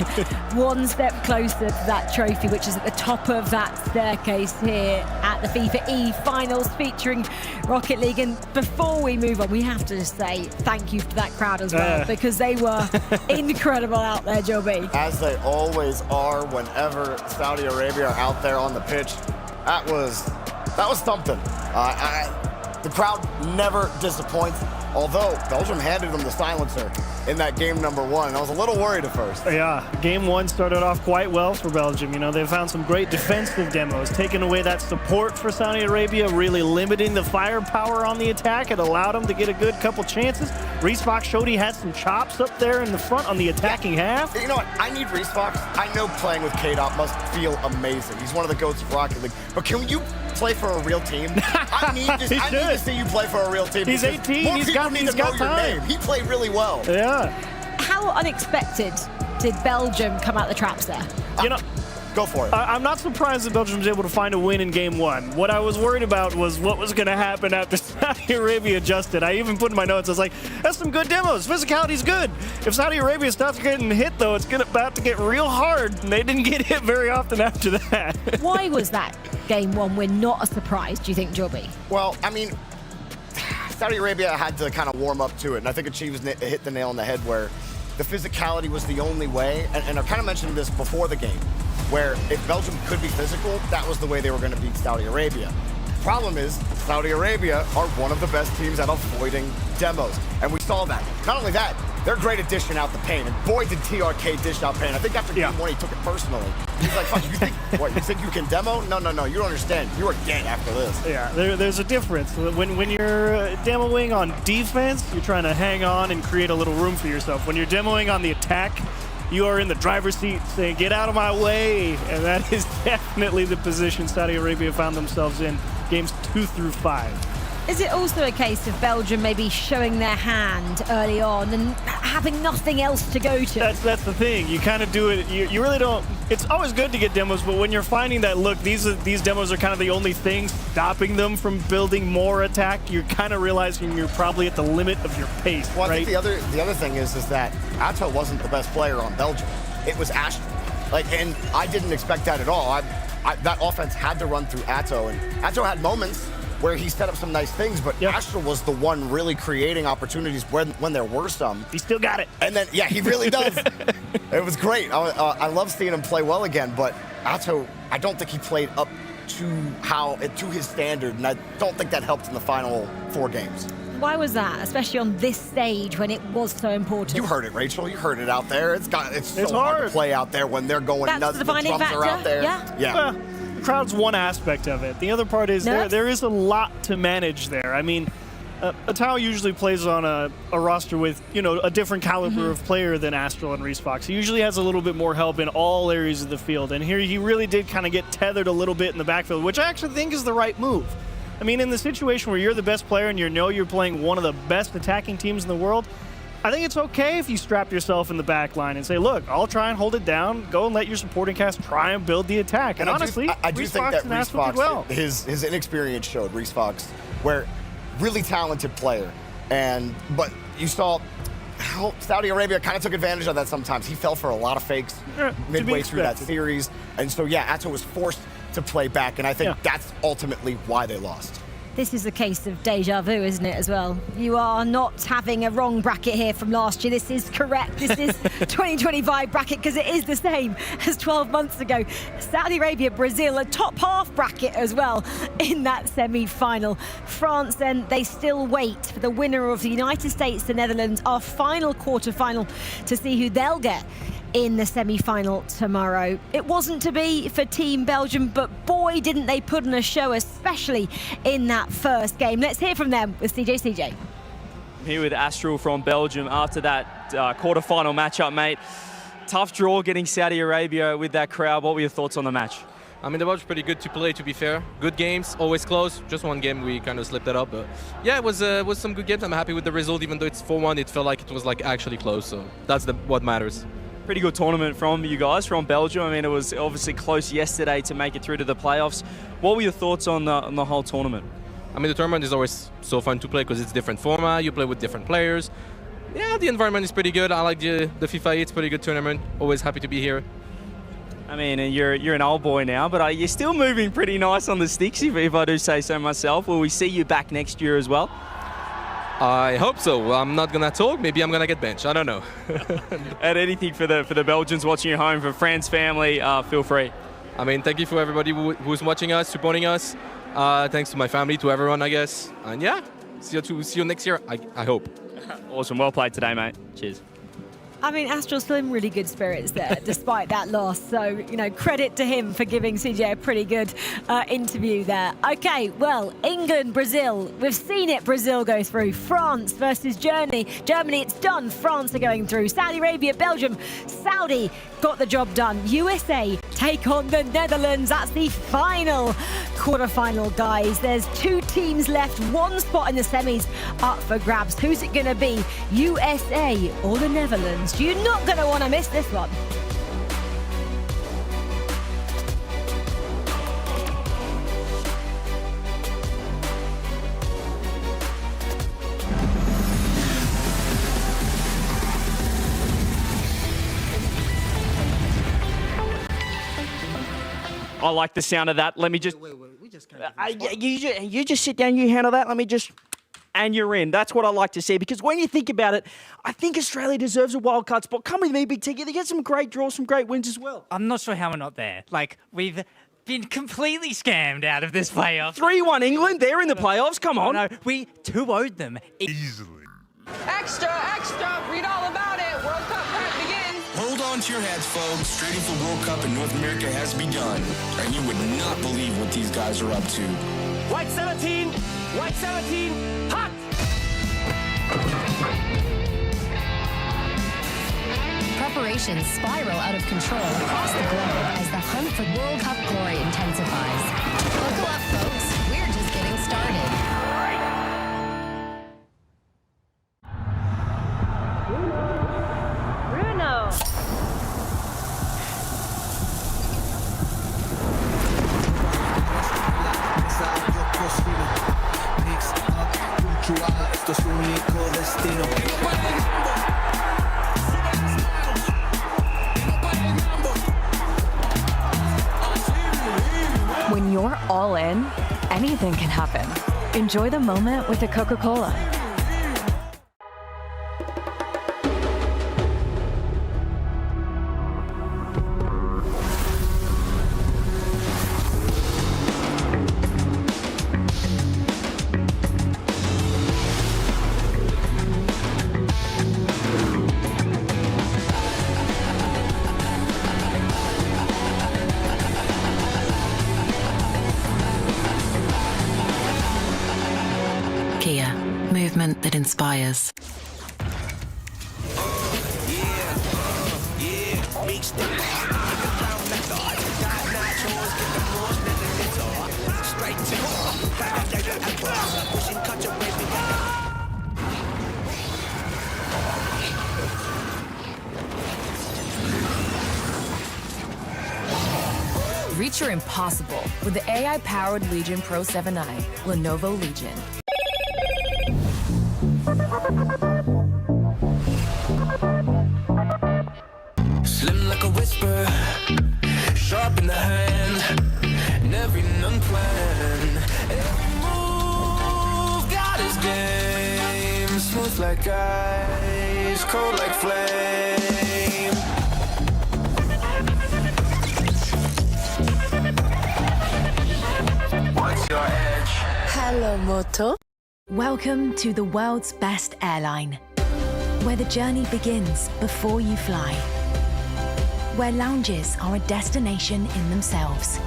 One step closer to that trophy, which is at the top of that staircase here at the FIFAe Finals featuring Rocket League. And before we move on, we have to just say thank you to that crowd as well, because they were incredible out there, Joby. As they always are whenever Saudi Arabia are out there on the pitch. That was something. The crowd never disappoints, although Belgium handed them the silencer in that game number 1. I was a little worried at first. Yeah, game 1 started off quite well for Belgium. You know, they found some great defensive demos, taking away that support for Saudi Arabia, really limiting the firepower on the attack. It allowed them to get a good couple chances. Reece Fox showed he had some chops up there in the front on the attacking half. You know what? I need Reece Fox. I know playing with K-Dot must feel amazing. He's one of the GOATs of Rocket League. But can you play for a real team? I need to see you play for a real team. He's 18. More he's people got, need he's to know got your time. name. He played really well. Yeah. How unexpected did Belgium come out the traps there? You know, go for it. I'm not surprised that Belgium was able to find a win in game 1. What I was worried about was what was going to happen after Saudi Arabia adjusted. I even put in my notes, I was like, that's some good demos. Physicality's good. If Saudi Arabia starts getting hit, though, it's about to get real hard. And they didn't get hit very often after that. Why was that game 1 win not a surprise, do you think, Joby? Well, I mean, Saudi Arabia had to kind of warm up to it, and I think Achievers hit the nail on the head where the physicality was the only way, and I kind of mentioned this before the game, where if Belgium could be physical, that was the way they were going to beat Saudi Arabia. Problem is, Saudi Arabia are one of the best teams at avoiding demos, and we saw that. Not only that, they're great at dishing out the pain, and boy did TRK dish out pain. I think after game 1 he took it personally. He's like, fuck, you think you can demo? No, you don't understand. You are dead after this. Yeah, there's a difference. When you're demoing on defense, you're trying to hang on and create a little room for yourself. When you're demoing on the attack, you are in the driver's seat saying, get out of my way. And that is definitely the position Saudi Arabia found themselves in games 2 through 5. Is it also a case of Belgium maybe showing their hand early on? And having nothing else to go to. That's the thing. You kind of do it. You really don't. It's always good to get demos, but when you're finding that, look, these demos are kind of the only thing stopping them from building more attack, you're kind of realizing you're probably at the limit of your pace, well, right? I think the other thing is that Atto wasn't the best player on Belgium. It was Astral. And I didn't expect that at all. That offense had to run through Atto, and Atto had moments where he set up some nice things, but Astral was the one really creating opportunities when there were some. He still got it. And then, yeah, he really does. It was great. I love seeing him play well again, but Atto, I don't think he played up to his standard, and I don't think that helped in the final 4 games. Why was that, especially on this stage when it was so important? You heard it, Rachel. You heard it out there. It's so hard to play out there when they're going That's nuts. the The defining drums are factor? out there. Yeah. Well, the crowd's one aspect of it. The other part is there is a lot to manage there. I mean, Atao usually plays on a roster with, a different caliber of player than Astral and Reese Fox. He usually has a little bit more help in all areas of the field, and here he really did kind of get tethered a little bit in the backfield, which I actually think is the right move. I mean, in the situation where you're the best player and you're playing one of the best attacking teams in the world, I think it's okay if you strap yourself in the back line and say, look, I'll try and hold it down, go and let your supporting cast try and build the attack. And honestly, I do Reese think Fox that and Reese Astral did Fox, well. his inexperience showed Reese Fox, where really talented player. But you saw how Saudi Arabia kind of took advantage of that sometimes. He fell for a lot of fakes midway through that series. And so, yeah, Atto was forced to play back, and I think that's ultimately why they lost. This is a case of deja vu, isn't it, as well? You are not having a wrong bracket here from last year. This is correct. This is 2025 bracket because it is the same as 12 months ago. Saudi Arabia, Brazil, a top half bracket as well in that semi-final. France, then, they still wait for the winner of the United States, the Netherlands, our final quarter-final to see who they'll get in the semi-final tomorrow. It wasn't to be for Team Belgium, but boy, didn't they put on a show, especially in that first game. Let's hear from them with CJ. I'm here with Astral from Belgium after that quarter-final matchup, mate. Tough draw getting Saudi Arabia with that crowd. What were your thoughts on the match? I mean, the match was pretty good to play, to be fair. Good games, always close. Just one game we kind of slipped it up, but yeah, it was some good games. I'm happy with the result, even though it's 4-1. It felt like it was actually close, so that's what matters. Pretty good tournament from you guys, from Belgium. I mean, it was obviously close yesterday to make it through to the playoffs. What were your thoughts on the whole tournament? I mean, the tournament is always so fun to play because it's different format. You play with different players. Yeah, the environment is pretty good. I like the FIFAe. It's a pretty good tournament. Always happy to be here. I mean, you're an old boy now, but you're still moving pretty nice on the sticks, if I do say so myself. Will we see you back next year as well? I hope so. I'm not gonna talk. Maybe I'm gonna get benched. I don't know. And anything for the Belgians watching at home, for friends, family, feel free. I mean, thank you for everybody who's watching us, supporting us. Thanks to my family, to everyone, I guess. And yeah, see you next year. I hope. Awesome. Well played today, mate. Cheers. I mean, Astral's still in really good spirits there, despite that loss. So, credit to him for giving CJ a pretty good interview there. Okay, well, England, Brazil. We've seen it, Brazil go through. France versus Germany. Germany, it's done. France are going through. Saudi Arabia, Belgium. Saudi got the job done. USA take on the Netherlands. That's the final quarter-final, guys. There's 2 teams left. 1 spot in the semis up for grabs. Who's it going to be? USA or the Netherlands? You're not going to want to miss this one. I like the sound of that. Let me just... Wait, we just can't you just sit down, you handle that. Let me just... And you're in. That's what I like to see, because when you think about it, I think Australia deserves a wild card spot. Come with me, Big Tiggy. They get some great draws, some great wins as well. I'm not sure how we're not there. We've been completely scammed out of this playoff. 3-1 England. They're in the playoffs. Come on. No, we 2-0'd them. Easily. Extra! Read all about it. World Cup prep begins. Hold on to your hats, folks. Trading for World Cup in North America has begun. And you would not believe what these guys are up to. White 17, hot! Preparations spiral out of control across the globe as the hunt for World Cup glory intensifies. Buckle up, folks. We're just getting started. único destino. When you're all in, anything can happen. Enjoy the moment with a Coca-Cola. Kia, movement that inspires. Reach your impossible with the AI-powered Legion Pro 7i, Lenovo Legion. Slim like a whisper, sharp in the hand, and every non-plan. Every move got his game, smooth like ice, cold like flame. What's your edge? Hello, Moto. Welcome to the world's best airline, where the journey begins before you fly, where lounges are a destination in themselves,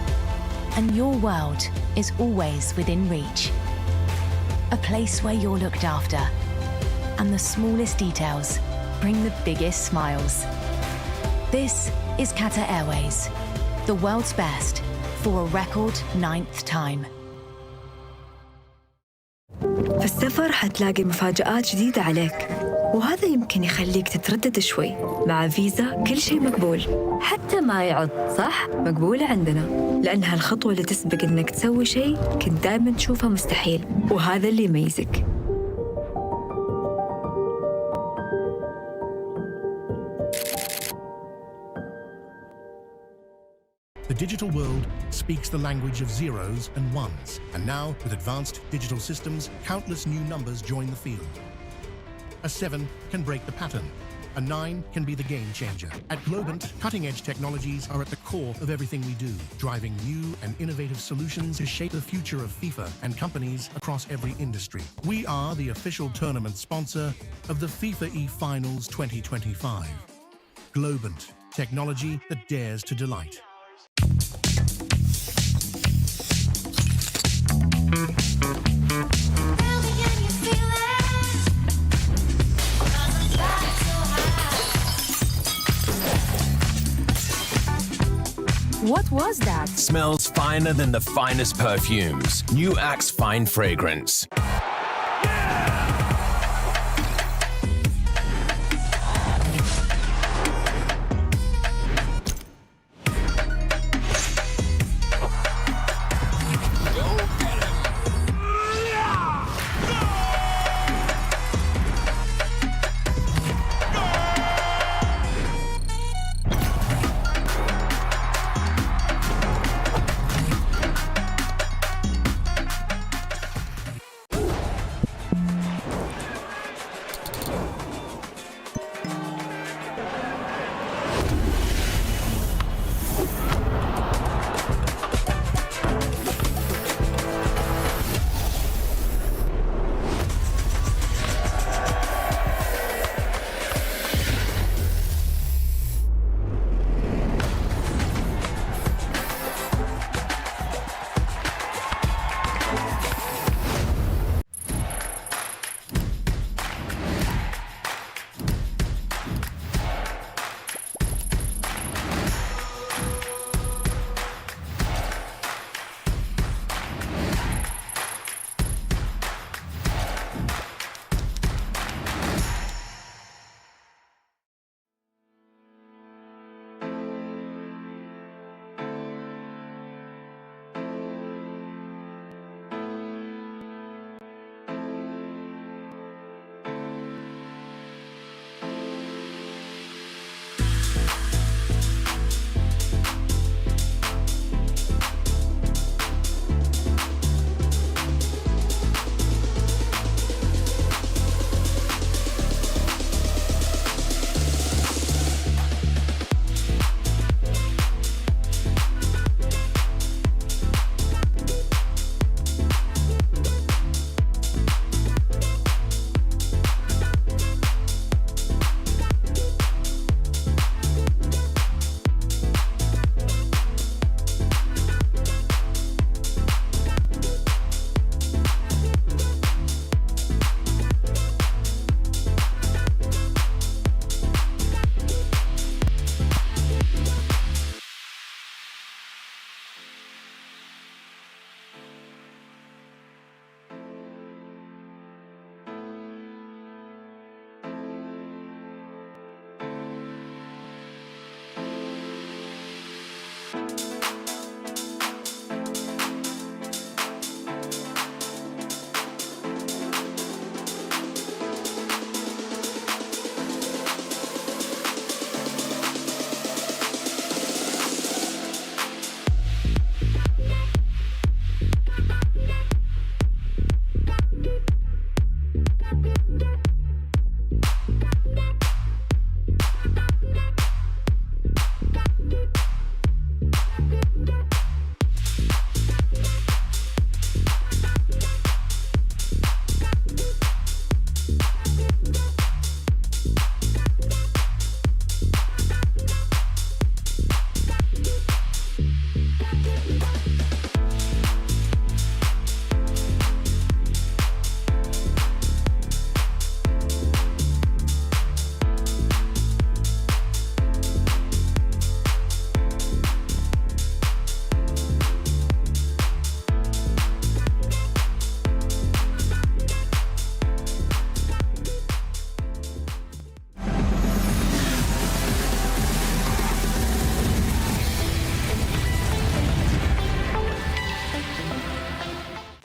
and your world is always within reach. A place where you're looked after, and the smallest details bring the biggest smiles. This is Qatar Airways, the world's best for a record 9th time. في السفر حتلاقي مفاجآت جديدة عليك، وهذا يمكن يخليك تتردد شوي. مع فيزا كل شيء مقبول، حتى ما يعض، صح؟ مقبولة عندنا، لأنها الخطوة اللي تسبق إنك تسوي شيء كنت دائما تشوفه مستحيل، وهذا اللي يميزك. The digital world speaks the language of zeros and ones, and now, with advanced digital systems, countless new numbers join the field. A 7 can break the pattern. A 9 can be the game changer. At Globant, cutting-edge technologies are at the core of everything we do, driving new and innovative solutions to shape the future of FIFA and companies across every industry. We are the official tournament sponsor of the FIFAe Finals 2025. Globant, technology that dares to delight. What was that? Smells finer than the finest perfumes. New Axe Fine Fragrance.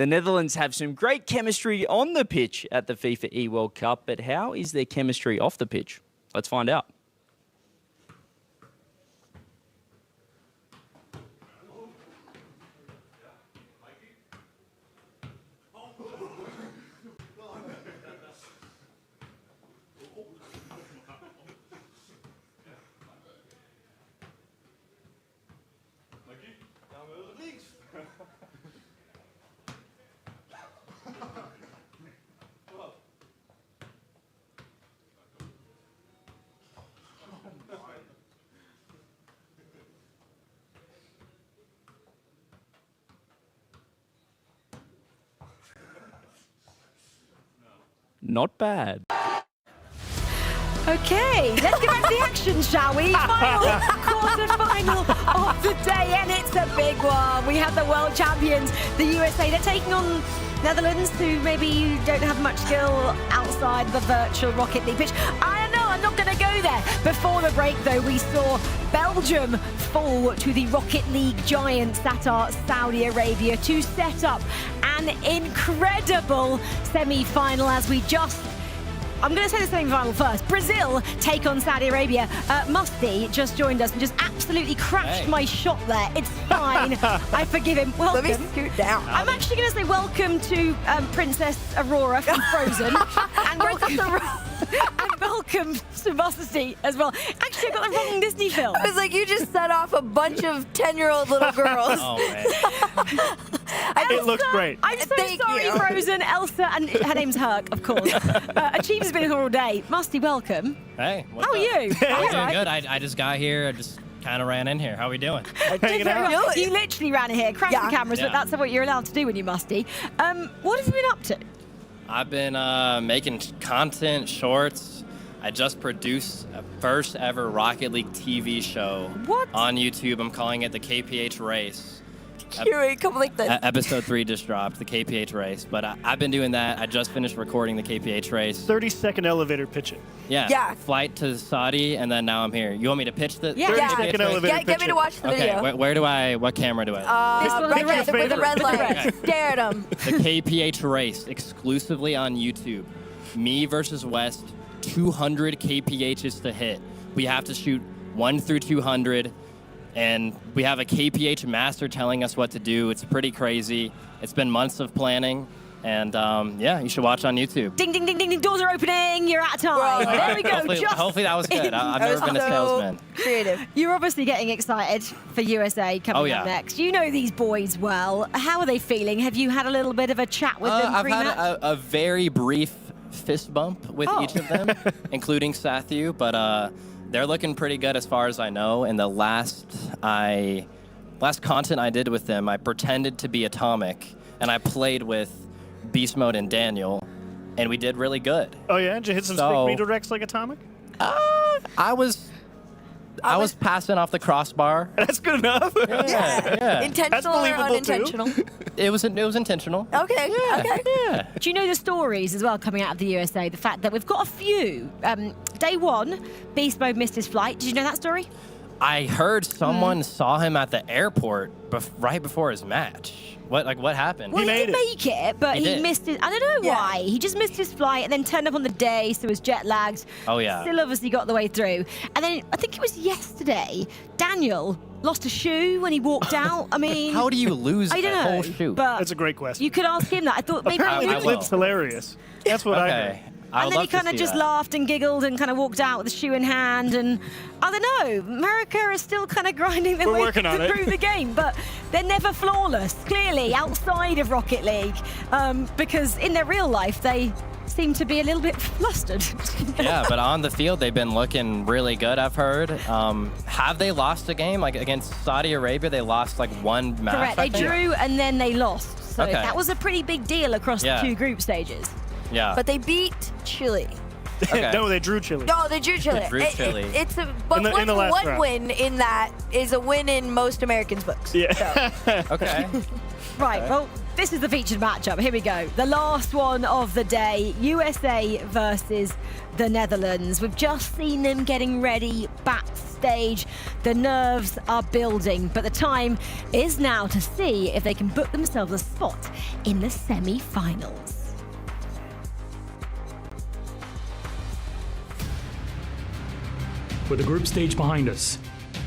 The Netherlands have some great chemistry on the pitch at the FIFAe World Cup, but how is their chemistry off the pitch? Let's find out. Not bad. Okay, let's get back to the action, shall we? Final quarter-final of the day, and it's a big one. We have the world champions, the USA. They're taking on Netherlands, who maybe don't have much skill outside the virtual Rocket League pitch. I don't know, I'm not going to go there. Before the break, though, we saw Belgium fall to the Rocket League giants that are Saudi Arabia to set up an incredible semi-final as we just... I'm going to say the semi-final first. Brazil take on Saudi Arabia. Musty just joined us and just absolutely crashed my shot there. It's fine. I forgive him. Welcome. Let me scoot down. I'm actually going to say welcome to Princess Aurora from Frozen. And welcome to Musty as well. Actually, I got the wrong Disney film. I was like, you just set off a bunch of 10-year-old little girls. Oh, man. It looks great. I'm so sorry, Frozen, Elsa, and her name's Herc, of course. Achieve's been here all day. Musty, welcome. Hey, how are you? I'm doing good. I just got here. I just kind of ran in here. How are we doing? You literally ran in here, crashed the cameras, but that's what you're allowed to do when you're Musty. What have you been up to? I've been making content, shorts. I just produced a first ever Rocket League TV show on YouTube. I'm calling it the KPH Race. Episode 3 just dropped, the KPH Race. But I've been doing that. I just finished recording the KPH Race. 30-second elevator pitching. Yeah. Flight to Saudi, and then now I'm here. You want me to pitch the 30-second elevator pitching? Get me to watch the video. What camera do I? Right there with the red light. Stare at him. The KPH Race, exclusively on YouTube. Me versus West, 200 KPHs to hit. We have to shoot 1 through 200. And we have a KPH master telling us what to do. It's pretty crazy. It's been months of planning. And yeah, you should watch on YouTube. Ding, ding, ding, ding, ding. Doors are opening. You're out of time. There we go. Hopefully that was good. I've never been a salesman. Creative. You're obviously getting excited for USA coming up next. You know these boys well. How are they feeling? Have you had a little bit of a chat with them pre-match? I've had a very brief fist bump with each of them, including Sathu. But they're looking pretty good as far as I know. And the last content I did with them, I pretended to be Atomic, and I played with Beast Mode and Daniel, and we did really good. Oh yeah? Did you hit some stick redirects like Atomic? I was passing off the crossbar. That's good enough. Yeah. Intentional or unintentional? It was intentional. Okay. Yeah. Do you know the stories as well coming out of the USA? The fact that we've got a few. Day one, Beast Mode missed his flight. Did you know that story? I heard someone saw him at the airport right before his match. What happened? Well, he did make it, but he did. missed it. I don't know why. He just missed his flight and then turned up on the day, so was jet lagged. Oh, yeah. Still obviously got the way through. And then I think it was yesterday, Daniel lost a shoe when he walked out. I mean... How do you lose I don't a know, whole shoe? But that's a great question. You could ask him that. I thought maybe... Apparently the clip's hilarious. That's what I heard. And then he kind of just laughed and giggled and kind of walked out with the shoe in hand. And I don't know, America is still kind of grinding their way through the game, but they're never flawless, clearly, outside of Rocket League, because in their real life, they seem to be a little bit flustered. Yeah, but on the field, they've been looking really good, I've heard. Have they lost a game? Like against Saudi Arabia, they lost like one match? Correct, they drew and then they lost. So that was a pretty big deal across the 2 group stages. Yeah. But they beat Chile. Okay. No, they drew Chile. No, they drew Chile. They drew Chile. It's a one win in that is a win in most Americans' books. Yeah. So. Okay. Right, well, This is the featured matchup. Here we go. The last one of the day. USA versus the Netherlands. We've just seen them getting ready backstage. The nerves are building, but the time is now to see if they can book themselves a spot in the semi-finals. With the group stage behind us,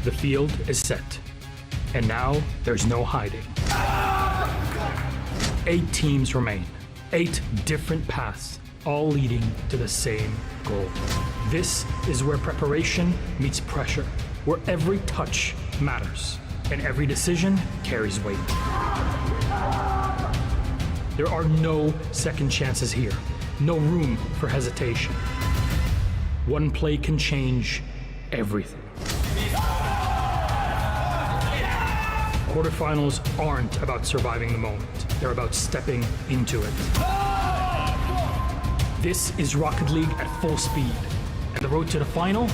the field is set. And now there's no hiding. 8 teams remain, 8 different paths, all leading to the same goal. This is where preparation meets pressure, where every touch matters and every decision carries weight. There are no second chances here, no room for hesitation. One play can change everything. Quarterfinals aren't about surviving the moment. They're about stepping into it. This is Rocket League at full speed, and the road to the final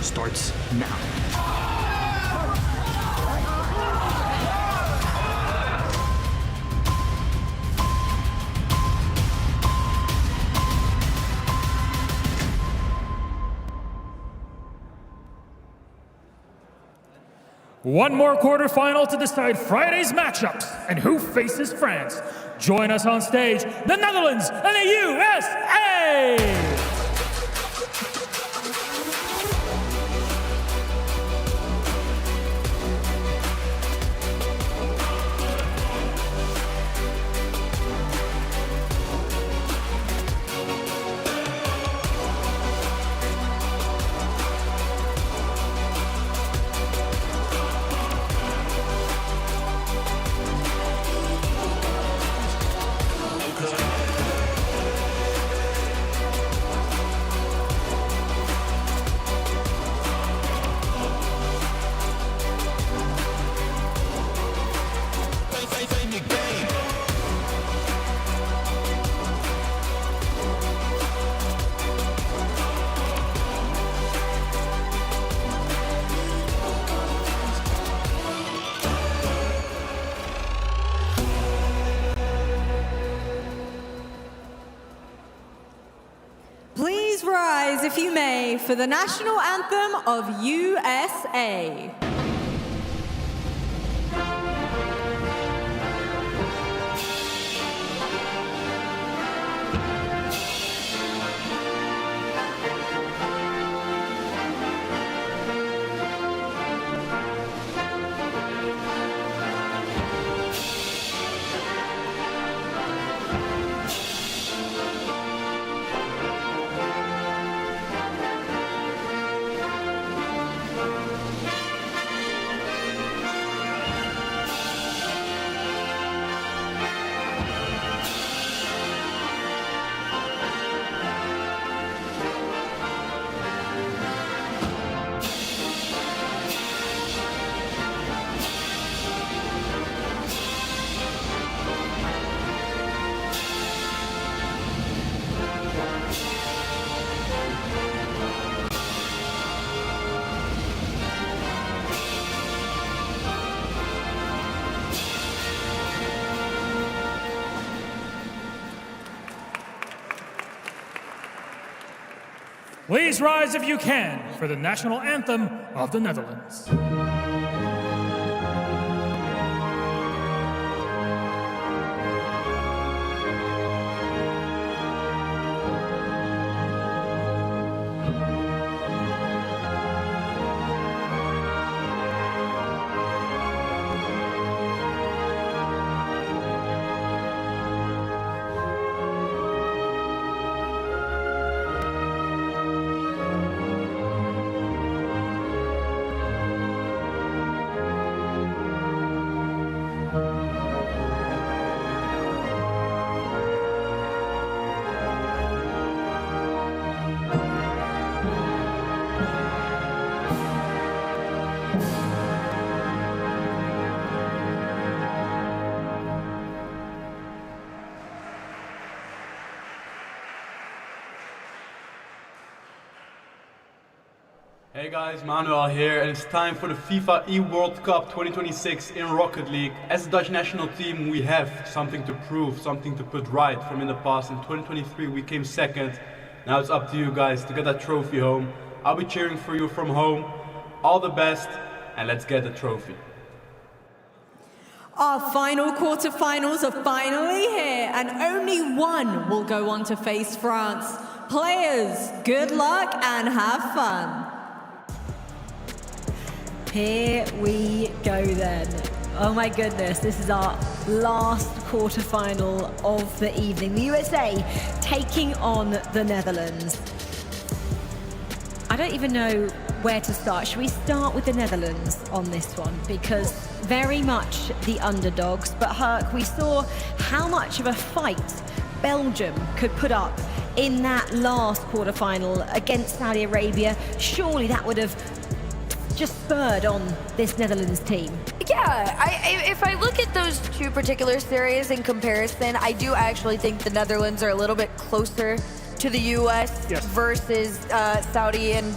starts now. One more quarterfinal to decide Friday's matchups and who faces France. Join us on stage, the Netherlands and the USA! Please rise, if you may, for the national anthem of USA. Please rise if you can for the national anthem of the Netherlands. Hey guys, Manuel here, and it's time for the FIFAe World Cup 2026 in Rocket League. As the Dutch national team, we have something to prove, something to put right from in the past. In 2023, we came second. Now it's up to you guys to get that trophy home. I'll be cheering for you from home. All the best, and let's get the trophy. Our final quarterfinals are finally here, and only one will go on to face France. Players, good luck and have fun. Here we go then. Oh my goodness, this is our last quarterfinal of the evening. The USA taking on the Netherlands. I don't even know where to start. Should we start with the Netherlands on this one? Because very much the underdogs, but Herc, we saw how much of a fight Belgium could put up in that last quarterfinal against Saudi Arabia. Surely that would have just spurred on this Netherlands team. Yeah, if I look at those two particular series in comparison, I do actually think the Netherlands are a little bit closer to the U.S. versus Saudi and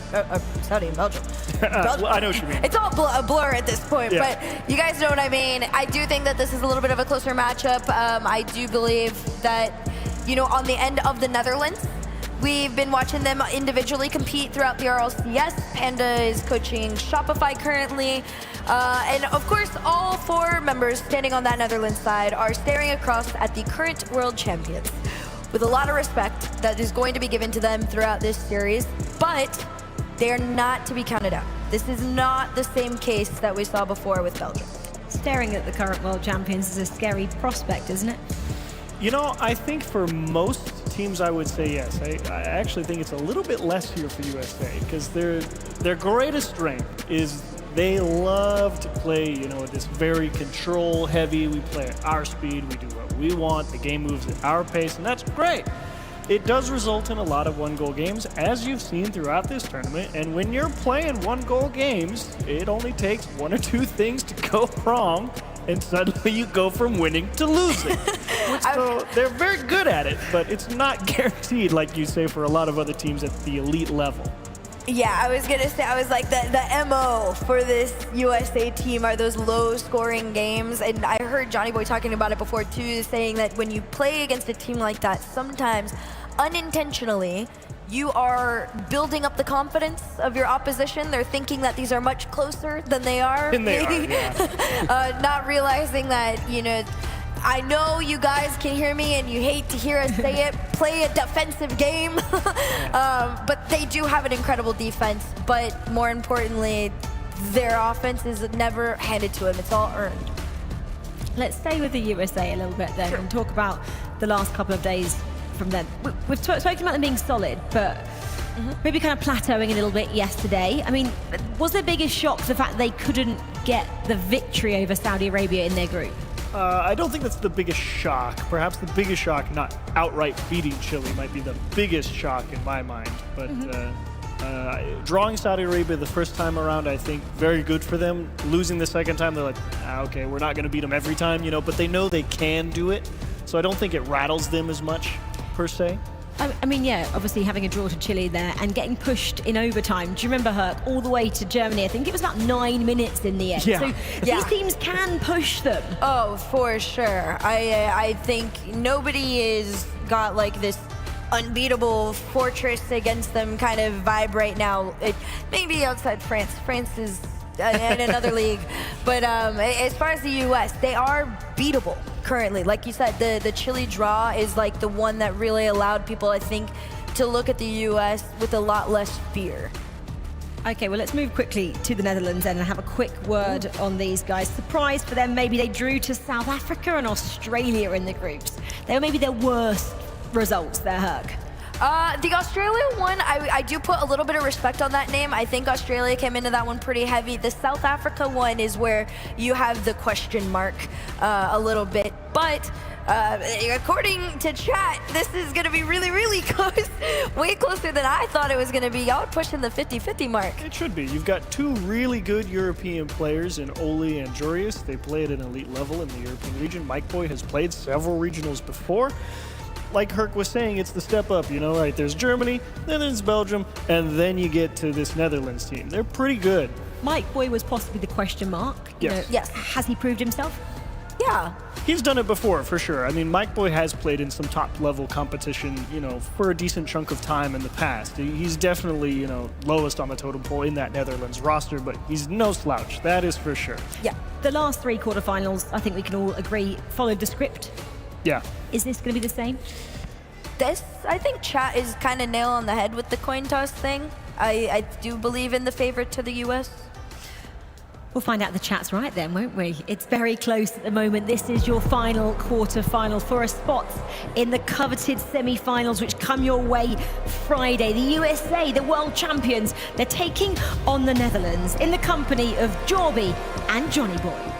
Belgium. Well, I know what you mean. It's all a blur at this point, but you guys know what I mean. I do think that this is a little bit of a closer matchup. I do believe that, you know, on the end of the Netherlands, we've been watching them individually compete throughout the RLCS. Panda is coaching Shopify currently. And of course, all four members standing on that Netherlands side are staring across at the current world champions with a lot of respect that is going to be given to them throughout this series, but they're not to be counted out. This is not the same case that we saw before with Belgium. Staring at the current world champions is a scary prospect, isn't it? You know, I think for most teams, I would say yes. I actually think it's a little bit less here for USA because their greatest strength is they love to play, you know, this very control-heavy. We play at our speed. We do what we want. The game moves at our pace, and that's great. It does result in a lot of one-goal games, as you've seen throughout this tournament. And when you're playing one-goal games, it only takes one or two things to go wrong, and suddenly you go from winning to losing. So they're very good at it, but it's not guaranteed, like you say, for a lot of other teams at the elite level. Yeah, I was gonna say, I was like, the MO for this USA team are those low-scoring games, and I heard Johnny Boy talking about it before too, saying that when you play against a team like that, sometimes unintentionally, you are building up the confidence of your opposition. They're thinking that these are much closer than they are. And they are, yeah. Not realizing that, you know, I know you guys can hear me and you hate to hear us say it, play a defensive game, but they do have an incredible defense, but more importantly, their offense is never handed to them, it's all earned. Let's stay with the USA a little bit then and talk about the last couple of days from them. We've spoken about them being solid, but maybe kind of plateauing a little bit yesterday. I mean, was their biggest shock the fact they couldn't get the victory over Saudi Arabia in their group? I don't think that's the biggest shock. Perhaps the biggest shock, not outright beating Chile, might be the biggest shock in my mind. But drawing Saudi Arabia the first time around, I think, very good for them. Losing the second time, they're like, okay, we're not going to beat them every time, you know, but they know they can do it. So I don't think it rattles them as much, per se. I mean, yeah, obviously having a draw to Chile there and getting pushed in overtime. Do you remember, Herc, all the way to Germany? I think it was about 9 minutes in the end. Yeah. So these teams can push them. Oh, for sure. I think nobody is got like this unbeatable fortress against them kind of vibe right now. Maybe outside France. France is in another league. But as far as the U.S., they are beatable currently. Like you said, the Chile draw is like the one that really allowed people, I think, to look at the U.S. with a lot less fear. Okay, well, let's move quickly to the Netherlands then and have a quick word on these guys. Surprise for them, maybe they drew to South Africa and Australia in the groups. They were maybe their worst results there, Herc. The Australia one, I do put a little bit of respect on that name. I think Australia came into that one pretty heavy. The South Africa one is where you have the question mark a little bit. But according to chat, this is going to be really, really close. Way closer than I thought it was going to be. Y'all pushing the 50-50 mark. It should be. You've got two really good European players in Oli and Jurius. They play at an elite level in the European region. Mike Boy has played several regionals before. like Herc was saying, it's the step up, you know, right? There's Germany, then there's Belgium, and then you get to this Netherlands team. They're pretty good. Mike Boy was possibly the question mark. Yes. Yes. Has he proved himself? Yeah. He's done it before, for sure. I mean, Mike Boy has played in some top-level competition, you know, for a decent chunk of time in the past. He's definitely, you know, lowest on the totem pole in that Netherlands roster, but he's no slouch. That is for sure. Yeah. The last 3 quarterfinals, I think we can all agree, followed the script. Yeah. Is this going to be the same? This, I think chat is kind of nail on the head with the coin toss thing. I do believe in the favorite to the US. We'll find out the chat's right then, won't we? It's very close at the moment. This is your final quarter-final for a spot in the coveted semi-finals, which come your way Friday. The USA, the world champions, they're taking on the Netherlands in the company of Jorby and Johnny Boy.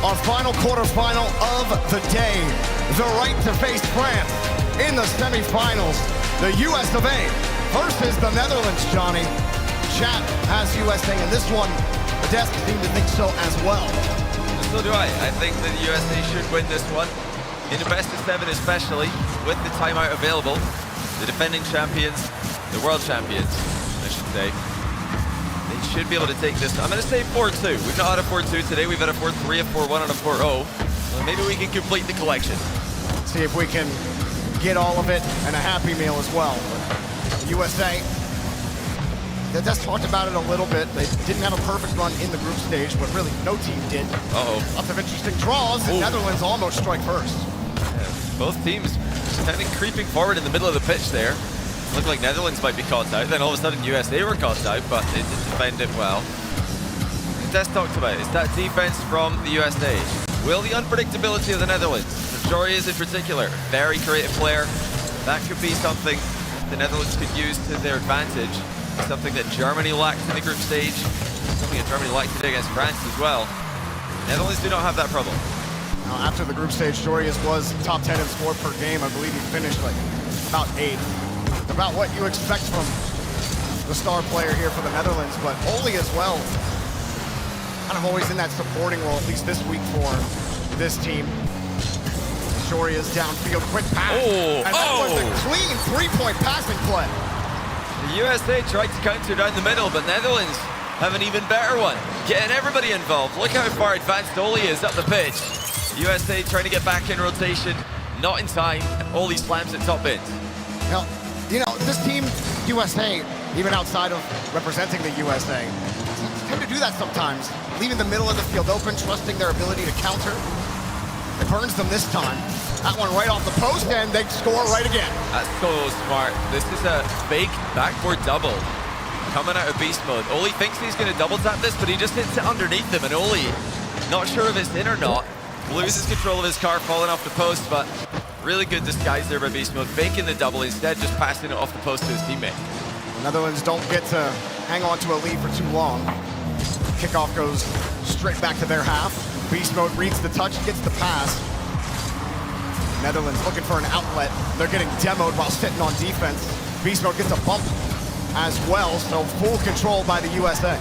Our final quarterfinal of the day, the right to face France in the semifinals. The US of A versus the Netherlands, Johnny. Chat has USA in this one. The desk seem to think so as well. So do I. I think that the USA should win this one. In the best of 7 especially, with the timeout available. The defending champions, the world champions, I should say. They should be able to take this. I'm going to say 4-2. We've not had a 4-2 today. We've had a 4-3, a 4-1, and a 4-0. So maybe we can complete the collection. See if we can get all of it and a happy meal as well. USA, they just talked about it a little bit. They didn't have a perfect run in the group stage, but really no team did. Lots of interesting draws. The Netherlands almost strike first. Yeah, both teams kind of creeping forward in the middle of the pitch there. Looked like Netherlands might be caught out, then all of a sudden USA were caught out, but they did defend it well. Des talked about it. It's that defense from the USA. Will the unpredictability of the Netherlands, Joriyas in particular, very creative player, that could be something the Netherlands could use to their advantage. Something that Germany lacked in the group stage, something that Germany lacked today against France as well. Netherlands do not have that problem. Now, after the group stage, Joriyas was top 10 in score per game. I believe he finished like about 8. About what you expect from the star player here for the Netherlands, but Oli as well. Kind of always in that supporting role, at least this week for this team. Joriyas downfield, quick pass. And that was a clean 3-point passing play. The USA tried to counter down the middle, but Netherlands have an even better one. Getting everybody involved. Look how far advanced Oli is up the pitch. USA trying to get back in rotation. Not in time. Oli slams it top bins. Now, you know, this team, USA, even outside of representing the USA, tend to do that sometimes. Leaving the middle of the field open, trusting their ability to counter. It burns them this time. That one right off the post, and they score right again. That's so smart. This is a fake backboard double coming out of beast mode. Oli thinks he's going to double tap this, but he just hits it underneath him, and Oli, not sure if it's in or not, loses control of his car, falling off the post, but really good disguise there by beast mode, faking the double, instead just passing it off the post to his teammate. The Netherlands don't get to hang on to a lead for too long. Kickoff goes straight back to their half. Beast mode reads the touch, gets the pass. Netherlands looking for an outlet. They're getting demoed while sitting on defense. Beast mode gets a bump as well, so full control by the USA.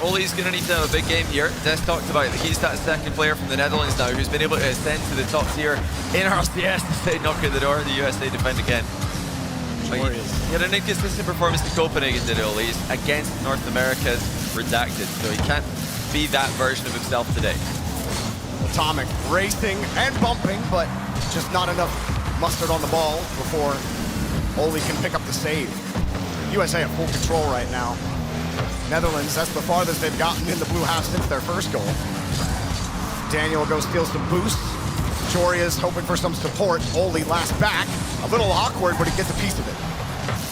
Oli's going to need to have a big game here. Des talked about it. He's that second player from the Netherlands now who's been able to ascend to the top tier in RCS to say knock at the door. The USA defend again. He had an inconsistent performance in Copenhagen, did Oli. He's against North America's redacted, so he can't be that version of himself today. Atomic racing and bumping, but just not enough mustard on the ball before Oli can pick up the save. USA at full control right now. Netherlands, that's the farthest they've gotten in the blue half since their first goal. Daniel goes steal some boosts. Joriyas hoping for some support. Oli last back. A little awkward, but he gets a piece of it.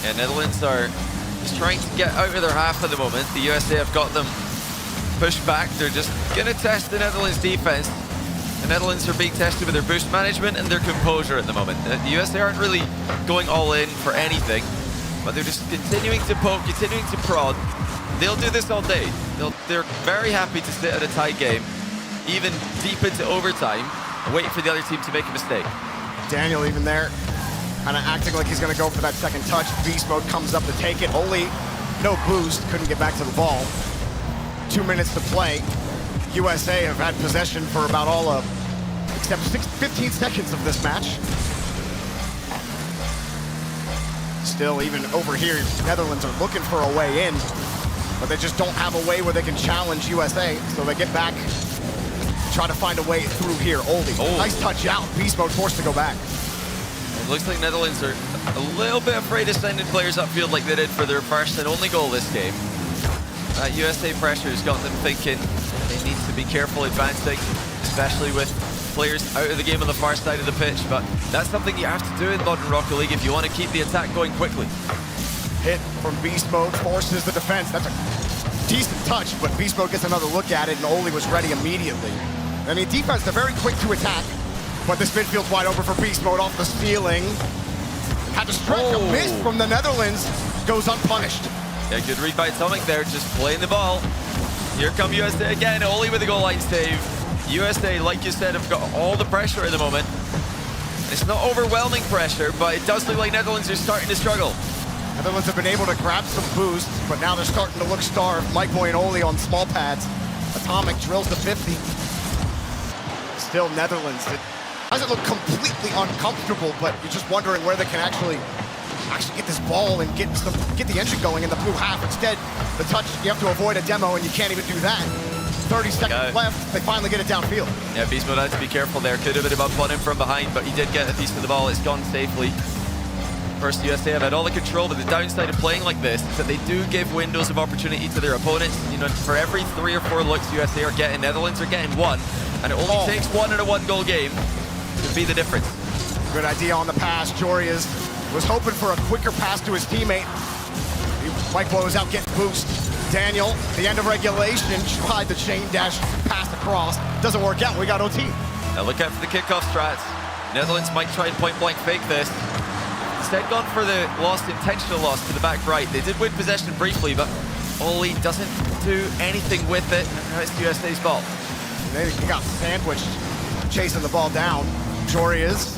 Yeah, Netherlands are just trying to get out of their half at the moment. The USA have got them pushed back. They're just going to test the Netherlands defense. The Netherlands are being tested with their boost management and their composure at the moment. The USA aren't really going all in for anything, but they're just continuing to poke, continuing to prod. They'll do this all day. They're very happy to sit at a tie game, even deep into overtime, waiting for the other team to make a mistake. Daniel even there, kind of acting like he's going to go for that second touch. Beast mode comes up to take it. Only no boost, couldn't get back to the ball. 2 minutes to play. USA have had possession for about all of, except 15 seconds of this match. Still, even over here, Netherlands are looking for a way in, but they just don't have a way where they can challenge USA, so they get back, try to find a way through here. Oldie, nice touch out. Beast mode forced to go back. It looks like Netherlands are a little bit afraid of sending players upfield like they did for their first and only goal this game. That USA pressure has got them thinking they need to be careful advancing, especially with players out of the game on the far side of the pitch, but that's something you have to do in modern Rocket League if you want to keep the attack going quickly. Hit from Beast Mode forces the defense. That's a decent touch, but Beast Mode gets another look at it, and Oli was ready immediately. I mean, defense, they're very quick to attack, but this midfield's wide open for Beast Mode off the ceiling. Had to stretch a miss from the Netherlands, goes unpunished. Yeah, good read by Atomic there, just playing the ball. Here come USA again, Oli with a goal line save. USA, like you said, have got all the pressure at the moment. It's not overwhelming pressure, but it does look like Netherlands are starting to struggle. Netherlands have been able to grab some boost, but now they're starting to look starved. Mike Boy and Oli on small pads. Atomic drills to 50. Still Netherlands. It doesn't look completely uncomfortable, but you're just wondering where they can actually get this ball and get the engine going in the blue half. Instead, the touch, you have to avoid a demo, and you can't even do that. 30 seconds left, they finally get it downfield. Yeah, Beast Mode had to be careful there. Could have been a bump on him from behind, but he did get a piece of the ball. It's gone safely. First, USA have had all the control, but the downside of playing like this is that they do give windows of opportunity to their opponents. You know, for every 3 or 4 looks USA are getting, Netherlands are getting 1, and it only takes 1 in a 1-goal game to be the difference. Good idea on the pass. Jorias was hoping for a quicker pass to his teammate. Mike Boy was out getting boost. Daniel, the end of regulation, tried the chain dash pass across. Doesn't work out. We got OT. Now look out for the kickoff strats. Netherlands might try and point-blank fake this. Instead gone for the intentional loss to the back right. They did win possession briefly, but Oli doesn't do anything with it. And now it's USA's ball. And he got sandwiched chasing the ball down. Jorias,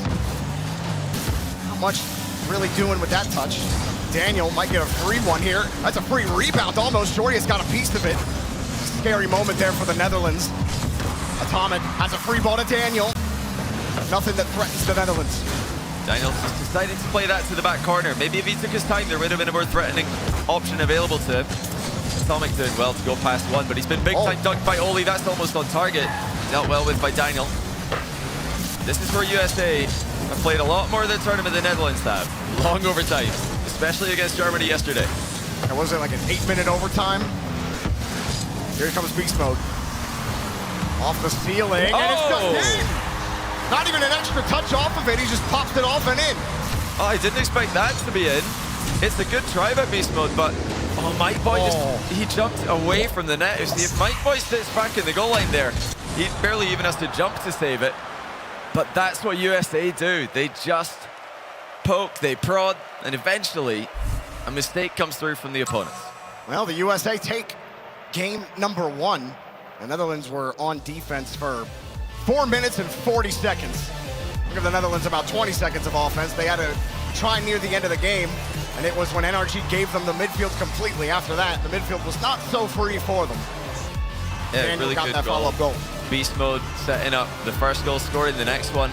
not much really doing with that touch. Daniel might get a free one here. That's a free rebound almost. Jorias got a piece of it. Scary moment there for the Netherlands. Atomic has a free ball to Daniel. Nothing that threatens the Netherlands. Daniel just decided to play that to the back corner. Maybe if he took his time, there would have been a more threatening option available to him. Atomic doing well to go past one, but he's been big time dunked by Oli. That's almost on target. Dealt well with by Daniel. This is where USA have played a lot more of the tournament than the Netherlands have. Long overtime, especially against Germany yesterday. And was it like an 8-minute overtime? Here comes Beast Mode. Off the ceiling, and it's just in! Not even an extra touch off of it, he just pops it off and in. Oh, I didn't expect that to be in. It's a good try by Beast Mode, but Mike Boy he jumped away from the net. If Mike Boy sits back in the goal line there, he barely even has to jump to save it. But that's what USA do. They just poke, they prod, and eventually a mistake comes through from the opponents. Well, the USA take game number 1. The Netherlands were on defense for 4 minutes and 40 seconds. Give the Netherlands about 20 seconds of offense. They had to try near the end of the game, and it was when NRG gave them the midfield completely. After that, the midfield was not so free for them. Yeah, Daniel really got good that follow-up goal. Beast Mode setting up the first goal, scoring the next one.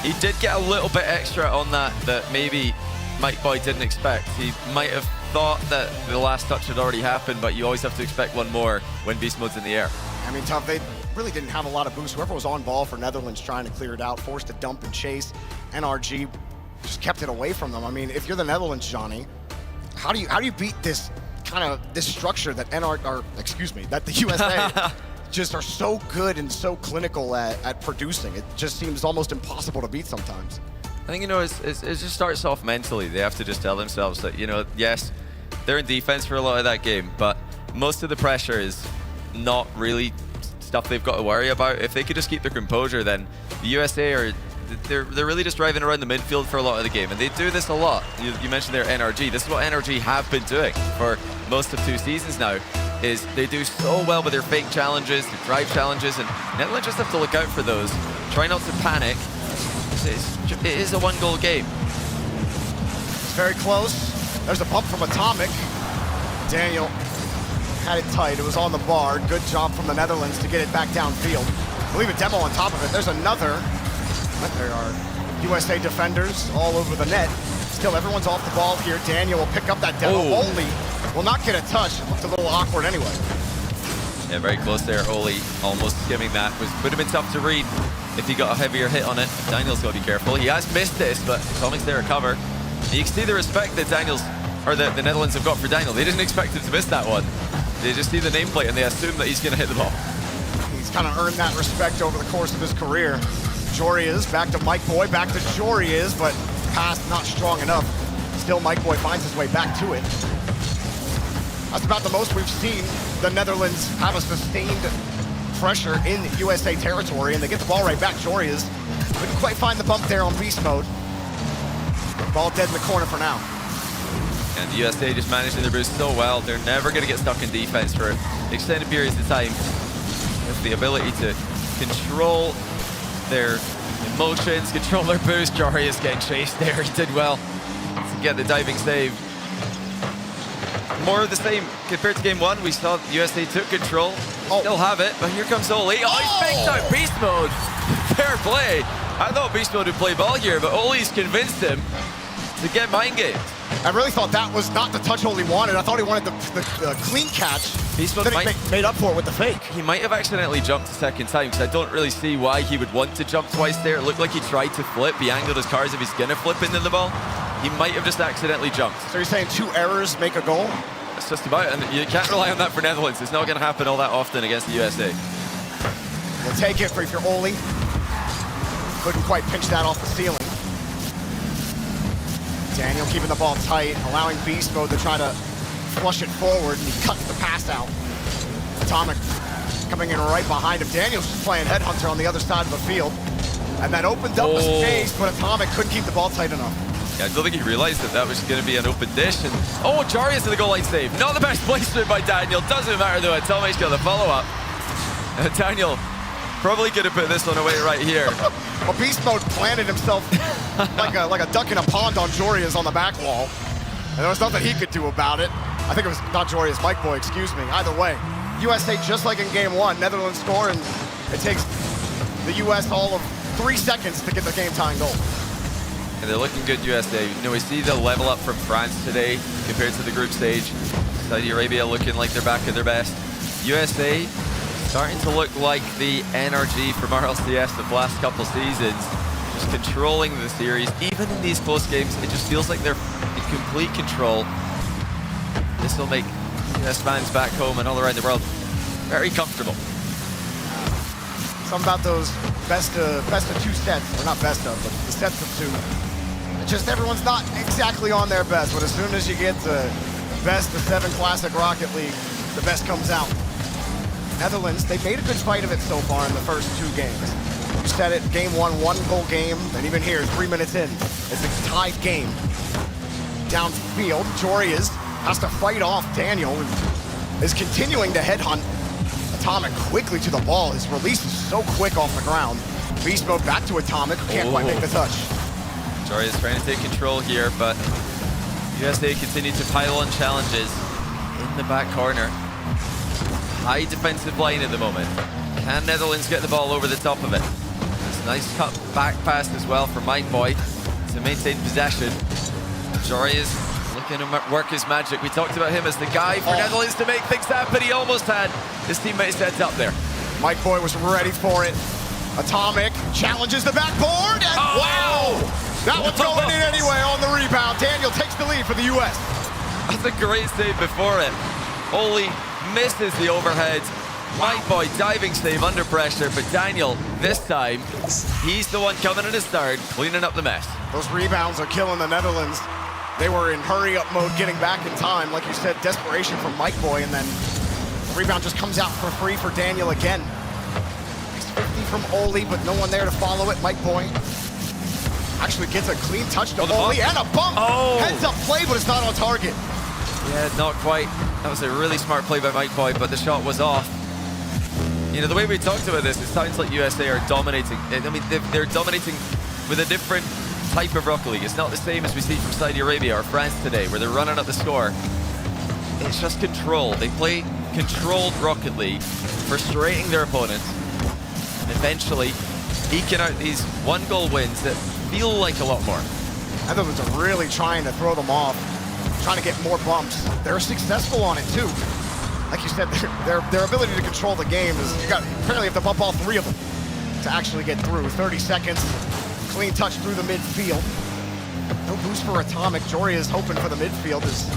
He did get a little bit extra on that maybe Mike Boy didn't expect. He might have thought that the last touch had already happened, but you always have to expect one more when Beast Mode's in the air. I mean, Tough, they really didn't have a lot of boost. Whoever was on ball for Netherlands trying to clear it out, forced to dump and chase. NRG just kept it away from them. I mean, if you're the Netherlands, Johnny, how do you beat this this structure that that the USA just are so good and so clinical at producing? It just seems almost impossible to beat sometimes. I think, it just starts off mentally. They have to just tell themselves that, yes, they're in defense for a lot of that game, but most of the pressure is not really stuff they've got to worry about. If they could just keep their composure, then the USA are they're really just driving around the midfield for a lot of the game, and they do this a lot. You mentioned their NRG. This is what NRG have been doing for most of 2 seasons now. Is they do so well with their fake challenges, their drive challenges, and Netherlands just have to look out for those. Try not to panic. It is a 1-goal game. It's very close. There's a bump from Atomic. Daniel had it tight. It was on the bar. Good job from the Netherlands to get it back downfield. Leave a demo on top of it. There's another. There are USA defenders all over the net. Still, everyone's off the ball here. Daniel will pick up that demo. Oli will not get a touch. It looked a little awkward anyway. Yeah, very close there. Oli almost skimming that. Would have been tough to read if he got a heavier hit on it. Daniel's got to be careful. He has missed this, but Atomic's there to cover. And you can see the respect that the Netherlands have got for Daniel. They didn't expect him to miss that one. They just see the nameplate and they assume that he's going to hit the ball. He's kind of earned that respect over the course of his career. Jorias back to Mike Boy, back to Jorias, but pass not strong enough. Still, Mike Boy finds his way back to it. That's about the most we've seen the Netherlands have a sustained pressure in USA territory, and they get the ball right back. Jorias couldn't quite find the bump there on beast mode. Ball dead in the corner for now. And the USA just managing their boost so well. They're never going to get stuck in defense for extended periods of time. With the ability to control their emotions, control their boost. Jorias getting chased there. He did well to get the diving save. More of the same compared to game 1. We saw USA took control. Still have it, but here comes Oli. Oh, he's faked out beast mode. Fair play. I thought beast mode would play ball here, but Oli's convinced him to get mind gamed. I really thought that was not the touch Oli wanted. I thought he wanted the clean catch. Beast mode made up for it with the fake. He might have accidentally jumped a second time, because I don't really see why he would want to jump twice there. It looked like he tried to flip. He angled his car as if he's going to flip into the ball. He might have just accidentally jumped. So you're saying 2 errors make a goal? That's just about it, and you can't rely on that for Netherlands. It's not going to happen all that often against the USA. We'll take it for if you're Oli. Couldn't quite pinch that off the ceiling. Daniel keeping the ball tight, allowing beast mode to try to flush it forward, and he cuts the pass out. Atomic coming in right behind him. Daniel's just playing headhunter on the other side of the field, and that opened up the space, but Atomic couldn't keep the ball tight enough. Yeah, I don't think he realized that was going to be an open dish. And Jarius to the goal line save. Not the best placement by Daniel. Doesn't matter though. Atomic's got the follow-up. Daniel probably could have put this one away right here. Well, beast mode planted himself like a duck in a pond on Jorias on the back wall, and there was nothing he could do about it. I think it was not Jorias, Mike Boy, excuse me. Either way, USA, just like in game 1, Netherlands score, and it takes the US all of 3 seconds to get the game-tying goal. And they're looking good, USA. We see the level up from France today compared to the group stage. Saudi Arabia looking like they're back at their best. USA starting to look like the NRG from RLCS of the last couple seasons. Just controlling the series. Even in these close games, it just feels like they're in complete control. This will make US fans back home and all around the world very comfortable. Something about those best of 2 sets, or not best of, but the sets of 2. Just everyone's not exactly on their best, but as soon as you get to best of 7 Classic Rocket League, the best comes out. Netherlands, they've made a good fight of it so far in the first 2 games. You said it, game 1, 1-goal game, and even here, 3 minutes in, it's a tied game. Downfield, Jorias has to fight off Daniel, and is continuing to headhunt Atomic quickly to the ball. His release is so quick off the ground. Beast mode back to Atomic, who can't quite make the touch. Jorias trying to take control here, but USA continue to pile on challenges in the back corner. High defensive line at the moment. Can Netherlands get the ball over the top of it? It's a nice cut back pass as well from Mike Boy to maintain possession. Jorias looking to work his magic. We talked about him as the guy for Netherlands to make things happen. He almost had his teammates heads up there. Mike Boy was ready for it. Atomic challenges the backboard, and wow! That one's going in anyway on the rebound. Daniel takes the lead for the US. That's a great save before it. Oli misses the overhead. Mike Boy diving save under pressure, but Daniel, this time, he's the one coming in his third, cleaning up the mess. Those rebounds are killing the Netherlands. They were in hurry-up mode, getting back in time. Like you said, desperation from Mike Boy, and then the rebound just comes out for free for Daniel again. from Oli, but no one there to follow it. Mike Boy actually gets a clean touch to Oli and a bump. Heads up play, but it's not on target. Yeah, not quite. That was a really smart play by Mike Boy, but the shot was off. You know, the way we talked about this, it sounds like USA are dominating. I mean, they're dominating with a different type of Rocket League. It's not the same as we see from Saudi Arabia or France today, where they're running up the score. It's just control. They play controlled Rocket League, frustrating their opponents, and eventually eking out these one-goal wins that feel like a lot more. Netherlands are really trying to throw them off, trying to get more bumps. They're successful on it too. Like you said, their ability to control the game is, apparently you have to bump all 3 of them to actually get through. 30 seconds, clean touch through the midfield. No boost for Atomic. Jory is hoping for the midfield as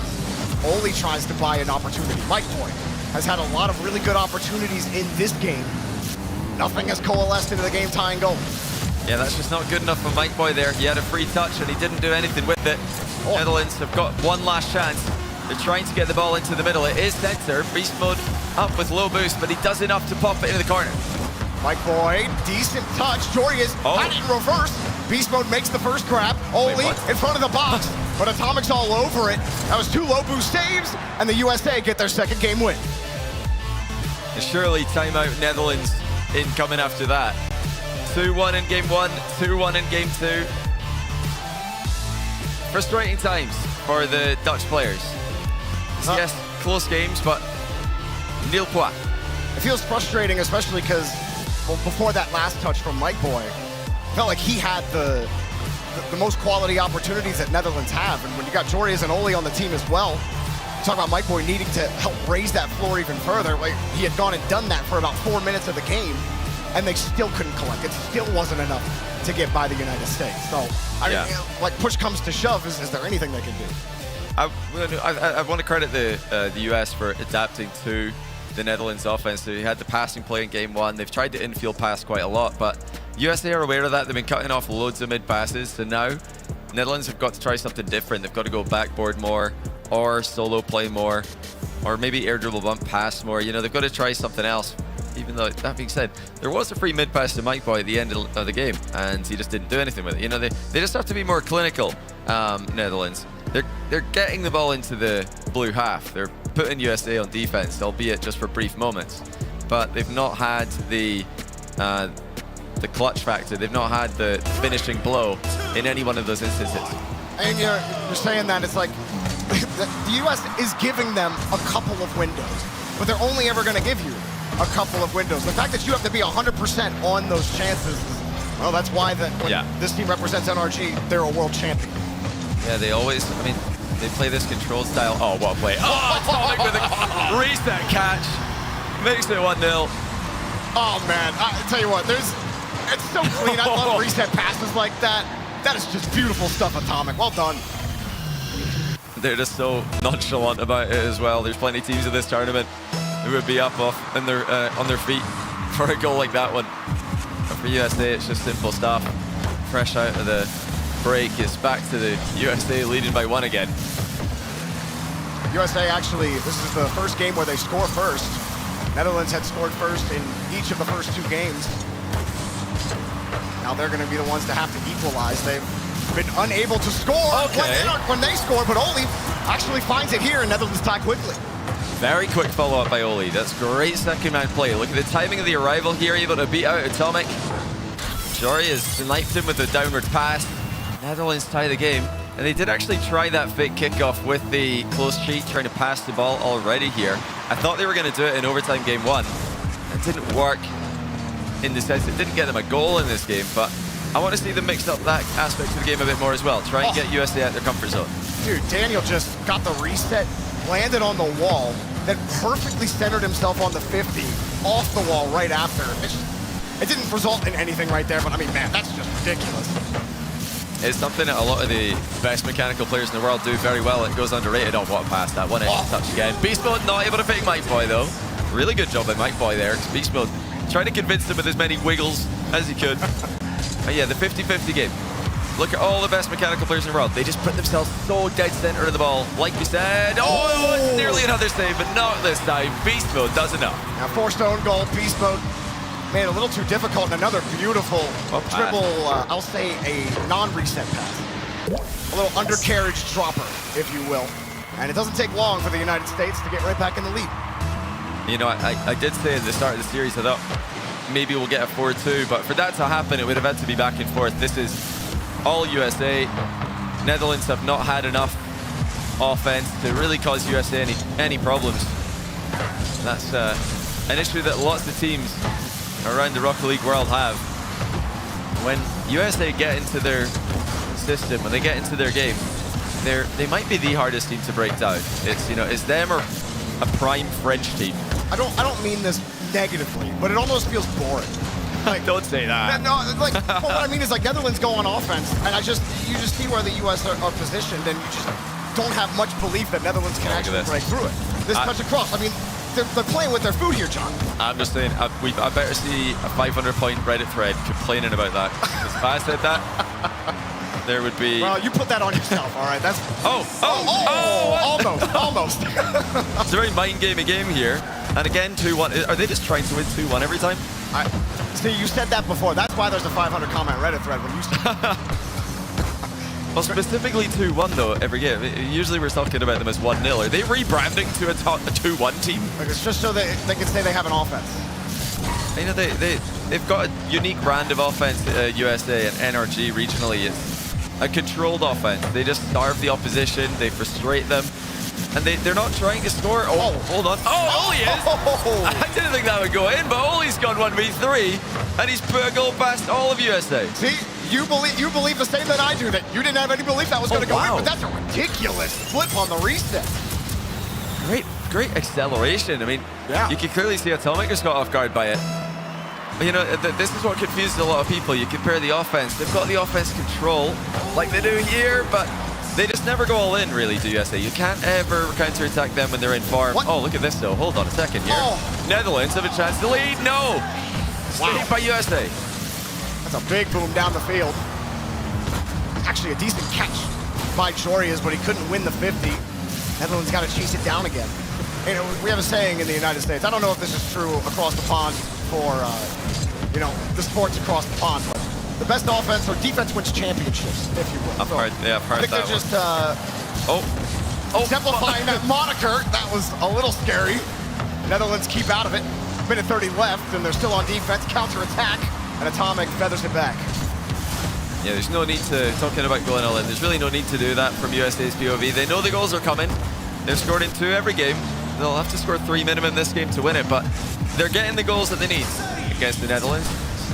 Oli tries to buy an opportunity. Mike Boy has had a lot of really good opportunities in this game. Nothing has coalesced into the game-tying goal. Yeah, that's just not good enough for Mike Boy there. He had a free touch and he didn't do anything with it. Netherlands have got one last chance. They're trying to get the ball into the middle. It is center. Beast mode up with low boost, but he does enough to pop it into the corner. Mike Boy, decent touch. Jory is had it in reverse. Beast mode makes the first grab. Oli in front of the box, but Atomic's all over it. That was 2 low boost saves, and the USA get their second game win. And surely timeout Netherlands incoming after that. 2-1 in game 1, 2-1 in game 2. Frustrating times for the Dutch players. Yes, close games, but nil point. It feels frustrating, especially because before that last touch from Mike Boy, felt like he had the most quality opportunities that Netherlands have. And when you got Jory and Oli on the team as well, talk about Mike Boy needing to help raise that floor even further. Like, he had gone and done that for about 4 minutes of the game, and they still couldn't collect. It still wasn't enough to get by the United States. So, I mean, like, push comes to shove, is there anything they can do? I want to credit the US for adapting to the Netherlands offense. They had the passing play in game 1. They've tried to infield pass quite a lot, but USA are aware of that. They've been cutting off loads of mid passes. So now Netherlands have got to try something different. They've got to go backboard more, or solo play more, or maybe air dribble bump pass more. You know, they've got to try something else. Even though, that being said, there was a free mid pass to Mike Boy at the end of the game, and he just didn't do anything with it. You know, they just have to be more clinical, Netherlands. They're getting the ball into the blue half. They're putting USA on defense, albeit just for brief moments. But they've not had the clutch factor. They've not had the finishing blow in any one of those instances. And you're saying that it's like the US is giving them a couple of windows, but they're only ever going to give you a couple of windows. The fact that you have to be 100% on those chances, well, that's why when this team represents NRG, they're a world champion. Yeah, they always, I mean, they play this controlled style. Oh, what a play. Oh, Atomic with a reset catch. Makes it 1-0. Oh, man. I tell you what, it's so clean. I love reset passes like that. That is just beautiful stuff, Atomic. Well done. They're just so nonchalant about it as well. There's plenty of teams in this tournament who would be up on their feet for a goal like that one. But for USA, it's just simple stuff. Fresh out of the break, is back to the USA leading by 1 again. USA actually, this is the first game where they score first. Netherlands had scored first in each of the first 2 games. Now they're going to be the ones to have to equalize. They've been unable to score when they score, but Oli actually finds it here, and Netherlands tie quickly. Very quick follow-up by Oli. That's great second-man play. Look at the timing of the arrival here, able to beat out Atomic. Jory has sniped him with a downward pass. Netherlands tie the game, and they did actually try that fake kickoff with the close cheat, trying to pass the ball already here. I thought they were going to do it in overtime game 1. It didn't work in the sense it didn't get them a goal in this game, but I want to see them mix up that aspect of the game a bit more as well. Try and get USA out their comfort zone. Dude, Daniel just got the reset, landed on the wall, then perfectly centered himself on the 50, off the wall right after. It didn't result in anything right there, but I mean, man, that's just ridiculous. It's something that a lot of the best mechanical players in the world do very well. It goes underrated. Oh, what a pass. That one extra touch again. Beast Mode not able to pick Mike Boy, though. Really good job by Mike Boy there. Beast Mode trying to convince him with as many wiggles as he could. But yeah, the 50-50 game. Look at all the best mechanical players in the world. They just put themselves so dead center of the ball. Like we said, oh, it's nearly another save, but not this time. Beast Mode does enough. Now, forced own goal. Beast Mode made it a little too difficult, and another beautiful dribble, I'll say a non-reset pass. A little undercarriage dropper, if you will. And it doesn't take long for the United States to get right back in the lead. You know, I did say at the start of the series, I thought maybe we'll get a 4-2, but for that to happen, it would have had to be back and forth. This is all USA. Netherlands have not had enough offense to really cause USA any problems. That's an issue that lots of teams around the Rocket League world have. When USA get into their system, when they get into their game, they might be the hardest team to break down. It's, you know, it's them or a prime French team. I don't mean this negatively, but it almost feels boring. Like, don't say that. No, like, well, what I mean is, like, Netherlands go on offense, and you just see where the U.S. are positioned, and you just don't have much belief that Netherlands can actually break through it. This touch across, I mean, they're playing with their food here, John. I'm just saying, I better see a 500-point Reddit thread complaining about that. Because if I said that, there would be... Well, you put that on yourself, all right? That's... Almost. It's a very mind-gaming game here. And again, 2-1. Are they just trying to win 2-1 every time? See, you said that before. That's why there's a 500-comment Reddit thread when you said Well, specifically 2-1, though, every game. Usually we're talking about them as 1-0. Are they rebranding to a 2-1 team? Like, it's just so they can say they have an offense. You know, they've got a unique brand of offense, USA and NRG regionally. It's a controlled offense. They just starve the opposition. They frustrate them. And they're not trying to score. Oh, hold on. Oh, Oli is! I didn't think that would go in, but Oli's gone 1v3, and he's put a goal past all of USA. See, you believe the same that I do, that you didn't have any belief that was going to go in, but that's a ridiculous flip on the reset. Great acceleration. I mean, you can clearly see Atomic just got off guard by it. But, you know, this is what confuses a lot of people. You compare the offense. They've got the offense control, like they do here, but they just never go all in, really, to USA. You can't ever counter-attack them when they're in farm. Oh, look at this, though. Hold on a second here. Netherlands have a chance to lead. No! Saved by USA. That's a big boom down the field. Actually, a decent catch by Jorias, but he couldn't win the 50. Netherlands got to chase it down again. You know, we have a saying in the United States. I don't know if this is true across the pond for, you know, the sports across the pond, but the best offense or defense wins championships, if you will. I've heard that I think they're just exemplifying that moniker. That was a little scary. Netherlands keep out of it. Minute 30 left, and they're still on defense. Counter-attack, and Atomic feathers it back. Yeah, there's no need to, talking about going all in, there's really no need to do that from USA's POV. They know the goals are coming. They've scored in 2 every game. They'll have to score 3 minimum this game to win it, but they're getting the goals that they need against the Netherlands.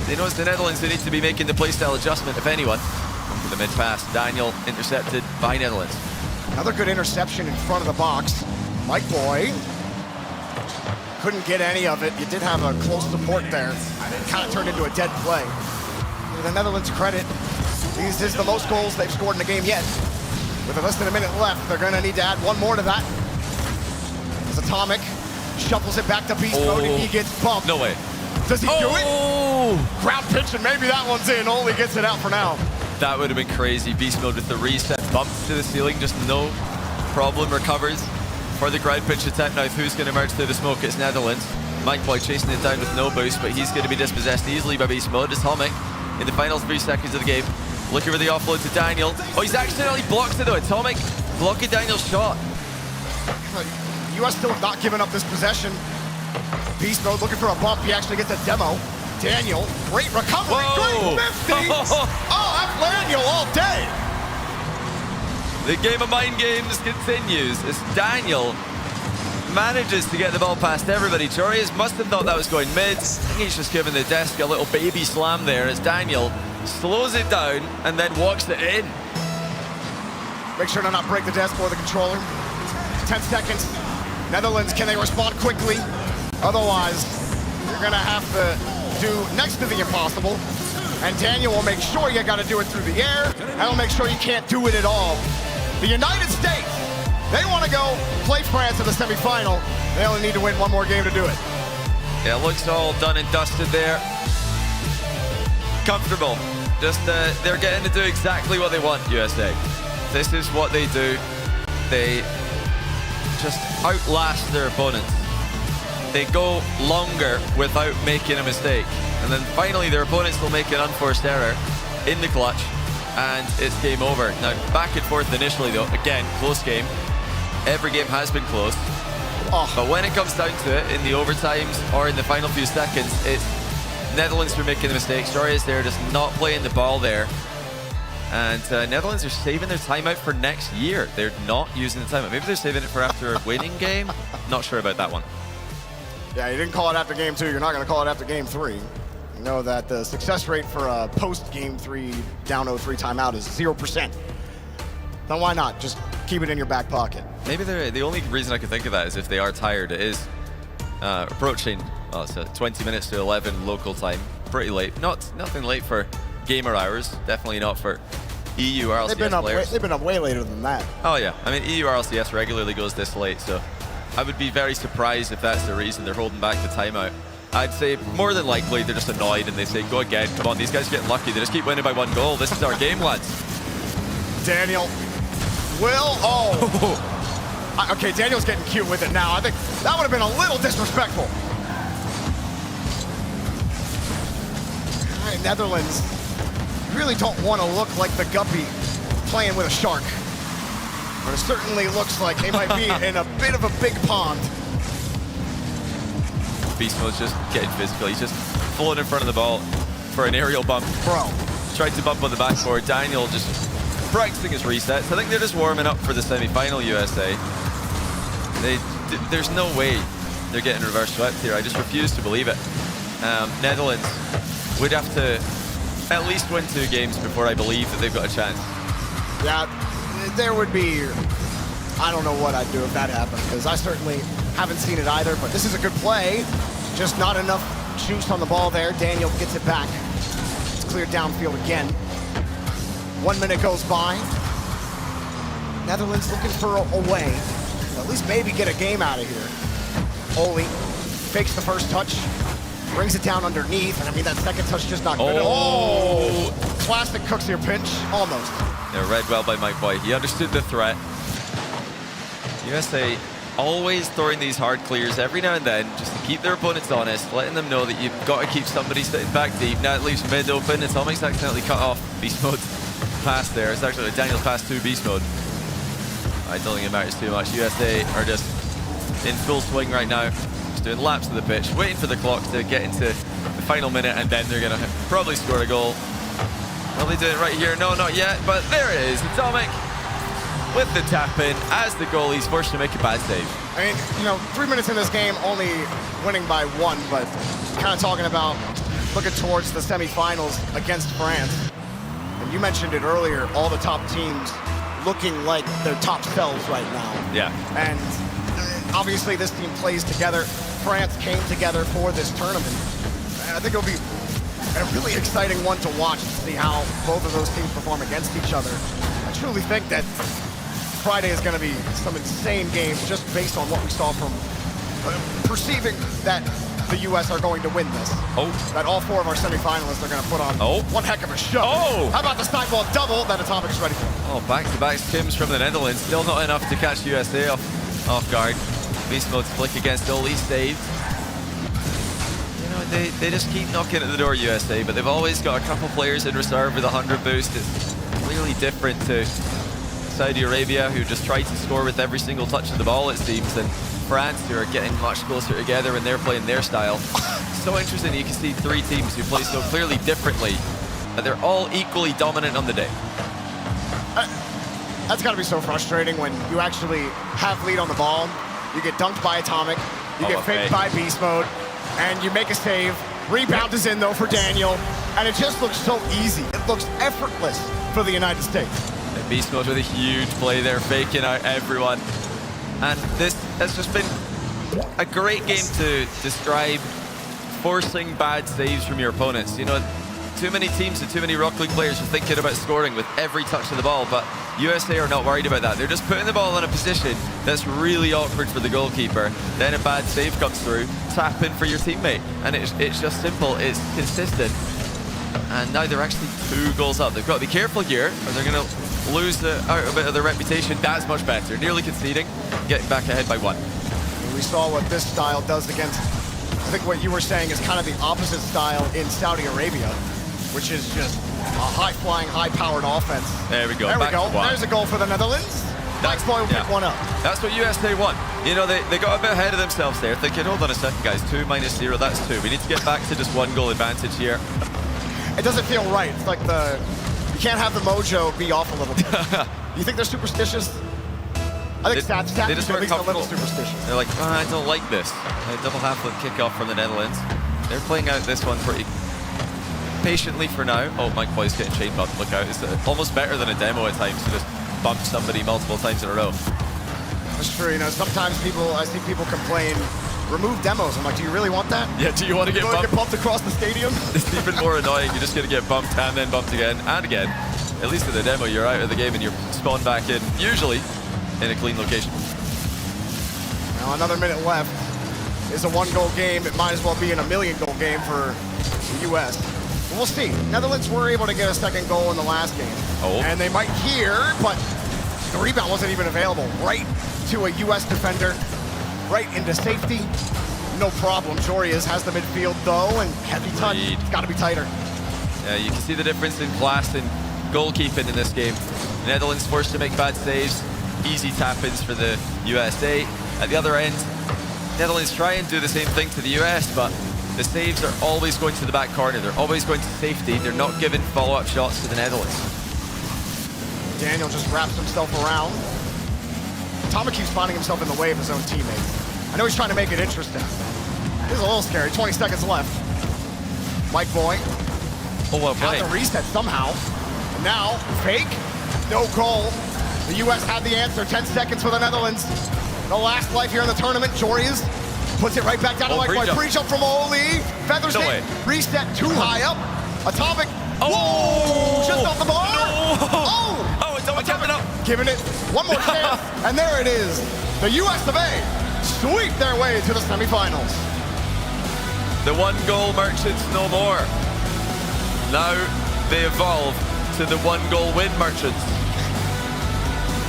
They know it's the Netherlands who need to be making the playstyle adjustment, if anyone. For the mid-pass, Daniel intercepted by Netherlands. Another good interception in front of the box. Mike Boy couldn't get any of it. You did have a close support there. It kind of turned into a dead play. To the Netherlands' credit, this is the most goals they've scored in a game yet. With less than a minute left, they're going to need to add 1 more to that. As Atomic shuffles it back to beast mode, and he gets bumped. No way. Does he do it? Ground pitch, and maybe that one's in. Only gets it out for now. That would have been crazy. Beast mode with the reset, bumps to the ceiling, just no problem, recovers for the ground pitch attempt. Now, who's going to emerge through the smoke? It's Netherlands. Mike Boy chasing it down with no boost, but he's going to be dispossessed easily by beast mode. Atomic in the final 3 seconds of the game. Looking for the offload to Daniel. Oh, he's accidentally blocked it though. Atomic blocking Daniel's shot. U.S. still have not given up this possession. Beast mode looking for a bump. He actually gets a demo. Daniel, great recovery. Great 50. Oh, that's Daniel all day. The game of mind games continues as Daniel manages to get the ball past everybody. Jorias must have thought that was going mid. I think he's just given the desk a little baby slam there as Daniel slows it down and then walks it in. Make sure to not break the desk or the controller. 10 seconds. Netherlands, can they respond quickly? Otherwise, you're gonna have to do next to the impossible. And Daniel will make sure you gotta do it through the air, and he'll make sure you can't do it at all. The United States, they wanna go play France in the semifinal. They only need to win 1 more game to do it. Yeah, it looks all done and dusted there. Comfortable. Just, they're getting to do exactly what they want, USA. This is what they do. They just outlast their opponents. they go longer without making a mistake. And then finally their opponents will make an unforced error in the clutch, and it's game over. Now, back and forth initially though, again, close game. Every game has been close. But when it comes down to it, in the overtimes or in the final few seconds, it's Netherlands who are making the mistakes. Riyadh there just not playing the ball there. And Netherlands are saving their timeout for next year. They're not using the timeout. Maybe they're saving it for after a winning game. Not sure about that one. Yeah, you didn't call it after game 2. You're not going to call it after game 3. You know that the success rate for a post-game 3 down 0-3 timeout is 0%. Then why not? Just keep it in your back pocket. Maybe the only reason I could think of that is if they are tired. It is approaching, well, it's 20 minutes to 11 local time. Pretty late. Nothing late for gamer hours. Definitely not for EU RLCS players. They've been up way later than that. Oh yeah, I mean EU RLCS regularly goes this late, so I would be very surprised if that's the reason they're holding back the timeout. I'd say more than likely they're just annoyed and they say, go again, come on, these guys are getting lucky. They just keep winning by 1 goal. This is our game, lads. Daniel okay, Daniel's getting cute with it now. I think that would have been a little disrespectful. All right, Netherlands really don't want to look like the guppy playing with a shark. But it certainly looks like they might be in a bit of a big pond. Beast Mode's just getting physical. He's just pulling in front of the ball for an aerial bump. Bro. Tried to bump on the backboard. Daniel just practicing his resets. I think they're just warming up for the semi-final, USA. There's no way they're getting reverse swept here. I just refuse to believe it. Netherlands would have to at least win 2 games before I believe that they've got a chance. Yeah, there would be, I don't know what I'd do if that happened, because I certainly haven't seen it either, but this is a good play. Just not enough juice on the ball there. Daniel gets it back. It's cleared downfield again. 1 minute goes by. Netherlands looking for a way to at least maybe get a game out of here. Oli fakes the first touch, brings it down underneath, and I mean that second touch just not good. Oh, classic Cooks here pinch, almost. Yeah, read well by Mike Boy. He understood the threat. USA always throwing these hard clears every now and then just to keep their opponents honest, letting them know that you've got to keep somebody sitting back deep. Now it leaves mid open. It's almost accidentally cut off Beast Mode's pass there. It's actually Daniel's pass to Beast Mode. I don't think it matters too much. USA are just in full swing right now, just doing laps of the pitch, waiting for the clock to get into the final minute, and then they're going to probably score a goal. Will they do it right here? No, not yet, but there it is. Atomic with the tap in as the goalie's forced to make a bad save. I mean, you know, 3 minutes in this game, only winning by 1, but kind of talking about looking towards the semifinals against France. And you mentioned it earlier, all the top teams looking like their top selves right now. Yeah. And obviously this team plays together. France came together for this tournament. And I think it'll be a really exciting one to watch to see how both of those teams perform against each other. I truly think that Friday is going to be some insane games just based on what we saw from perceiving that the U.S. are going to win this. Oh. That all 4 of our semifinalists are going to put on one heck of a show. Oh. How about the sideball double that Atomic is ready for? Oh, back-to-back skims from the Netherlands. Still not enough to catch USA off guard. Beast Mode's flick against Oli, saved. You know, they just keep knocking at the door, USA, but they've always got a couple players in reserve with 100 boost. It's clearly different to Saudi Arabia, who just try to score with every single touch of the ball, it seems, and France, who are getting much closer together when they're playing their style. So interesting, you can see 3 teams who play so clearly differently, but they're all equally dominant on the day. That's got to be so frustrating when you actually have lead on the ball, you get dunked by Atomic, you get faked by Beast Mode, and you make a save. Rebound is in, though, for Daniel, and it just looks so easy. It looks effortless for the United States. And Beast Mode with a huge play there, faking out everyone. And this has just been a great game to describe forcing bad saves from your opponents. You know, too many teams and too many Rocket League players are thinking about scoring with every touch of the ball, but USA are not worried about that. They're just putting the ball in a position that's really awkward for the goalkeeper. Then a bad save comes through, tap in for your teammate. And it's just simple, it's consistent. And now they're actually 2 goals up. They've got to be careful here, or they're going to lose out a bit of their reputation. That's much better. Nearly conceding, getting back ahead by 1. We saw what this style does against, I think what you were saying is kind of the opposite style in Saudi Arabia, which is just a high-flying, high-powered offense. There we go. There we Back go. to one. There's a goal for the Netherlands. Max Boy will pick one up. That's what USA won. You know, they got a bit ahead of themselves there, thinking, hold on a second, guys, 2 minus 0, that's 2. We need to get back to just 1 goal advantage here. It doesn't feel right. It's like you can't have the mojo be off a little bit. You think they're superstitious? I think stats they just at weren't least a little comfortable. superstitious. They're like, I don't like this. A double half-foot kickoff from the Netherlands. They're playing out this one pretty patiently for now. Oh, Mike Boy's getting chain bumped. Look out. It's almost better than a demo at times to just bump somebody multiple times in a row. That's true. You know, sometimes I see people complain, remove demos. I'm like, do you really want that? Yeah, do you want to get bumped across the stadium? It's even more annoying. You're just going to get bumped and then bumped again and again. At least in the demo, you're out of the game and you're spawned back in, usually in a clean location. Now, another minute left. It's a 1-goal game. It might as well be an 1 million-goal game for the U.S. We'll see. Netherlands were able to get a 2nd goal in the last game. Oh. And they might here, but the rebound wasn't even available. Right to a U.S. defender, right into safety. No problem. Jorias has the midfield, though, and heavy touch. It's got to be tighter. Yeah, you can see the difference in class and goalkeeping in this game. The Netherlands forced to make bad saves. Easy tap-ins for the USA. At the other end, Netherlands try and do the same thing to the US, but the saves are always going to the back corner. They're always going to safety. They're not giving follow-up shots to the Netherlands. Daniel just wraps himself around. Tama keeps finding himself in the way of his own teammates. I know he's trying to make it interesting. This is a little scary. 20 seconds left. Mike Boy. Oh, well played. Got the reset somehow. And now, fake. No goal. The U.S. had the answer. 10 seconds for the Netherlands. The last life here in the tournament. Jorias puts it right back down to Mike Boy. Pre-jump from Oli. Feathers it. Reset too high up. Atomic. Oh! Just off the bar. No. Oh! Oh, it's Atomic up. Giving it one more chance. And there it is. The U.S. of A. sweep their way to the semifinals. The 1-goal merchants no more. Now they evolve to the 1-goal win merchants.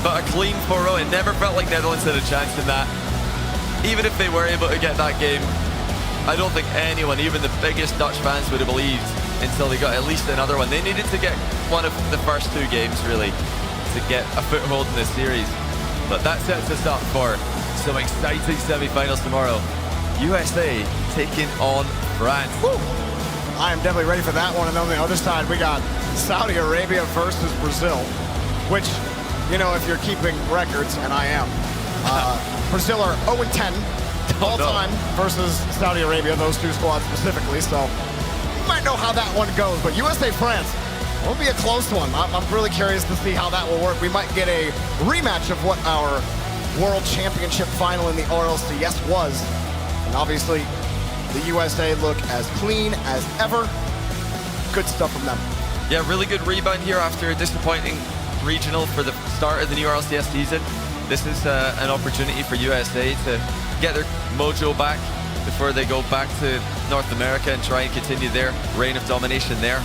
But a clean 4-0. It never felt like Netherlands had a chance in that. Even if they were able to get that game, I don't think anyone, even the biggest Dutch fans, would have believed until they got at least another one. They needed to get one of the first 2 games, really, to get a foothold in this series. But that sets us up for some exciting semi-finals tomorrow. USA taking on France. Woo. I am definitely ready for that one. And on the other side, we got Saudi Arabia versus Brazil, which, you know, if you're keeping records, and I am, Brazil are 0-10 all time versus Saudi Arabia, those 2 squads specifically. So you might know how that one goes, but USA-France will be a close one. I'm really curious to see how that will work. We might get a rematch of what our World Championship final in the RLCS was. And obviously, the USA look as clean as ever. Good stuff from them. Yeah, really good rebound here after a disappointing regional for the start of the new RLCS season. This is an opportunity for USA to get their mojo back before they go back to North America and try and continue their reign of domination there.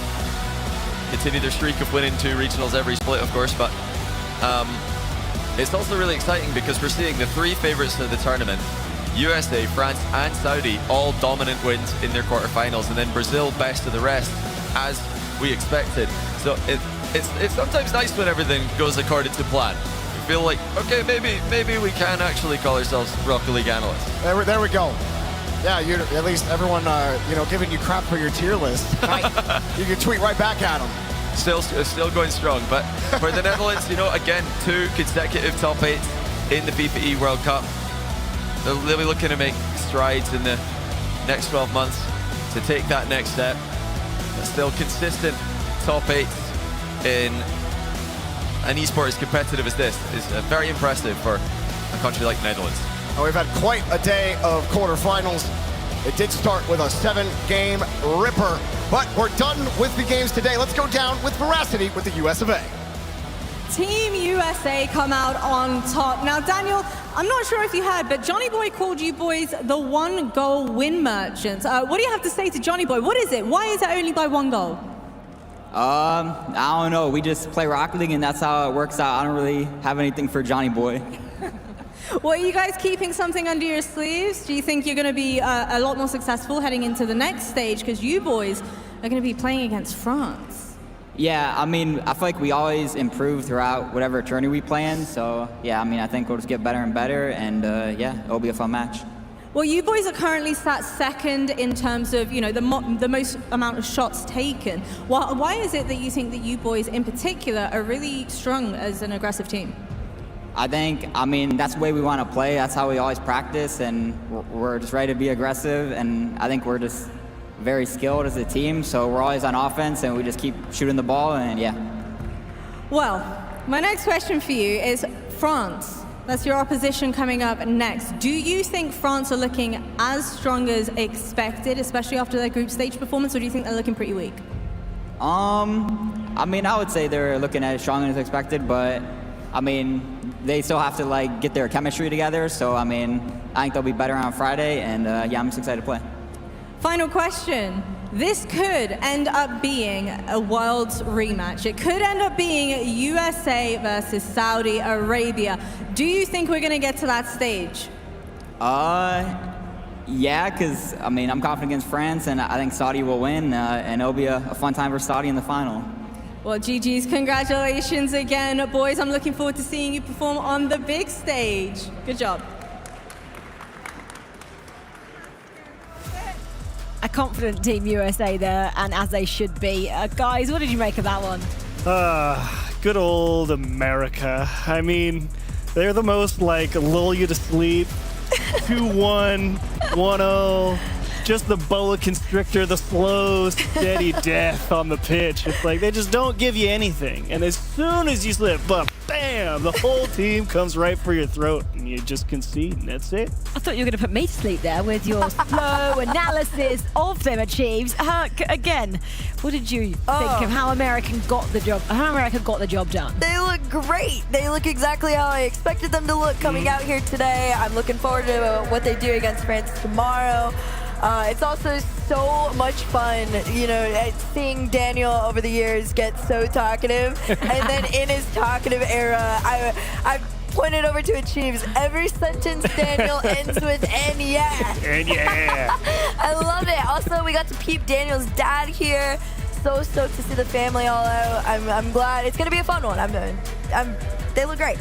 Continue their streak of winning 2 regionals every split, of course, but it's also really exciting because we're seeing the 3 favorites of the tournament, USA, France, and Saudi, all dominant wins in their quarterfinals, and then Brazil best of the rest, as we expected. So it's sometimes nice when everything goes according to plan. You feel like, okay, maybe we can actually call ourselves Rocket League analysts. There we go. Yeah, at least everyone, you know, giving you crap for your tier list. You can tweet right back at them. Still going strong, but for the Netherlands, you know, again, 2 consecutive top 8s in the FIFAe World Cup. They'll be looking to make strides in the next 12 months to take that next step. But still consistent top 8 in an esport as competitive as this is very impressive for a country like the Netherlands. Well, we've had quite a day of quarterfinals. It did start with a 7-game ripper, but we're done with the games today. Let's go down with veracity with the US of A. Team USA come out on top. Now, Daniel, I'm not sure if you heard, but Johnny Boy called you boys the 1-goal win merchants. What do you have to say to Johnny Boy? What is it? Why is it only by 1 goal? I don't know. We just play Rocket League, and that's how it works out. I don't really have anything for Johnny Boy. Well, are you guys keeping something under your sleeves? Do you think you're going to be a lot more successful heading into the next stage? Because you boys are going to be playing against France. Yeah, I mean, I feel like we always improve throughout whatever tourney we play in. So, yeah, I mean, I think we'll just get better and better. And, yeah, it'll be a fun match. Well, you boys are currently sat second in terms of, the most amount of shots taken. Why is it that you think that you boys in particular are really strong as an aggressive team? I think, I mean, that's the way we want to play. That's how we always practice, and we're just ready to be aggressive. And I think we're just very skilled as a team, so we're always on offense, and we just keep shooting the ball, and yeah. Well, my next question for you is France. That's your opposition coming up next. Do you think France are looking as strong as expected, especially after their group stage performance, or do you think they're looking pretty weak? I mean, I would say they're looking as strong as expected, but I mean, they still have to get their chemistry together. So I mean, I think they'll be better on Friday, and yeah, I'm just excited to play. Final question. This could end up being a Worlds rematch. It could end up being USA versus Saudi Arabia. Do you think we're going to get to that stage? Yeah, because I mean, I'm confident against France, and I think Saudi will win, and it'll be a fun time for Saudi in the final. Well, GG's, congratulations again, boys. I'm looking forward to seeing you perform on the big stage. Good job. A confident Team USA there, and as they should be. Guys, what did you make of that one? Good old America. I mean, they're the most lull you to sleep. 2-1, 1-0. Just the boa constrictor, the slow, steady death on the pitch. It's like they just don't give you anything. And as soon as you slip up, bam, the whole team comes right for your throat and you just concede, and that's it. I thought you were going to put me to sleep there with your slow analysis of them achieves. Again, what did you think of how America got the job done? They look great. They look exactly how I expected them to look coming out here today. I'm looking forward to what they do against France tomorrow. It's also so much fun, seeing Daniel over the years get so talkative. And then in his talkative era, I pointed over to Achieves. Every sentence Daniel ends with "and yeah." And yeah. I love it. Also, we got to peep Daniel's dad here. So stoked to see the family all out. I'm glad. It's going to be a fun one. They look great.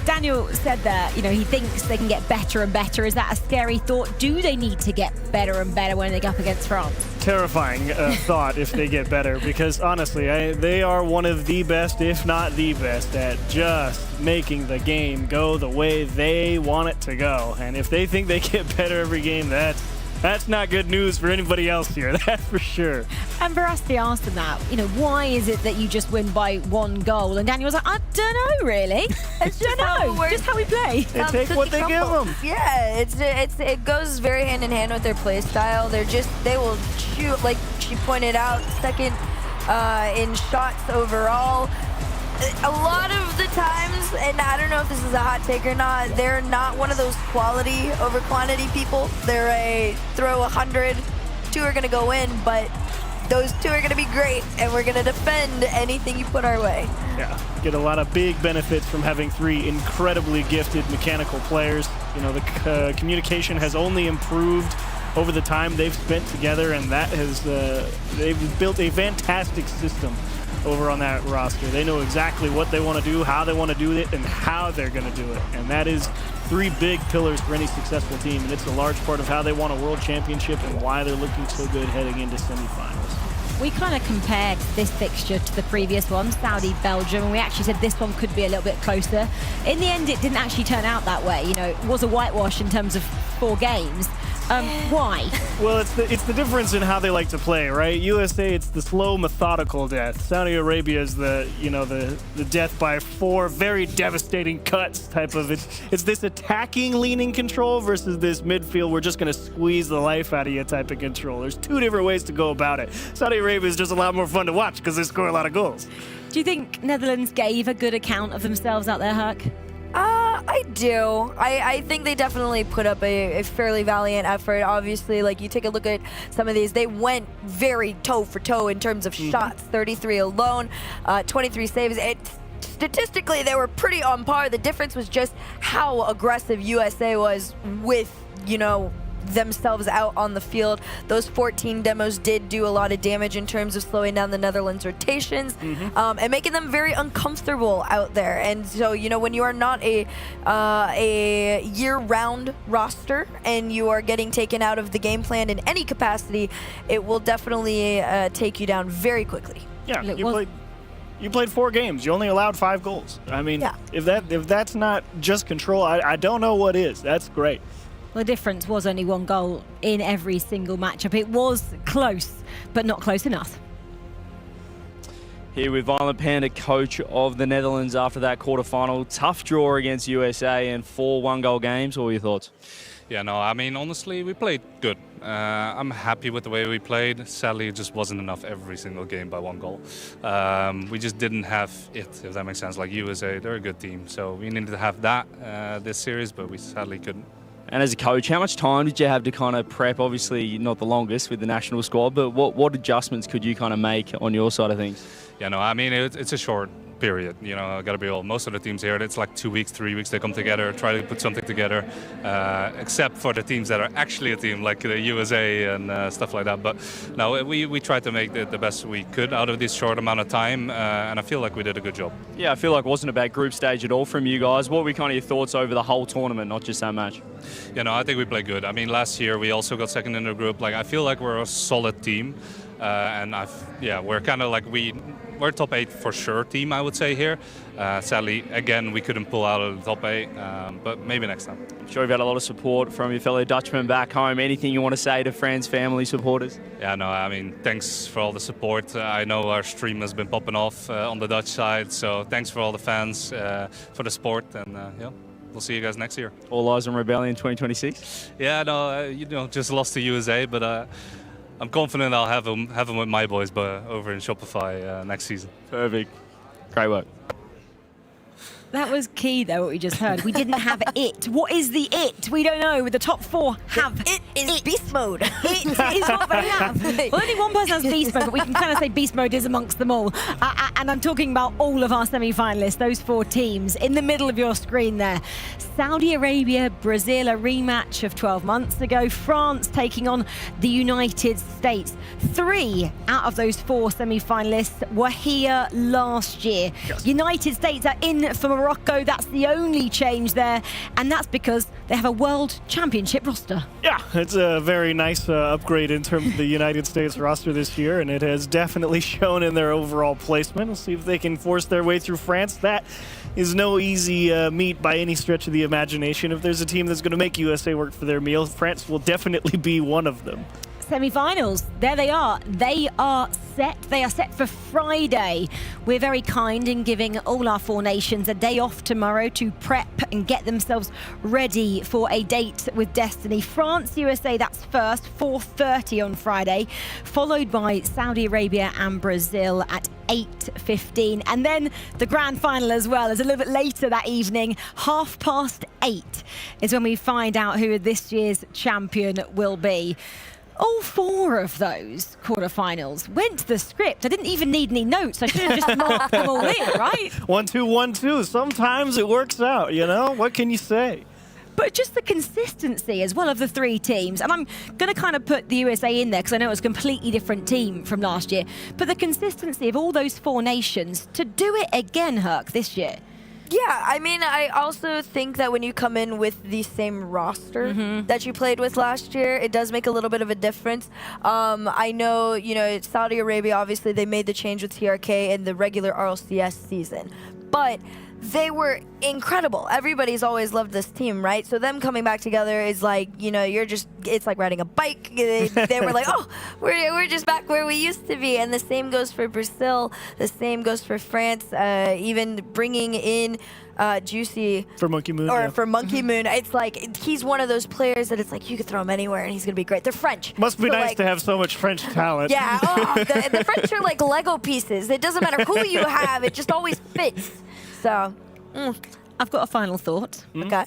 Daniel said that, he thinks they can get better and better. Is that a scary thought? Do they need to get better and better when they go up against France? Terrifying thought if they get better, because honestly, they are one of the best, if not the best, at just making the game go the way they want it to go. And if they think they get better every game, that's not good news for anybody else here, that's for sure. And Veracity asked him that, why is it that you just win by 1 goal? And Daniel was like, I don't know, really. It's just how we play. They take what they give them. Yeah, it goes very hand in hand with their play style. They will shoot, like she pointed out, second in shots overall. A lot of the times, and I don't know if this is a hot take or not, they're not one of those quality over quantity people. They're a throw 100, 2 are going to go in, but those 2 are going to be great, and we're going to defend anything you put our way. Yeah, get a lot of big benefits from having 3 incredibly gifted mechanical players. The communication has only improved over the time they've spent together, and that has they've built a fantastic system over on that roster. They know exactly what they want to do, how they want to do it, and how they're going to do it. And that is 3 big pillars for any successful team, and it's a large part of how they won a world championship and why they're looking so good heading into semifinals. We kind of compared this fixture to the previous one, Saudi-Belgium, and we actually said this one could be a little bit closer. In the end, it didn't actually turn out that way. It was a whitewash in terms of 4 games. Why? Well, it's the difference in how they like to play, right? USA, it's the slow, methodical death. Saudi Arabia is the death by 4 very devastating cuts type of it. It's this attacking, leaning control versus this midfield, we're just going to squeeze the life out of you type of control. There's 2 different ways to go about it. Saudi Arabia is just a lot more fun to watch because they score a lot of goals. Do you think Netherlands gave a good account of themselves out there, Herc? I do. I think they definitely put up a fairly valiant effort. Obviously, you take a look at some of these, they went very toe for toe in terms of shots. 33 alone, 23 saves. statistically, they were pretty on par. The difference was just how aggressive USA was with, you know, themselves out on the field. Those 14 demos did do a lot of damage in terms of slowing down the Netherlands rotations and making them very uncomfortable out there. And so, you know, when you are not a year-round roster and you are getting taken out of the game plan in any capacity, it will definitely take you down very quickly. Yeah, you played 4 games. You only allowed 5 goals. I mean, if that's not just control, I don't know what is. That's great. The difference was only 1 goal in every single matchup. It was close, but not close enough. Here with Violent Panda, coach of the Netherlands after that quarterfinal. Tough draw against USA and 4 one-goal games. What were your thoughts? Yeah, no, I mean, honestly, we played good. I'm happy with the way we played. Sadly, it just wasn't enough every single game by 1 goal. We just didn't have it, if that makes sense. Like USA, they're a good team. So we needed to have that this series, but we sadly couldn't. And as a coach, how much time did you have to kind of prep? Obviously, not the longest with the national squad, but what adjustments could you kind of make on your side of things? Yeah, no, I mean, it's a short period. You know, I got to be real. Most of the teams here, it's like 2 weeks, 3 weeks. They come together, try to put something together. Except for the teams that are actually a team, like the USA and stuff like that. But no, we tried to make the best we could out of this short amount of time, and I feel like we did a good job. Yeah, I feel like it wasn't a bad group stage at all from you guys. What were kind of your thoughts over the whole tournament, not just that match? You know, I think we played good. I mean, last year we also got second in the group. Like, I feel like we're a solid team, and we're kind of like we're top 8 for sure team, I would say here. Sadly, again, we couldn't pull out of the top 8, but maybe next time. I'm sure you've had a lot of support from your fellow Dutchmen back home. Anything you want to say to friends, family, supporters? Yeah, no, I mean, thanks for all the support. I know our stream has been popping off on the Dutch side, so thanks for all the fans, for the support, and we'll see you guys next year. All eyes on Rebellion 2026? Yeah, no, just lost to USA, but I'm confident I'll have them with my boys, but over in Shopify next season. Perfect. Great work. That was key, though, what we just heard. We didn't have it. What is the it? We don't know. The top 4 have it. Is beast mode. It is what they have. Well, only one person has beast mode, but we can kind of say beast mode is amongst them all. And I'm talking about all of our semi-finalists, those 4 teams. In the middle of your screen there, Saudi Arabia, Brazil, a rematch of 12 months ago. France taking on the United States. 3 out of those 4 semi-finalists were here last year. Yes. United States are in for Morocco. That's the only change there, and that's because they have a World Championship roster. Yeah, it's a very nice upgrade in terms of the United States roster this year, and it has definitely shown in their overall placement. We'll see if they can force their way through France. That is no easy meat by any stretch of the imagination. If there's a team that's going to make USA work for their meal, France will definitely be one of them. Semi-finals, there they are. They are set. They are set for Friday. We're very kind in giving all our 4 nations a day off tomorrow to prep and get themselves ready for a date with Destiny. France, USA, that's first, 4:30 on Friday, followed by Saudi Arabia and Brazil at 8:15. And then the grand final as well is a little bit later that evening. 8:30 is when we find out who this year's champion will be. All 4 of those quarterfinals went to the script. I didn't even need any notes. I should have just marked them all in, right? 1-2, 1-2. Sometimes it works out, you know? What can you say? But just the consistency as well of the 3 teams. And I'm going to kind of put the USA in there because I know it's a completely different team from last year. But the consistency of all those 4 nations to do it again, Herc, this year. Yeah, I mean, I also think that when you come in with the same roster that you played with last year, it does make a little bit of a difference. I know, you know, Saudi Arabia, obviously, they made the change with TRK in the regular RLCS season. But they were incredible. Everybody's always loved this team, right? So them coming back together is like, you know, it's like riding a bike. They were like, oh, we're just back where we used to be. And the same goes for Brazil. The same goes for France. Even bringing in Juicy for Monkey Moon, for Monkey Moon, it's like he's one of those players that it's like you could throw him anywhere and he's gonna be great. They're French. Must be so nice like, to have so much French talent. Yeah, the French are like Lego pieces. It doesn't matter who you have; it just always fits. So, I've got a final thought. Okay.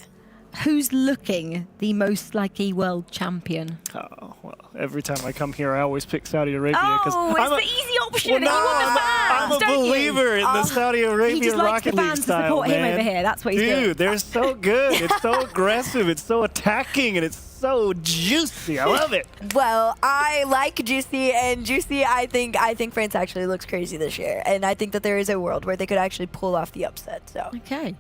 who's looking the most like a world champion? Oh, well, every time I come here, I always pick Saudi Arabia. Oh, it's the easy option. Well, no, you want the fans, I'm a don't believer you? in the Saudi He Arabian just likes Rocket the League fans style, to support man. him over here. That's what he's doing. Dude, they're so good. It's so aggressive. It's so attacking, and it's so juicy. I love it. Well, I like Juicy, and Juicy, I think France actually looks crazy this year, and I think that there is a world where they could actually pull off the upset. So okay,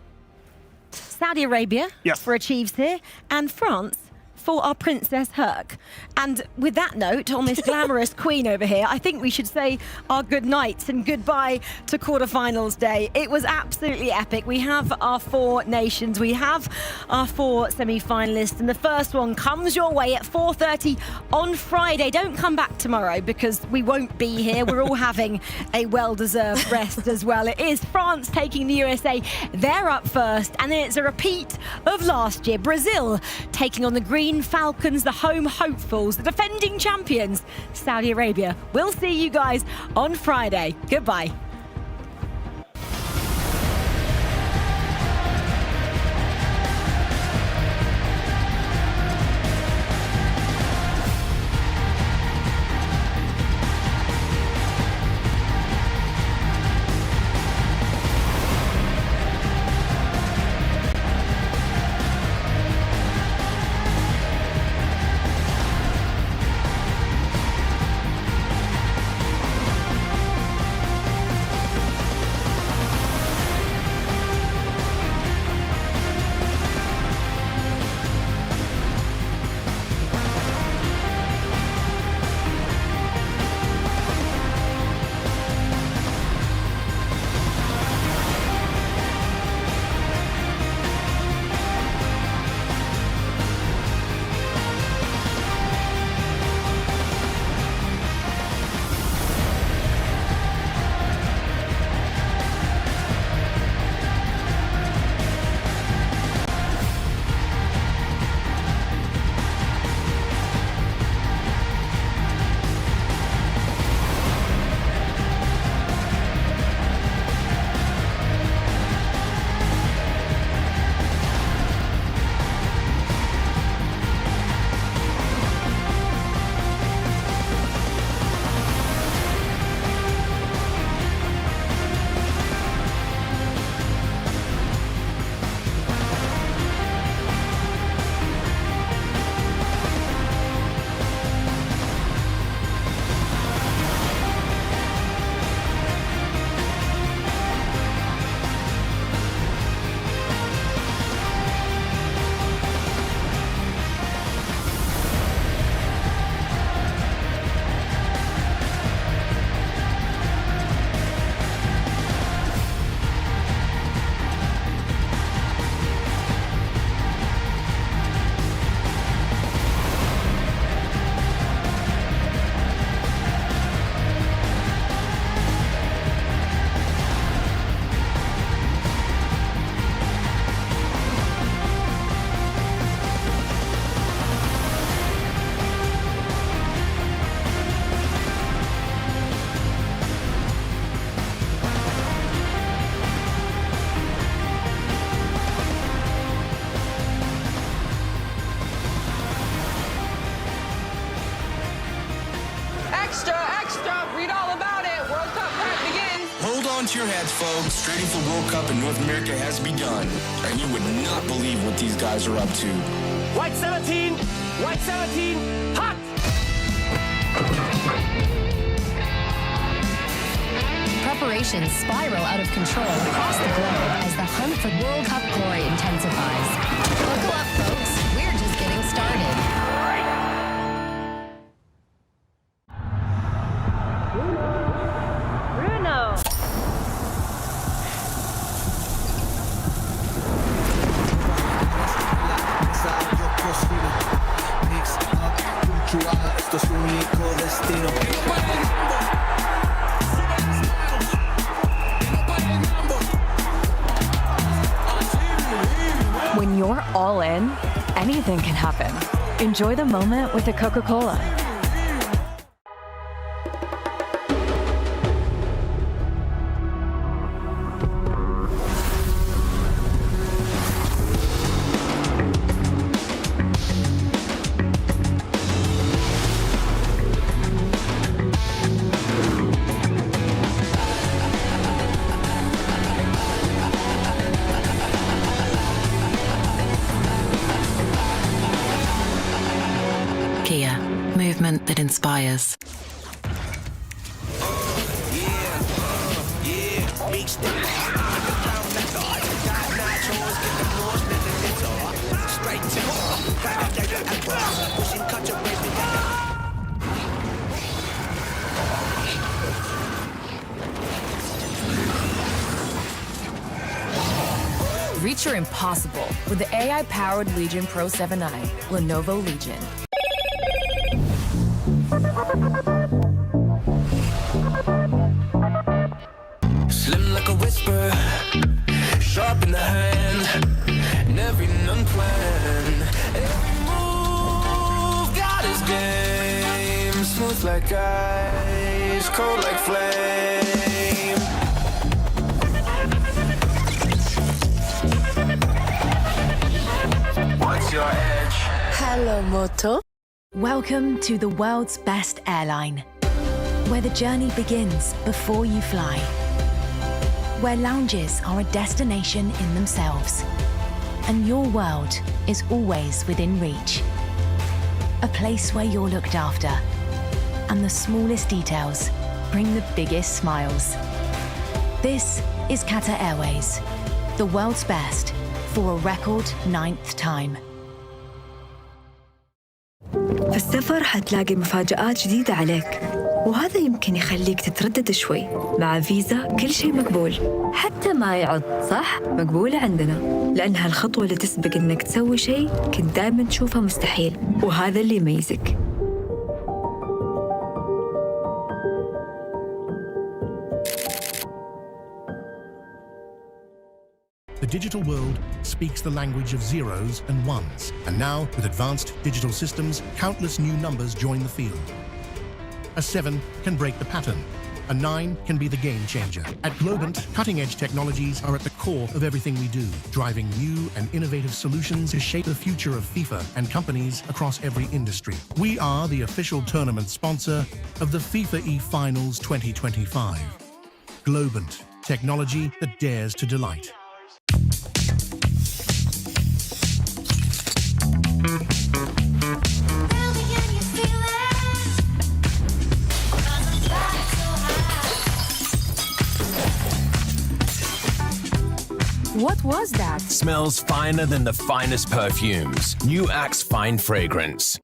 Saudi Arabia for achieves here, and France for our Princess Herc. And with that note, on this glamorous queen over here, I think we should say our good nights and goodbye to quarterfinals day. It was absolutely epic. We have our 4 nations, we have our 4 semi-finalists, and the first one comes your way at 4:30 on Friday. Don't come back tomorrow because we won't be here. We're all having a well-deserved rest as well. It is France taking the USA. They're up first, and then it's a repeat of last year. Brazil taking on the Green Falcons, the home hopefuls, the defending champions, Saudi Arabia. We'll see you guys on Friday. Goodbye. To your heads, folks. Trading for World Cup in North America has begun, and you would not believe what these guys are up to. White 17, hot! Preparations spiral out of control across the globe as the hunt for World Cup glory intensifies. Buckle up, folks. We're just getting started. Esto es único destino. When you're all in, anything can happen. Enjoy the moment with a Coca-Cola. movement that inspires. Reach your impossible with the AI-powered Legion Pro 7i, Lenovo Legion. Slim like a whisper, sharp in the hand, and every unplanned. Every move got his game, smooth like ice, cold like flame. What's your edge? Hello, Moto. Welcome to the world's best airline, where the journey begins before you fly, where lounges are a destination in themselves, and your world is always within reach. A place where you're looked after, and the smallest details bring the biggest smiles. This is Qatar Airways, the world's best for a record 9th time. في السفر حتلاقي مفاجآت جديدة عليك، وهذا يمكن يخليك تتردد شوي. مع فيزا كل شيء مقبول، حتى ما يعض، صح؟ مقبولة عندنا، لأن هالخطوة اللي تسبق إنك تسوي شيء كنت دائما تشوفه مستحيل، وهذا اللي يميزك. The digital world speaks the language of zeros and ones. And now, with advanced digital systems, countless new numbers join the field. A 7 can break the pattern. A 9 can be the game changer. At Globant, cutting-edge technologies are at the core of everything we do, driving new and innovative solutions to shape the future of FIFA and companies across every industry. We are the official tournament sponsor of the FIFAe Finals 2025. Globant, technology that dares to delight. What was that? Smells finer than the finest perfumes. New Axe Fine Fragrance.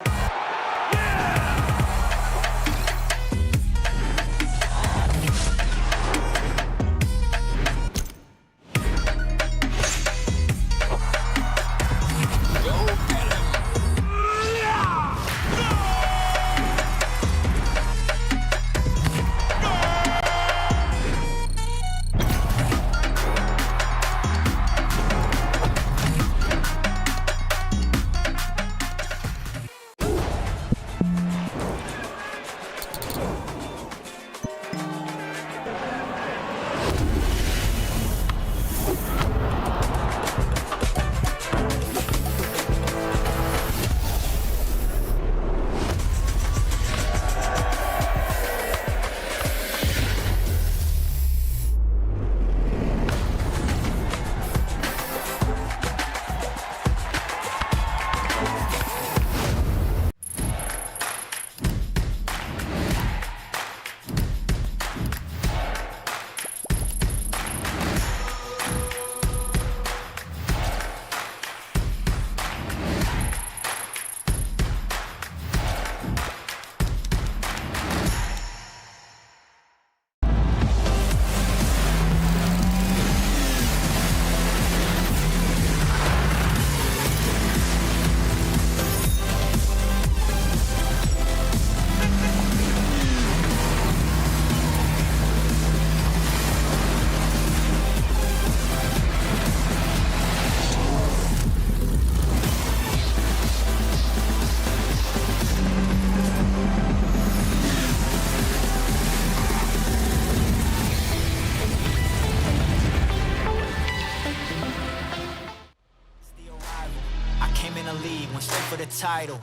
Title,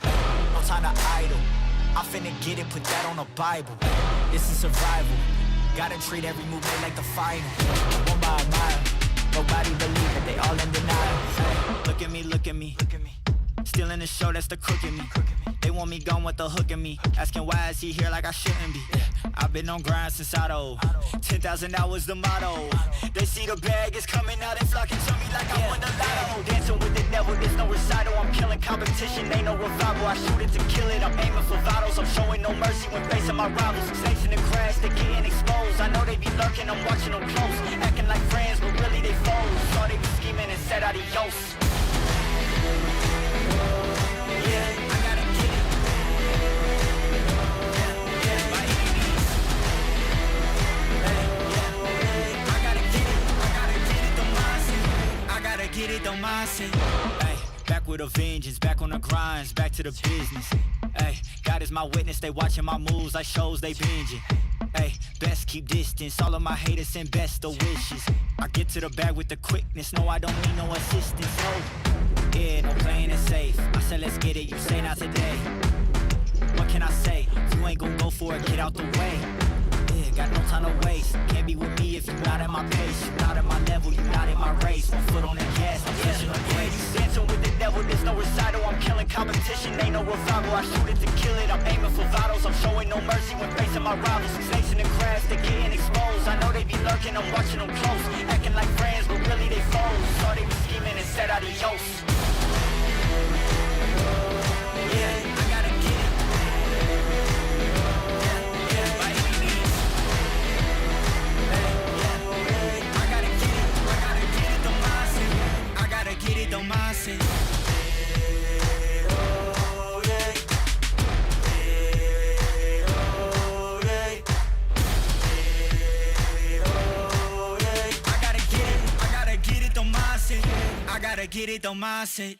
no time to idle. I'm finna get it, put that on the Bible. This is survival. Gotta treat every move like the final. One by a mile. Nobody believe it, they all in denial. Look at me, look at me, look at me. Stealing the show, that's the crook in me. They want me gone with the hook in me. Asking why is he here like I shouldn't be. I've been on grind since I old. 10,000 hours the motto. They see the bag is coming out, they flocking to me like I won the lotto. Dancing with the devil, there's no recital. I'm killing competition, ain't no revival. I shoot it to kill it, I'm aiming for vitals. I'm showing no mercy when facing my rivals. Snakes in the grass, they getting exposed. I know they be lurking, I'm watching them close. Acting like friends, but really they foes. Thought they be scheming and said adios. Yeah, I gotta get it. By any means. I gotta get it. I gotta get it, the mindset. I gotta get it, the mindset. Hey, back with a vengeance, back on the grinds, back to the business. Hey, God is my witness, they watching my moves like shows they binging. Hey, best keep distance, all of my haters send best of wishes. I get to the bag with the quickness, no I don't need no assistance, no. Yeah, no playing it safe, I said let's get it, you say not today. What can I say, you ain't gon' go for it, get out the way. Yeah, got no time to waste, can't be with me if you not at my pace. You not at my level, you not in my race. One foot on the gas, I'm pushing the brakes. Dancing with the devil, there's no recital. I'm killing competition, ain't no revival. I shoot it to kill it, I'm aiming for vitals. I'm showing no mercy when facing my rivals. Snakes in the grass, they getting exposed. I know they be lurking, I'm watching them close. Acting like friends, but really they foes. Thought they be scheming and said adios. Yeah, I gotta get it. By any means. I gotta get it. I gotta get it, the mindset. I gotta get it, the mindset. I gotta get it, the mindset.